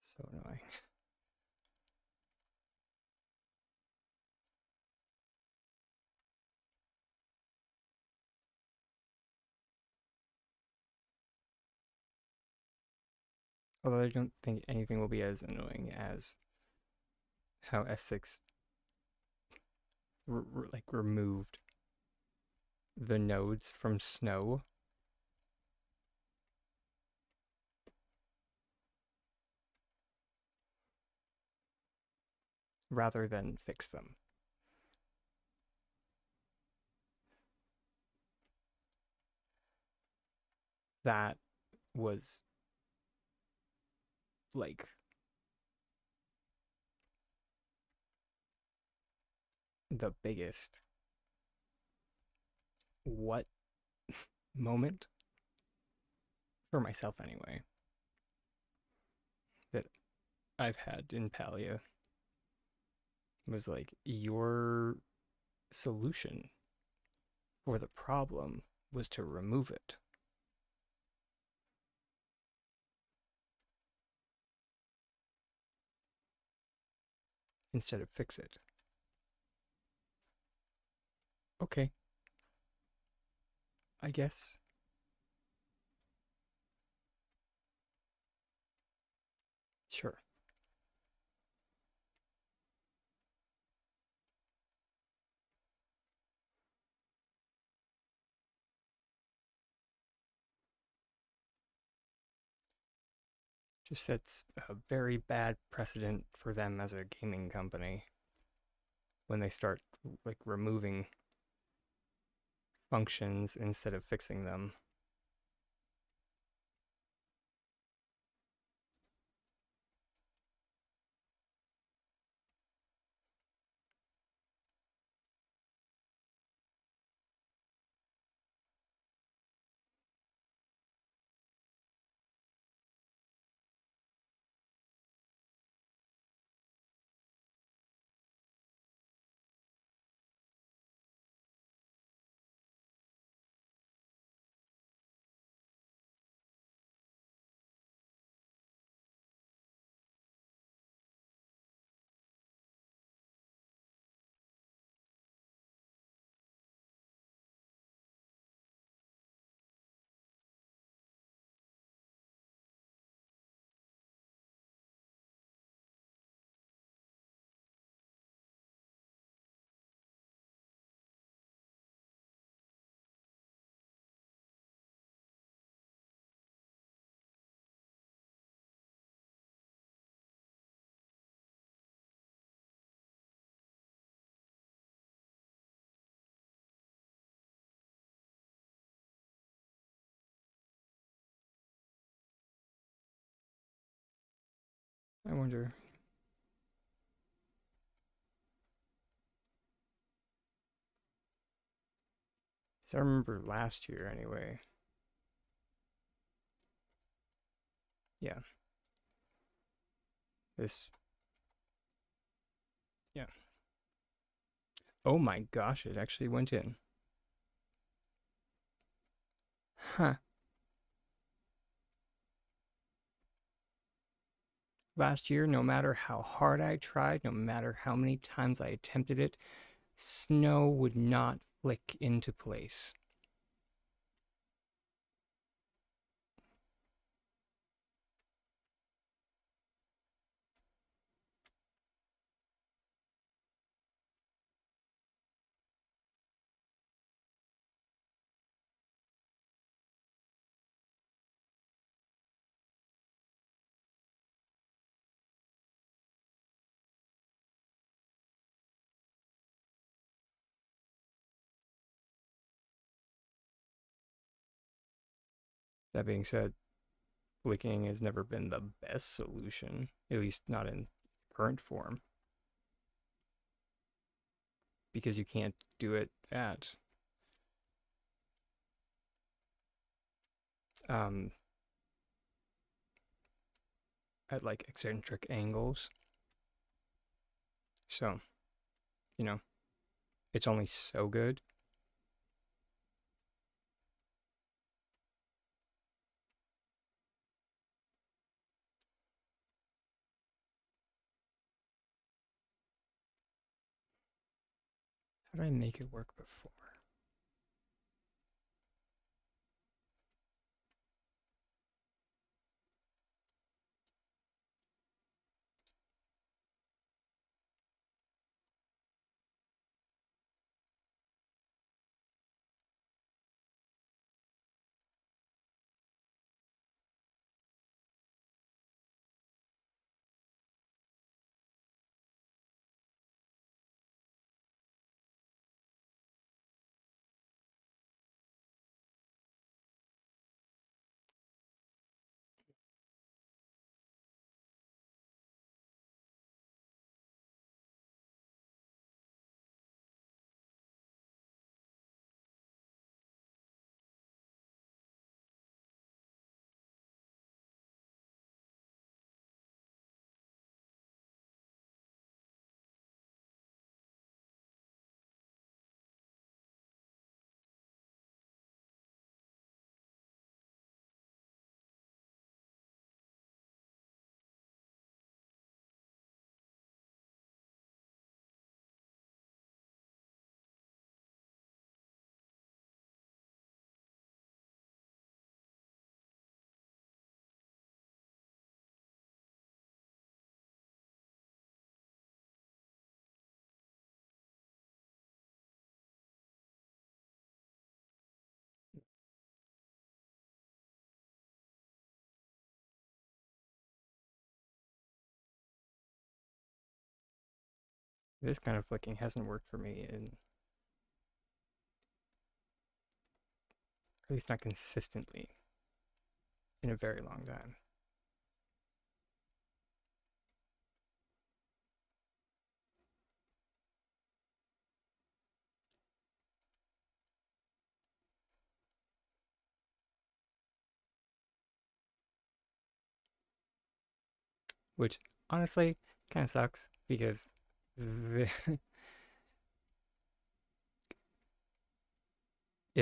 So annoying. Although I don't think anything will be as annoying as how S6 like removed the nodes from snow rather than fix them. That was like the biggest what moment for myself anyway that I've had in Palia was like your solution for the problem was to remove it instead of fix it. Okay, I guess. Sure. Just sets a very bad precedent for them as a gaming company when they start like removing functions instead of fixing them. I wonder. 'Cause I remember last year anyway. Yeah. This. Yeah. Oh my gosh! It actually went in. Huh. Last year, no matter how hard I tried, no matter how many times I attempted it, snow would not flick into place. That being said, flicking has never been the best solution, at least not in its current form. because you can't do it um, at like eccentric angles. So, you know, it's only so good. How did I make it work before? This kind of flicking hasn't worked for me in, at least not consistently, in a very long time. Which honestly kind of sucks because if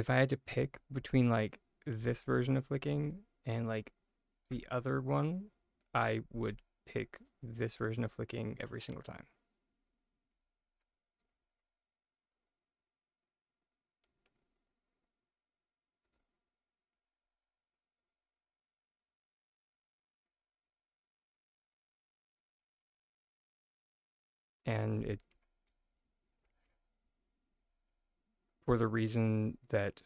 I had to pick between like this version of flicking and like the other one, I would pick this version of flicking every single time. And it, for the reason that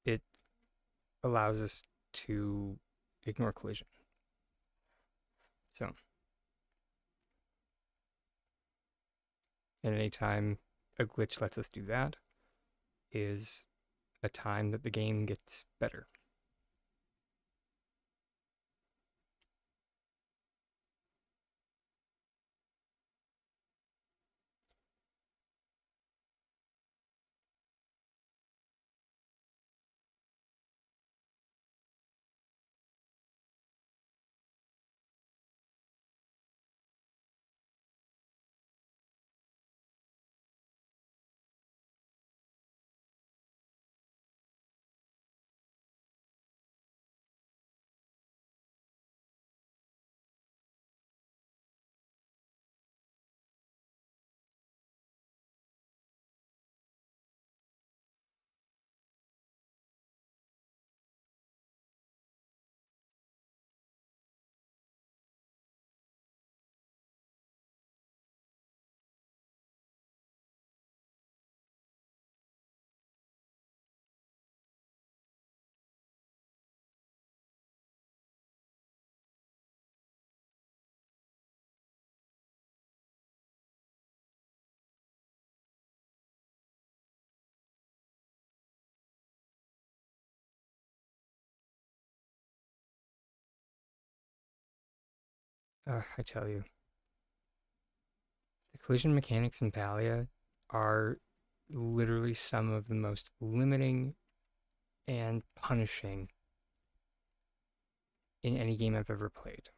it allows us to ignore collision. So, at any time a glitch lets us do that is a time that the game gets better. I tell you. The collision mechanics in Palia are literally some of the most limiting and punishing in any game I've ever played.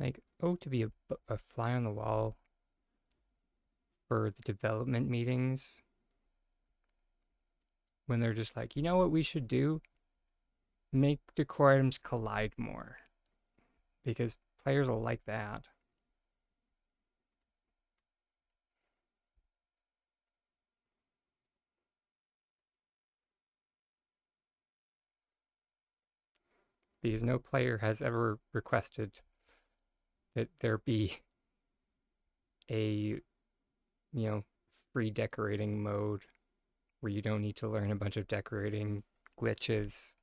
Like, oh, to be a fly on the wall for the development meetings when they're just like, you know what we should do? Make decor items collide more because players will like that. Because no player has ever requested that there be a, you know, free decorating mode where you don't need to learn a bunch of decorating glitches.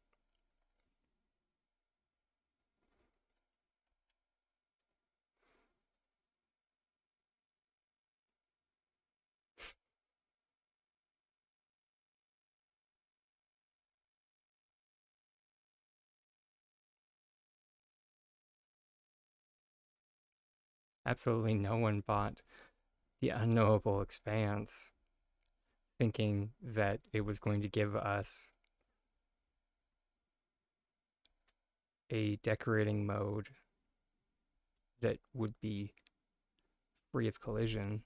Absolutely no one bought the unknowable expanse thinking that it was going to give us a decorating mode that would be free of collision.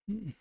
Mm.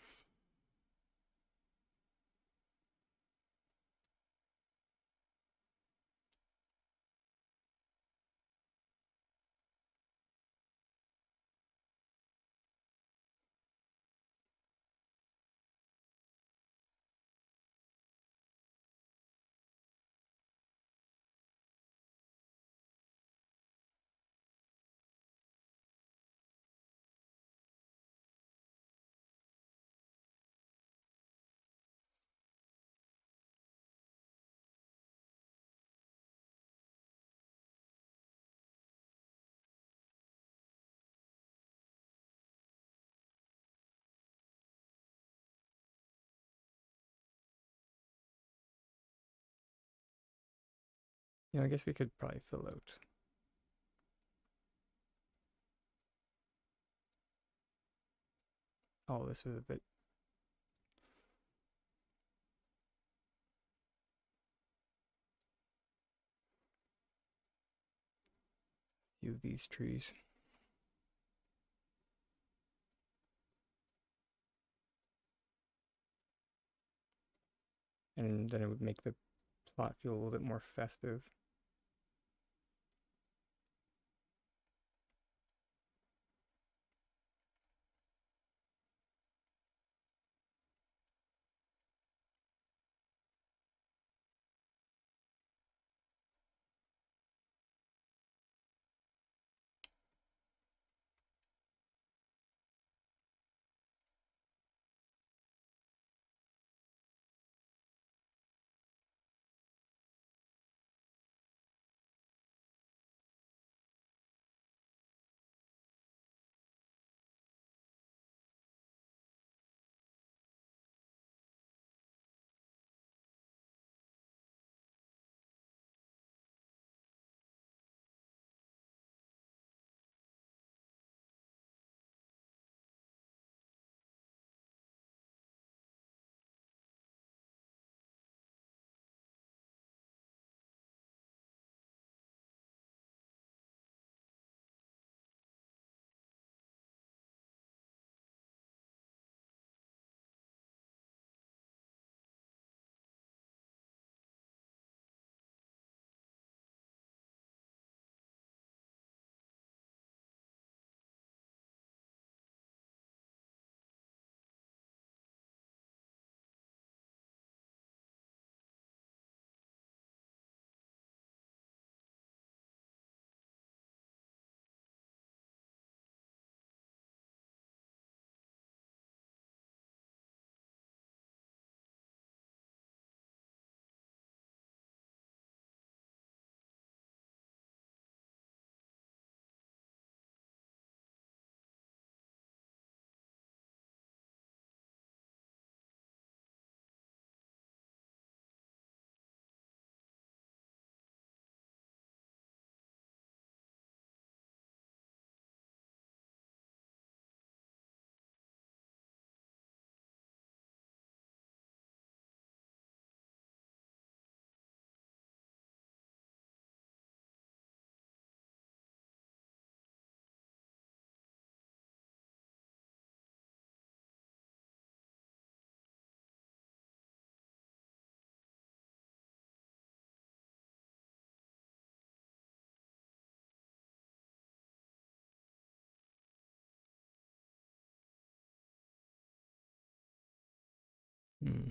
I guess we could probably fill out. Oh, this was a bit. Few of these trees. And then it would make the plot feel a little bit more festive. Hmm.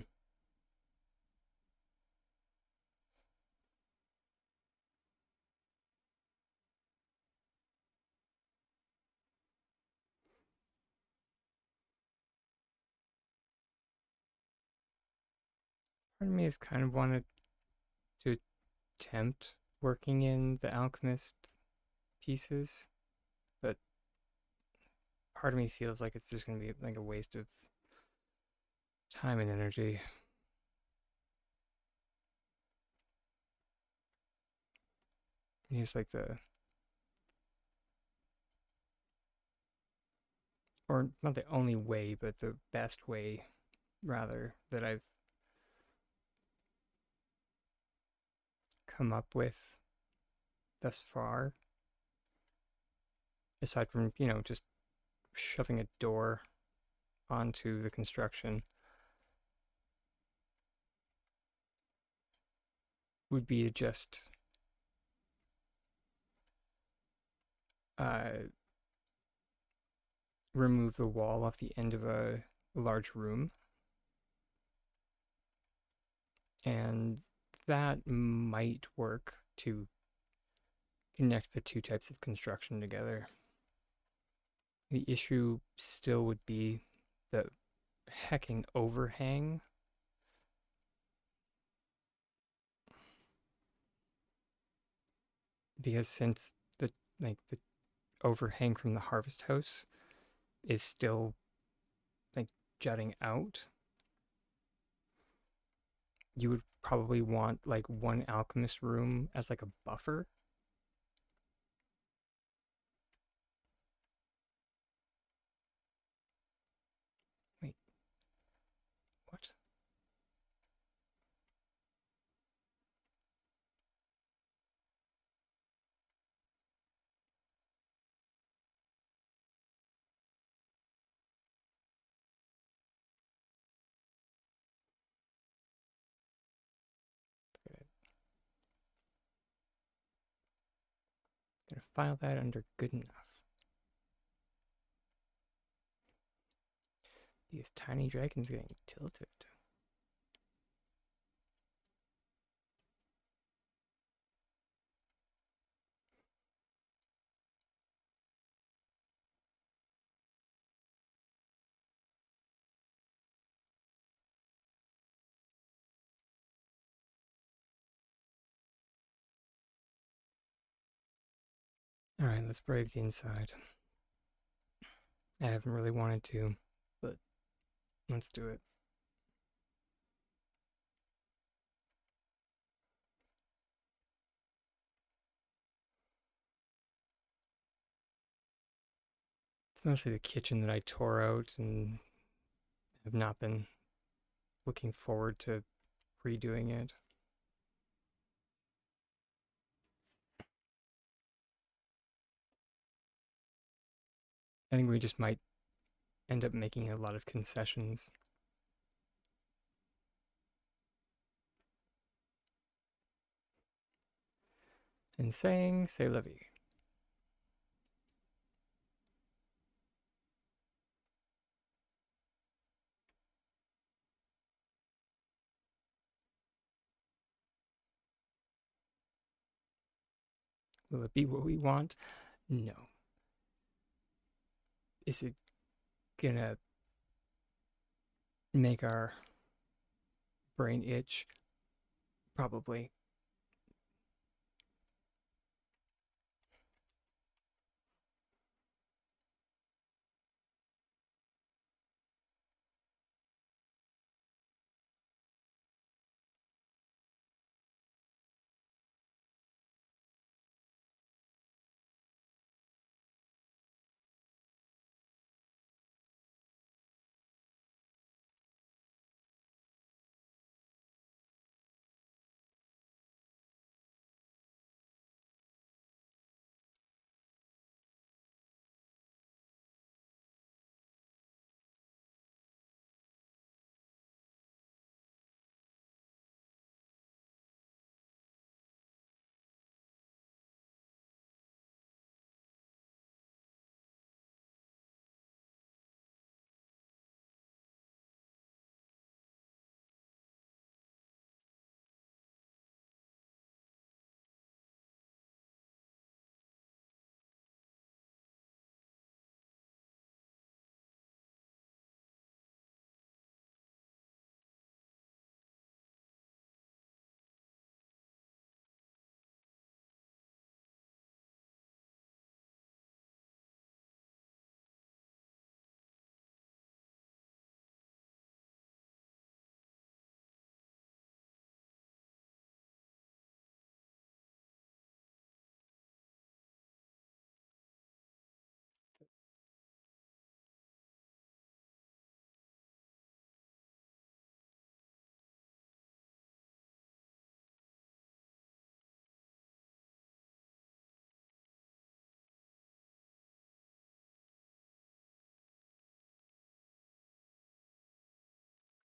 Part of me has kind of wanted to attempt working in the alchemist pieces, but part of me feels like it's just going to be like a waste of time and energy. It's like or not the only way, but the best way, rather, that I've come up with thus far, aside from, just shoving a door onto the construction, would be to just uh, remove the wall off the end of a large room. And that might work to connect the two types of construction together. The issue still would be the hecking overhang, because since the overhang from the harvest house is still like jutting out, you would probably want like one alchemist room as like a buffer. Wait, what? Gonna file that under good enough. These tiny dragons getting tilted. All right, let's brave the inside. I haven't really wanted to, but let's do it. It's mostly the kitchen that I tore out and have not been looking forward to redoing it. I think we just might end up making a lot of concessions and saying, "C'est la vie." Will it be what we want? No. Is it gonna make our brain itch? Probably.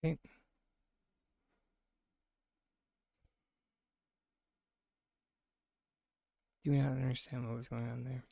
Okay. Do not understand what was going on there.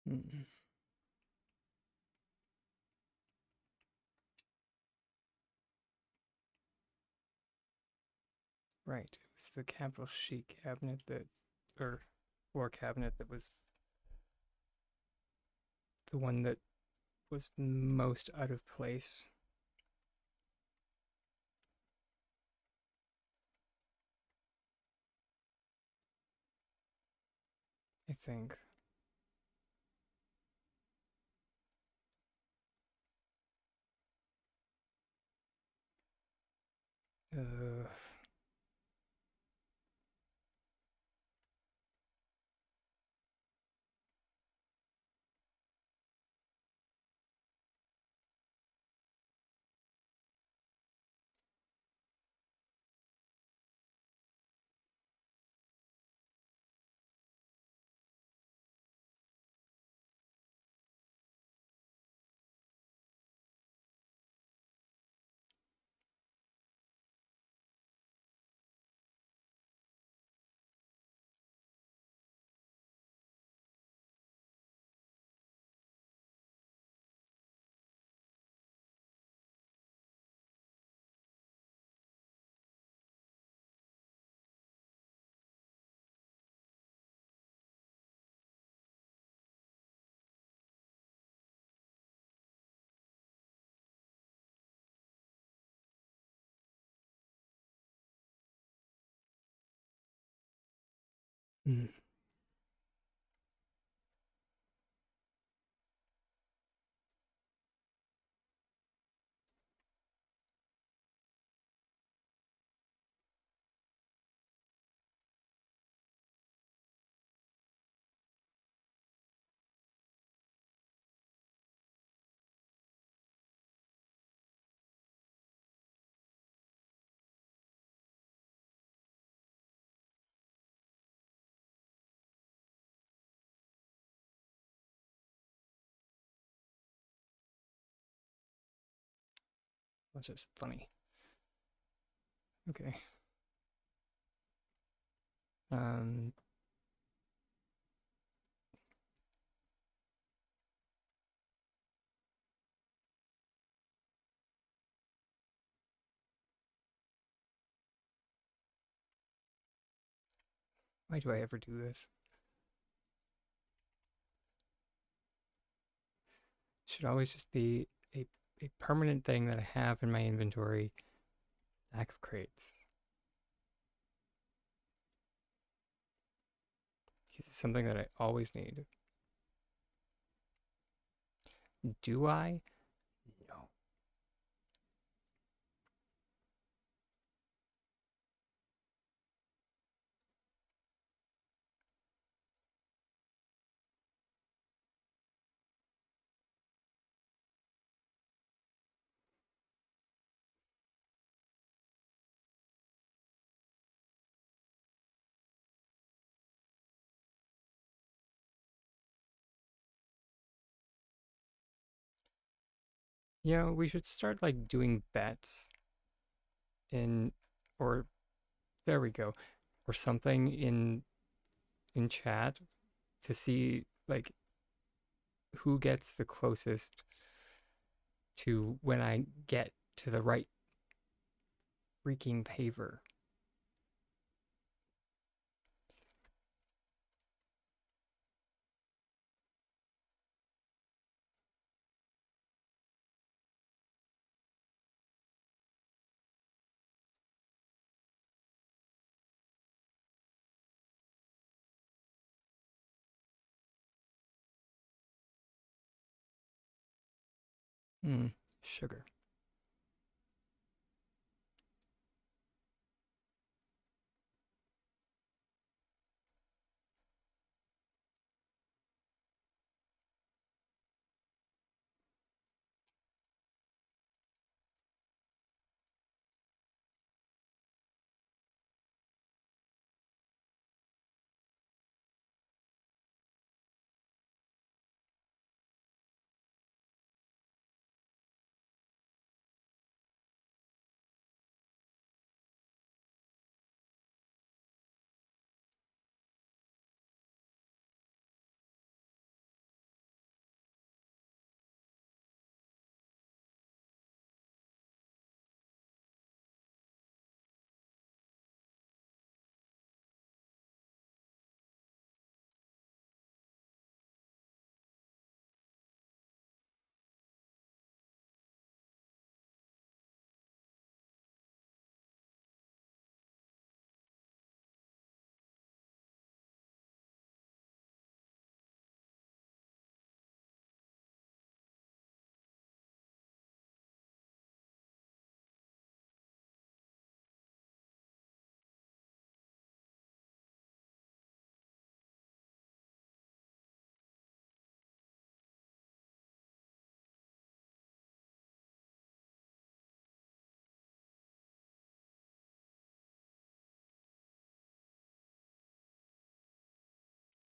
Mm. Right. It was the capital chic cabinet that, or floor cabinet that was the one that was most out of place, I think. Uh, mm, that's just funny. Okay. Um, why do I ever do this? Should always just be a permanent thing that I have in my inventory. Stack of crates. Because it's something that I always need. Do I? No. We should start like doing bets in, or there we go, or something in chat to see like who gets the closest to when I get to the right freaking paver. Hmm, sugar.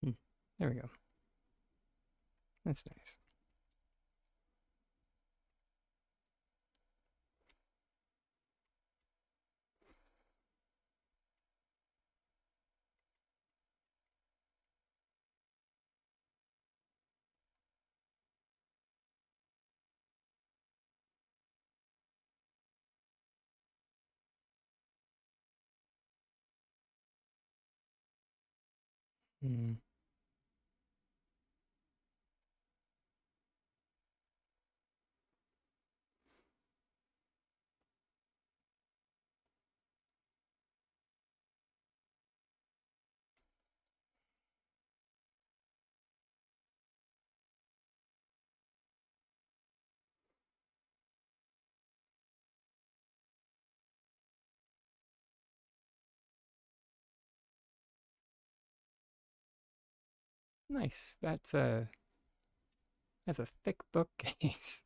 Hmm, there we go. That's nice. Hmm. Nice. That's a thick bookcase.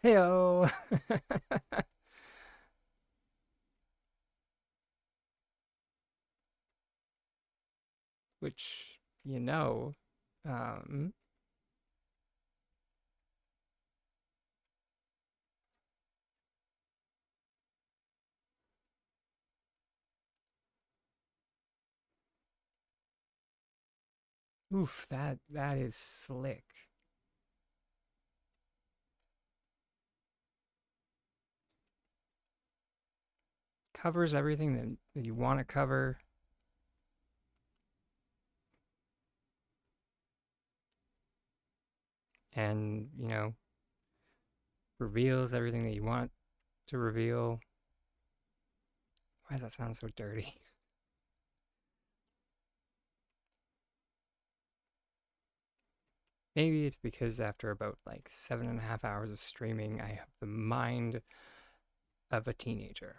Heyo. Which um, oof, that is slick. Covers everything that you want to cover, and reveals everything that you want to reveal. Why does that sound so dirty? Maybe it's because after about like 7.5 hours of streaming, I have the mind of a teenager.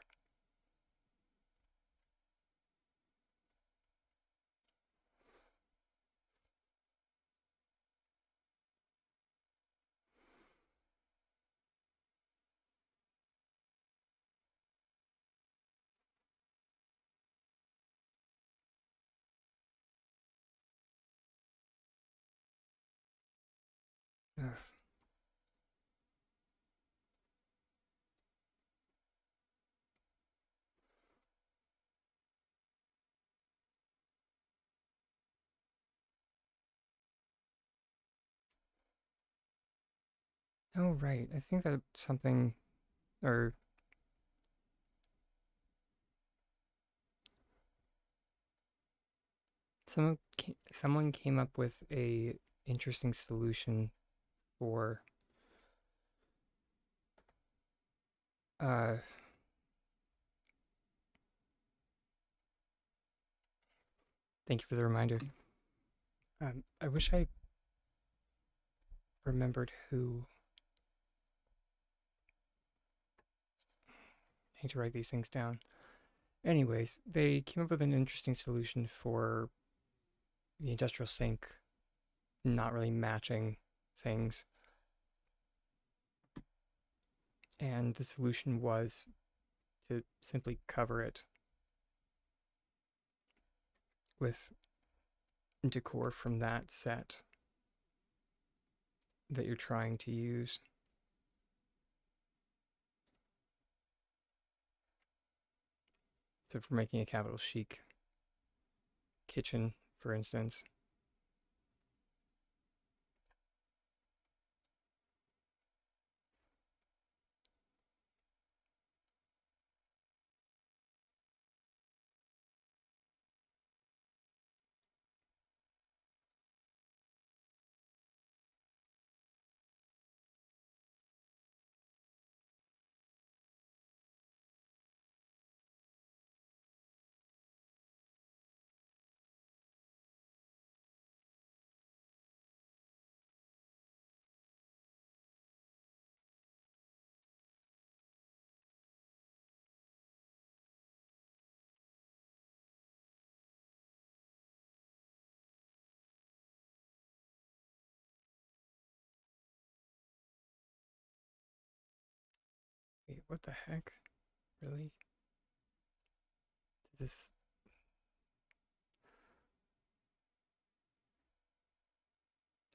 Ugh. Oh, right. I think that something, or someone came up with a interesting solution for, uh, thank you for the reminder. I wish I remembered who. I need to write these things down. Anyways, they came up with an interesting solution for the industrial sink not really matching things. And the solution was to simply cover it with decor from that set that you're trying to use. So for making a capital chic kitchen, for instance. Wait, what the heck? Really? Does this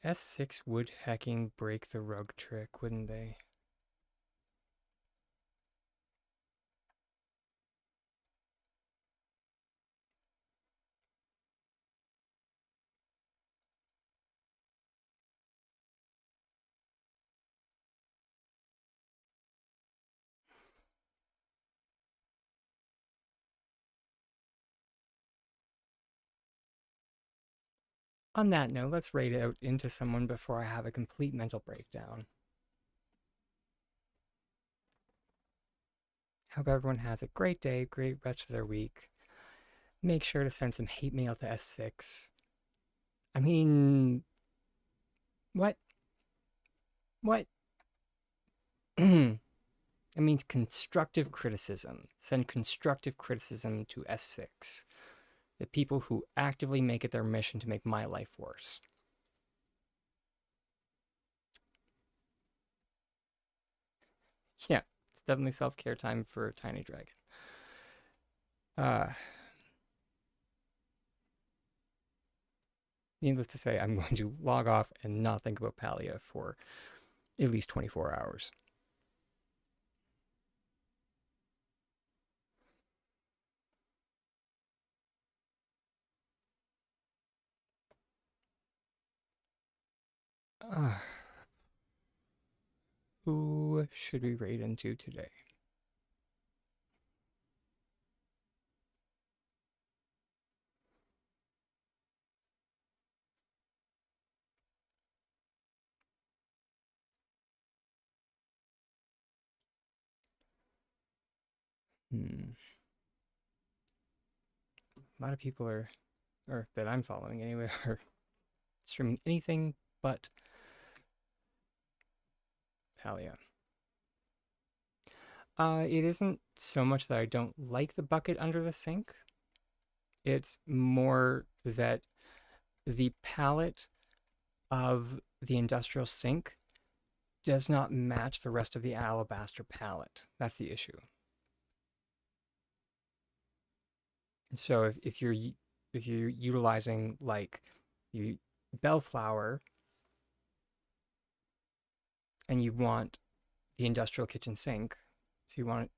S6 would hacking break the rug trick, wouldn't they? On that note, let's raid out into someone before I have a complete mental breakdown. Hope everyone has a great day, great rest of their week. Make sure to send some hate mail to S6. I mean, what? What? It means constructive criticism. Send constructive criticism to S6. The people who actively make it their mission to make my life worse. Yeah, it's definitely self-care time for a tiny dragon. Uh, Needless to say, I'm going to log off and not think about Palia for at least 24 hours. Uh, who should we raid into today? A lot of people are, or that I'm following anyway, are streaming anything but Palia. It isn't so much that I don't like the bucket under the sink. It's more that the palette of the industrial sink does not match the rest of the alabaster palette. That's the issue. So if you're utilizing like you bellflower and you want the industrial kitchen sink, so you want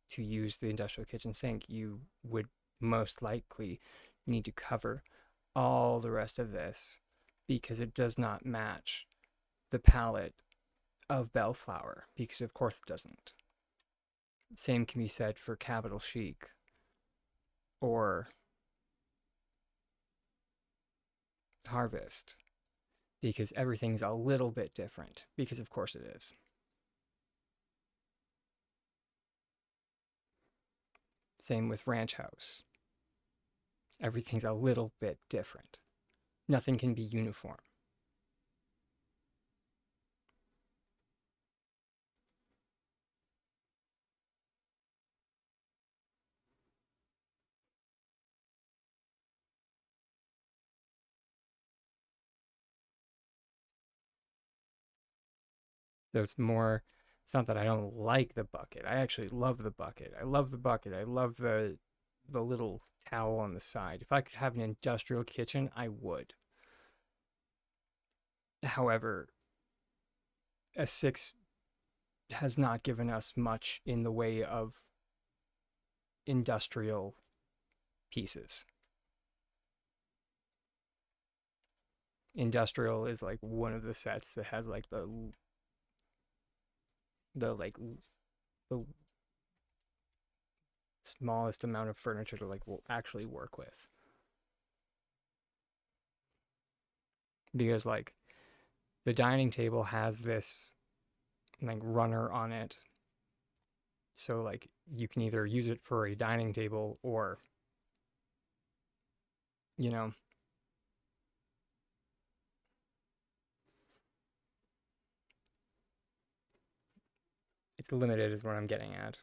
to use the industrial kitchen sink, you would most likely need to cover all the rest of this because it does not match the palette of bellflower, because of course it doesn't. Same can be said for capital chic or harvest, because everything's a little bit different, because of course it is. Same with ranch house. Everything's a little bit different. Nothing can be uniform. There's more. It's not that I don't like the bucket. I actually love the bucket. I love the bucket. I love the little towel on the side. If I could have an industrial kitchen, I would. However, a six has not given us much in the way of industrial pieces. Industrial is like one of the sets that has like the like the smallest amount of furniture to like will actually work with, because like the dining table has this like runner on it, so like you can either use it for a dining table or you know it's limited is what I'm getting at.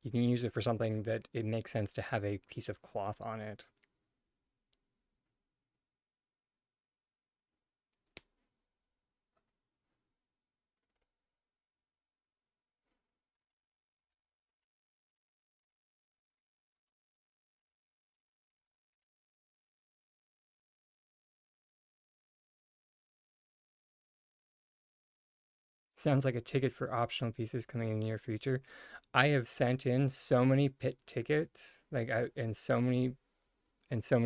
You can use it for something that it makes sense to have a piece of cloth on it. Sounds like a ticket for optional pieces coming in the near future. I have sent in so many pit tickets, and so many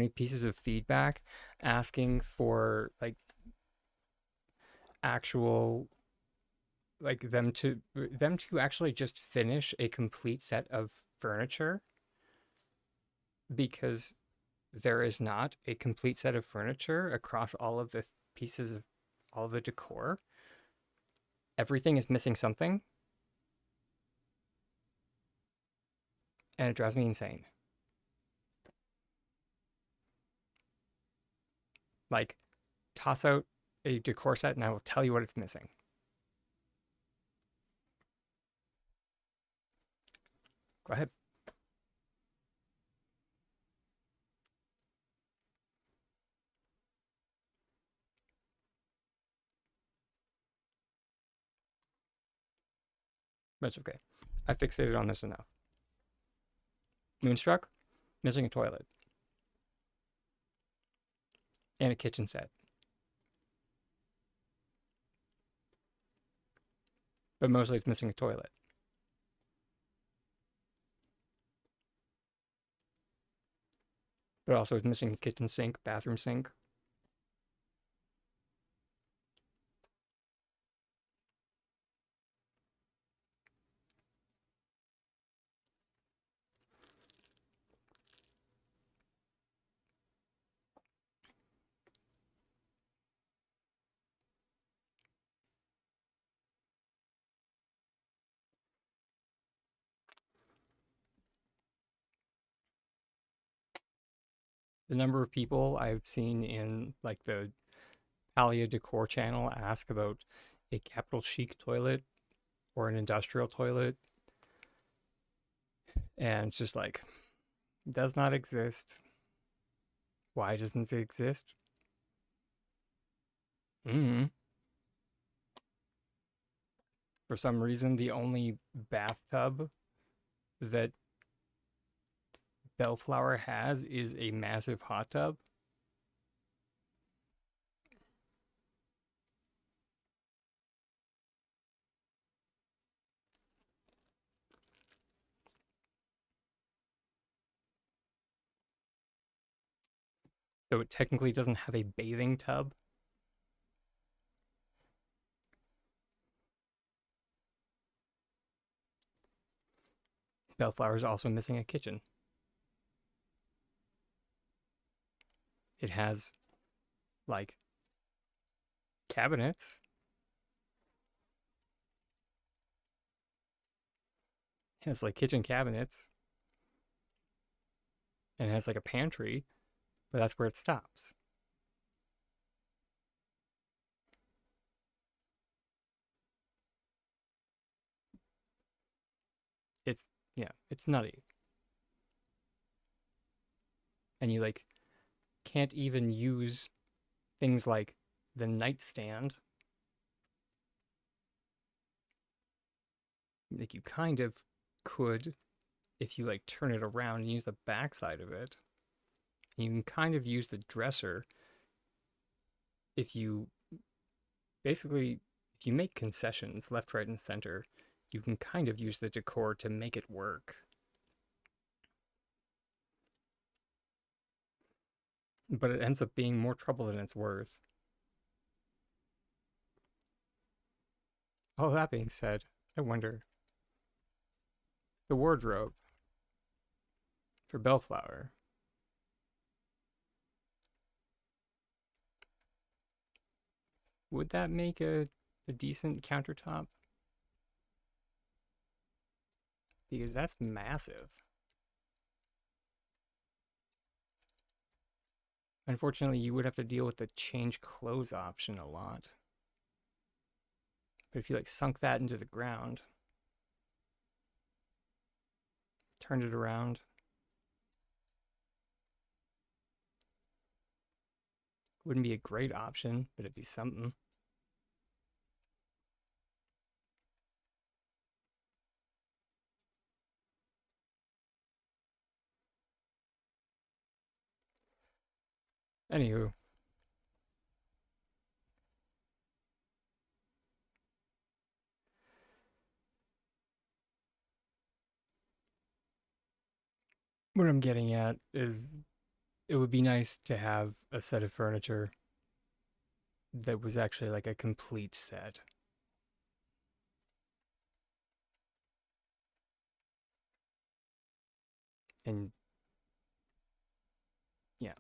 pieces of feedback asking for like actual like them to actually just finish a complete set of furniture, because there is not a complete set of furniture across all of the pieces of all of the decor. Everything is missing something, and it drives me insane. Like, toss out a decor set and I will tell you what it's missing. Go ahead. That's okay. I fixated on this enough. Moonstruck, missing a toilet and a kitchen set. But mostly it's missing a toilet. But also it's missing a kitchen sink, bathroom sink. The number of people I've seen in like the Alia Decor channel ask about a capital chic toilet or an industrial toilet, and it's just like, does not exist. Why doesn't it exist? Mm. For some reason, the only bathtub that Bellflower has is a massive hot tub. So it technically doesn't have a bathing tub. Bellflower is also missing a kitchen. It has like cabinets. It has like kitchen cabinets and it has like a pantry, but that's where it stops. It's yeah, it's nutty. And you like can't even use things like the nightstand. Like you kind of could if you like turn it around and use the backside of it. You can kind of use the dresser if you basically if you make concessions left, right, and center, you can kind of use the decor to make it work. But it ends up being more trouble than it's worth. All that being said, I wonder the wardrobe for Bellflower. Would that make a decent countertop? Because that's massive. Unfortunately, you would have to deal with the change clothes option a lot. But if you like sunk that into the ground, turned it around, wouldn't be a great option, but it'd be something. Anywho, what I'm getting at is it would be nice to have a set of furniture that was actually like a complete set. And yeah.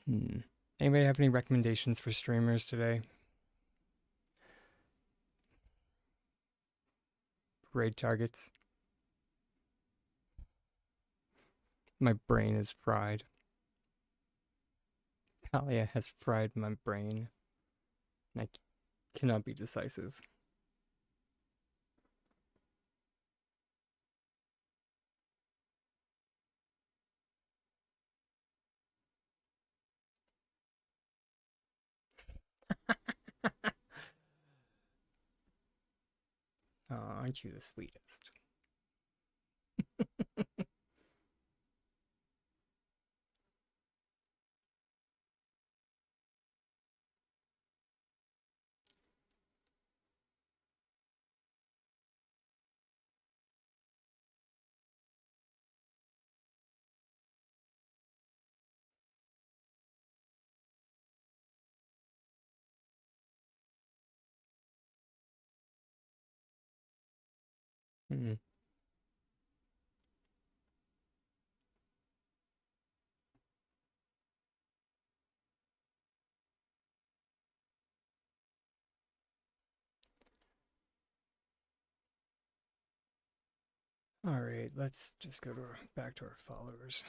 Hmm. Anybody have any recommendations for streamers today? Raid targets. My brain is fried. Talia has fried my brain. I cannot be decisive. Oh, aren't you the sweetest? Hmm. All right, let's just go to back to our followers,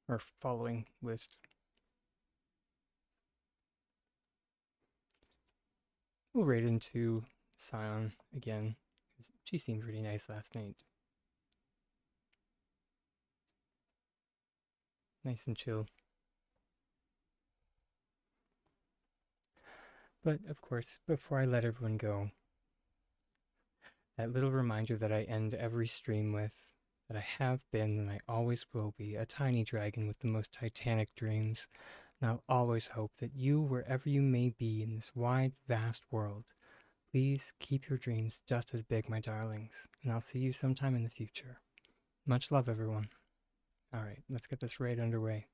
our following list. We'll raid into Scion again. She seemed pretty nice last night. Nice and chill. But of course, before I let everyone go, that little reminder that I end every stream with, that I have been and I always will be a tiny dragon with the most titanic dreams, and I'll always hope that you, wherever you may be in this wide, vast world, please keep your dreams just as big, my darlings, and I'll see you sometime in the future. Much love, everyone. All right, let's get this raid underway.